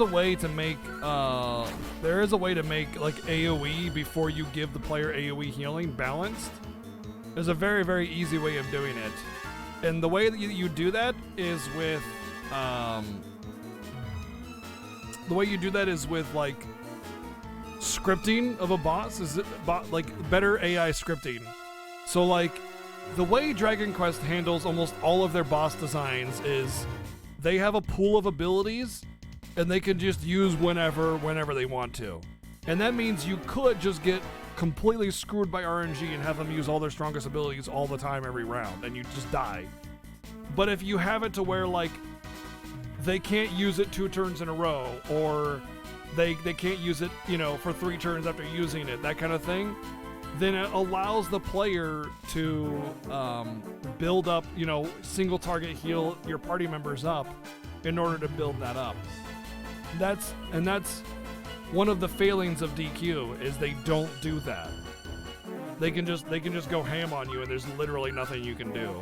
way to make like AoE before you give the player AoE healing balanced. There's a very, very easy way of doing it. And the way that you do that is with like scripting of a boss, like better AI scripting. So like the way Dragon Quest handles almost all of their boss designs is they have a pool of abilities and they can just use whenever they want to. And that means you could just get completely screwed by RNG and have them use all their strongest abilities all the time every round and you just die. But if you have it to where like they can't use it 2 turns in a row, or they can't use it, you know, for 3 turns after using it, that kind of thing, then it allows the player to build up, you know, single target heal your party members up in order to build that up. That's one of the failings of DQ is they don't do that. They can just go ham on you and there's literally nothing you can do.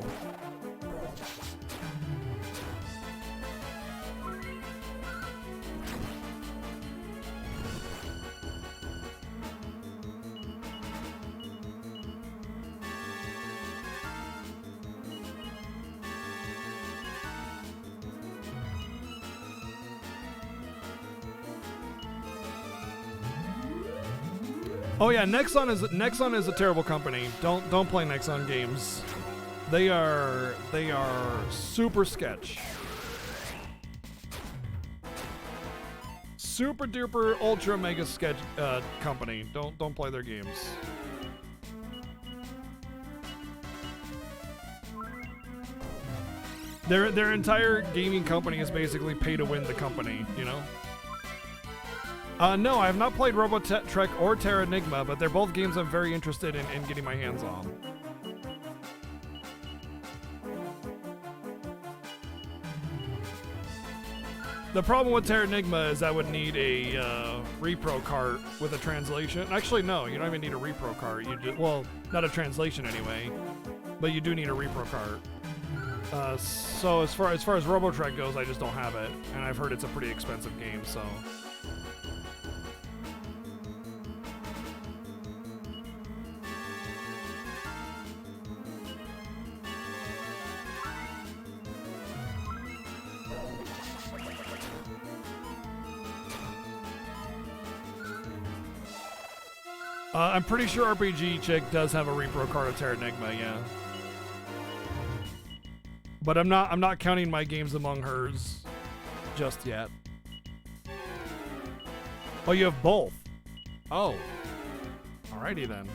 Oh yeah, Nexon is a terrible company. Don't play Nexon games. They are super sketch. Super duper ultra mega sketch company. Don't play their games. Their entire gaming company is basically pay to win the company, you know? No, I have not played Robotech or Terranigma, but they're both games I'm very interested in getting my hands on. The problem with Terranigma is I would need a repro cart with a translation. Actually, no, you don't even need a repro cart. Well, not a translation anyway, but you do need a repro cart. So as far as Robotech goes, I just don't have it, and I've heard it's a pretty expensive game, so. I'm pretty sure RPG Chick does have a repro card of Terranigma, yeah. But I'm not counting my games among hers just yet. Oh, you have both. Oh. Alrighty then.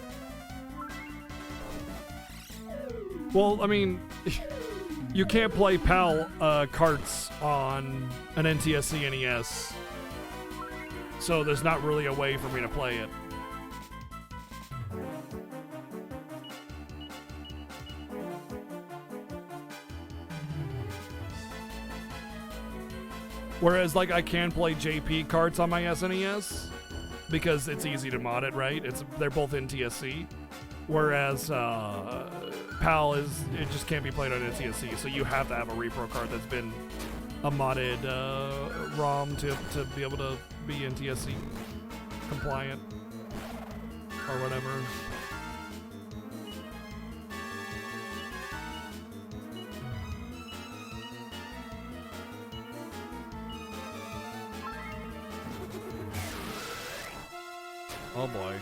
Well, I mean, you can't play PAL carts on an NTSC NES. So there's not really a way for me to play it. Whereas, like, I can play JP carts on my SNES because it's easy to mod it, right? They're both NTSC. Whereas PAL it just can't be played on NTSC, so you have to have a repro card that's been a modded ROM to be able to be NTSC compliant or whatever. Oh boy.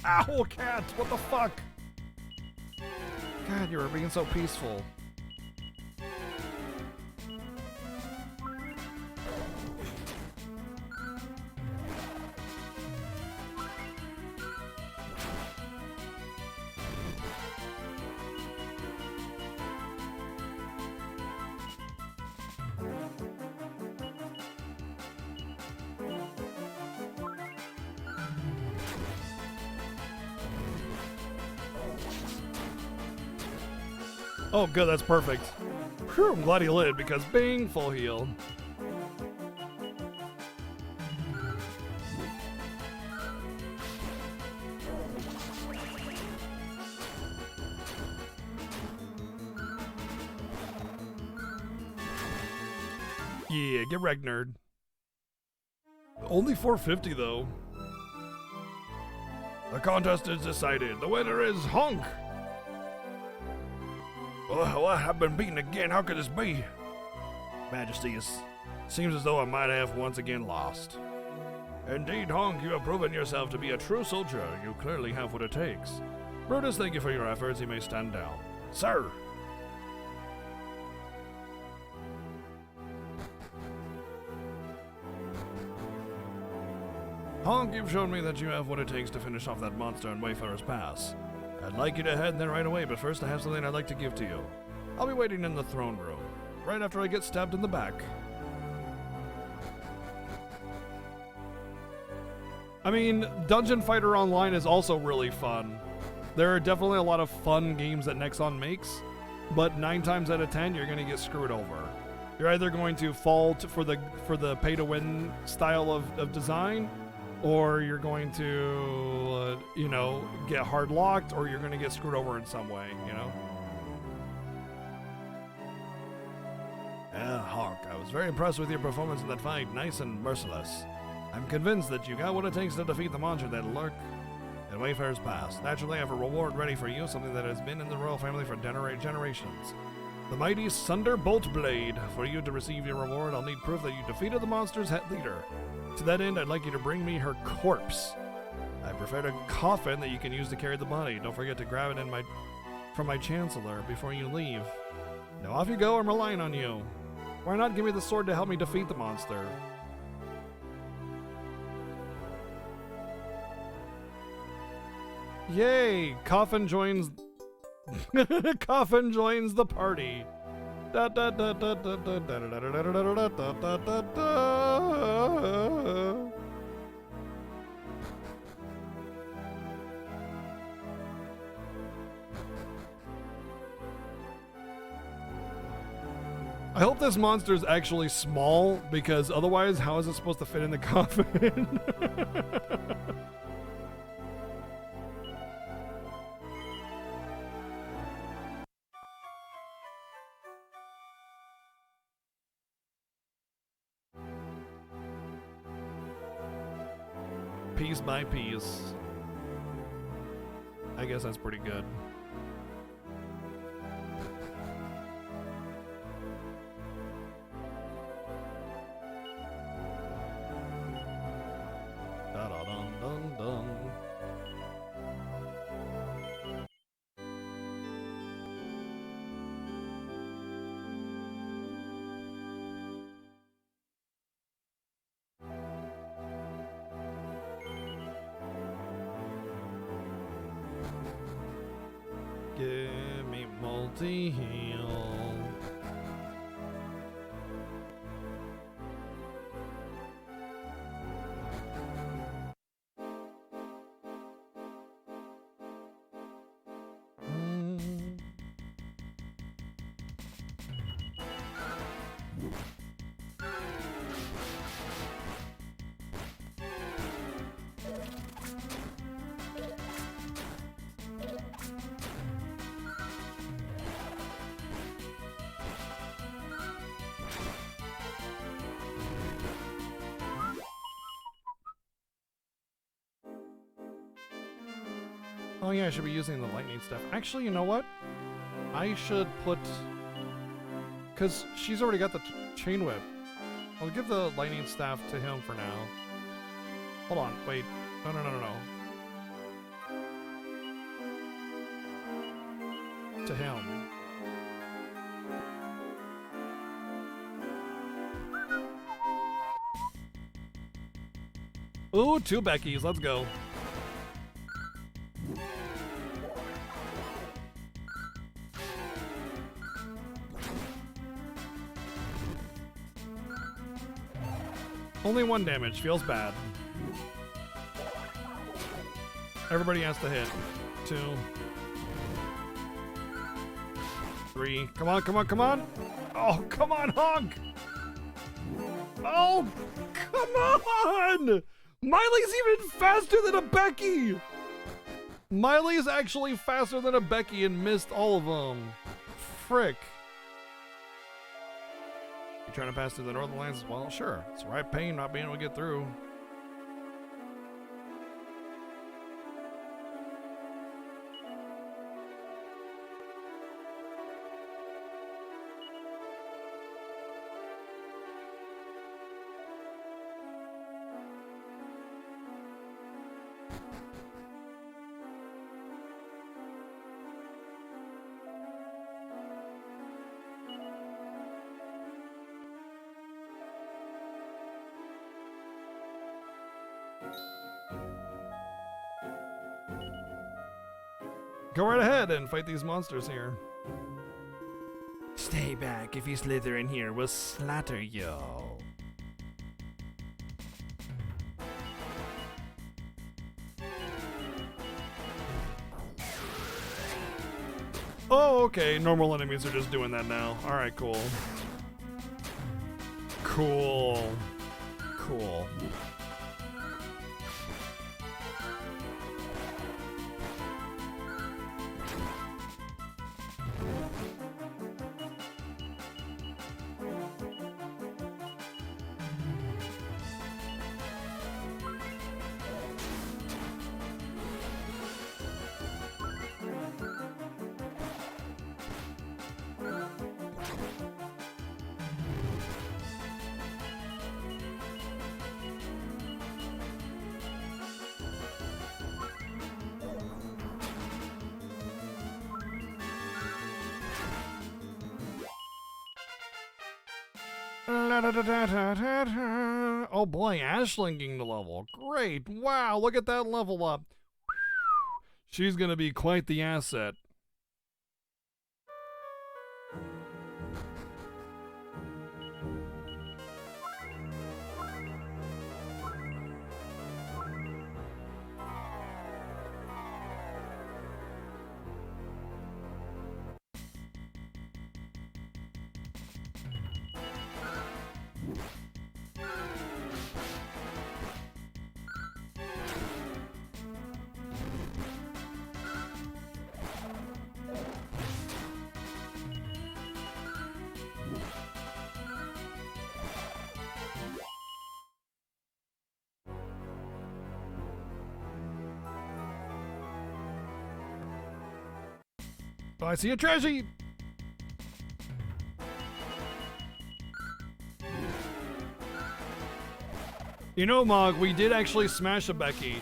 Ow, cat! What the fuck? God, you were being so peaceful. Oh, good, that's perfect. Whew, I'm glad he lit because bing, full heal. Yeah, get wrecked, nerd. Only 450 though. The contest is decided. The winner is Hunk. Oh, I've been beaten again. How could this be? Majesty, it seems as though I might have once again lost. Indeed, Honk, you have proven yourself to be a true soldier. You clearly have what it takes. Brutus, thank you for your efforts. You may stand down. Sir! Honk, you've shown me that you have what it takes to finish off that monster in Wayfarer's Pass. I'd like you to head there right away, but first I have something I'd like to give to you. I'll be waiting in the throne room, right after I get stabbed in the back. I mean, Dungeon Fighter Online is also really fun. There are definitely a lot of fun games that Nexon makes, but 9 times out of 10, you're going to get screwed over. You're either going to fall for the pay-to-win style of design, or you're going to, get hard locked, or you're going to get screwed over in some way, you know? Honk, I was very impressed with your performance in that fight. Nice and merciless. I'm convinced that you got what it takes to defeat the monster that lurk at Wayfarer's Pass. Naturally, I have a reward ready for you, something that has been in the royal family for generations. The mighty Sunderbolt Blade. For you to receive your reward, I'll need proof that you defeated the monster's head leader. To that end, I'd like you to bring me her corpse. I prepared a coffin that you can use to carry the body. Don't forget to grab it from my chancellor before you leave. Now off you go, I'm relying on you. Why not give me the sword to help me defeat the monster? Yay! Coffin joins Coffin joins the party. Da, da, da, da, da, da, da, da, da, da, da, da, da, da, da. I hope this monster is actually small, because otherwise, how is it supposed to fit in the coffin? Piece by piece. I guess that's pretty good. Da-da-dum-dum-dum. Give me multi-heal. Oh yeah, I should be using the lightning stuff. Actually, you know what? I should put... Because she's already got the chain whip. I'll give the lightning staff to him for now. Hold on, wait. No. To him. Ooh, 2 Beckys, let's go. Only 1 damage, feels bad. Everybody has to hit. 2. 3. Come on. Oh, come on, Honk! Oh, come on! Miley's even faster than a Becky! Miley is actually faster than a Becky and missed all of them. Frick. You trying to pass through the Northern Lands as well? Sure. It's a right pain not being able to get through. Go right ahead and fight these monsters here. Stay back. If you slither in here, we'll slaughter you. Oh, okay. Normal enemies are just doing that now. Alright, cool. Cool. Cool. Oh boy, Ashlinking the level. Great. Wow, look at that level up. She's gonna be quite the asset. Oh, I see a treasure! You know, Mog, we did actually smash a Becky.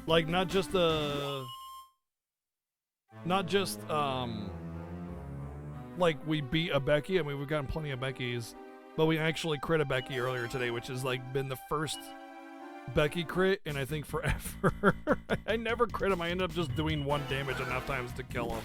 Like, not just, like, we beat a Becky. I mean, we've gotten plenty of Beckys. But we actually crit a Becky earlier today, which has, like, been the first Becky crit in, I think, forever. I never crit him. I ended up just doing 1 damage enough times to kill him.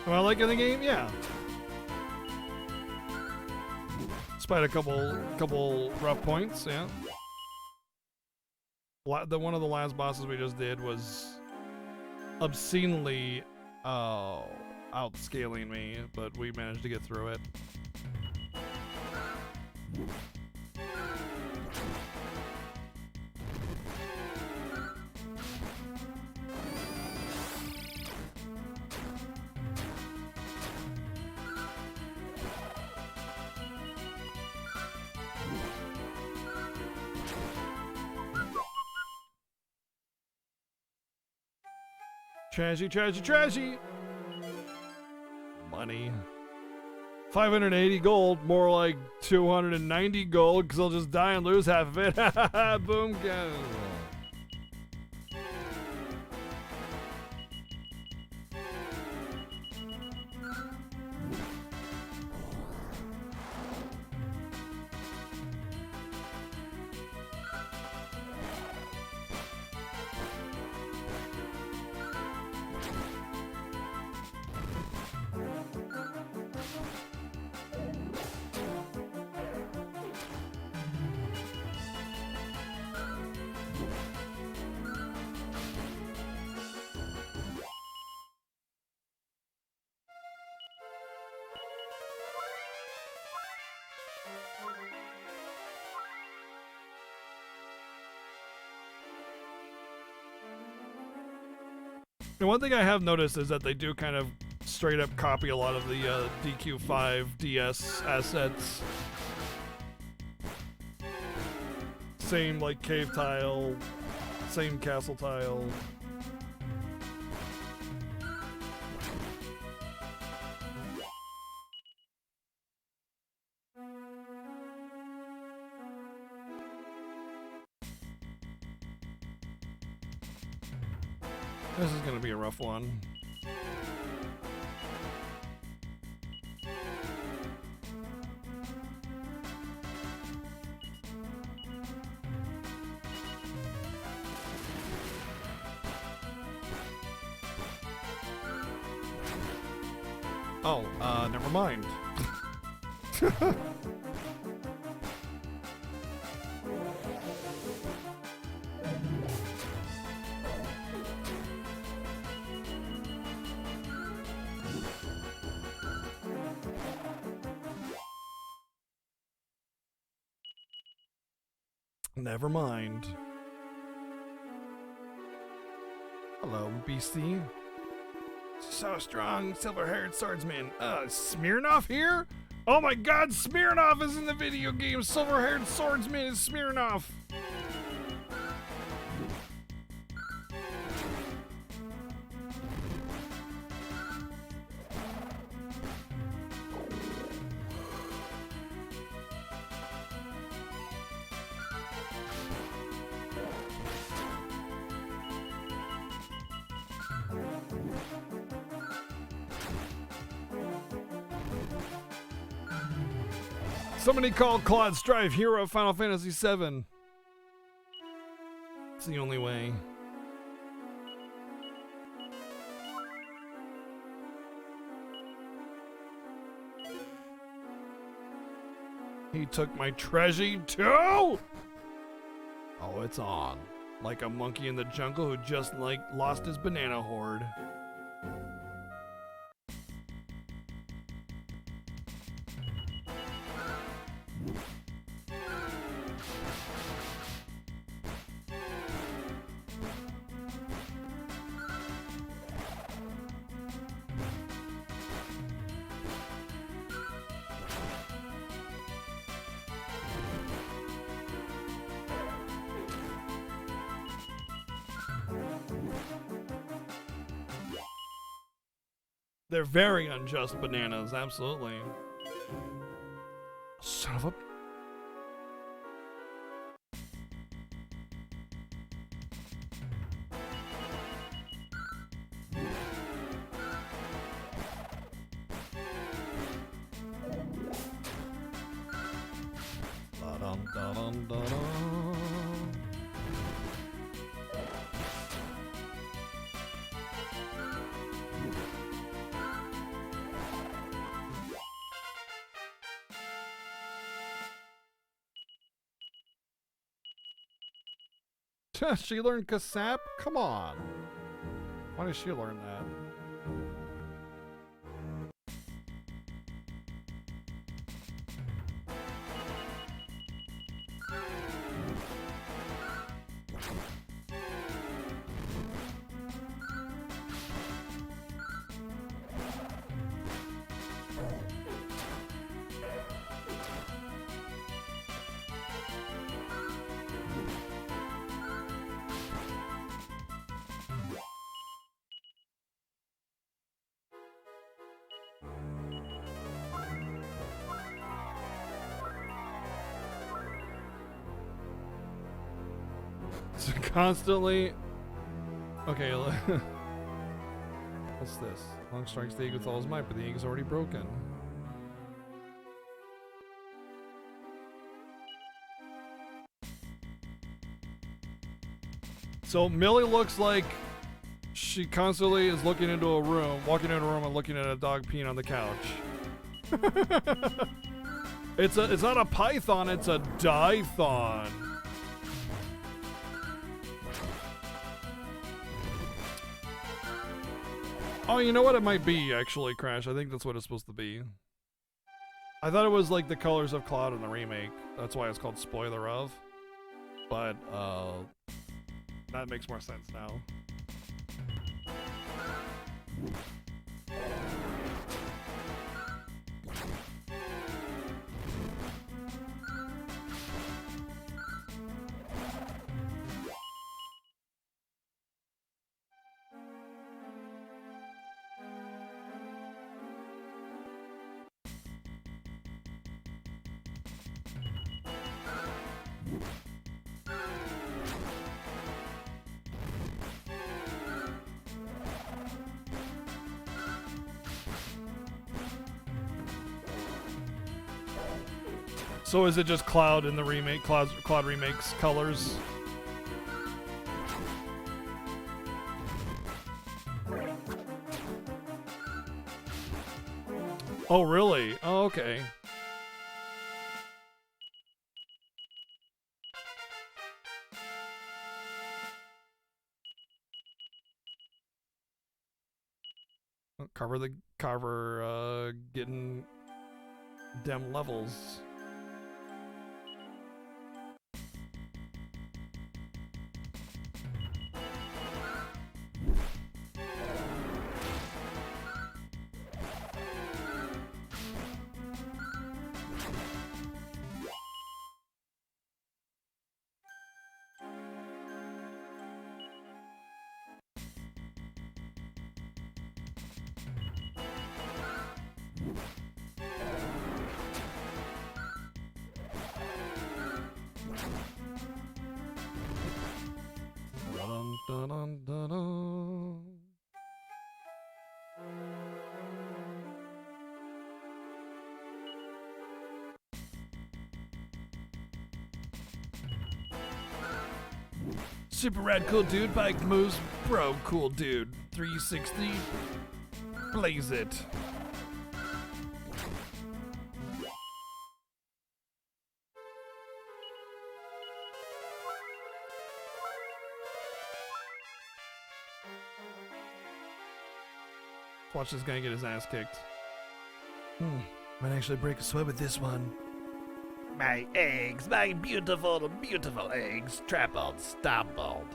Am I liking the game? Yeah. Despite a couple rough points, yeah. One of the last bosses we just did was obscenely outscaling me, but we managed to get through it. Trashy. Money. 580 gold, more like 290 gold, because I'll just die and lose half of it. Boom, go. And one thing I have noticed is that they do kind of straight up copy a lot of the DQ5 DS assets. Same like cave tile, same castle tile. This is gonna be a rough one. Oh, never mind. Never mind. Hello, beastie. So strong, silver-haired swordsman. Smirnoff here? Oh my god, Smirnoff is in the video game. Silver-haired swordsman is Smirnoff. Somebody call Claude Strife hero of Final Fantasy VII. It's the only way. He took my treasure too? Oh, it's on. Like a monkey in the jungle who just lost his banana hoard. They're very unjust bananas, absolutely. Son of a... Da-dum, da-dum, da-dum. She learned Kasap? Come on. Why did she learn that? So constantly. Okay, what's this? Long strikes the egg with all his might, but the egg is already broken. So Millie looks like she constantly is looking into a room, walking into a room and looking at a dog peeing on the couch. It's not a python, it's a dython. Oh, you know what it might be, actually, Crash. I think that's what it's supposed to be. I thought it was like the colors of Cloud in the remake. That's why it's called Spoiler of. But, that makes more sense now. So is it just Cloud in the remake, Cloud remakes colors? Oh, really? Oh, okay. Carver getting dem levels. Dun, dun, dun, dun, dun. Super rad cool dude, bike moves, bro, cool dude. 360, blaze it. Watch this guy get his ass kicked. Might actually break a sweat with this one. My eggs, my beautiful, beautiful eggs, trampled, stumbled.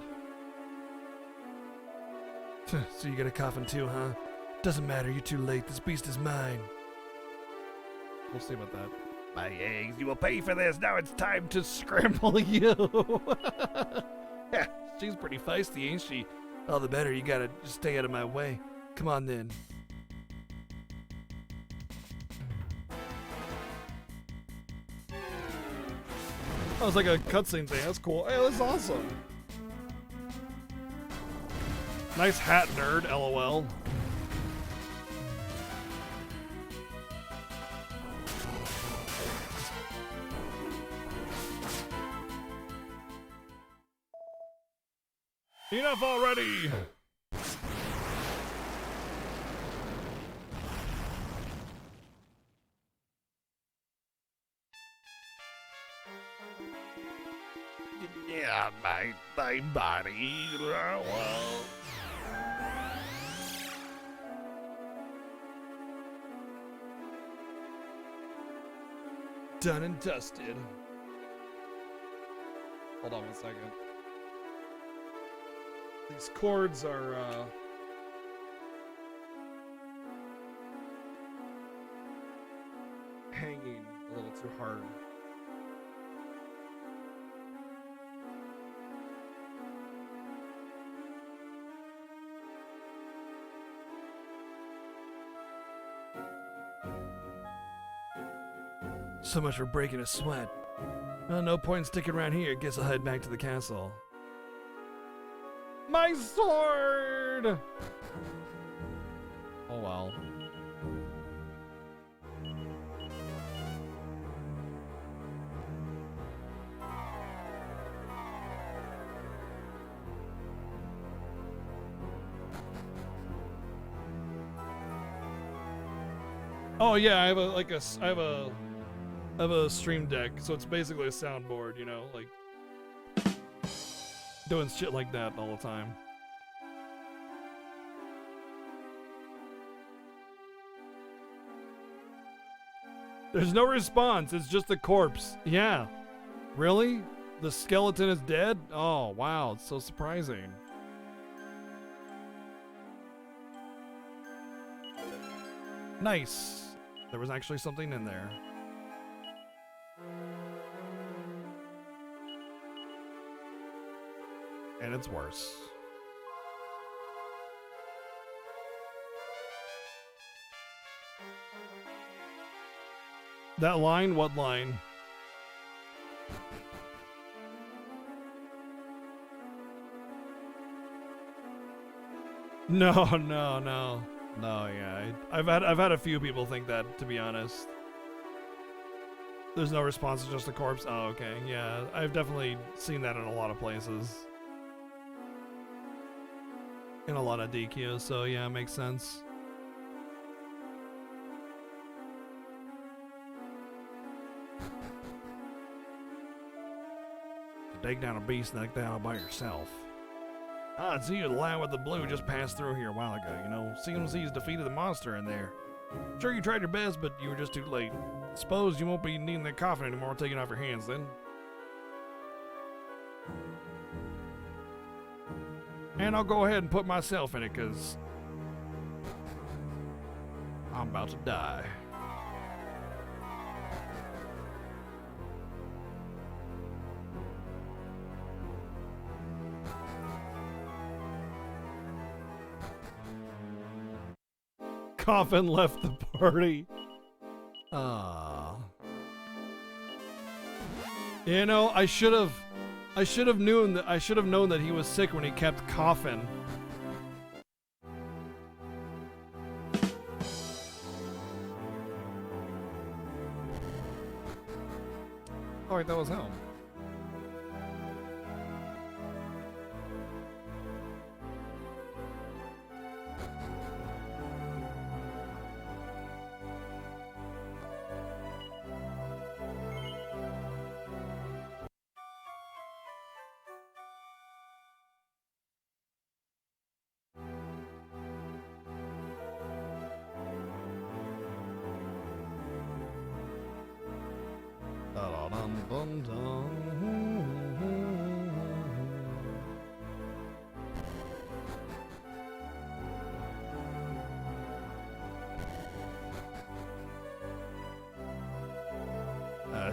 So you got a coffin too, huh? Doesn't matter, you're too late. This beast is mine. We'll see about that. My eggs, you will pay for this. Now it's time to Scramble you. She's pretty feisty, ain't she? All the better, you gotta just stay out of my way. Come on then. That was like a cutscene thing. That's cool. Hey, that's awesome. Nice hat, nerd. LOL. Enough already. Yeah, my body. Well. Done and dusted. Hold on one second. These chords are, hanging a little too hard. So much for breaking a sweat. Well, no point sticking around here. Guess I'll head back to the castle. My sword! Oh well. Oh yeah, I have a stream deck, so it's basically a soundboard, you know, like doing shit like that all the time. There's no response, it's just a corpse. Yeah. Really? The skeleton is dead? Oh, wow, it's so surprising. Nice. There was actually something in there. And it's worse. That line? What line? No, no, no. No, yeah. I've had a few people think that, to be honest. There's no response, it's just a corpse. Oh, okay. Yeah, I've definitely seen that in a lot of places. In a lot of DQs, so yeah, it makes sense. To take down a beast like that all by yourself. Ah, see you, the lad with the blue just passed through here a while ago, you know. CMC's defeated the monster in there. Sure, you tried your best, but you were just too late. Suppose you won't be needing that coffin anymore, taking off your hands then. And I'll go ahead and put myself in it, because I'm about to die. Coffin left the party. Ah. You know, I should have known that he was sick when he kept Coffin. Oh, wait, that was him.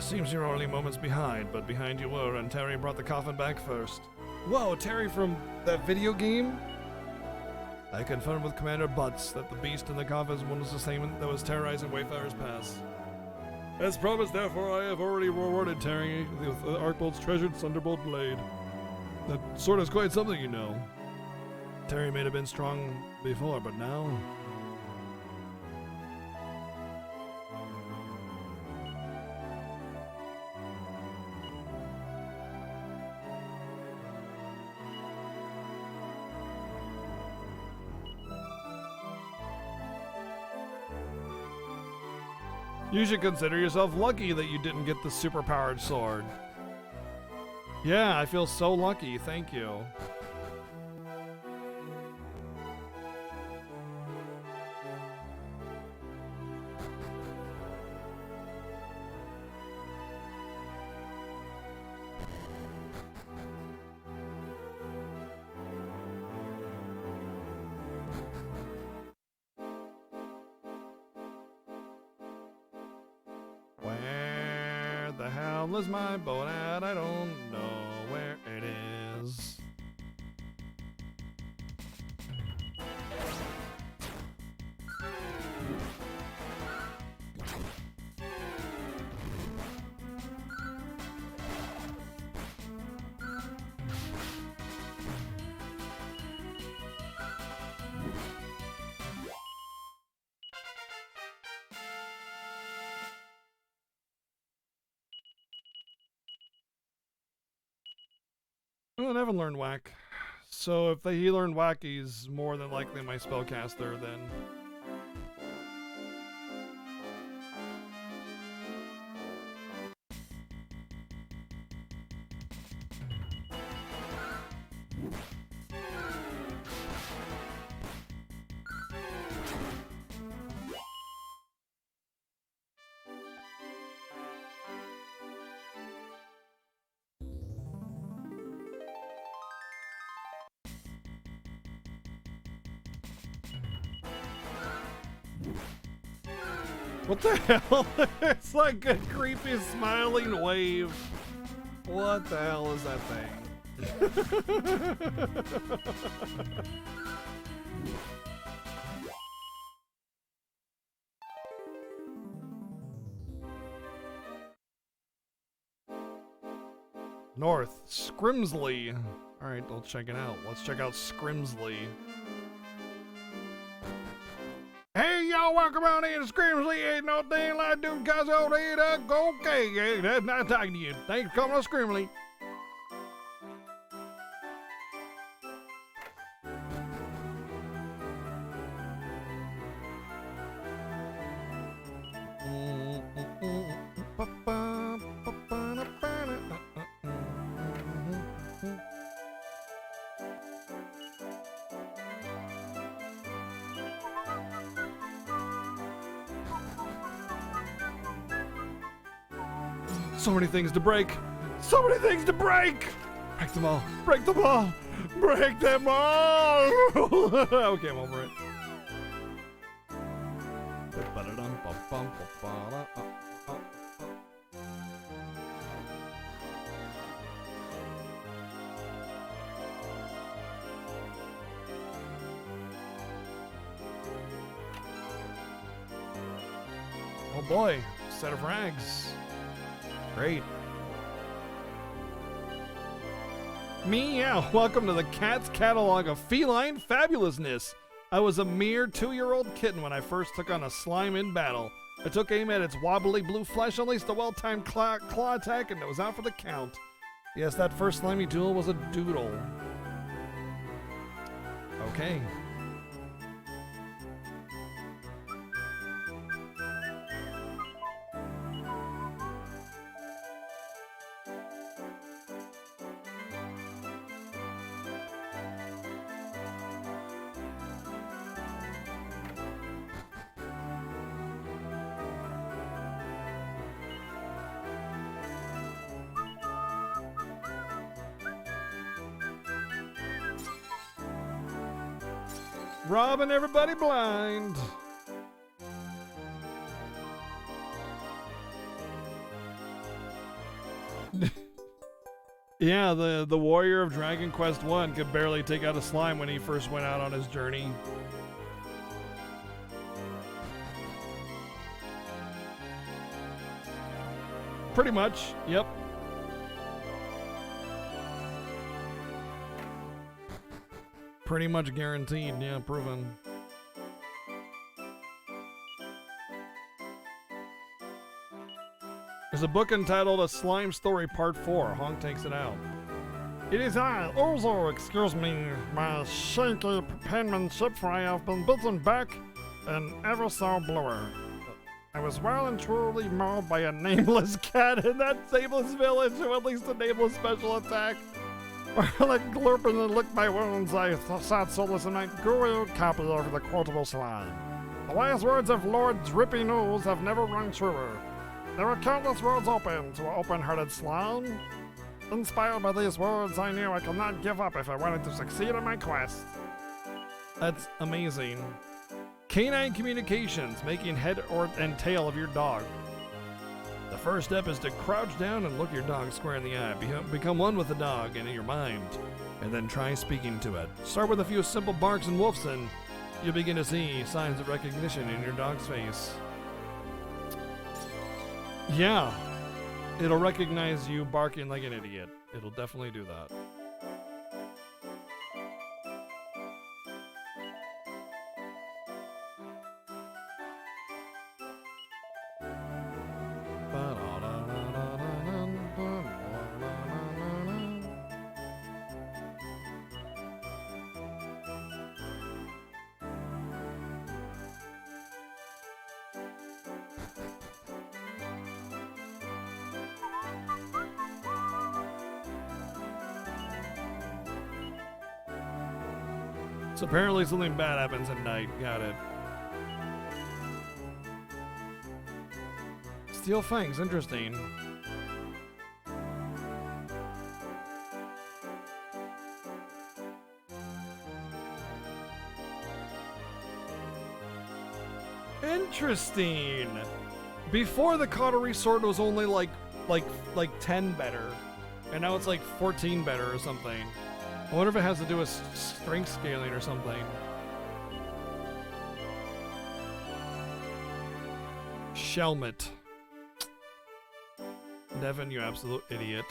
Seems you're only moments behind, but behind you were, and Terry brought the coffin back first. Whoa, Terry from that video game? I confirmed with Commander Butts that the beast in the coffin was the same that was terrorizing Wayfarer's Pass. As promised, therefore, I have already rewarded Terry with Arkbolt's treasured Thunderbolt blade. That sword is quite something, you know. Terry may have been strong before, but now... You should consider yourself lucky that you didn't get the superpowered sword. Yeah, I feel so lucky, thank you. Where the hell is my boat at? I don't know where it is. Well, I never learned whack. So if he learned whack, he's more than likely my spellcaster then. What the hell? It's like a creepy smiling wave. What the hell is that thing? North, Scrimsley. Alright, I'll check it out. Let's check out Scrimsley. Hey, y'all welcome on in to Screamly. Ain't no thing like doing cause old ain't a go okay. Hey, that's not talking to you. Thanks for coming to Screamly. So many things to break. So many things to break. Break them all. Break them all. Break them all. Okay, I'm over it. Oh boy, set of rags. Great. Meow. Welcome to the Cat's Catalog of Feline Fabulousness. I was a mere 2-year-old kitten when I first took on a slime in battle. I took aim at its wobbly blue flesh, unleashed a well-timed claw attack, and it was out for the count. Yes, that first slimy duel was a doodle. Okay. Robbing everybody blind. Yeah, the warrior of Dragon Quest I could barely take out a slime when he first went out on his journey. Pretty much, yep. Pretty much guaranteed, yeah, proven. There's a book entitled A Slime Story Part 4. Honk takes it out. It is I, Ozo, excuse me, my shaky penmanship, for I have been bitten back and ever so bluer. I was well and truly mauled by a nameless cat in that nameless village, who at least a nameless special attack. While it glurping and licked my wounds, I sat soulless in my gooey copy of the quotable slime. The wise words of Lord Drippy Nose have never rung truer. There were countless roads open to open-hearted slime. Inspired by these words, I knew I could not give up if I wanted to succeed in my quest. That's amazing. Canine communications, making head and tail of your dog. The first step is to crouch down and look your dog square in the eye. Become one with the dog and in your mind, and then try speaking to it. Start with a few simple barks and woofs, and you'll begin to see signs of recognition in your dog's face. Yeah, it'll recognize you barking like an idiot. It'll definitely do that. So apparently something bad happens at night. Got it. Steel fangs, interesting. Interesting. Before the Cautery Sword was only like 10 better, and now it's like 14 better or something. I wonder if it has to do with strength scaling or something. Shelmet. Devin, you absolute idiot.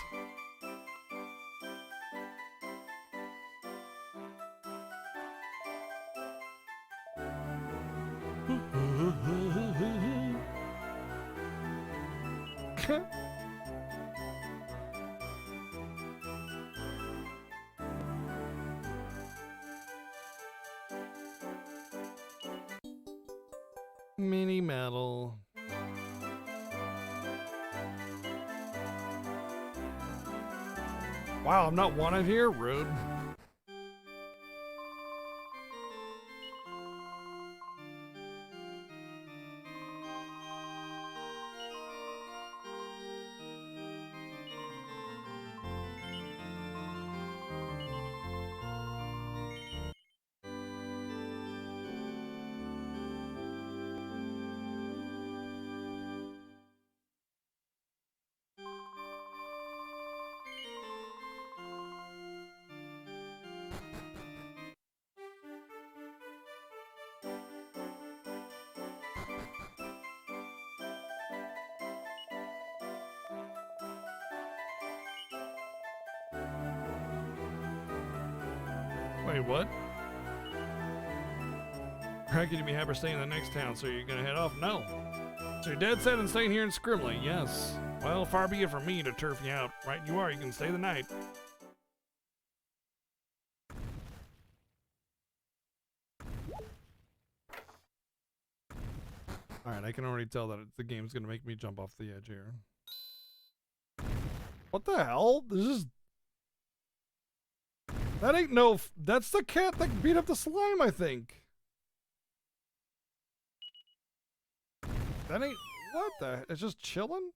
Mini medal. Wow, I'm not wanted here? Rude. Wait, what? How could you be happy staying in the next town? So you're gonna head off? No. So you're dead set on staying here in Scribbly? Yes. Well, far be it from me to turf you out. Right you are, you can stay the night. Alright, I can already tell that the game's gonna make me jump off the edge here. What the hell? This is... That ain't no... That's the cat that beat up the slime, I think. That ain't... What the... It's just chilling?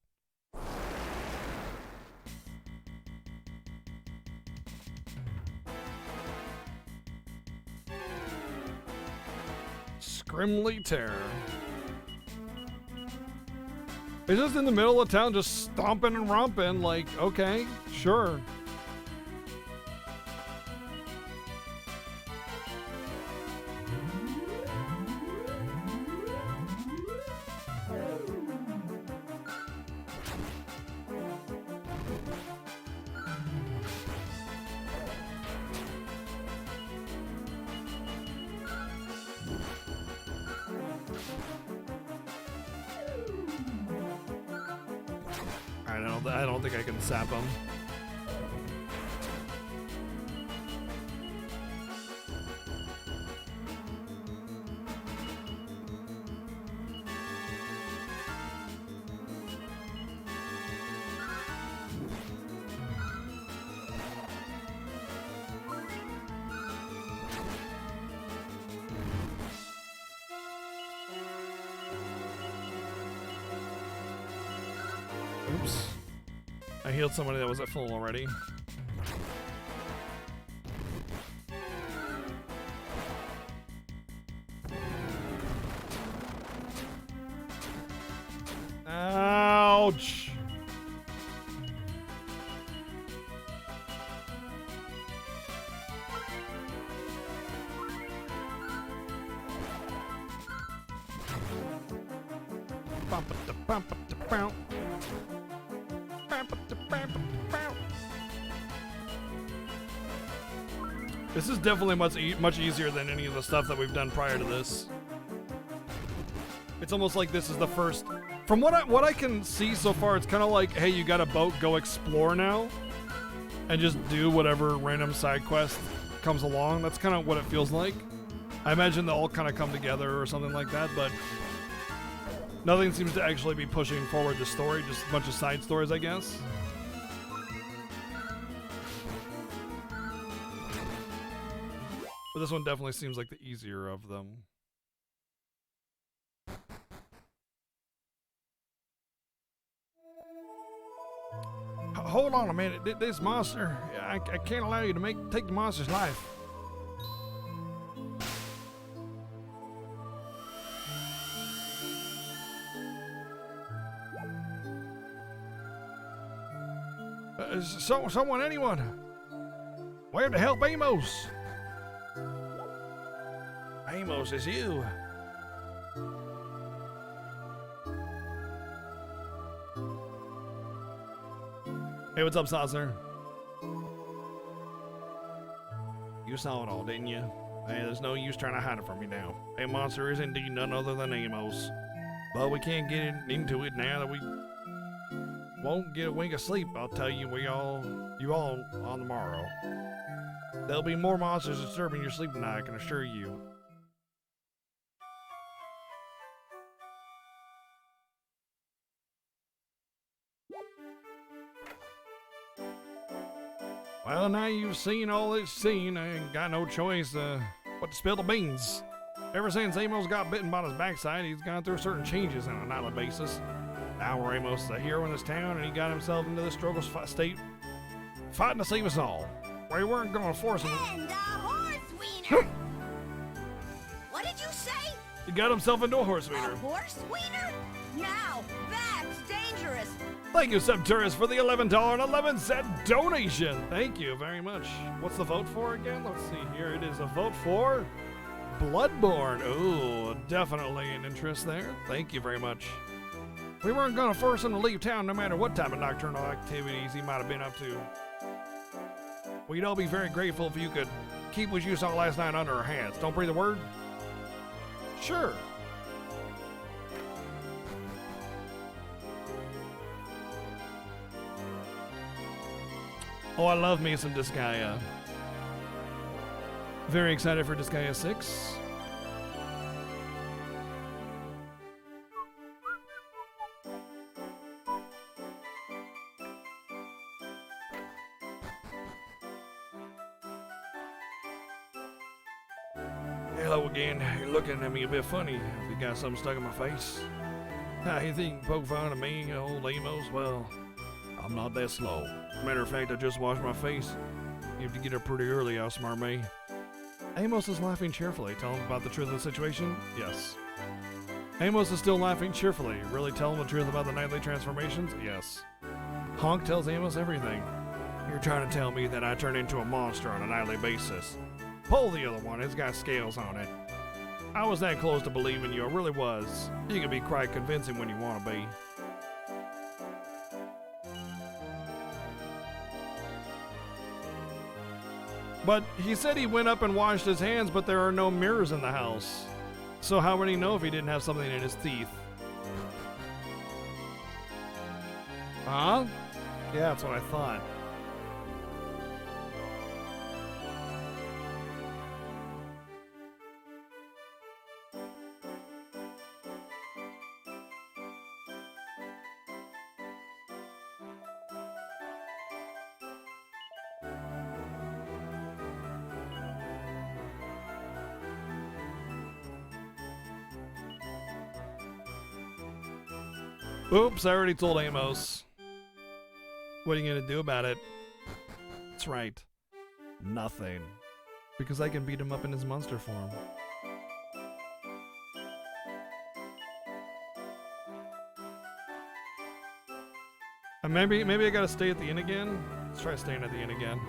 Scrimly Terror. It's just in the middle of town, just stomping and romping, like, okay, sure. I don't think I can sap him. Oops. I healed somebody that was at full already. Ouch! This is definitely much easier than any of the stuff that we've done prior to this. It's almost like this is the first. From what I can see so far, it's kind of like, hey, you got a boat, go explore now, and just do whatever random side quest comes along. That's kind of what it feels like. I imagine they'll all kind of come together or something like that, but nothing seems to actually be pushing forward the story. Just a bunch of side stories, I guess. But this one definitely seems like the easier of them. Hold on a minute. This monster, I can't allow you to take the monster's life. Anyone? Where to help Amos? Amos, is you. Hey, what's up, Saucer? You saw it all, didn't you? Hey, there's no use trying to hide it from me now. A monster is indeed none other than Amos. But we can't get into it now that we won't get a wink of sleep. I'll tell you, you all on the morrow. There'll be more monsters disturbing your sleep tonight, I can assure you. Well, now you've seen all that's seen. I ain't got no choice but to spill the beans. Ever since Amos got bitten by his backside, he's gone through certain changes on a nightly basis. Now Amos is a hero in this town, and he got himself into this struggle state, fighting to save us all. We weren't going to force him. And a horse wiener! What did you say? He got himself into a horse A wiener. horse wiener? Now, that's dangerous. Thank you, Septurus, for the $11.11 donation. Thank you very much. What's the vote for again? Let's see here. It is a vote for Bloodborne. Ooh, definitely an interest there. Thank you very much. We weren't going to force him to leave town no matter what type of nocturnal activities he might have been up to. We'd all be very grateful if you could keep what you saw last night under our hands. Don't breathe a word? Sure. Oh, I love me some Disgaea. Very excited for Disgaea 6. Hello again. You're looking at me a bit funny. Have you got something stuck in my face? You think you can poke fun at me, old Amos? Well, I'm not that slow. Matter of fact, I just washed my face. You have to get up pretty early, outsmart me. Amos is laughing cheerfully. Tell him about the truth of the situation? Yes. Amos is still laughing cheerfully. Really tell him the truth about the nightly transformations? Yes. Honk tells Amos everything. You're trying to tell me that I turn into a monster on a nightly basis. Pull the other one, it's got scales on it. I was that close to believing you, I really was. You can be quite convincing when you want to be. But he said he went up and washed his hands, but there are no mirrors in the house. So how would he know if he didn't have something in his teeth? Huh? Yeah, that's what I thought. Oops, I already told Amos. What are you gonna do about it? That's right. Nothing. Because I can beat him up in his monster form. Maybe I gotta stay at the inn again? Let's try staying at the inn again.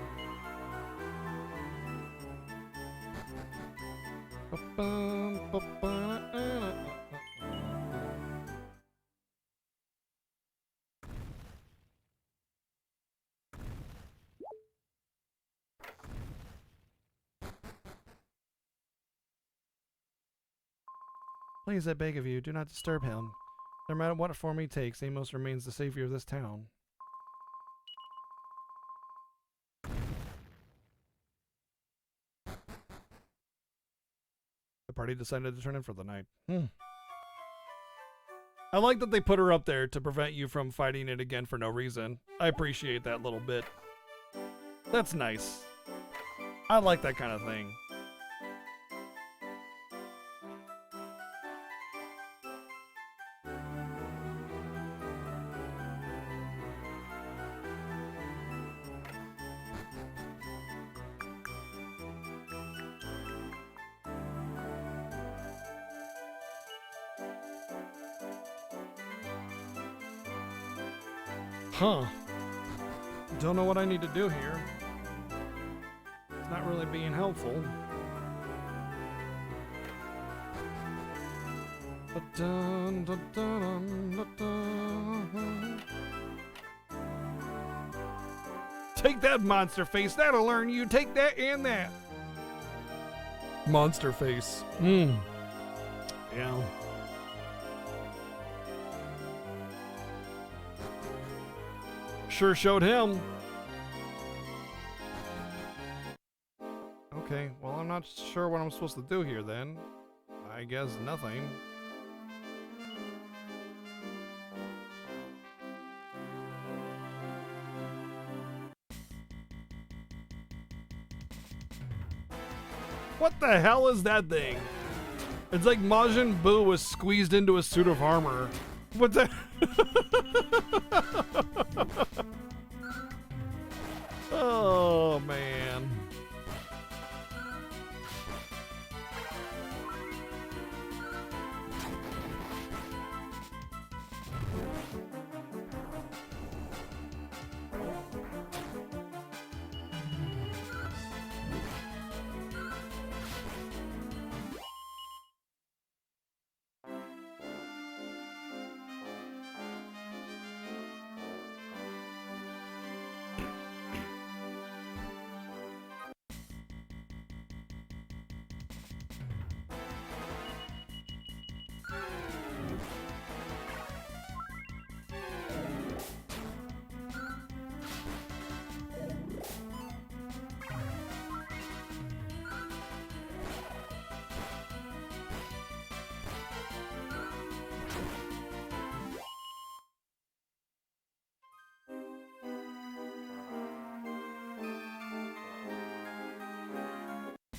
Please, I beg of you, do not disturb him. No matter what form he takes, Amos remains the savior of this town. The party decided to turn in for the night. I like that they put her up there to prevent you from fighting it again for no reason. I appreciate that little bit. That's nice. I like that kind of thing. Huh. Don't know what I need to do here. It's not really being helpful. Dun, dun, dun, dun, dun. Take that, monster face. That'll learn you. Take that and that. Monster face. Hmm. Yeah. Sure showed him. Okay, well, I'm not sure what I'm supposed to do here then. I guess nothing. What the hell is that thing? It's like Majin Buu was squeezed into a suit of armor. What the? Oh, man.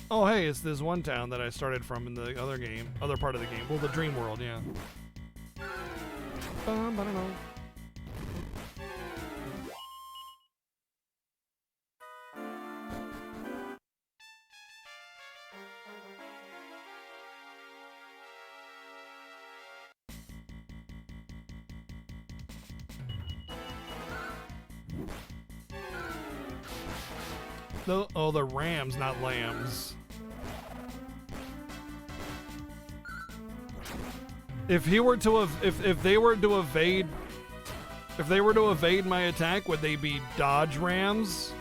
Oh, hey, it's this one town that I started from in the other game, other part of the game. Well, the Dream World, yeah. I don't know. No, oh, the rams, not lambs. If he were to if they were to evade my attack, would they be dodge rams?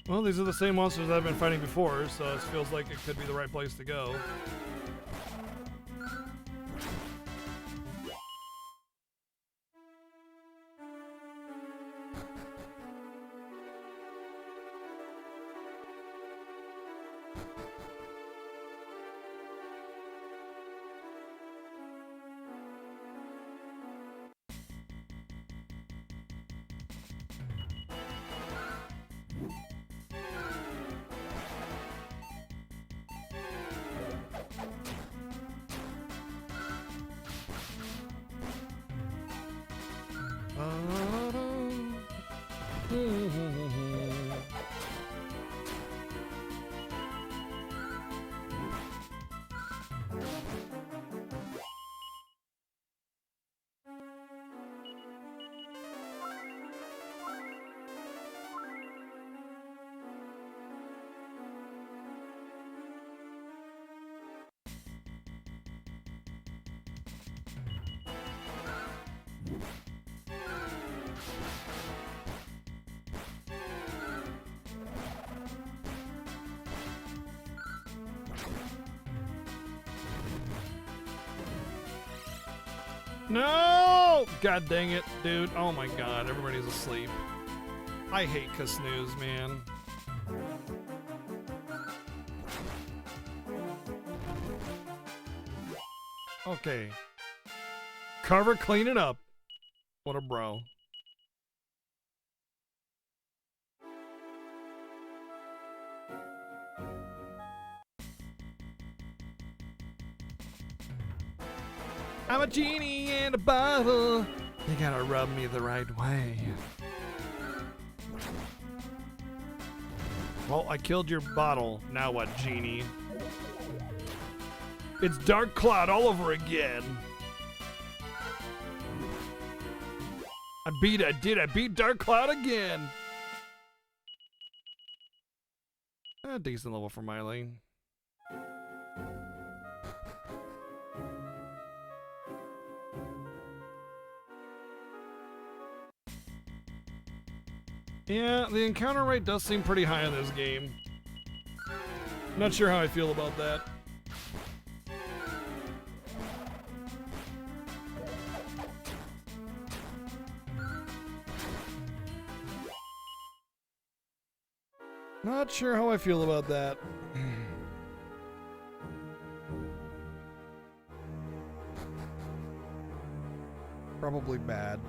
Well, these are the same monsters that I've been fighting before, so it feels like it could be the right place to go. No! God dang it, dude. Oh my god, everybody's asleep. I hate Kasnooze, man. Okay. Carver, clean it up. What a bro. I'm a genie in a bottle. You gotta rub me the right way. Well, I killed your bottle. Now what, genie? It's Dark Cloud all over again. I beat Dark Cloud again. A decent level for Miley. Yeah, the encounter rate does seem pretty high in this game. Not sure how I feel about that. Not sure how I feel about that. Probably bad.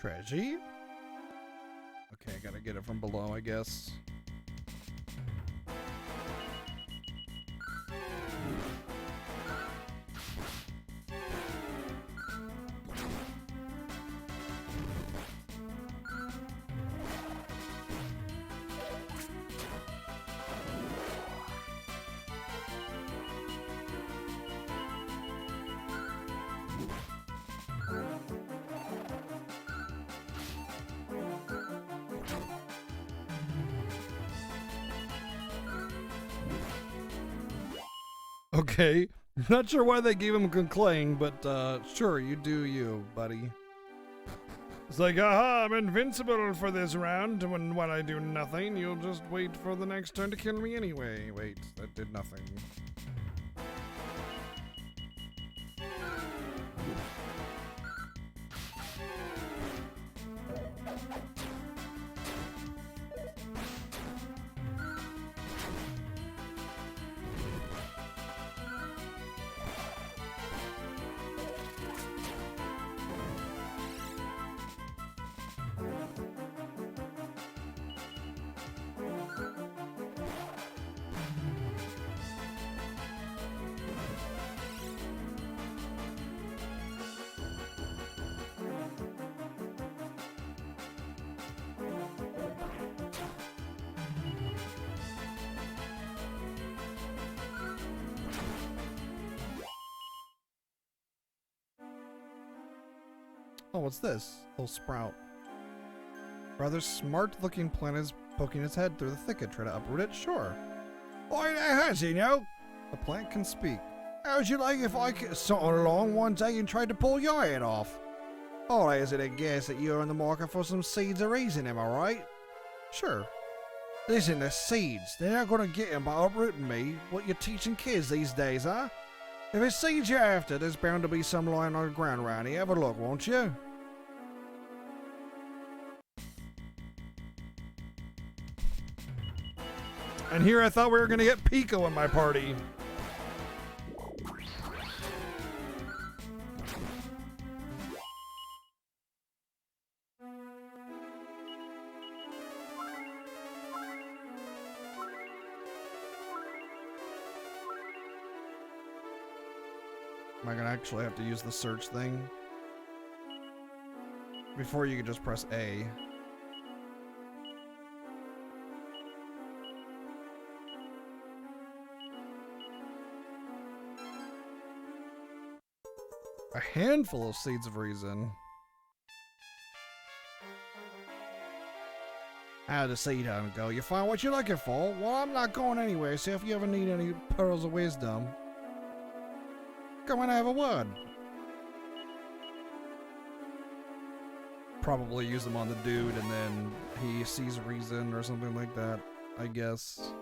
Treasure? Okay, I gotta get it from below, I guess. Okay, not sure why they gave him Clang, but sure, you do you, buddy. It's like, aha, I'm invincible for this round. When I do nothing, you'll just wait for the next turn to kill me anyway. Wait, that did nothing. Oh, what's this? Little sprout. Rather smart-looking plant is poking its head through the thicket. Try to uproot it? Sure. Why, that has you know. The plant can speak. How'd you like if I sat along one day and tried to pull your head off? I'll hazard a guess that you're in the market for some seeds of reason, am I right? Sure. Listen, the seeds, they're not gonna get 'em by uprooting me. What you're teaching kids these days, huh? If it's seeds you're after, there's bound to be some lying on the ground around here. Have a look, won't you? And here I thought we were gonna get Pico in my party. Am I gonna actually have to use the search thing? Before you could just press A. A handful of seeds of reason. How'd the seed hunt go? You find what you're looking for? Well, I'm not going anywhere, so if you ever need any pearls of wisdom, come and have a word. Probably use them on the dude and then he sees reason or something like that, I guess.